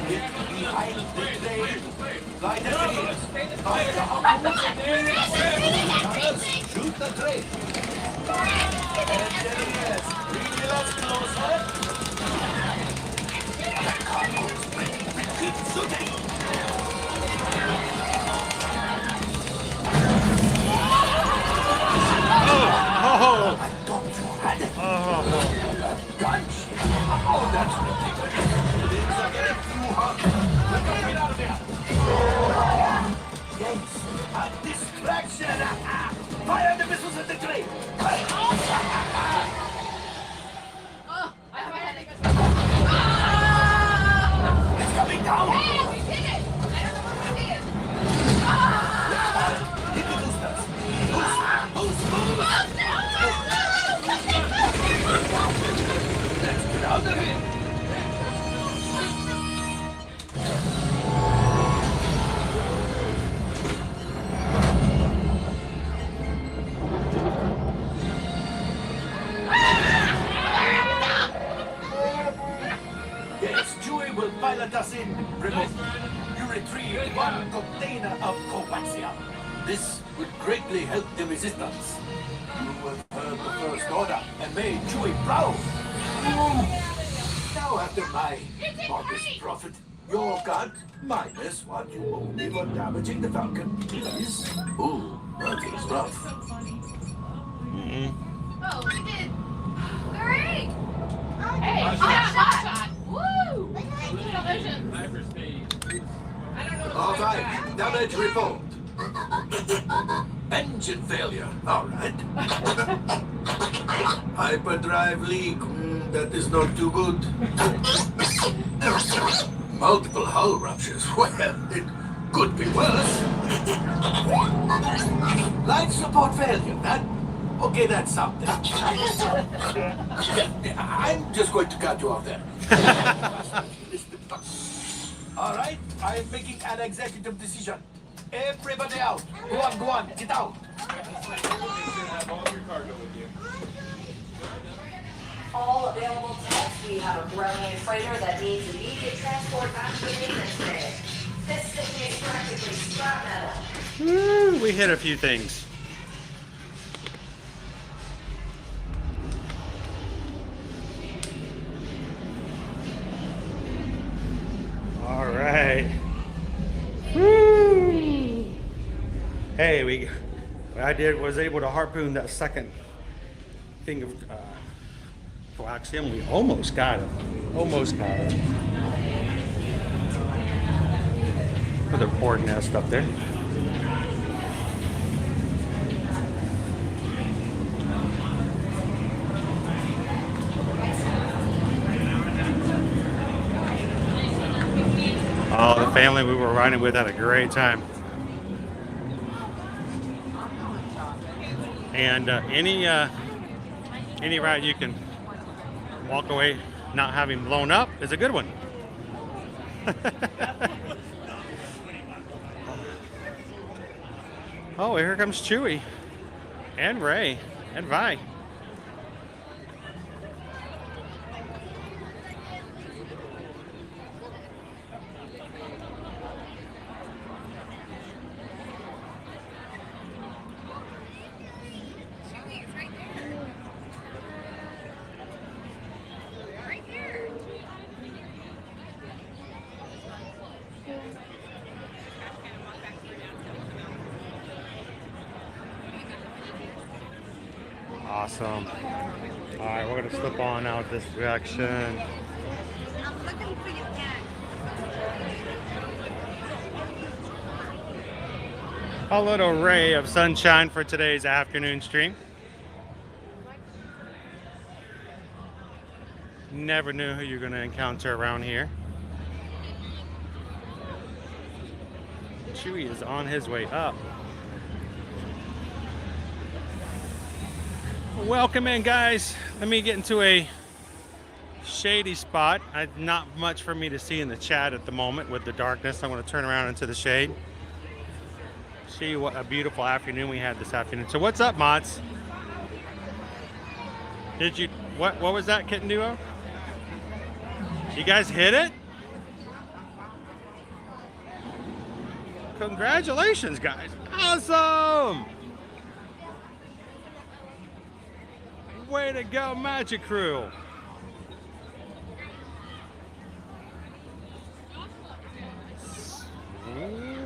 Get behind the train. Flight engineers, fire the harpoon. Shoot the train. Engineers, bring us closer. The cargo's ready. Keep shooting. Oh! I thought you had it. Gunship. Oh, that's ridiculous. Things are getting too hot. Let us get out of here. Yes, a distraction. Fire the missiles at the train. Oh, I have a headache. in, remote. You retrieve 1 container of coaxium. This would greatly help the resistance. You have heard the First Order and made Chewie proud. Now after my modest profit, your cut, minus what you owe me for damaging the Falcon, is... Ooh, that is rough. Oh, we did great! Hey, shot! Woo! All right, damage report. Engine failure, all right. Hyperdrive leak, that is not too good. Multiple hull ruptures, well, it could be worse. Life support failure, that? Okay, that's something. I'm just going to cut you off there. All right, I am making an executive decision. Everybody out. Go on, get out. All available tests. We have a Runaway freighter that needs immediate transport back to the maintenance bay. This thing is practically scrap metal. We hit a few things. All right. Woo! Hey, was able to harpoon that second thing of coaxium. We almost got it. Almost got it. Another board nest up there. Oh, the family we were riding with had a great time. And any ride you can walk away not having blown up is a good one. Oh, here comes Chewie and Ray and Vi. Awesome. All right, we're gonna slip on out this direction. I'm looking for you, Cat. A little ray of sunshine for today's afternoon stream. Never knew who you're gonna encounter around here. Chewie is on his way up. Welcome in, guys. Let me get into a shady spot. Not much for me to see in the chat at the moment with the darkness. I'm going to turn around into the shade. See what a beautiful afternoon we had this afternoon. So what's up, mods? Did you what was that, Kitten Duo? You guys hit it? Congratulations, guys. Awesome. Way to go, Magic Crew.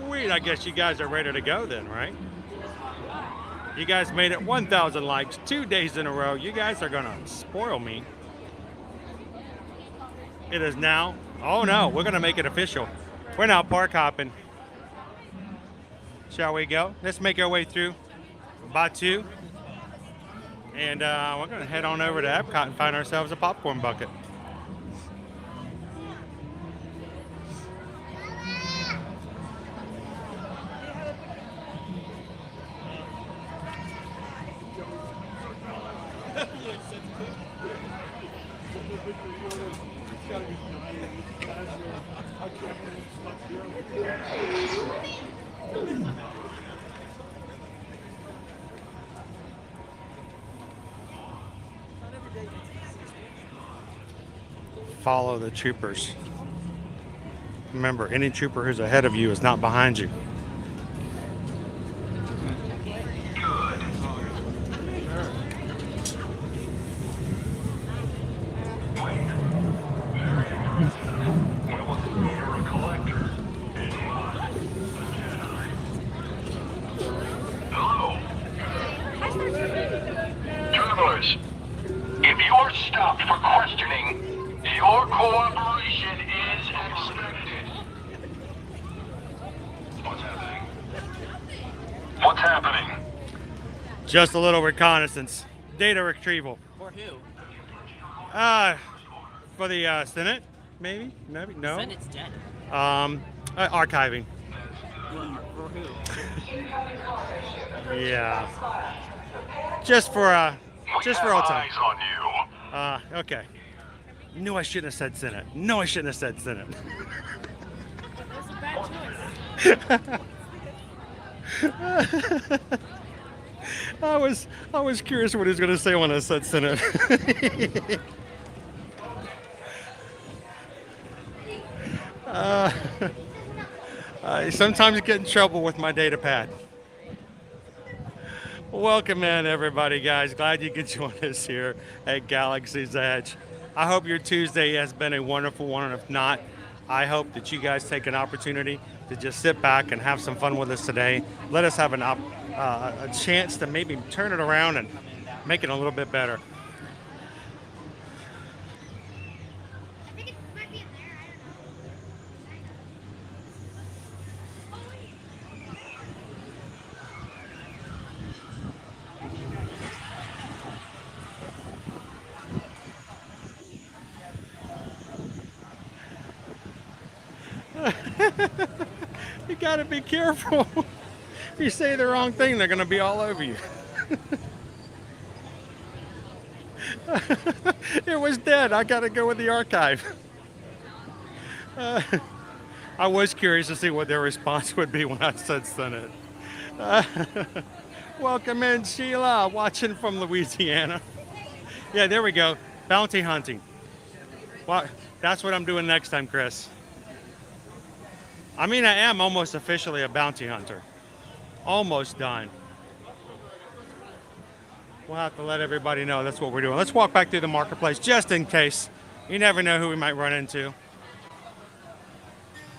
Sweet, I guess you guys are ready to go then, right? You guys made it 1,000 likes 2 days in a row. You guys are gonna spoil me. It is now, oh no, we're gonna make it official. We're now park hopping. Shall we go? Let's make our way through Batu. And we're going to head on over to Epcot and find ourselves a popcorn bucket. Follow the troopers. Remember, any trooper who's ahead of you is not behind you. Travelers, if you're stopped for questioning, your cooperation is expected. What's happening? What's happening? Just a little reconnaissance. Data retrieval. For who? For the Senate, maybe? Maybe? No? Senate's dead. Archiving. For who? Yeah. Just for all time. Eyes on you. Okay. Knew I shouldn't have said Senate. No, I shouldn't have said Senate. That's a bad choice. I was curious what he was going to say when I said Senate. I sometimes get in trouble with my data pad. Welcome in, everybody, guys. Glad you could join us here at Galaxy's Edge. I hope your Tuesday has been a wonderful one, and if not, I hope that you guys take an opportunity to just sit back and have some fun with us today. Let us have a chance to maybe turn it around and make it a little bit better. You gotta be careful. If you say the wrong thing, they're gonna be all over you. It was dead. I gotta go with the archive. I was curious to see what their response would be when I said Senate. Welcome in, Sheila, watching from Louisiana. Yeah, there we go. Bounty hunting. Well, that's what I'm doing next time, Chris. I mean, I am almost officially a bounty hunter. Almost done. We'll have to let everybody know that's what we're doing. Let's walk back through the marketplace just in case. You never know who we might run into.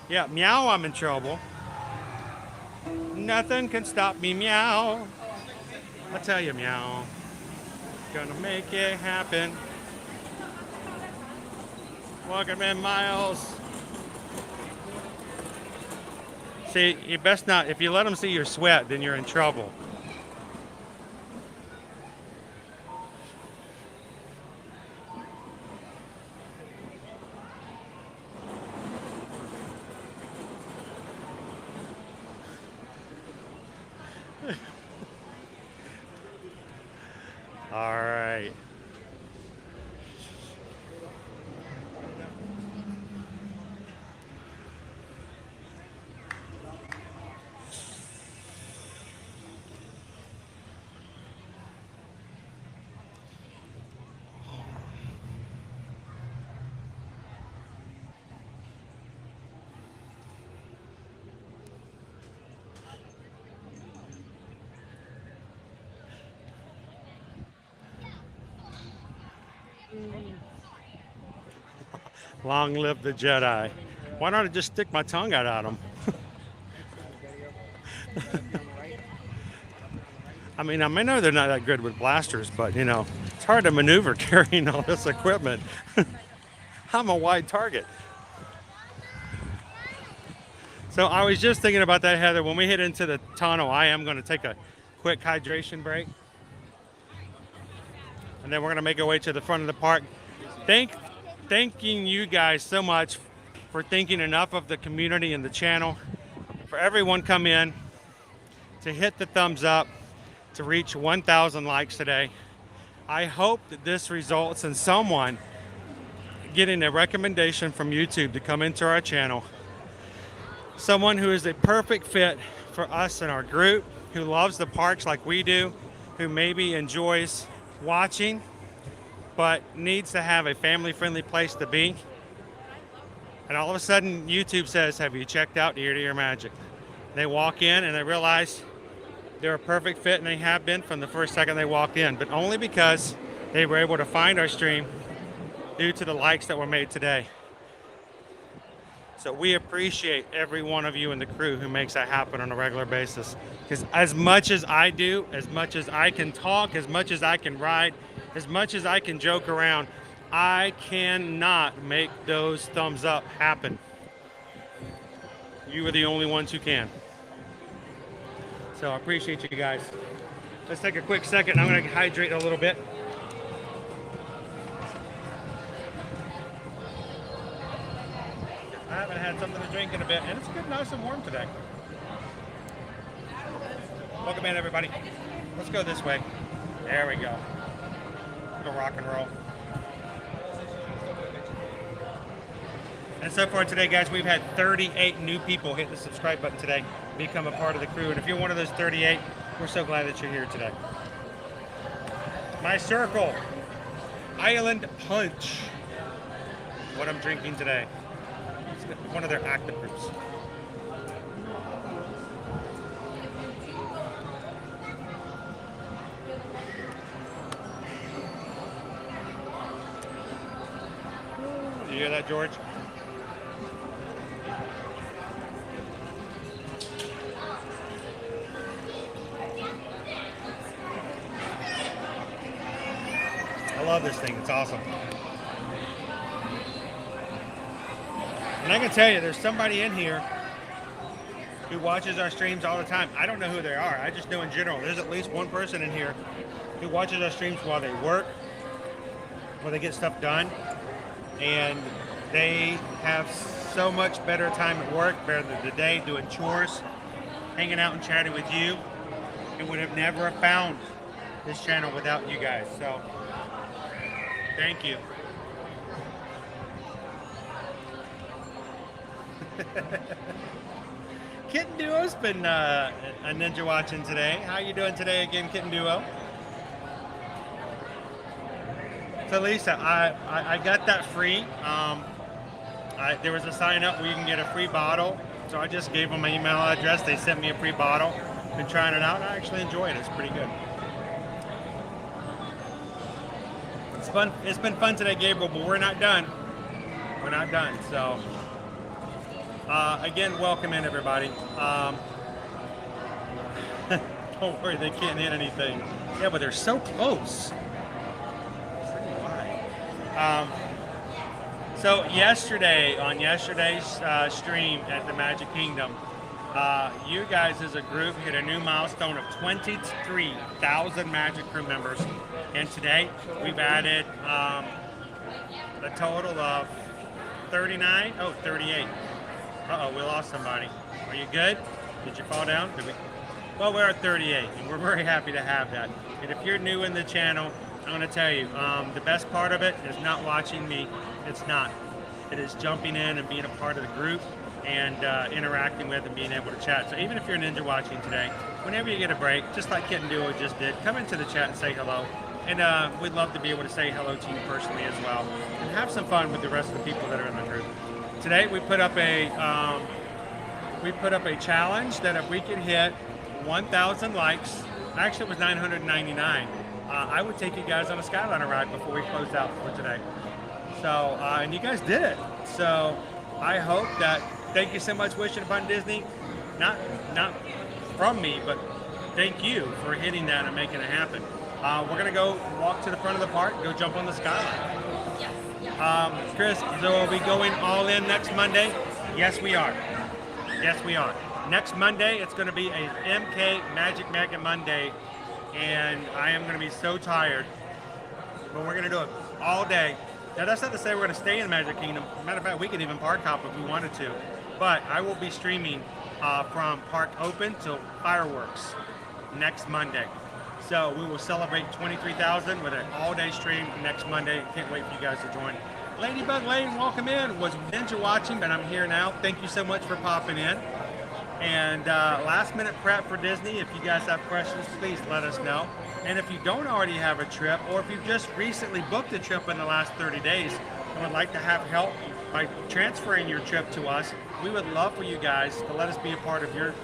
Yeah, meow, I'm in trouble. Nothing can stop me, meow. I tell you, meow. Gonna make it happen. Welcome in, Miles. See, you best not, if you let them see your sweat, then you're in trouble. All right. Long live the Jedi. Why don't I just stick my tongue out at them? I mean, I know they're not that good with blasters, but you know, it's hard to maneuver carrying all this equipment. I'm a wide target. So I was just thinking about that, Heather. When we hit into the tunnel, I am going to take a quick hydration break. And then we're going to make our way to the front of the park. Thanking you guys so much for thinking enough of the community and the channel. For everyone come in to hit the thumbs up to reach 1,000 likes today. I hope that this results in someone getting a recommendation from YouTube to come into our channel. Someone who is a perfect fit for us and our group, who loves the parks like we do, who maybe enjoys watching but needs to have a family-friendly place to be. And all of a sudden, YouTube says, have you checked out Ear to Ear Magic? They walk in and they realize they're a perfect fit, and they have been from the first second they walked in, but only because they were able to find our stream due to the likes that were made today. So we appreciate every one of you in the crew who makes that happen on a regular basis. Because as much as I do, as much as I can talk, as much as I can ride, as much as I can joke around, I cannot make those thumbs up happen. You are the only ones who can. So I appreciate you guys. Let's take a quick second. I'm going to hydrate a little bit. I haven't had something to drink in a bit, and it's good, nice and warm today. Welcome in, everybody. Let's go this way. There we go. Go rock and roll. And so far today, guys, we've had 38 new people hit the subscribe button today, become a part of the crew. And if you're one of those 38, we're so glad that you're here today. My Circle, Island Punch, what I'm drinking today. It's one of their active groups. You hear that, George? I love this thing. It's awesome. And I can tell you, there's somebody in here who watches our streams all the time. I don't know who they are. I just know in general, there's at least one person in here who watches our streams while they work, while they get stuff done. And they have so much better time at work, better than the day, doing chores, hanging out and chatting with you, and would have never found this channel without you guys. So thank you. Kitten Duo's been a ninja watching today. How you doing today again, Kitten Duo? So Lisa, I got that free. There was a sign up where you can get a free bottle. So I just gave them my email address. They sent me a free bottle. Been trying it out, and I actually enjoy it. It's pretty good. It's fun. It's been fun today, Gabriel, but we're not done. We're not done. So again, welcome in, everybody. Don't worry, they can't hit anything. Yeah, but they're so close. So yesterday, on yesterday's stream at the Magic Kingdom, you guys as a group hit a new milestone of 23,000 Magic Crew members. And today, we've added a total of 38. Uh-oh, we lost somebody. Are you good? Did you fall down? Well, we're at 38, and we're very happy to have that. And if you're new in the channel, I'm going to tell you, the best part of it is not watching me. It's not. It is jumping in and being a part of the group and interacting with and being able to chat. So even if you're ninja watching today, whenever you get a break, just like Kitten Duo just did, come into the chat and say hello. And we'd love to be able to say hello to you personally as well and have some fun with the rest of the people that are in the group. Today we put up a challenge that if we could hit 1,000 likes, actually it was 999. I would take you guys on a Skyliner ride before we closed out for today. So, and you guys did it. So, I hope that, thank you so much, Wishing Upon Disney. Not from me, but thank you for hitting that and making it happen. We're going to go walk to the front of the park, go jump on the Skyliner. Chris, so are we going all in next Monday? Yes, we are. Yes, we are. Next Monday, it's going to be a MK Magic Mega Monday. And I am going to be so tired, but we're going to do it all day. Now, that's not to say we're going to stay in Magic Kingdom. Matter of fact, we could even park hop if we wanted to. But I will be streaming from Park Open till fireworks next Monday. So we will celebrate 23,000 with an all-day stream next Monday. Can't wait for you guys to join. Ladybug Lane, welcome in. Was ninja watching, but I'm here now. Thank you so much for popping in. And last minute prep for Disney, if you guys have questions, please let us know. And if you don't already have a trip, or if you've just recently booked a trip in the last 30 days and would like to have help by transferring your trip to us, we would love for you guys to let us be a part of your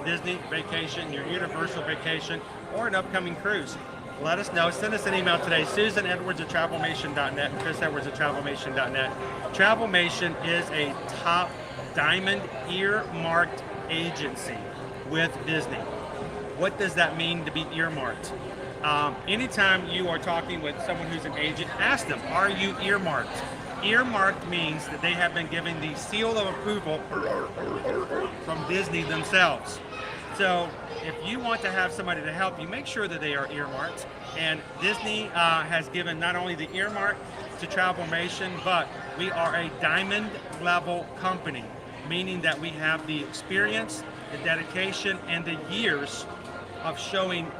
Disney vacation, your Universal vacation, or an upcoming cruise. Let us know. Send us an email today, susanedwards@travelmation.net and chrisedwards@travelmation.net. Travelmation is a top diamond earmarked agency with Disney. What does that mean to be earmarked? Anytime you are talking with someone who's an agent, ask them, are you earmarked? Earmarked means that they have been given the seal of approval from Disney themselves. So if you want to have somebody to help you, make sure that they are earmarked. And Disney has given not only the earmark to Travelmation, but we are a diamond level company, meaning that we have the experience, the dedication, and the years of showing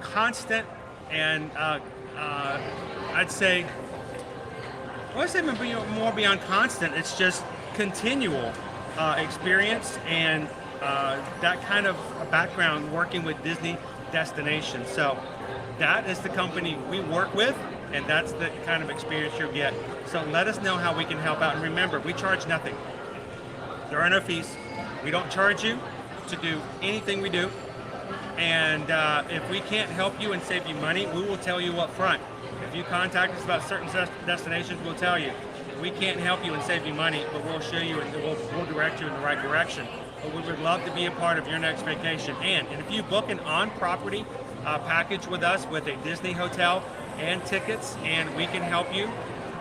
constant and I'd say more beyond constant, it's just continual experience and that kind of background working with Disney destinations. So that is the company we work with, and that's the kind of experience you'll get. So let us know how we can help out. And remember, we charge nothing. There are no fees. We don't charge you to do anything we do. And if we can't help you and save you money, we will tell you up front. If you contact us about certain destinations, we'll tell you. We can't help you and save you money, but we'll show you and we'll direct you in the right direction. But we would love to be a part of your next vacation. And if you book an on-property package with us with a Disney hotel and tickets, and we can help you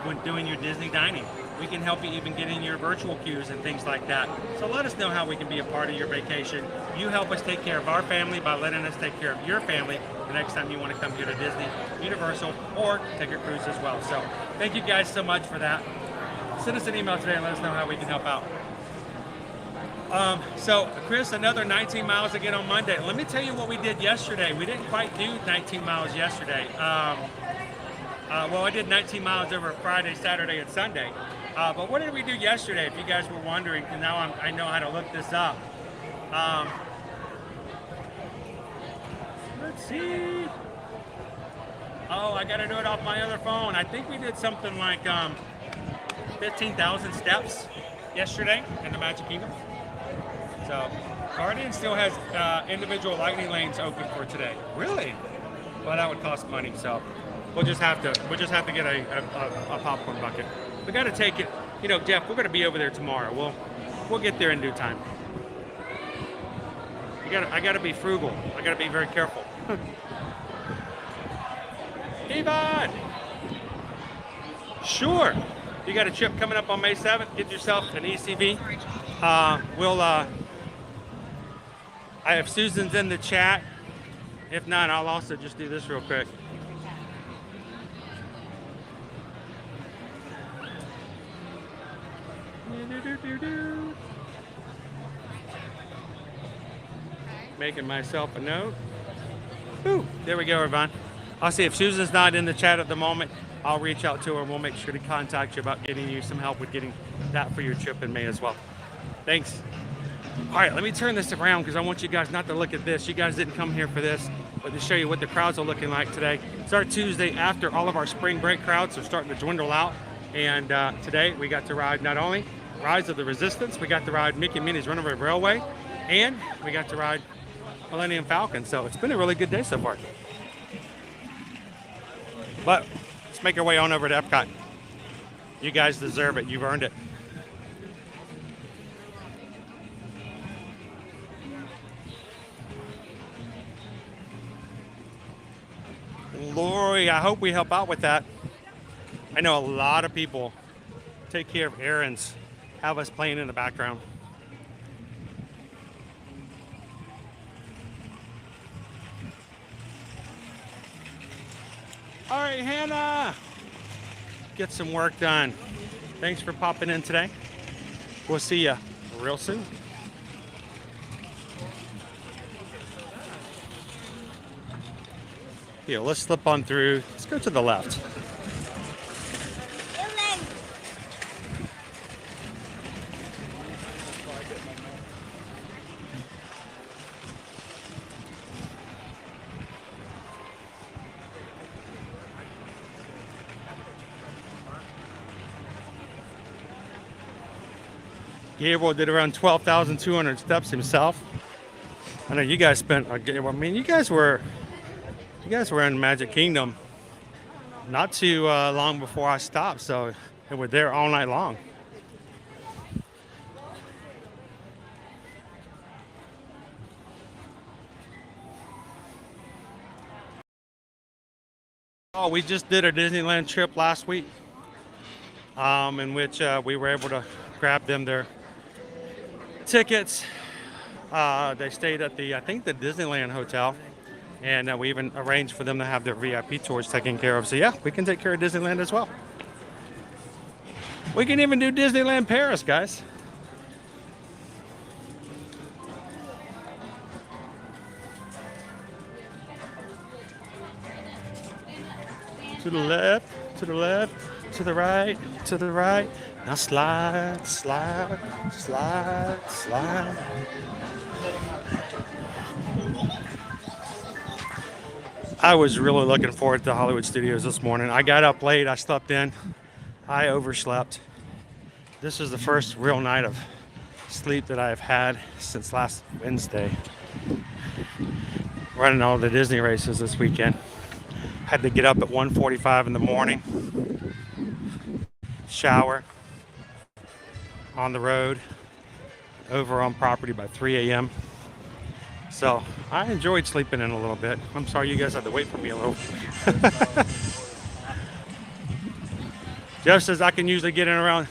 when doing your Disney dining. We can help you even get in your virtual queues and things like that. So let us know how we can be a part of your vacation. You help us take care of our family by letting us take care of your family the next time you want to come here to Disney, Universal, or take a cruise as well. So thank you guys so much for that. Send us an email today and let us know how we can help out. So Chris, another 19 miles again on Monday. Let me tell you what we did yesterday. We didn't quite do 19 miles yesterday. Well, I did 19 miles over Friday, Saturday, and Sunday. But what did we do yesterday, if you guys were wondering, and now I know how to look this up. Let's see. Oh, I got to do it off my other phone. I think we did something like 15,000 steps yesterday in the Magic Kingdom. So Guardian still has individual lightning lanes open for today. Really? Well, that would cost money, so we'll just have to get a popcorn bucket. We got to take it. You know, Jeff, we're going to be over there tomorrow. We'll get there in due time. I got to be frugal. I got to be very careful. Yvonne! Sure. You got a trip coming up on May 7th. Get yourself an ECV. I have Susan's in the chat. If not, I'll also just do this real quick. Making myself a note. Ooh, there we go, Yvonne. I'll see if Susan's not in the chat at the moment. I'll reach out to her and we'll make sure to contact you about getting you some help with getting that for your trip in May as well. Thanks. All right, let me turn this around because I want you guys not to look at this. You guys didn't come here for this, but to show you what the crowds are looking like today. It's our Tuesday after all of our spring break crowds are starting to dwindle out. And today we got to ride not only Rise of the Resistance, we got to ride Mickey and Minnie's Runaway Railway, and we got to ride Millennium Falcon. So it's been a really good day so far. But let's make our way on over to Epcot. You guys deserve it. You've earned it. Lori, I hope we help out with that. I know a lot of people take care of errands, have us playing in the background. All right, Hannah, get some work done. Thanks for popping in today. We'll see you real soon. Here, let's slip on through. Let's go to the left. Gabriel did around 12,200 steps himself. I know you guys spent. I mean, you guys were in Magic Kingdom not too long before I stopped, so they were there all night long. Oh, we just did a Disneyland trip last week, in which we were able to grab them their tickets. They stayed at I think the Disneyland Hotel, and we even arranged for them to have their VIP tours taken care of. So yeah, we can take care of Disneyland as well. We can even do Disneyland Paris, guys. To the left, to the left, to the right, to the right. Now slide, slide, slide, slide. I was really looking forward to Hollywood Studios this morning. I got up late, I slept in, I overslept. This is the first real night of sleep that I've had since last Wednesday. Running all the Disney races this weekend. Had to get up at 1:45 in the morning, shower, on the road, over on property by 3 a.m. So I enjoyed sleeping in a little bit. I'm sorry you guys had to wait for me a little. Jeff says I can usually get in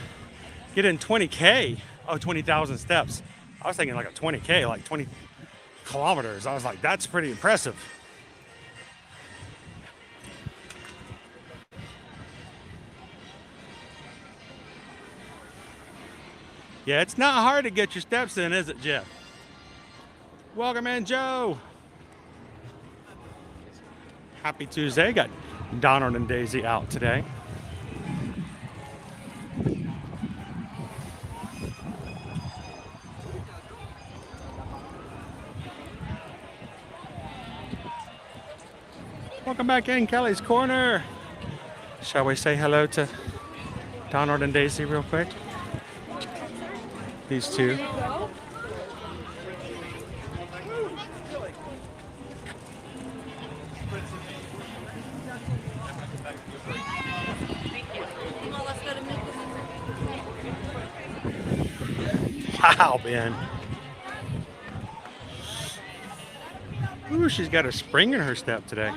20K. Oh, 20,000 steps. I was thinking like a 20K, like 20 kilometers. I was like, that's pretty impressive. Yeah, it's not hard to get your steps in, is it, Jeff? Welcome in, Joe. Happy Tuesday. Got Donald and Daisy out today. Welcome back in Kelly's Corner. Shall we say hello to Donald and Daisy real quick? These two. Wow, Ben. Ooh, she's got a spring in her step today.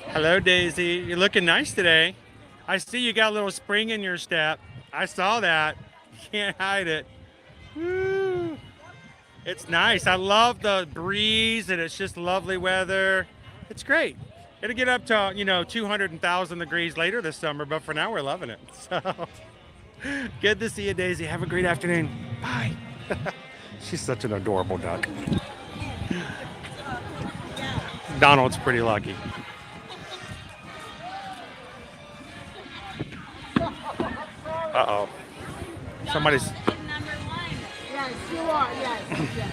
Hello, Daisy. You're looking nice today. I see you got a little spring in your step. I saw that. You can't hide it. Woo. It's nice. I love the breeze, and it's just lovely weather. It's great. It'll get up to, 200,000 degrees later this summer, but for now we're loving it. So good to see you, Daisy. Have a great afternoon. Bye. She's such an adorable duck. Donald's pretty lucky. Uh-oh. Somebody's... Yes, you are. Yes, yes.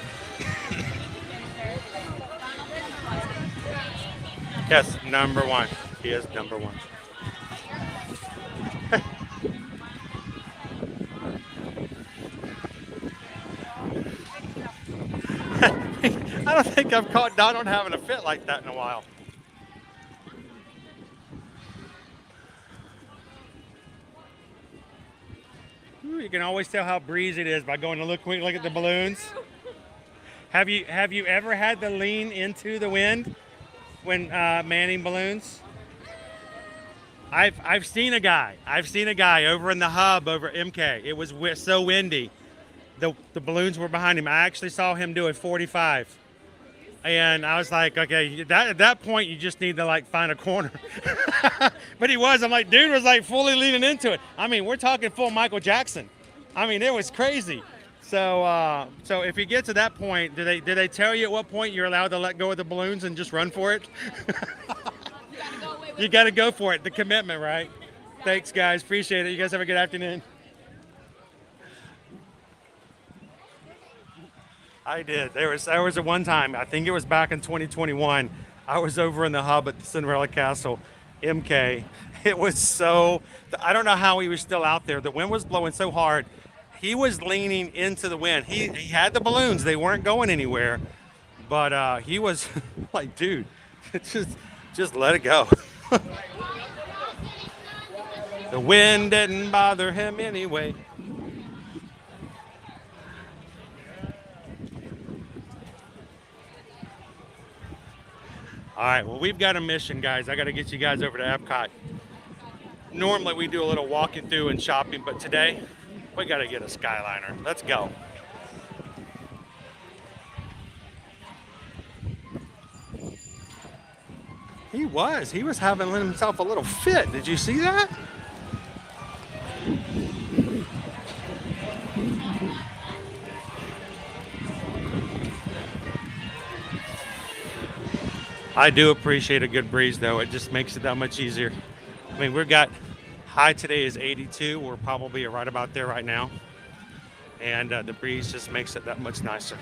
Yes, number one. He is number one. I don't think I've caught Donald having a fit like that in a while. Ooh, you can always tell how breezy it is by going to look at the balloons. Have you ever had to lean into the wind when manning balloons? I've seen a guy over in the hub over MK. It was so windy. The balloons were behind him. I actually saw him do a 45. And I was like, okay, at that point, you just need to find a corner. But he was. I'm like, dude was fully leaning into it. I mean, we're talking full Michael Jackson. I mean, it was crazy. So if you get to that point, did they tell you at what point you're allowed to let go of the balloons and just run for it? You got to go for it. The commitment, right? Thanks, guys. Appreciate it. You guys have a good afternoon. I did. There was a one time, I think it was back in 2021, I was over in the hub at the Cinderella Castle, MK. It was so, I don't know how he was still out there. The wind was blowing so hard. He was leaning into the wind. He had the balloons. They weren't going anywhere. But he was like, dude, just let it go. The wind didn't bother him anyway. All right, well, we've got a mission, guys. I got to get you guys over to Epcot. Normally, we do a little walking through and shopping, but today, we got to get a Skyliner. Let's go. He was having himself a little fit. Did you see that? I do appreciate a good breeze, though. It just makes it that much easier. I mean, we've got high today is 82. We're probably right about there right now. And the breeze just makes it that much nicer.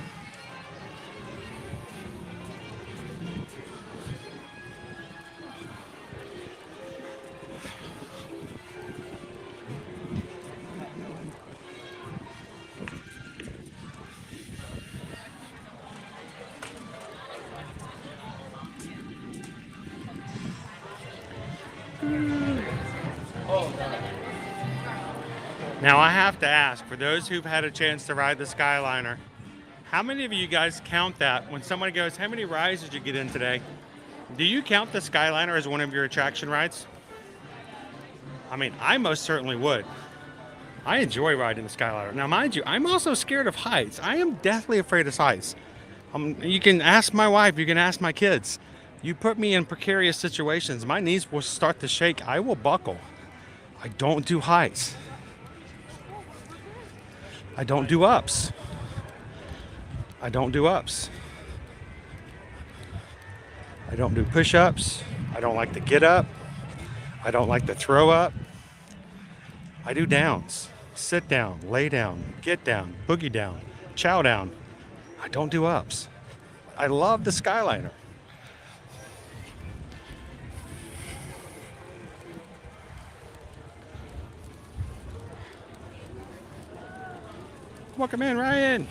Now I have to ask, for those who've had a chance to ride the Skyliner, how many of you guys count that when somebody goes, how many rides did you get in today? Do you count the Skyliner as one of your attraction rides? I mean, I most certainly would. I enjoy riding the Skyliner. Now, mind you, I'm also scared of heights. I am deathly afraid of heights. You can ask my wife, you can ask my kids. You put me in precarious situations, my knees will start to shake. I will buckle. I don't do heights. I don't do ups. I don't do ups. I don't do push-ups. I don't like to get up. I don't like to throw up. I do downs. Sit down, lay down, get down, boogie down, chow down. I don't do ups. I love the Skyliner. Welcome in, Ryan.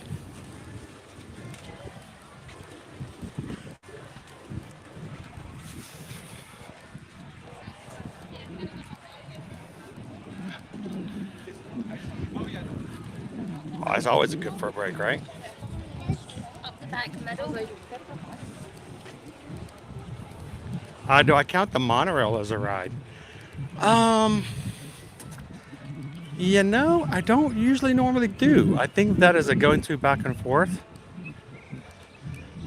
Oh, it's always good for a break, right? Up the back middle. Do I count the monorail as a ride? You know, I don't usually normally do. I think that is a go-to back and forth.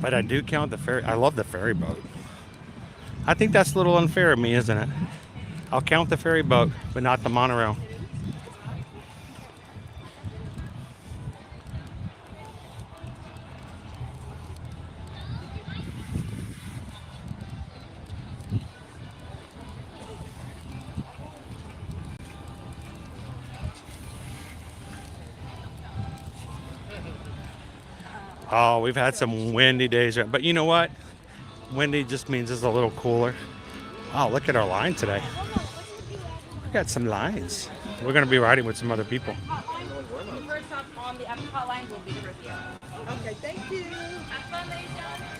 But I do count the ferry. I love the ferry boat. I think that's a little unfair of me, isn't it? I'll count the ferry boat, but not the monorail. Oh, we've had some windy days, but you know what? Windy just means it's a little cooler. Oh, look at our line today. We got some lines. We're going to be riding with some other people. First up on the Epcot line will be Rivia. Okay, thank you. Have fun, ladies and gentlemen.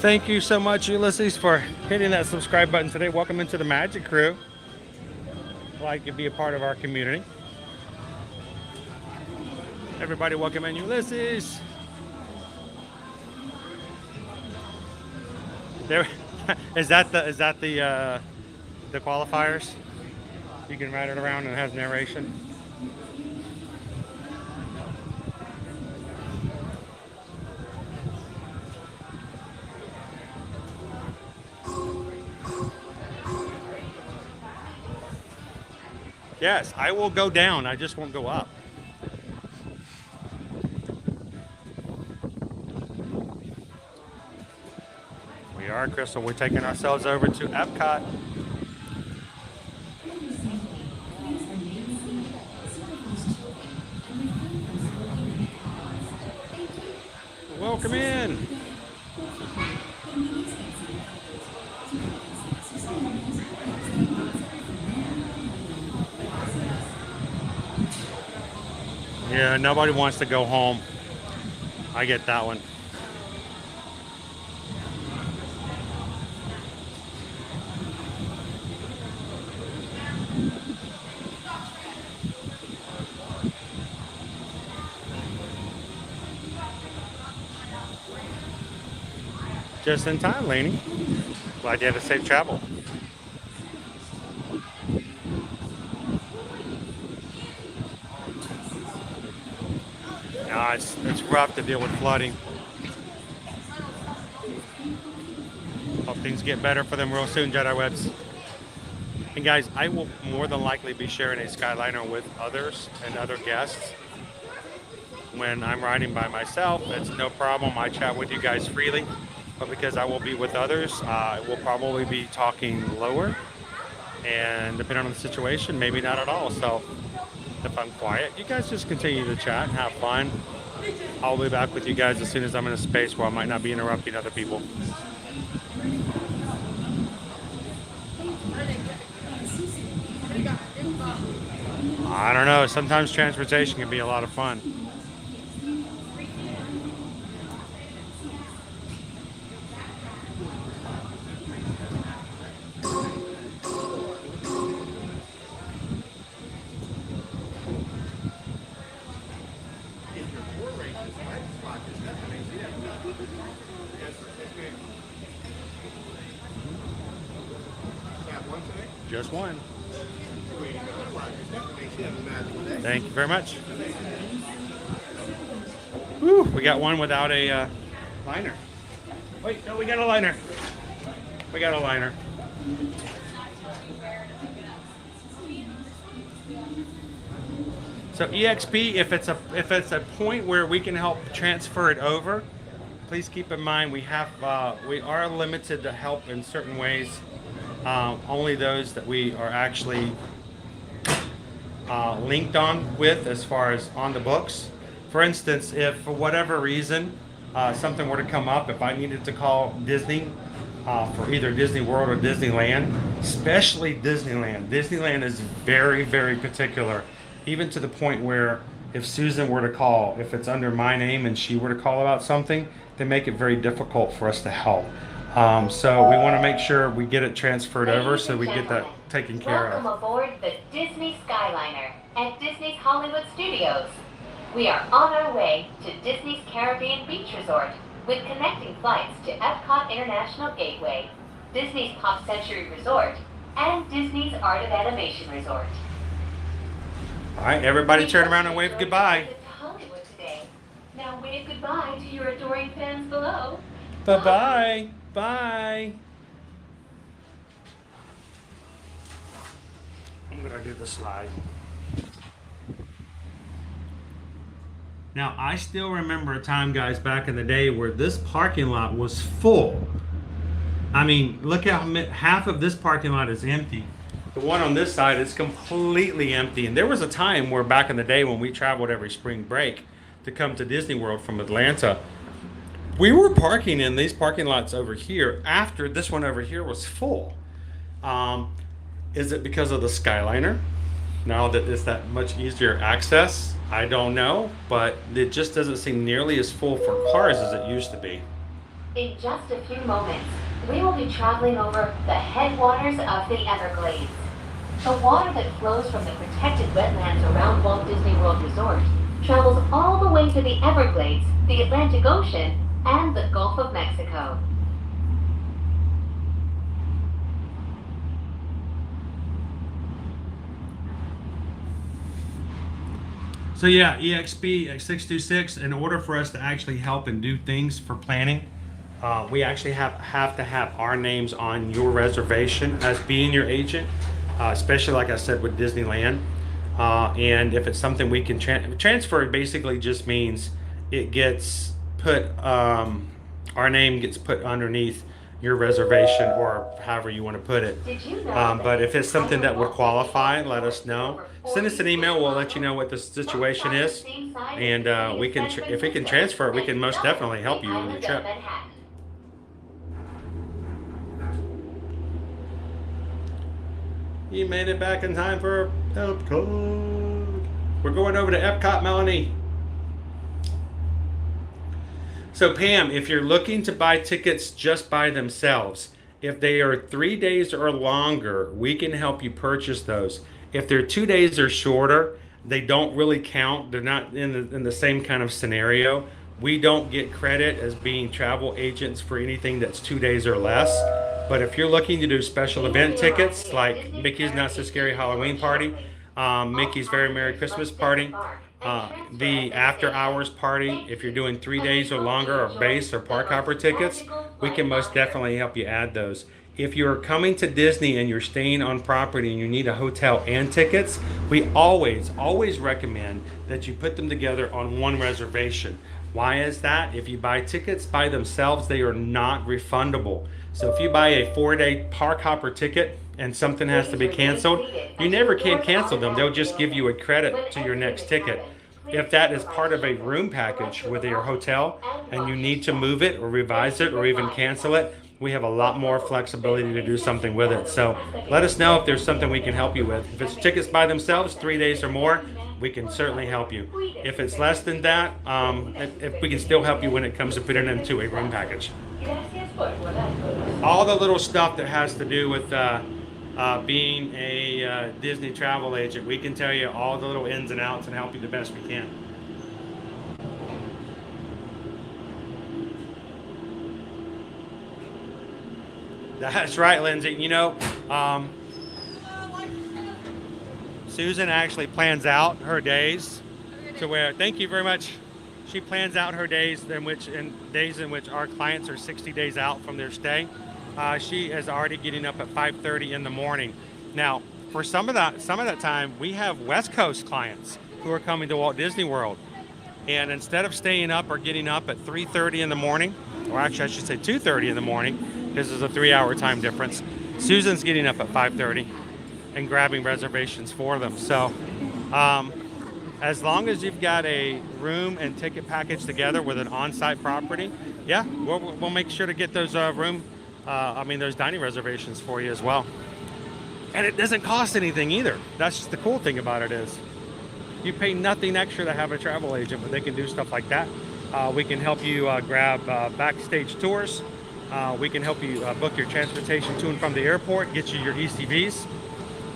Thank you so much, Ulysses, for hitting that subscribe button today. Welcome into the Magic Crew. I'd like to be a part of our community. Everybody, welcome in, Ulysses. There, is that the qualifiers? You can ride it around and it has narration. Yes, I will go down. I just won't go up. We are, Crystal. We're taking ourselves over to Epcot. Welcome in. Yeah, nobody wants to go home. I get that one. Just in time, Lainey. Glad you had a safe travel. No, it's rough to deal with flooding. Hope things get better for them real soon, Jedi Webs. And guys, I will more than likely be sharing a Skyliner with others and other guests. When I'm riding by myself, it's no problem. I chat with you guys freely. But because I will be with others, I will probably be talking lower. And depending on the situation, maybe not at all. So if I'm quiet, you guys just continue to chat and have fun. I'll be back with you guys as soon as I'm in a space where I might not be interrupting other people. I don't know. Sometimes transportation can be a lot of fun. Just one. Thank you very much. Whew, we got one without a liner. Wait, no, we got a liner. We got a liner. So EXP, if it's a point where we can help transfer it over, please keep in mind we are limited to help in certain ways. Only those that we are actually linked on with as far as on the books. For instance, if for whatever reason something were to come up, if I needed to call Disney for either Disney World or Disneyland, especially Disneyland. Disneyland is very, very particular, even to the point where if Susan were to call, if it's under my name and she were to call about something, they make it very difficult for us to help. So we want to make sure we get it transferred over so we get that taken care of. Welcome aboard the Disney Skyliner at Disney's Hollywood Studios. We are on our way to Disney's Caribbean Beach Resort with connecting flights to Epcot International Gateway, Disney's Pop Century Resort, and Disney's Art of Animation Resort. All right, everybody turn around and wave goodbye. To Hollywood today. Now wave goodbye to your adoring fans below. Bye-bye. Bye. I'm gonna do the slide. Now, I still remember a time, guys, back in the day where this parking lot was full. I mean, look how half of this parking lot is empty. The one on this side is completely empty. And there was a time where back in the day when we traveled every spring break to come to Disney World from Atlanta, we were parking in these parking lots over here after this one over here was full. Is it because of the Skyliner? Now that it's that much easier access? I don't know, but it just doesn't seem nearly as full for cars as it used to be. In just a few moments, we will be traveling over the headwaters of the Everglades. The water that flows from the protected wetlands around Walt Disney World Resort travels all the way to the Everglades, the Atlantic Ocean, and the Gulf of Mexico. So yeah, EXP 626, in order for us to actually help and do things for planning, we actually have to have our names on your reservation as being your agent, especially like I said with Disneyland. And if it's something we can transfer, it basically just means it gets put, our name gets put underneath your reservation, or however you want to put it. But if it's something that would qualify, let us know. Send us an email. We'll let you know what the situation is, and we can, if we can transfer it, we can most definitely help you on your trip. You made it back in time for Epcot. We're going over to Epcot, Melanie. So Pam, if you're looking to buy tickets just by themselves, if they are 3 days or longer, we can help you purchase those. If they're 2 days or shorter, they don't really count. They're not in the same kind of scenario. We don't get credit as being travel agents for anything that's 2 days or less. But if you're looking to do special event tickets like Mickey's Not So Scary Halloween Party, Mickey's Very Merry Christmas Party, the after hours party, if you're doing 3 days or longer, or base or park hopper tickets, we can most definitely help you add those. If you're coming to Disney and you're staying on property and you need a hotel and tickets, we always recommend that you put them together on one reservation. Why is that? If you buy tickets by themselves, they are not refundable. So if you buy a 4-day park hopper ticket and something has to be canceled, you never can cancel them. They'll just give you a credit to your next ticket. If that is part of a room package with your hotel and you need to move it or revise it or even cancel it, we have a lot more flexibility to do something with it. So let us know if there's something we can help you with. If it's tickets by themselves, 3 days or more, we can certainly help you. If it's less than that, if we can still help you when it comes to putting it into a room package. All the little stuff that has to do with being a Disney travel agent, we can tell you all the little ins and outs and help you the best we can. That's right, Lindsay. You know, Susan actually plans out her days to where, thank you very much. She plans out her days in which our clients are 60 days out from their stay. She is already getting up at 5:30 in the morning. Now, for some of that time, we have West Coast clients who are coming to Walt Disney World. And instead of staying up or getting up at 3:30 in the morning, or actually I should say 2:30 in the morning, because there's a 3-hour time difference, Susan's getting up at 5:30 and grabbing reservations for them. So as long as you've got a room and ticket package together with an on-site property, yeah, we'll make sure to get those those dining reservations for you as well. And it doesn't cost anything either. That's just the cool thing about it is you pay nothing extra to have a travel agent, but they can do stuff like that. We can help you grab backstage tours. We can help you book your transportation to and from the airport, get you your ECVs.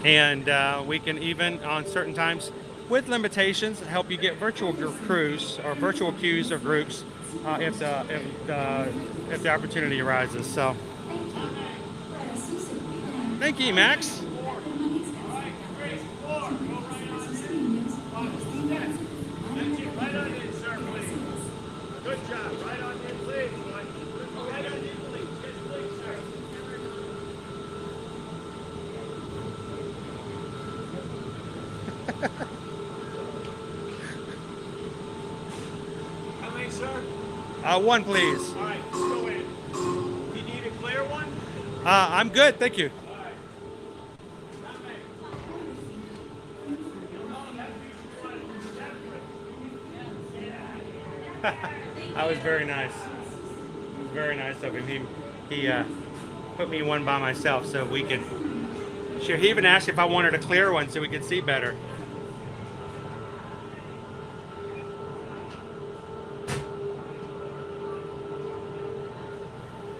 And we can even, on certain times, with limitations, help you get virtual crews or virtual queues or groups if the opportunity arises. So, thank you, Max. Good job. Right on your please. Right on your please. Yes, please, sir. How many, sir? One, please. All right, let's go in. You need a clear one? I'm good, thank you. That was very nice. It was very nice of him. He put me one by myself so we could. Sure, he even asked if I wanted a clear one so we could see better.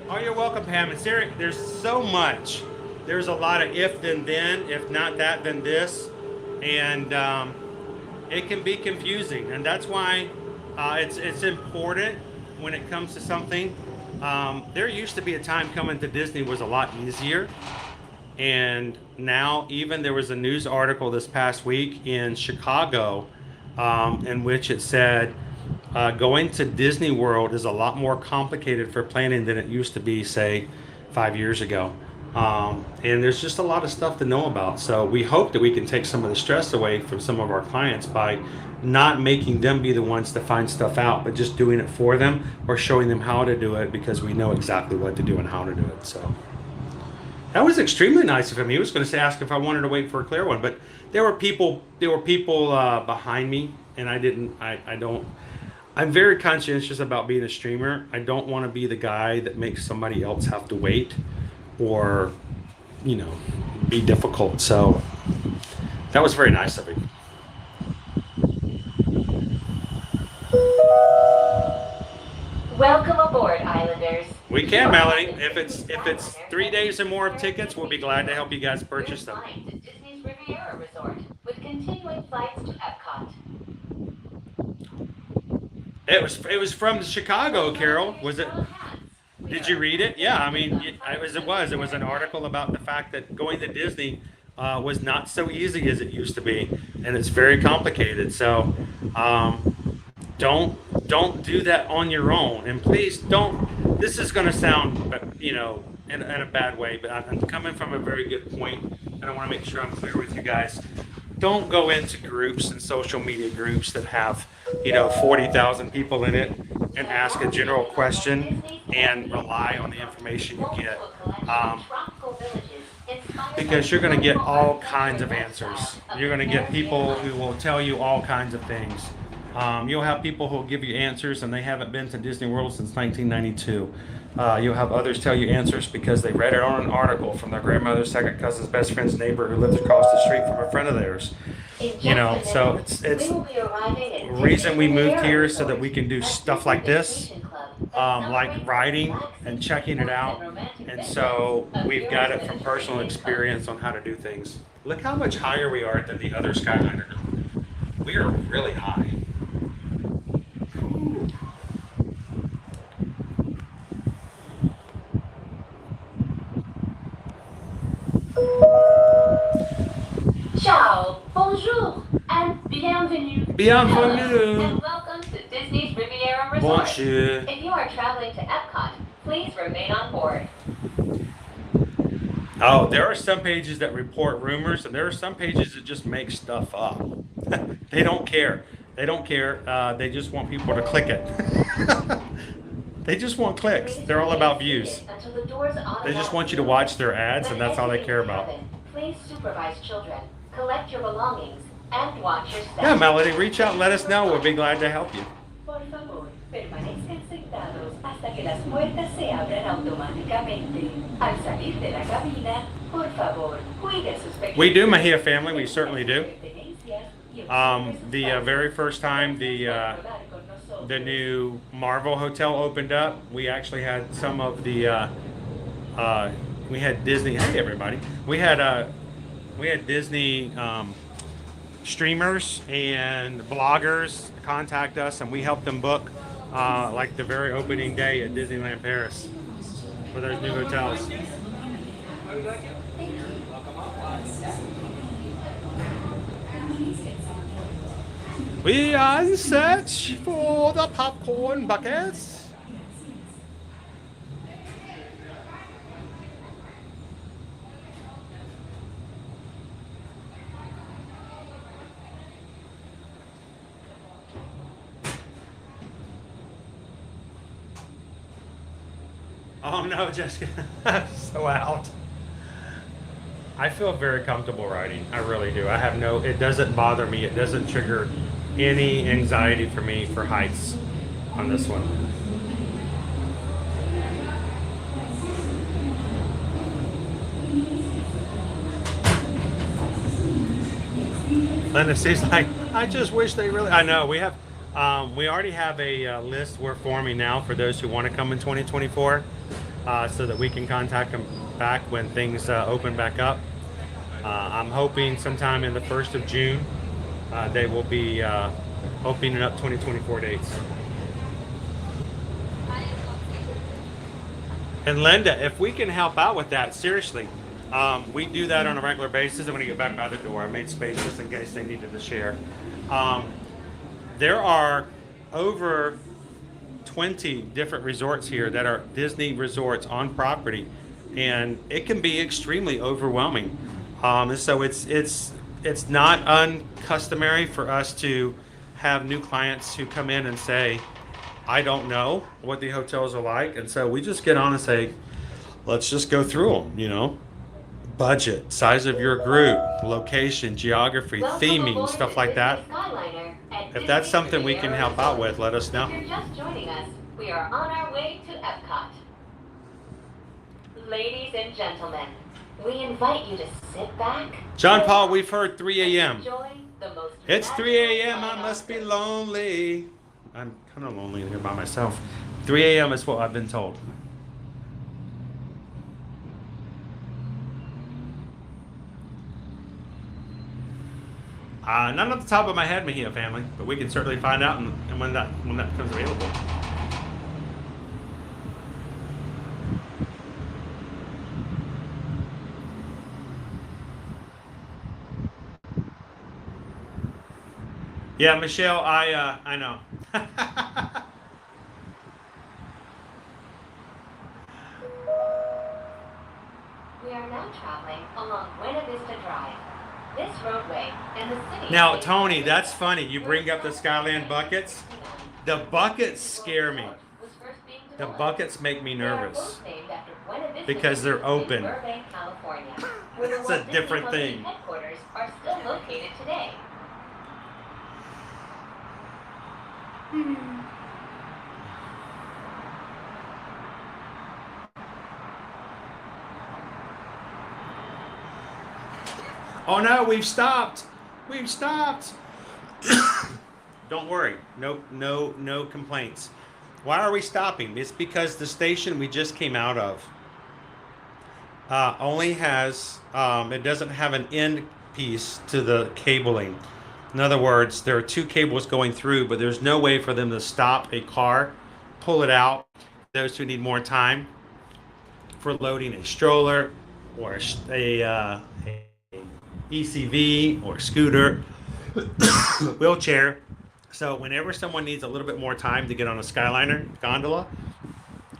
Oh, you're welcome, Pam. And Sarah, there's so much. There's a lot of if then, if not that, then this, and it can be confusing, and that's why. It's important when it comes to something. There used to be a time coming to Disney was a lot easier. And now even there was a news article this past week in Chicago in which it said going to Disney World is a lot more complicated for planning than it used to be, say, 5 years ago. And there's just a lot of stuff to know about. So we hope that we can take some of the stress away from some of our clients by not making them be the ones to find stuff out, but just doing it for them or showing them how to do it because we know exactly what to do and how to do it. So that was extremely nice of him. He was going to ask if I wanted to wait for a clear one, but there were people behind me, and I'm very conscientious about being a streamer. I don't want to be the guy that makes somebody else have to wait or, you know, be difficult. So that was very nice of him. Welcome aboard, Islanders. We can, Melanie. If it's 3 days or more of tickets, we'll be glad to help you guys purchase them. To Disney's Riviera Resort with continuing flights to Epcot. It was from Chicago, Carol. Was it? Did you read it? Yeah, I mean, it was an article about the fact that going to Disney was not so easy as it used to be, and it's very complicated. So don't do that on your own, and please don't. This is going to sound, you know, in a bad way, but I'm coming from a very good point, and I want to make sure I'm clear with you guys. Don't go into groups and social media groups that have, you know, 40,000 people in it and ask a general question and rely on the information you get. Because you're going to get all kinds of answers. You're going to get people who will tell you all kinds of things. You'll have people who will give you answers and they haven't been to Disney World since 1992. You'll have others tell you answers because they read it on an article from their grandmother's second cousin's best friend's neighbor who lived across the street from a friend of theirs. You know, so it's the reason we moved here so that we can do stuff like this, like writing and checking it out. And so we've got it from personal experience on how to do things. Look how much higher we are than the other Skyliner. We are really high. Ciao, bonjour, and bienvenue. Bienvenue. And welcome to Disney's Riviera Resort. Bonjour. If you are traveling to Epcot, please remain on board. Oh, there are some pages that report rumors, and there are some pages that just make stuff up. They don't care. They don't care. They just want people to click it. They just want clicks. They're all about views. They just want you to watch their ads, and that's all they care about. Please supervise children, collect your belongings, and watch your steps. Yeah, Melody, reach out and let us know. We'll be glad to help you. Por favor, permanezcan sentados hasta que las puertas se abran automáticamente. Al salir de la cabina, por favor, cuide sus pequeños. We do, Mejia family. We certainly do. The very first time the new Marvel Hotel opened up, we actually had some of the we had Disney. Hey, everybody! We had Disney streamers and bloggers contact us, and we helped them book like the very opening day at Disneyland Paris for those new hotels. We are in search for the popcorn buckets. Oh no, Jessica, so out. I feel very comfortable riding. I really do. I have it doesn't bother me. It doesn't trigger any anxiety for me for heights on this one. Linda sees like, I just wish they really, I know we have, we already have a list we're forming now for those who want to come in 2024 so that we can contact them back when things open back up. I'm hoping sometime in the 1st of June they will be opening up 2024 dates. And Linda, if we can help out with that, seriously, we do that on a regular basis. I'm going to get back by the door. I made space just in case they needed to share. There are over 20 different resorts here that are Disney resorts on property, and it can be extremely overwhelming. So it's not uncustomary for us to have new clients who come in and say, I don't know what the hotels are like. And so we just get on and say, let's just go through them, you know. Budget, size of your group, location, geography, theming, stuff like that. If that's something we can help out with, let us know. If you're just joining us, we are on our way to Epcot. Ladies and gentlemen, we invite you to sit back. John Paul, we've heard 3 a.m. Enjoy the most It's 3 a.m. I must be lonely. I'm kind of lonely here by myself. 3 a.m. is what I've been told. Not off the top of my head, Mejia family, but we can certainly find out and when that becomes available. Yeah, Michelle, I know. We are now traveling along Buena Vista Drive. This roadway and the city. Now, Tony, that's funny. You bring up the Skyland buckets. The buckets scare me. The buckets make me nervous because they're open. It's a different thing. Headquarters are still located today. Oh no, we've stopped. We've stopped. Don't worry. No complaints. Why are we stopping? It's because the station we just came out of only has, it doesn't have an end piece to the cabling. In other words, there are two cables going through, but there's no way for them to stop a car, pull it out. Those who need more time for loading a stroller or a ECV or scooter, wheelchair. So whenever someone needs a little bit more time to get on a Skyliner gondola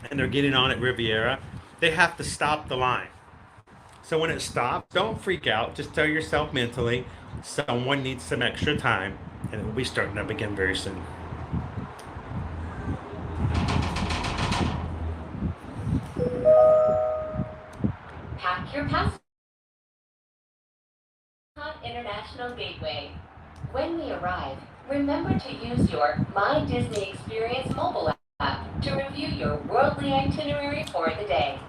and they're getting on at Riviera, they have to stop the line. So when it stops, don't freak out. Just tell yourself mentally, someone needs some extra time, and it will be starting up again very soon. Pack your passport. International Gateway. When we arrive, remember to use your My Disney Experience mobile app to review your worldly itinerary for the day.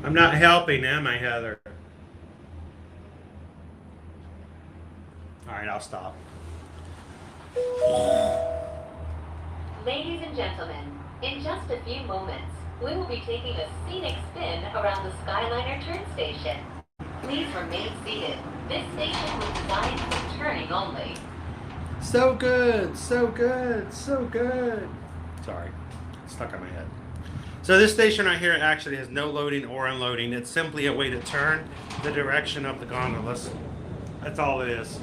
I'm not helping, am I, Heather? All right, I'll stop. Ladies and gentlemen, in just a few moments, we will be taking a scenic spin around the Skyliner turn station. Please remain seated. This station was designed for turning only. So good, so good, so good. Sorry, it's stuck on my head. So this station right here actually has no loading or unloading. It's simply a way to turn the direction of the gondolas. That's all it is.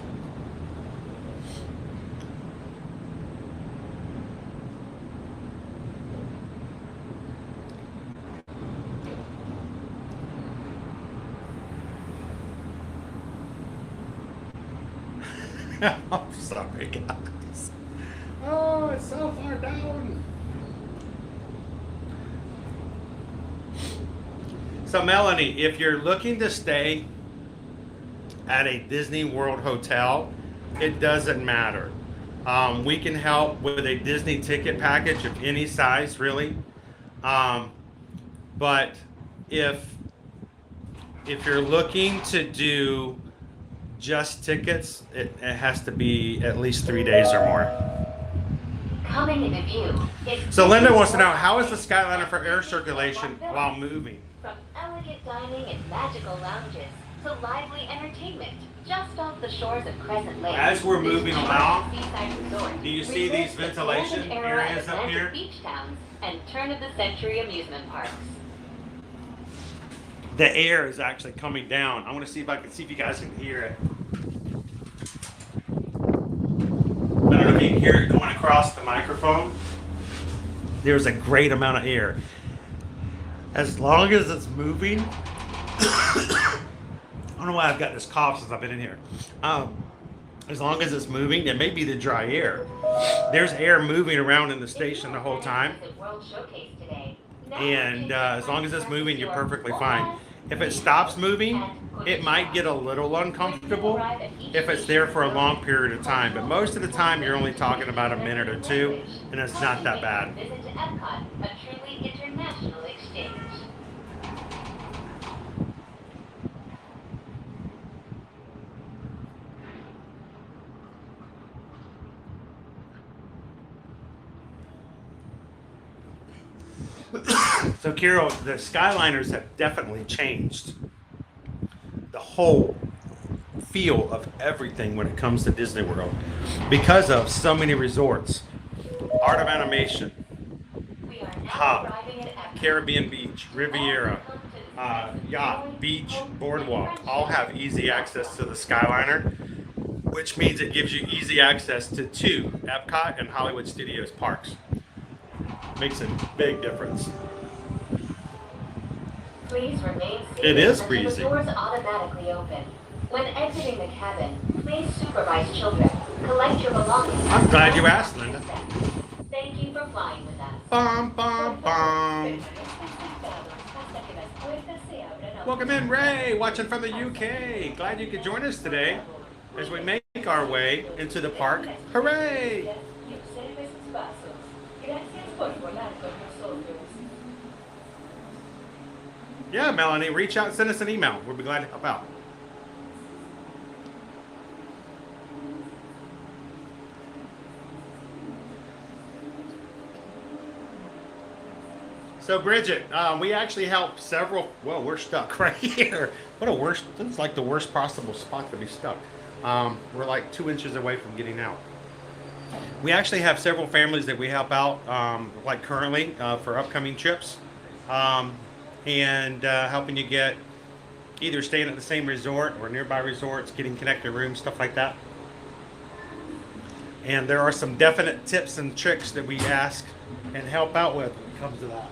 I'm sorry, guys. Oh, it's so far down. So Melanie, if you're looking to stay at a Disney World hotel, it doesn't matter. We can help with a Disney ticket package of any size, really. But if you're looking to do just tickets, it has to be at least 3 days or more. Coming into view. So Linda wants to know, how is the Skyliner for air circulation while moving? From LA elegant dining and magical lounges to lively entertainment just off the shores of Crescent Lake. As we're moving along, Seaside Resort do you see these ventilation areas up here? Beach towns and turn-of-the-century amusement parks. The air is actually coming down. I want to see if I can see if you guys can hear it. I don't know if you can hear it going across the microphone. There's a great amount of air. As long as it's moving, I don't know why I've got this cough since I've been in here. As long as it's moving, it may be the dry air. There's air moving around in the station the whole time. And as long as it's moving, you're perfectly fine. If it stops moving, it might get a little uncomfortable if it's there for a long period of time. But most of the time, you're only talking about a minute or two, and it's not that bad. Visit to Epcot, a truly international exchange. So, Carol, the Skyliners have definitely changed the whole feel of everything when it comes to Disney World because of so many resorts. Art of Animation, Hub, Caribbean Beach, Riviera, Yacht, Beach, Boardwalk, all have easy access to the Skyliner, which means it gives you easy access to 2 Epcot and Hollywood Studios parks. Makes a big difference. Please remain seated. It is until breezy. The doors automatically open. When exiting the cabin, please supervise children. Collect your belongings. I'm glad you asked, Linda. Thank you for flying with us. Bum, bum, bum. Welcome in, Ray, watching from the UK. Glad you could join us today as we make our way into the park. Hooray! Yeah, Melanie, reach out and send us an email. We'll be glad to help out. So, Bridget, we actually helped several. Well, we're stuck right here. What a worst! It's like the worst possible spot to be stuck. We're like 2 inches away from getting out. We actually have several families that we help out, like currently, for upcoming trips. And helping you get either staying at the same resort or nearby resorts, getting connected rooms, stuff like that. And there are some definite tips and tricks that we ask and help out with when it comes to that.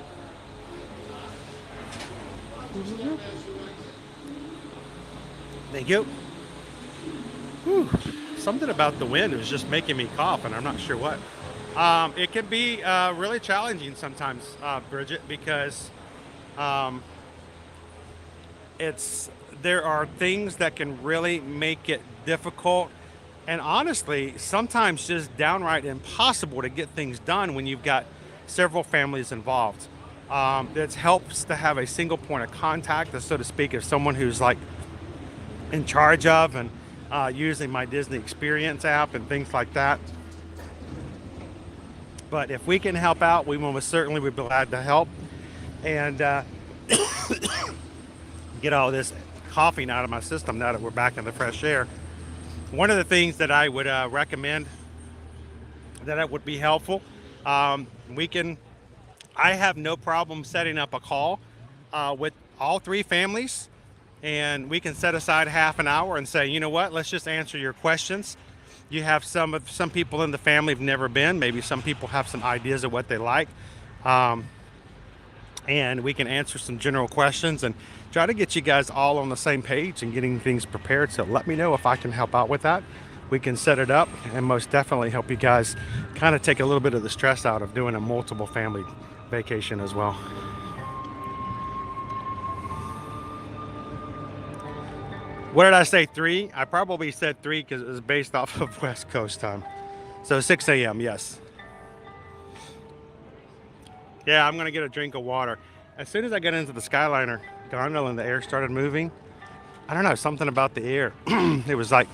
Thank you. Whew. Something about the wind is just making me cough, and I'm not sure what. It can be really challenging sometimes, Bridget, because there are things that can really make it difficult and honestly sometimes just downright impossible to get things done when you've got several families involved. It helps to have a single point of contact, so to speak, of someone who's like in charge of and using my Disney Experience app and things like that. But if we can help out, we will most certainly be glad to help and get all this coughing out of my system now that we're back in the fresh air. One of the things that I would recommend that would be helpful, I have no problem setting up a call with all 3 families, and we can set aside half an hour and say, you know what, let's just answer your questions. You have some people in the family have never been. Maybe some people have some ideas of what they like. And we can answer some general questions and try to get you guys all on the same page and getting things prepared. So let me know if I can help out with that. We can set it up and most definitely help you guys kind of take a little bit of the stress out of doing a multiple family vacation as well. What did I say, 3? I probably said 3 because it was based off of West Coast time. So 6 a.m., yes. Yeah, I'm going to get a drink of water. As soon as I got into the Skyliner gondola and the air started moving, I don't know, something about the air. It was like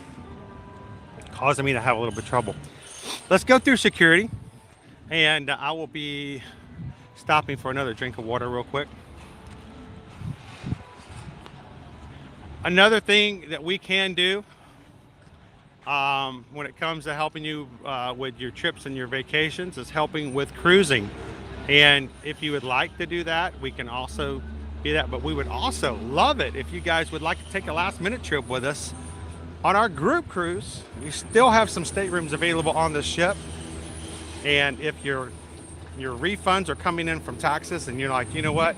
causing me to have a little bit of trouble. Let's go through security, and I will be stopping for another drink of water real quick. Another thing that we can do when it comes to helping you with your trips and your vacations is helping with cruising. And if you would like to do that, we can also do that. But we would also love it if you guys would like to take a last-minute trip with us on our group cruise. We still have some staterooms available on the ship. And if your refunds are coming in from taxes and you're like, you know what,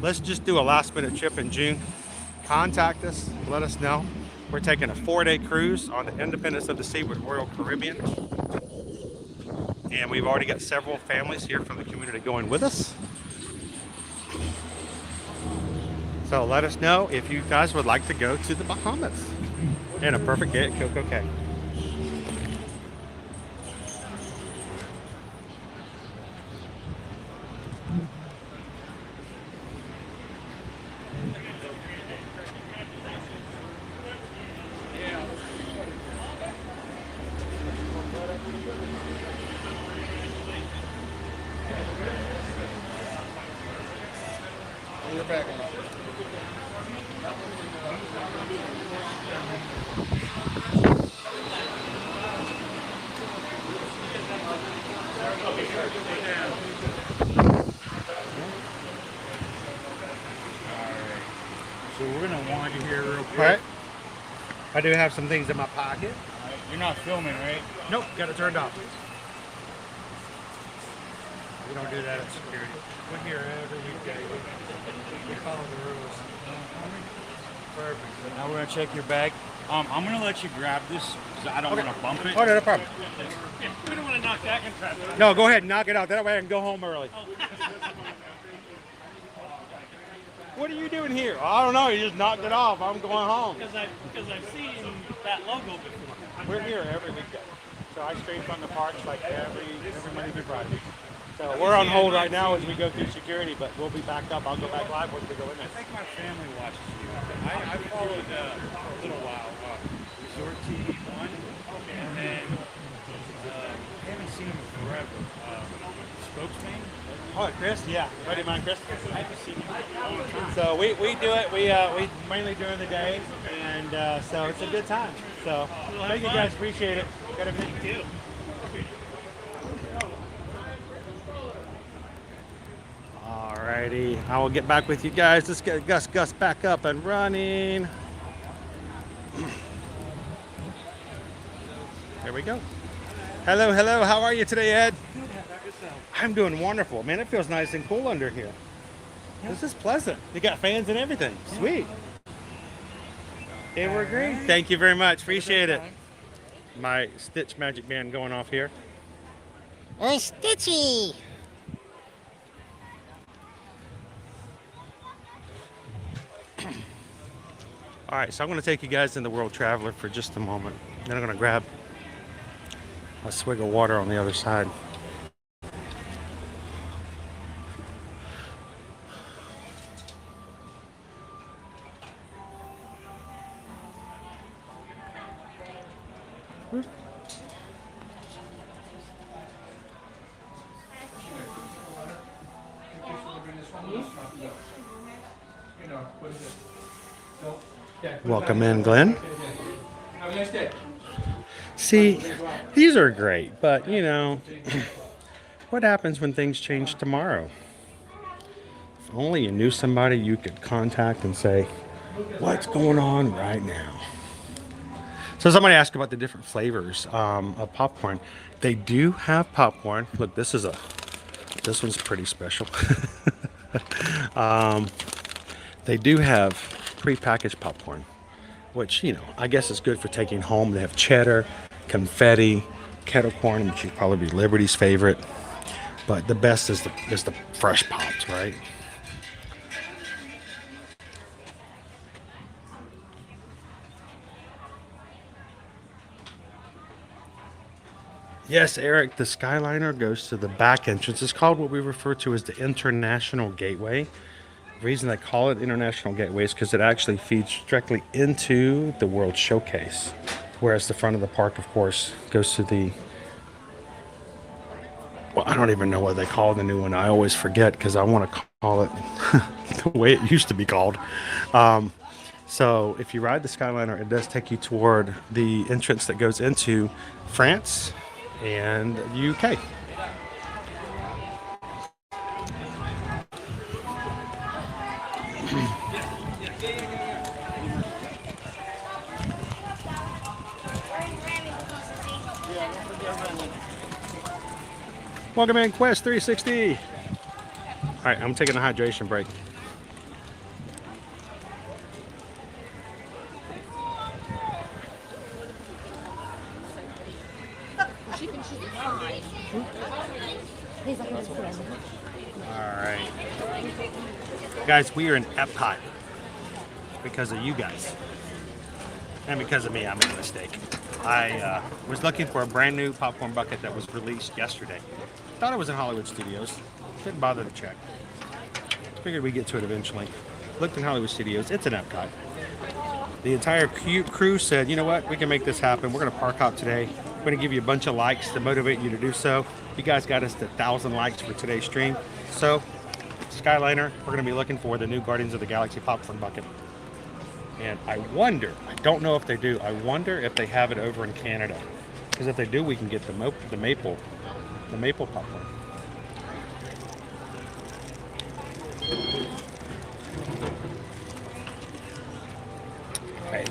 let's just do a last-minute trip in June, contact us, let us know. We're taking a 4-day cruise on the Independence of the Sea with Royal Caribbean. And we've already got several families here from the community going with us. So let us know if you guys would like to go to the Bahamas and a perfect day at Coco Cay. You're back on. So we're gonna wind you here real quick. All right. I do have some things in my pocket. You're not filming, right? Nope, got it turned off. We don't do that at security. We're here every weekday. We follow the rules. Perfect. Now we're gonna check your bag. I'm gonna let you grab this because I don't want to bump it. Oh, no problem. We don't want to knock that contraption. No, go ahead and knock it out. That way I can go home early. What are you doing here? I don't know. You just knocked it off. I'm going home. Because I've seen that logo before. We're here every weekday. So I stream from the parks like every Monday through Friday. So we're on hold right now as we go through security, but we'll be backed up. I'll go back live once we go in there. I think my family watches you. I followed for a little while Resort TV 1, and then I haven't seen him forever. Spokesman. Oh, Chris? Yeah. Buddy of mine, Chris? I haven't seen him in a long time. So we do it. We mainly during the day, and so it's a good time. So thank you guys. Appreciate it. Got everything too. Alrighty, I will get back with you guys. Let's get Gus back up and running. There we go. Hello, hello. How are you today, Ed? I'm doing wonderful. Man, it feels nice and cool under here. This is pleasant. You got fans and everything. Sweet. Okay, we're agreed. Thank you very much. Appreciate it. My Stitch magic band going off here. Oh, Stitchy! All right, so I'm going to take you guys in the World Traveler for just a moment. Then I'm going to grab a swig of water on the other side. Welcome in, Glenn. Have a nice day. See, these are great, but you know, what happens when things change tomorrow? If only you knew somebody you could contact and say, what's going on right now? So somebody asked about the different flavors of popcorn. They do have popcorn. Look, this one's pretty special. They do have pre-packaged popcorn, which, you know, I guess is good for taking home. They have cheddar, confetti, kettle corn, which would probably be Liberty's favorite. But the best is the fresh popped, right? Yes, Eric, the Skyliner goes to the back entrance. It's called what we refer to as the International Gateway. The reason they call it International Gateway is because it actually feeds directly into the World Showcase. Whereas the front of the park, of course, goes to the... Well, I don't even know what they call the new one. I always forget because I want to call it the way it used to be called. So if you ride the Skyliner, it does take you toward the entrance that goes into France and the UK. Welcome in, Quest 360. All right, I'm taking a hydration break. All right, guys, we are in Epcot because of you guys and because of me. I made a mistake. I was looking for a brand new popcorn bucket that was released yesterday. Thought it was in Hollywood Studios. Didn't bother to check. Figured we'd get to it eventually. Looked in Hollywood Studios. It's in Epcot. The entire crew said, you know what? We can make this happen. We're going to park out today. We're going to give you a bunch of likes to motivate you to do so. You guys got us to 1,000 likes for today's stream. So, Skyliner, we're going to be looking for the new Guardians of the Galaxy popcorn bucket. And I wonder, I don't know if they do, I wonder if they have it over in Canada. Because if they do, we can get the maple popcorn. Okay.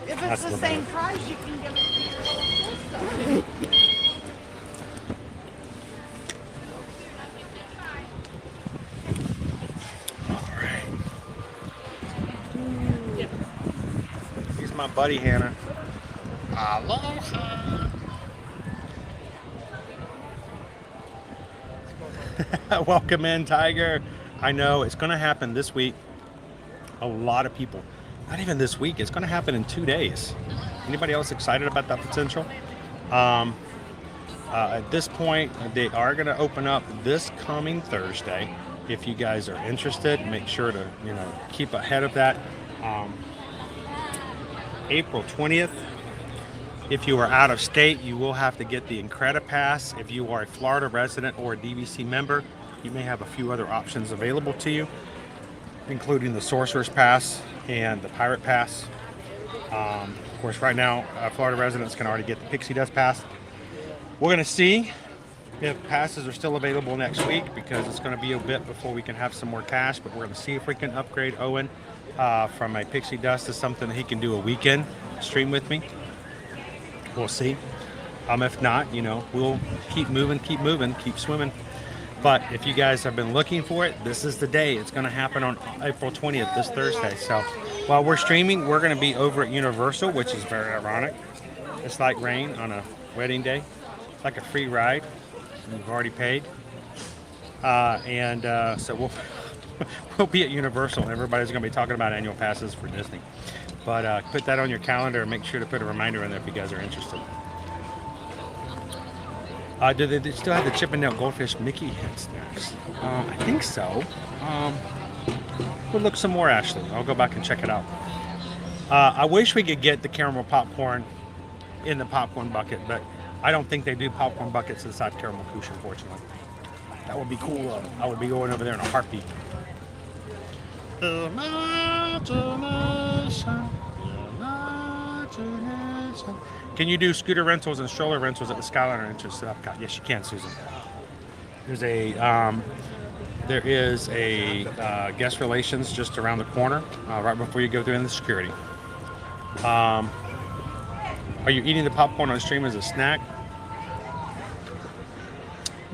If it's the same price, you can give it to your sister. Here's my buddy Hannah. Aloha. Welcome in, Tiger. I know it's going to happen this week. A lot of people. Not even this week. It's going to happen in 2 days. Anybody else excited about that potential? At this point, they are going to open up this coming Thursday. If you guys are interested, make sure to keep ahead of that. April 20th. If you are out of state, you will have to get the IncrediPass. If you are a Florida resident or a DVC member, you may have a few other options available to you, including the Sorcerer's Pass and the Pirate Pass. Of course, right now, Florida residents can already get the Pixie Dust Pass. We're going to see if passes are still available next week because it's going to be a bit before we can have some more cash, but we're going to see if we can upgrade Owen from a Pixie Dust to something that he can do a weekend stream with me. We'll see. If not, we'll keep moving, keep swimming. But if you guys have been looking for it, this is the day. It's going to happen on April 20th, this Thursday. So while we're streaming, we're going to be over at Universal, which is very ironic. It's like rain on a wedding day. It's like a free ride. You've already paid. So we'll be at Universal, and everybody's going to be talking about annual passes for Disney. But put that on your calendar and make sure to put a reminder in there if you guys are interested. Do they still have the Chippendale Goldfish Mickey head snacks? I think so. We'll look some more, Ashley. I'll go back and check it out. I wish we could get the caramel popcorn in the popcorn bucket, but I don't think they do popcorn buckets inside caramel couche, unfortunately. That would be cool. I would be going over there in a heartbeat. Imagination. Can you do scooter rentals and stroller rentals at the Skyliner entrance to Epcot? Yes, you can, Susan. There is a guest relations just around the corner, right before you go through in the security. Are you eating the popcorn on stream as a snack?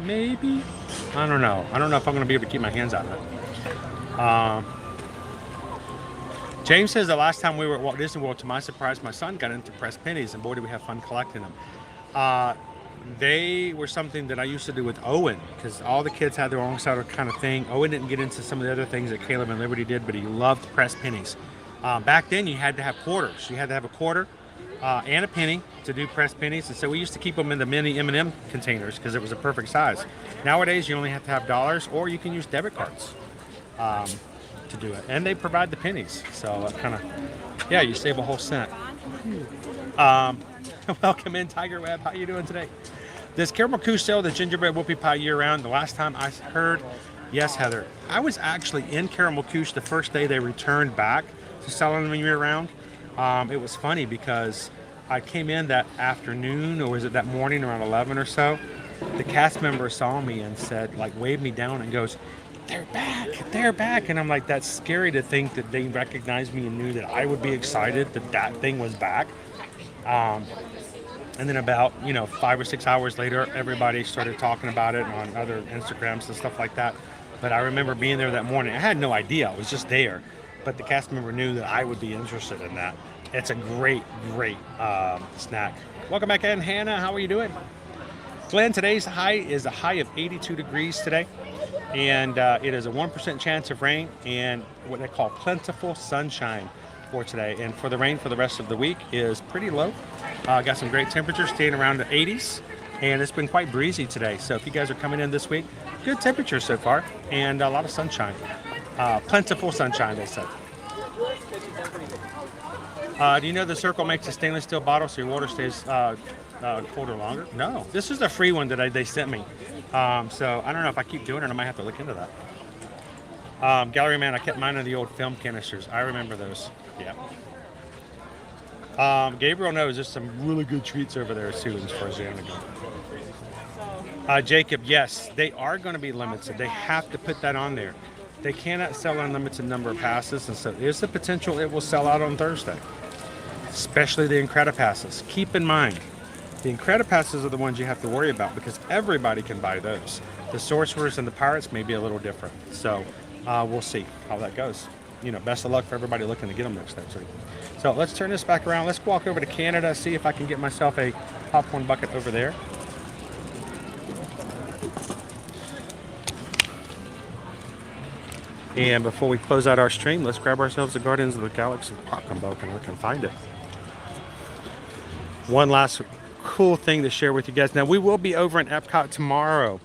Maybe. I don't know. I don't know if I'm going to be able to keep my hands out of it. James says the last time we were at Walt Disney World, to my surprise, my son got into pressed pennies, and boy, did we have fun collecting them. They were something that I used to do with Owen, because all the kids had their own sort of kind of thing. Owen didn't get into some of the other things that Caleb and Liberty did, but he loved pressed pennies. Back then, you had to have quarters. You had to have a quarter and a penny to do pressed pennies, and so we used to keep them in the mini M&M containers because it was a perfect size. Nowadays, you only have to have dollars, or you can use debit cards to do it, and they provide the pennies, so that kind of, yeah, you save a whole cent. Welcome in, Tiger Web. How you doing today? Does Caramel Couche sell the gingerbread whoopie pie year-round? The last time I heard, yes, Heather. I was actually in Caramel Couche the first day they returned back to to selling them year round. It was funny because I came in that afternoon, or was it that morning around 11 or so? The cast member saw me and said, like, waved me down and goes, "They're back, they're back." And I'm like, that's scary to think that they recognized me and knew that I would be excited that that thing was back. And then about, 5 or 6 hours later, everybody started talking about it on other Instagrams and stuff like that. But I remember being there that morning. I had no idea. I was just there. But the cast member knew that I would be interested in that. It's a great, great snack. Welcome back in, Hannah. How are you doing? Glenn, today's high is a high of 82 degrees today. And it is a 1% chance of rain and what they call plentiful sunshine for today. And for the rain for the rest of the week is pretty low. Got some great temperatures staying around the 80s. And it's been quite breezy today. So if you guys are coming in this week, good temperatures so far and a lot of sunshine. Plentiful sunshine, they said. Do you know the Circle makes a stainless steel bottle so your water stays colder longer? No. This is the free one that they sent me. So I don't know if I keep doing it. I might have to look into that. Gallery Man, I kept mine in the old film canisters. I remember those. Yeah. Gabriel knows there's some really good treats over there too as far as the end go. Jacob, yes, they are going to be limited. They have to put that on there. They cannot sell an unlimited number of passes, and so there's the potential it will sell out on Thursday, especially the Incredipasses. Keep in mind, the Incredipasses are the ones you have to worry about because everybody can buy those. The Sorcerers and the Pirates may be a little different, so we'll see how that goes. Best of luck for everybody looking to get them next time. So let's turn this back around. Let's walk over to Canada, see if I can get myself a popcorn bucket over there. And before we close out our stream, let's grab ourselves a Guardians of the Galaxy popcorn bucket and we can find it. One last cool thing to share with you guys. Now, we will be over in Epcot tomorrow.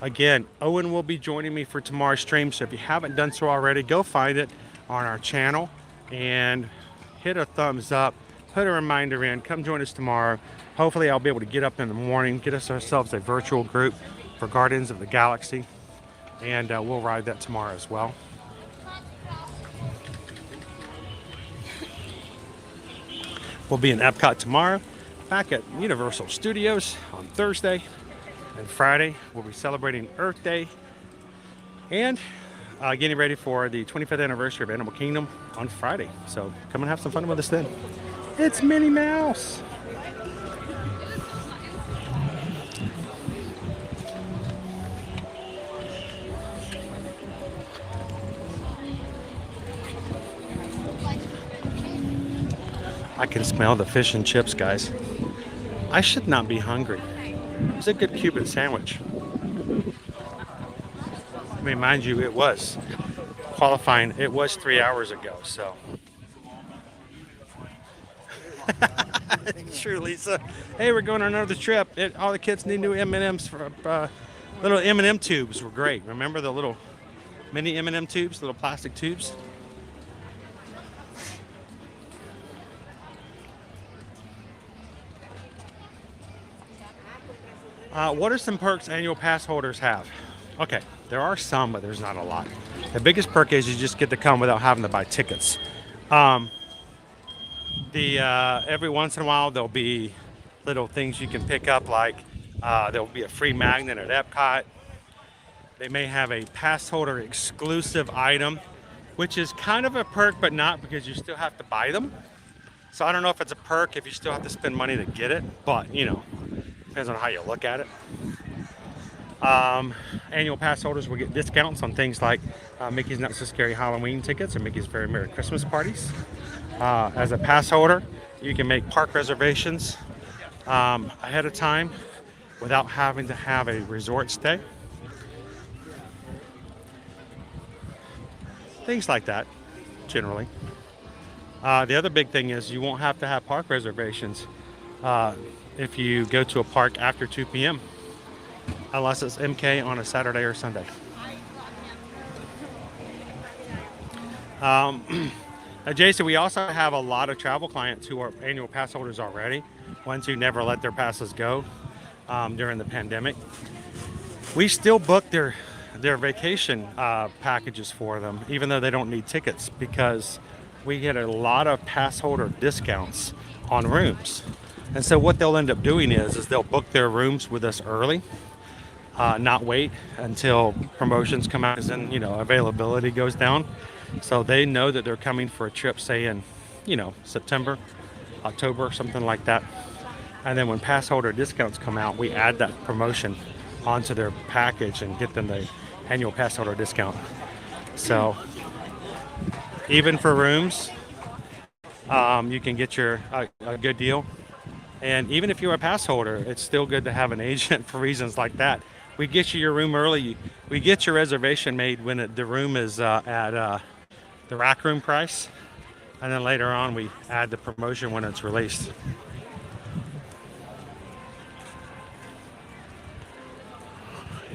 Again, Owen will be joining me for tomorrow's stream. So if you haven't done so already, go find it on our channel and hit a thumbs up, put a reminder in, come join us tomorrow. Hopefully I'll be able to get up in the morning, get us ourselves a virtual group for Guardians of the Galaxy, and we'll ride that tomorrow as well. We'll be in Epcot tomorrow, back at Universal Studios on Thursday, and Friday we'll be celebrating Earth Day and getting ready for the 25th anniversary of Animal Kingdom on Friday. So come and have some fun with us then. It's Minnie Mouse. I can smell the fish and chips, guys. I should not be hungry. It's a good Cuban sandwich. I mean, mind you, it was qualifying. It was 3 hours ago, so. True, Lisa. Hey, we're going on another trip. All the kids need new M&Ms for little M&M tubes. Were great. Remember the little mini M&M tubes, little plastic tubes? What are some perks annual pass holders have? Okay, there are some, but there's not a lot. The biggest perk is you just get to come without having to buy tickets. Every once in a while there'll be little things you can pick up, like there'll be a free magnet at Epcot. They may have a pass holder exclusive item, which is kind of a perk, but not, because you still have to buy them. So I don't know if it's a perk if you still have to spend money to get it, but depends on how you look at it. Annual pass holders will get discounts on things like Mickey's Not So Scary Halloween tickets and Mickey's Very Merry Christmas parties. As a pass holder, you can make park reservations ahead of time without having to have a resort stay. Things like that, generally. The other big thing is you won't have to have park reservations if you go to a park after 2 p.m. unless it's MK on a Saturday or Sunday. Jason, we also have a lot of travel clients who are annual pass holders already, ones who never let their passes go during the pandemic. We still book their vacation packages for them, even though they don't need tickets, because we get a lot of pass holder discounts on rooms. And so what they'll end up doing is they'll book their rooms with us early, not wait until promotions come out, because then, you know, availability goes down. So they know that they're coming for a trip, say in, you know, September, October, something like that. And then when pass holder discounts come out, we add that promotion onto their package and get them the annual pass holder discount. So even for rooms, you can get your a good deal. And even if you're a pass holder, it's still good to have an agent for reasons like that. We get you your room early. We get your reservation made when the room is at the rack room price. And then later on, we add the promotion when it's released.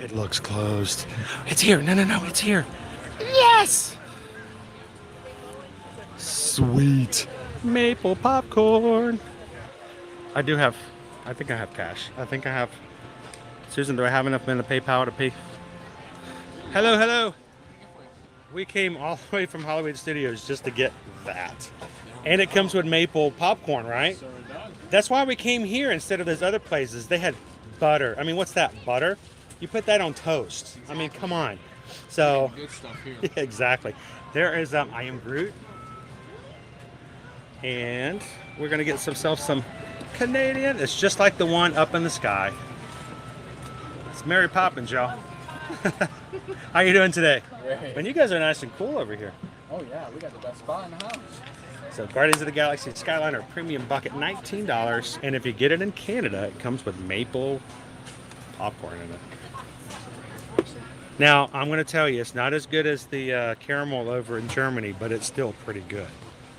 It looks closed. It's here. No, it's here. Yes! Sweet. Maple popcorn. I think I have cash. I think I have. Susan, do I have enough in the PayPal to pay? Hello. We came all the way from Hollywood Studios just to get that. And it comes with maple popcorn, right? That's why we came here instead of those other places. They had butter. I mean, what's that? Butter? You put that on toast. I mean, come on. So, good stuff here. Yeah, exactly. There is I Am Groot. And we're going to get some Canadian. It's just like the one up in the sky. It's Mary Poppins, y'all. How you doing today? Great. Man, you guys are nice and cool over here. Oh yeah, we got the best spot in the house. So Guardians of the Galaxy Skyliner Premium Bucket, $19. And if you get it in Canada, it comes with maple popcorn in it. Now, I'm going to tell you, it's not as good as the caramel over in Germany, but it's still pretty good.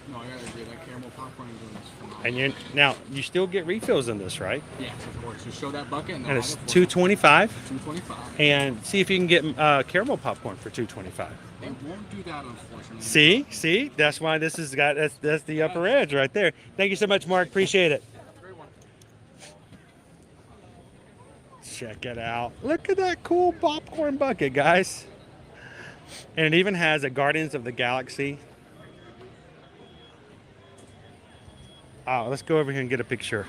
No, I gotta agree. That caramel popcorn is phenomenal. And you still get refills in this, right? Yes, of course. Just show that bucket and it's $2.25. $2.25. And see if you can get caramel popcorn for $2.25. They won't do that, unfortunately. See, that's why this has got that's the upper edge right there. Thank you so much, Mark. Appreciate it. Check it out. Look at that cool popcorn bucket, guys. And it even has a Guardians of the Galaxy. Oh, let's go over here and get a picture.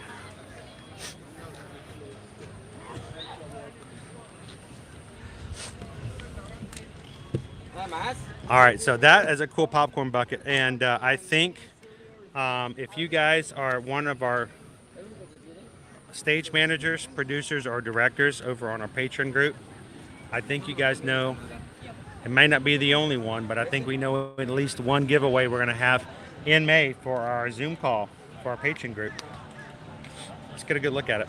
All right, so that is a cool popcorn bucket. And I think if you guys are one of our stage managers, producers, or directors over on our Patreon group, I think you guys know, it may not be the only one, but I think we know at least one giveaway we're going to have in May for our Zoom call for our Patreon group. Let's get a good look at it.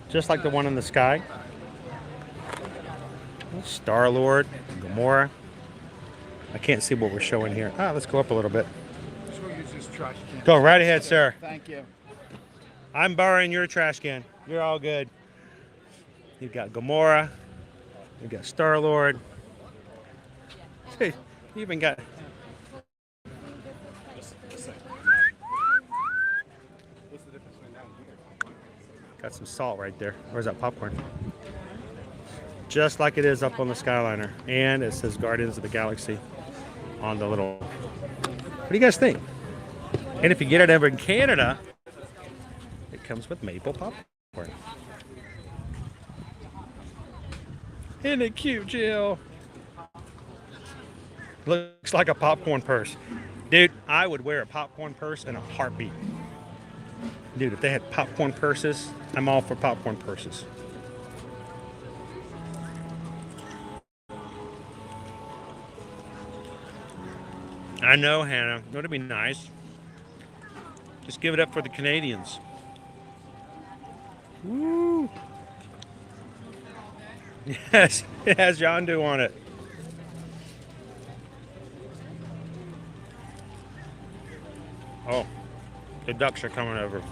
Just like the one in the sky. Star-Lord, Gamora. I can't see what we're showing here. Let's go up a little bit. Go right ahead, sir. Thank you. I'm borrowing your trash can. You're all good. You've got Gamora. You've got Star-Lord. Hey, you even got... Got some salt right there. Where's that popcorn? Just like it is up on the Skyliner. And it says Guardians of the Galaxy on the little... What do you guys think? And if you get it over in Canada, it comes with maple popcorn. Isn't it cute, Jill? Looks like a popcorn purse. Dude, I would wear a popcorn purse in a heartbeat. Dude, if they had popcorn purses, I'm all for popcorn purses. I know, Hannah. Wouldn't it be nice? Just give it up for the Canadians. Woo! Yes, it has Yondu on it. Oh, the ducks are coming over.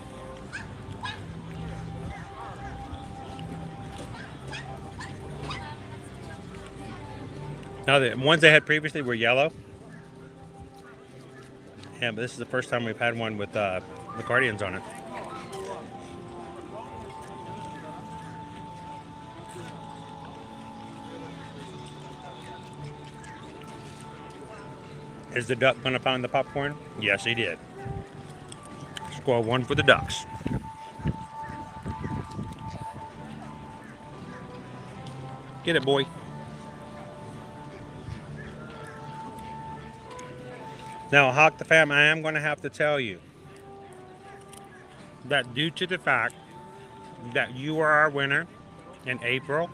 Now, the ones they had previously were yellow. Yeah, but this is the first time we've had one with the Guardians on it. Is the duck gonna find the popcorn? Yes, he did. Score 1 for the ducks. Get it, boy. Now, Hawk the Fam, I am going to have to tell you that due to the fact that you are our winner in April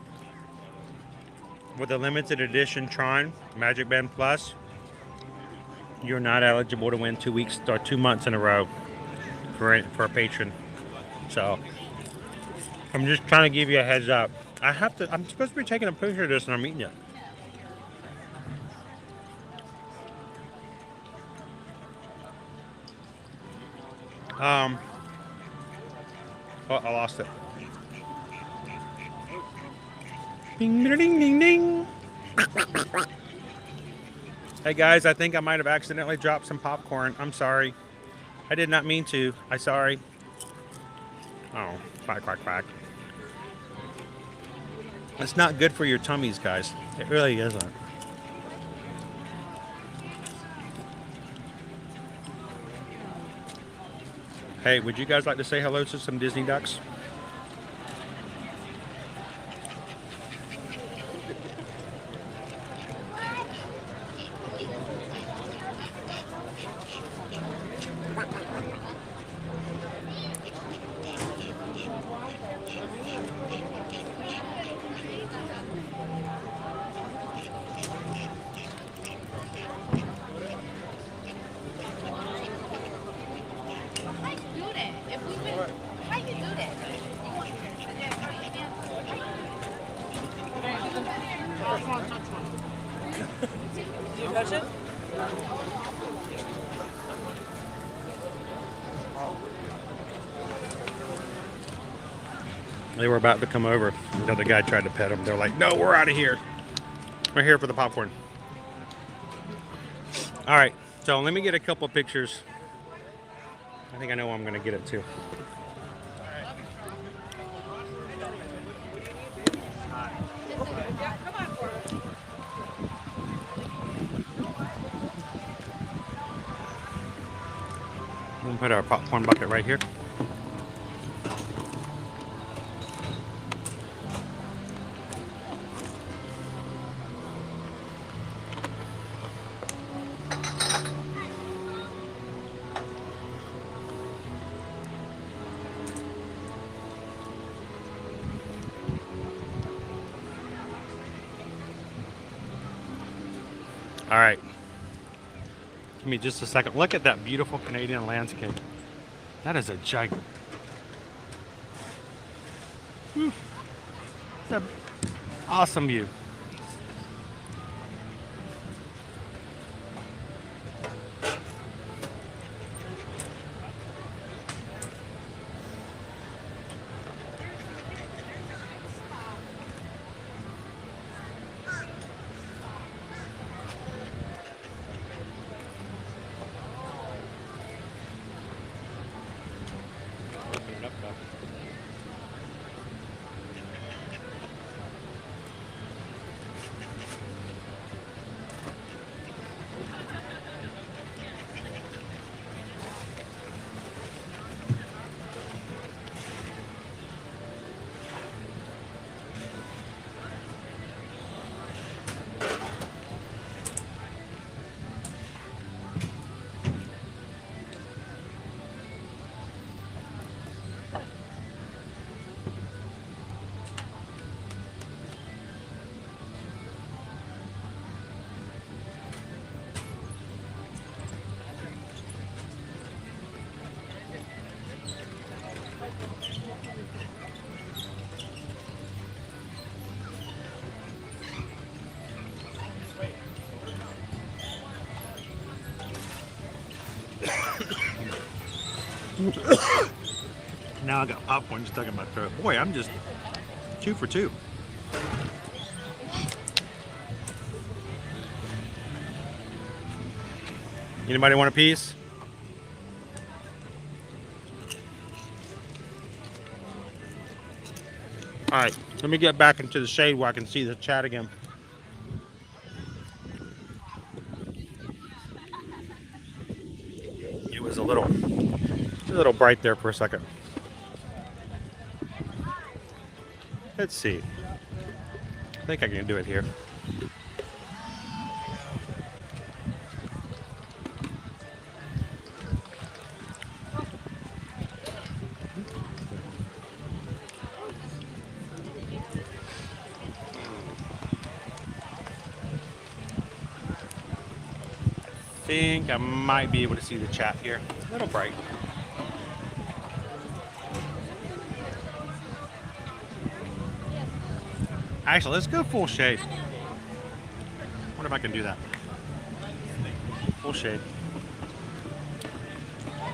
with a limited edition Tron Magic Band Plus, you're not eligible to win 2 weeks or 2 months in a row for a patron. So I'm just trying to give you a heads up. I'm supposed to be taking a picture of this and I'm eating it. Oh, I lost it. Ding, ding, ding, ding, ding. Hey guys, I think I might have accidentally dropped some popcorn. I'm sorry. I did not mean to. I'm sorry. Oh, quack, quack, quack. It's not good for your tummies, guys. It really isn't. Hey, would you guys like to say hello to some Disney ducks? They were about to come over until the guy tried to pet them. They're like, no, we're out of here. We're here for the popcorn. All right, so let me get a couple pictures. I think I know I'm going to get it too. We'll put our popcorn bucket right here. All right, give me just a second. Look at that beautiful Canadian landscape. That is a giant. It's an awesome view. Now I got popcorn stuck in my throat. Boy, I'm just 2 for 2. Anybody want a piece? All right, let me get back into the shade where I can see the chat again. was a little bright there for a second. Let's see. I think I can do it here. I think I might be able to see the chat here. A little bright. Actually, let's go full shade. I wonder if I can do that. Full shade.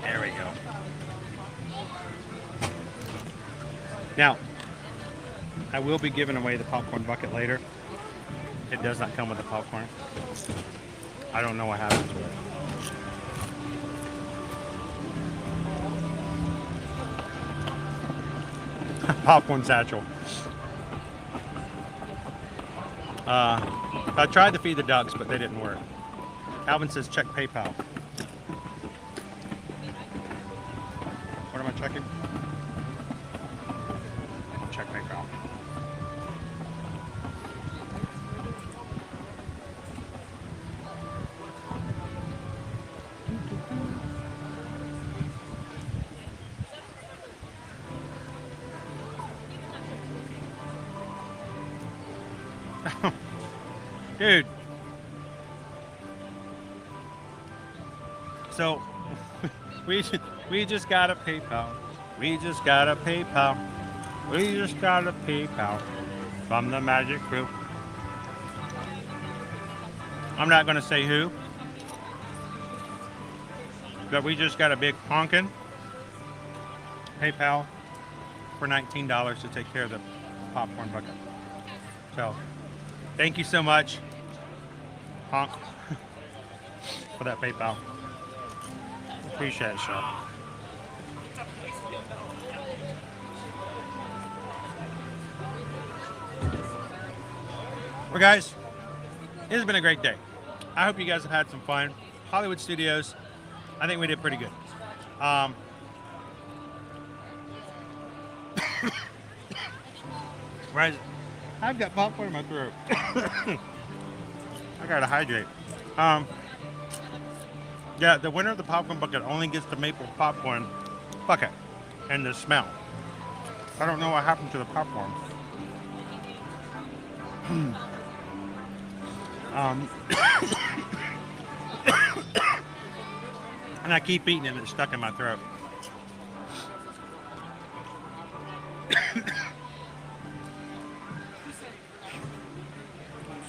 There we go. Now, I will be giving away the popcorn bucket later. It does not come with the popcorn. I don't know what happened to it. Popcorn satchel. I tried to feed the ducks, but they didn't work. Alvin says check PayPal. What am I checking? Check PayPal. Dude. So we just got a PayPal. We just got a PayPal. We just got a PayPal from the Magic Crew. I'm not gonna say who, but we just got a big honkin' PayPal for $19 to take care of the popcorn bucket. So thank you so much, honk, for that PayPal. Appreciate it, sir. Well, guys, it has been a great day. I hope you guys have had some fun. Hollywood Studios, I think we did pretty good. Right, I've got popcorn in my throat. I gotta hydrate. Yeah, the winner of the popcorn bucket only gets the maple popcorn bucket and the smell. I don't know what happened to the popcorn. And I keep eating it and it's stuck in my throat.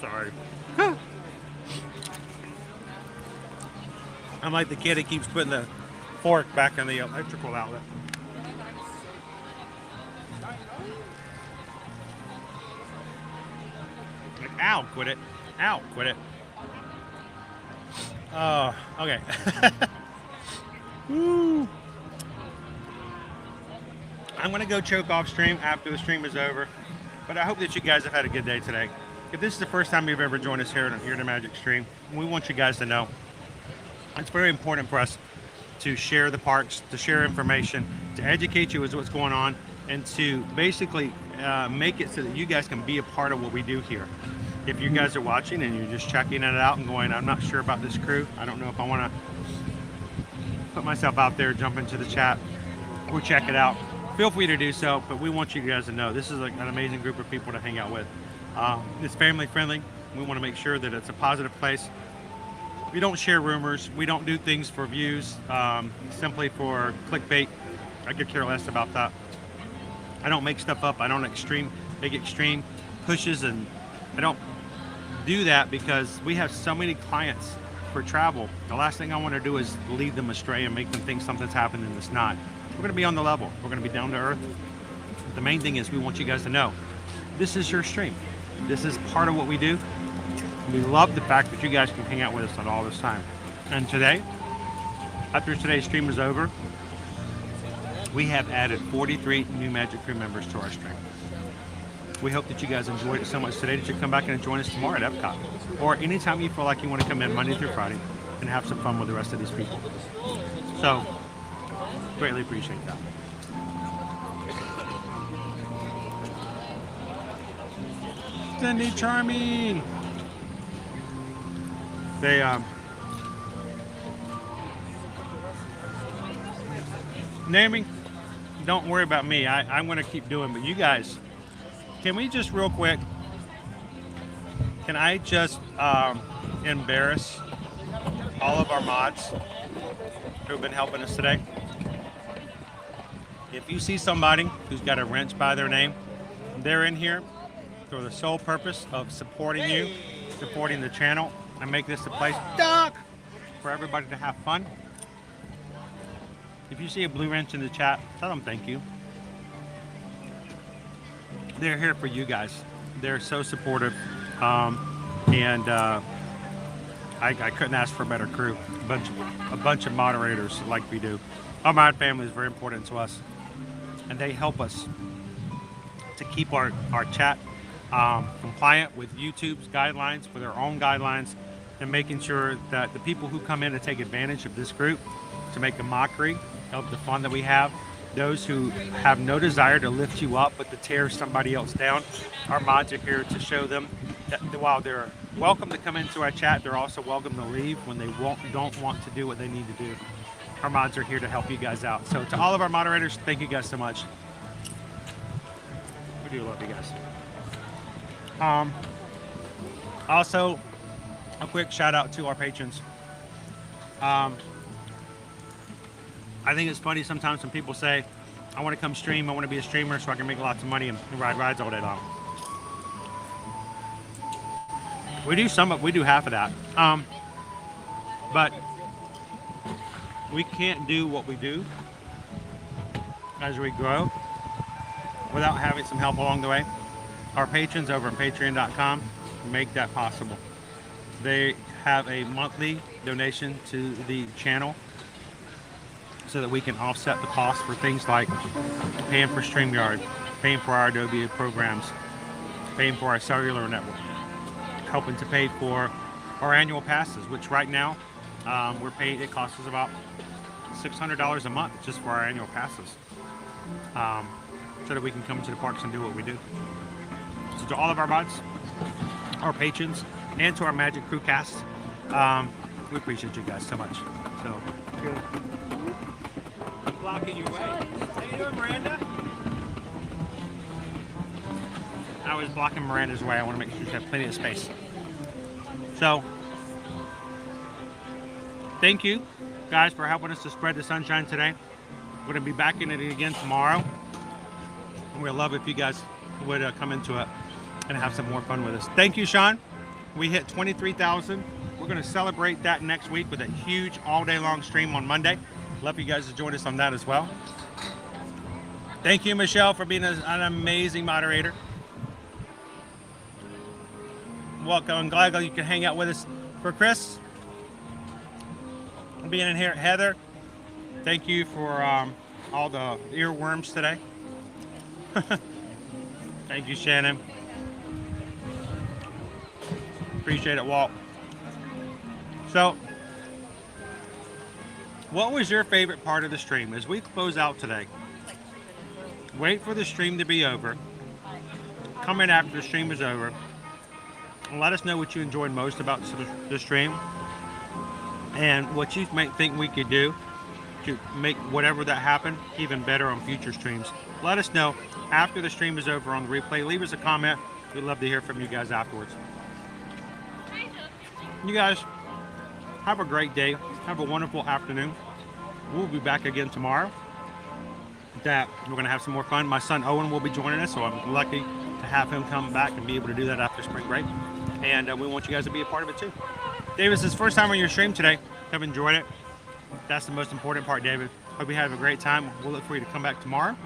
Sorry. I'm like the kid that keeps putting the fork back in the electrical outlet. Like, ow, quit it. Ow, quit it. Oh, okay. Woo. I'm going to go choke off stream after the stream is over. But I hope that you guys have had a good day today. If this is the first time you've ever joined us here on Ear to Magic stream, we want you guys to know it's very important for us to share the parks, to share information, to educate you as what's going on, and to basically make it so that you guys can be a part of what we do here. If you guys are watching and you're just checking it out and going, I'm not sure about this crew, I don't know if I want to put myself out there, jump into the chat, or check it out, feel free to do so. But we want you guys to know this is like an amazing group of people to hang out with. It's family friendly. We want to make sure that it's a positive place. We don't share rumors. We don't do things for views, simply for clickbait. I could care less about that. I don't make stuff up. I don't make extreme pushes, and I don't do that because we have so many clients for travel. The last thing I want to do is lead them astray and make them think something's happening and it's not. We're going to be on the level. We're going to be down to earth. The main thing is we want you guys to know this is your stream. This is part of what we do. We love the fact that you guys can hang out with us on all this time. And today, after today's stream is over, we have added 43 new Magic Crew members to our stream. We hope that you guys enjoyed it so much today that you come back and join us tomorrow at Epcot. Or anytime you feel like you want to come in Monday through Friday and have some fun with the rest of these people. So, greatly appreciate that. Cindy Charming. They naming, don't worry about me. I'm gonna keep doing, but you guys, can we just real quick, can I just embarrass all of our mods who have been helping us today? If you see somebody who's got a wrench by their name, they're in here for the sole purpose of supporting you, supporting the channel, and make this a place for everybody to have fun. If you see a blue wrench in the chat, tell them thank you. They're here for you guys. They're so supportive, and I couldn't ask for a better crew. A bunch of moderators like we do. Our mod family is very important to us, and they help us to keep our chat compliant with YouTube's guidelines, for their own guidelines, and making sure that the people who come in to take advantage of this group to make a mockery of the fun that we have, those who have no desire to lift you up but to tear somebody else down, our mods are here to show them that while they're welcome to come into our chat, they're also welcome to leave when they don't want to do what they need to do. Our mods are here to help you guys out. So to all of our moderators, thank you guys so much. We do love you guys. Also, a quick shout out to our patrons. I think it's funny sometimes when people say, I want to come stream, I want to be a streamer so I can make lots of money and ride rides all day long. We do half of that. But we can't do what we do as we grow without having some help along the way. Our patrons over at patreon.com make that possible. They have a monthly donation to the channel so that we can offset the cost for things like paying for StreamYard, paying for our Adobe programs, paying for our cellular network, helping to pay for our annual passes, which right now we're paying, it costs us about $600 a month just for our annual passes, so that we can come to the parks and do what we do. So to all of our mods, our patrons, and to our Magic Crew cast, we appreciate you guys so much. So, I'm blocking your way. How you doing, Miranda? I was blocking Miranda's way. I want to make sure she has plenty of space. So, thank you guys for helping us to spread the sunshine today. We're going to be back in it again tomorrow. And we'd love if you guys would come into it and have some more fun with us. Thank you, Sean. We hit 23,000. We're going to celebrate that next week with a huge all-day long stream on Monday. Love you guys to join us on that as well. Thank you, Michelle, for being an amazing moderator. Welcome. I'm glad that you can hang out with us. For Chris, being in here. Heather, thank you for all the earworms today. Thank you, Shannon. Appreciate it, Walt. So, what was your favorite part of the stream? As we close out today, wait for the stream to be over. Come in after the stream is over. And let us know what you enjoyed most about the stream and what you might think we could do to make whatever that happened even better on future streams. Let us know after the stream is over on the replay. Leave us a comment. We'd love to hear from you guys afterwards. You guys have a great day. Have a wonderful afternoon. We'll be back again tomorrow. We're going to have some more fun. My son Owen will be joining us, so I'm lucky to have him come back and be able to do that after spring break. And we want you guys to be a part of it too. Davis, it's his first time on your stream today. Have enjoyed it. That's the most important part, David. Hope you have a great time. We'll look for you to come back tomorrow.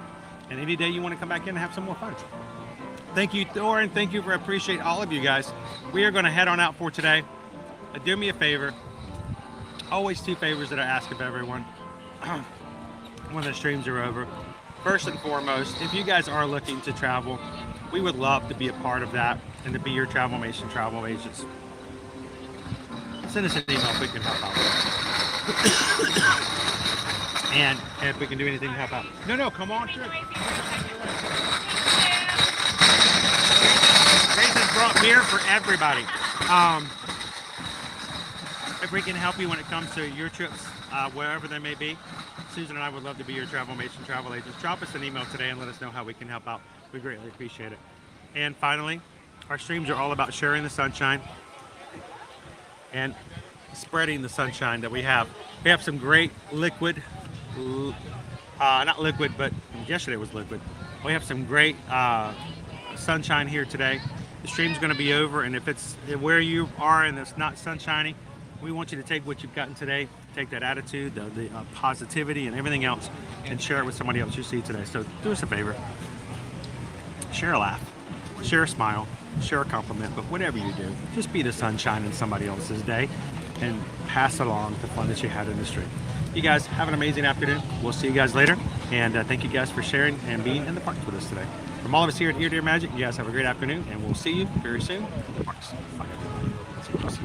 And any day you want to come back in and have some more fun. Thank you, Thor, and thank you for appreciate all of you guys. We are going to head on out for today. Do me a favor. Always two favors that I ask of everyone when the streams are over. First and foremost, if you guys are looking to travel, we would love to be a part of that and to be your Travelmation travel agents. Send us an email if we can help out. And if we can do anything to help out. No, come on through. Jason's brought beer for everybody. If we can help you when it comes to your trips, wherever they may be, Susan and I would love to be your travel mates and travel agents. Drop us an email today and let us know how we can help out. We greatly appreciate it. And finally, our streams are all about sharing the sunshine and spreading the sunshine that we have. We have some great liquid, not liquid, but yesterday was liquid. We have some great sunshine here today. The stream's going to be over, and if it's where you are and it's not sunshiny, we want you to take what you've gotten today, take that attitude, the positivity and everything else, and share it with somebody else you see today. So do us a favor. Share a laugh, share a smile, share a compliment, but whatever you do, just be the sunshine in somebody else's day and pass along the fun that you had in the stream. You guys have an amazing afternoon. We'll see you guys later. And thank you guys for sharing and being in the parks with us today. From all of us here at Ear to Ear Magic, you guys have a great afternoon, and we'll see you very soon in the parks. Bye. See you guys.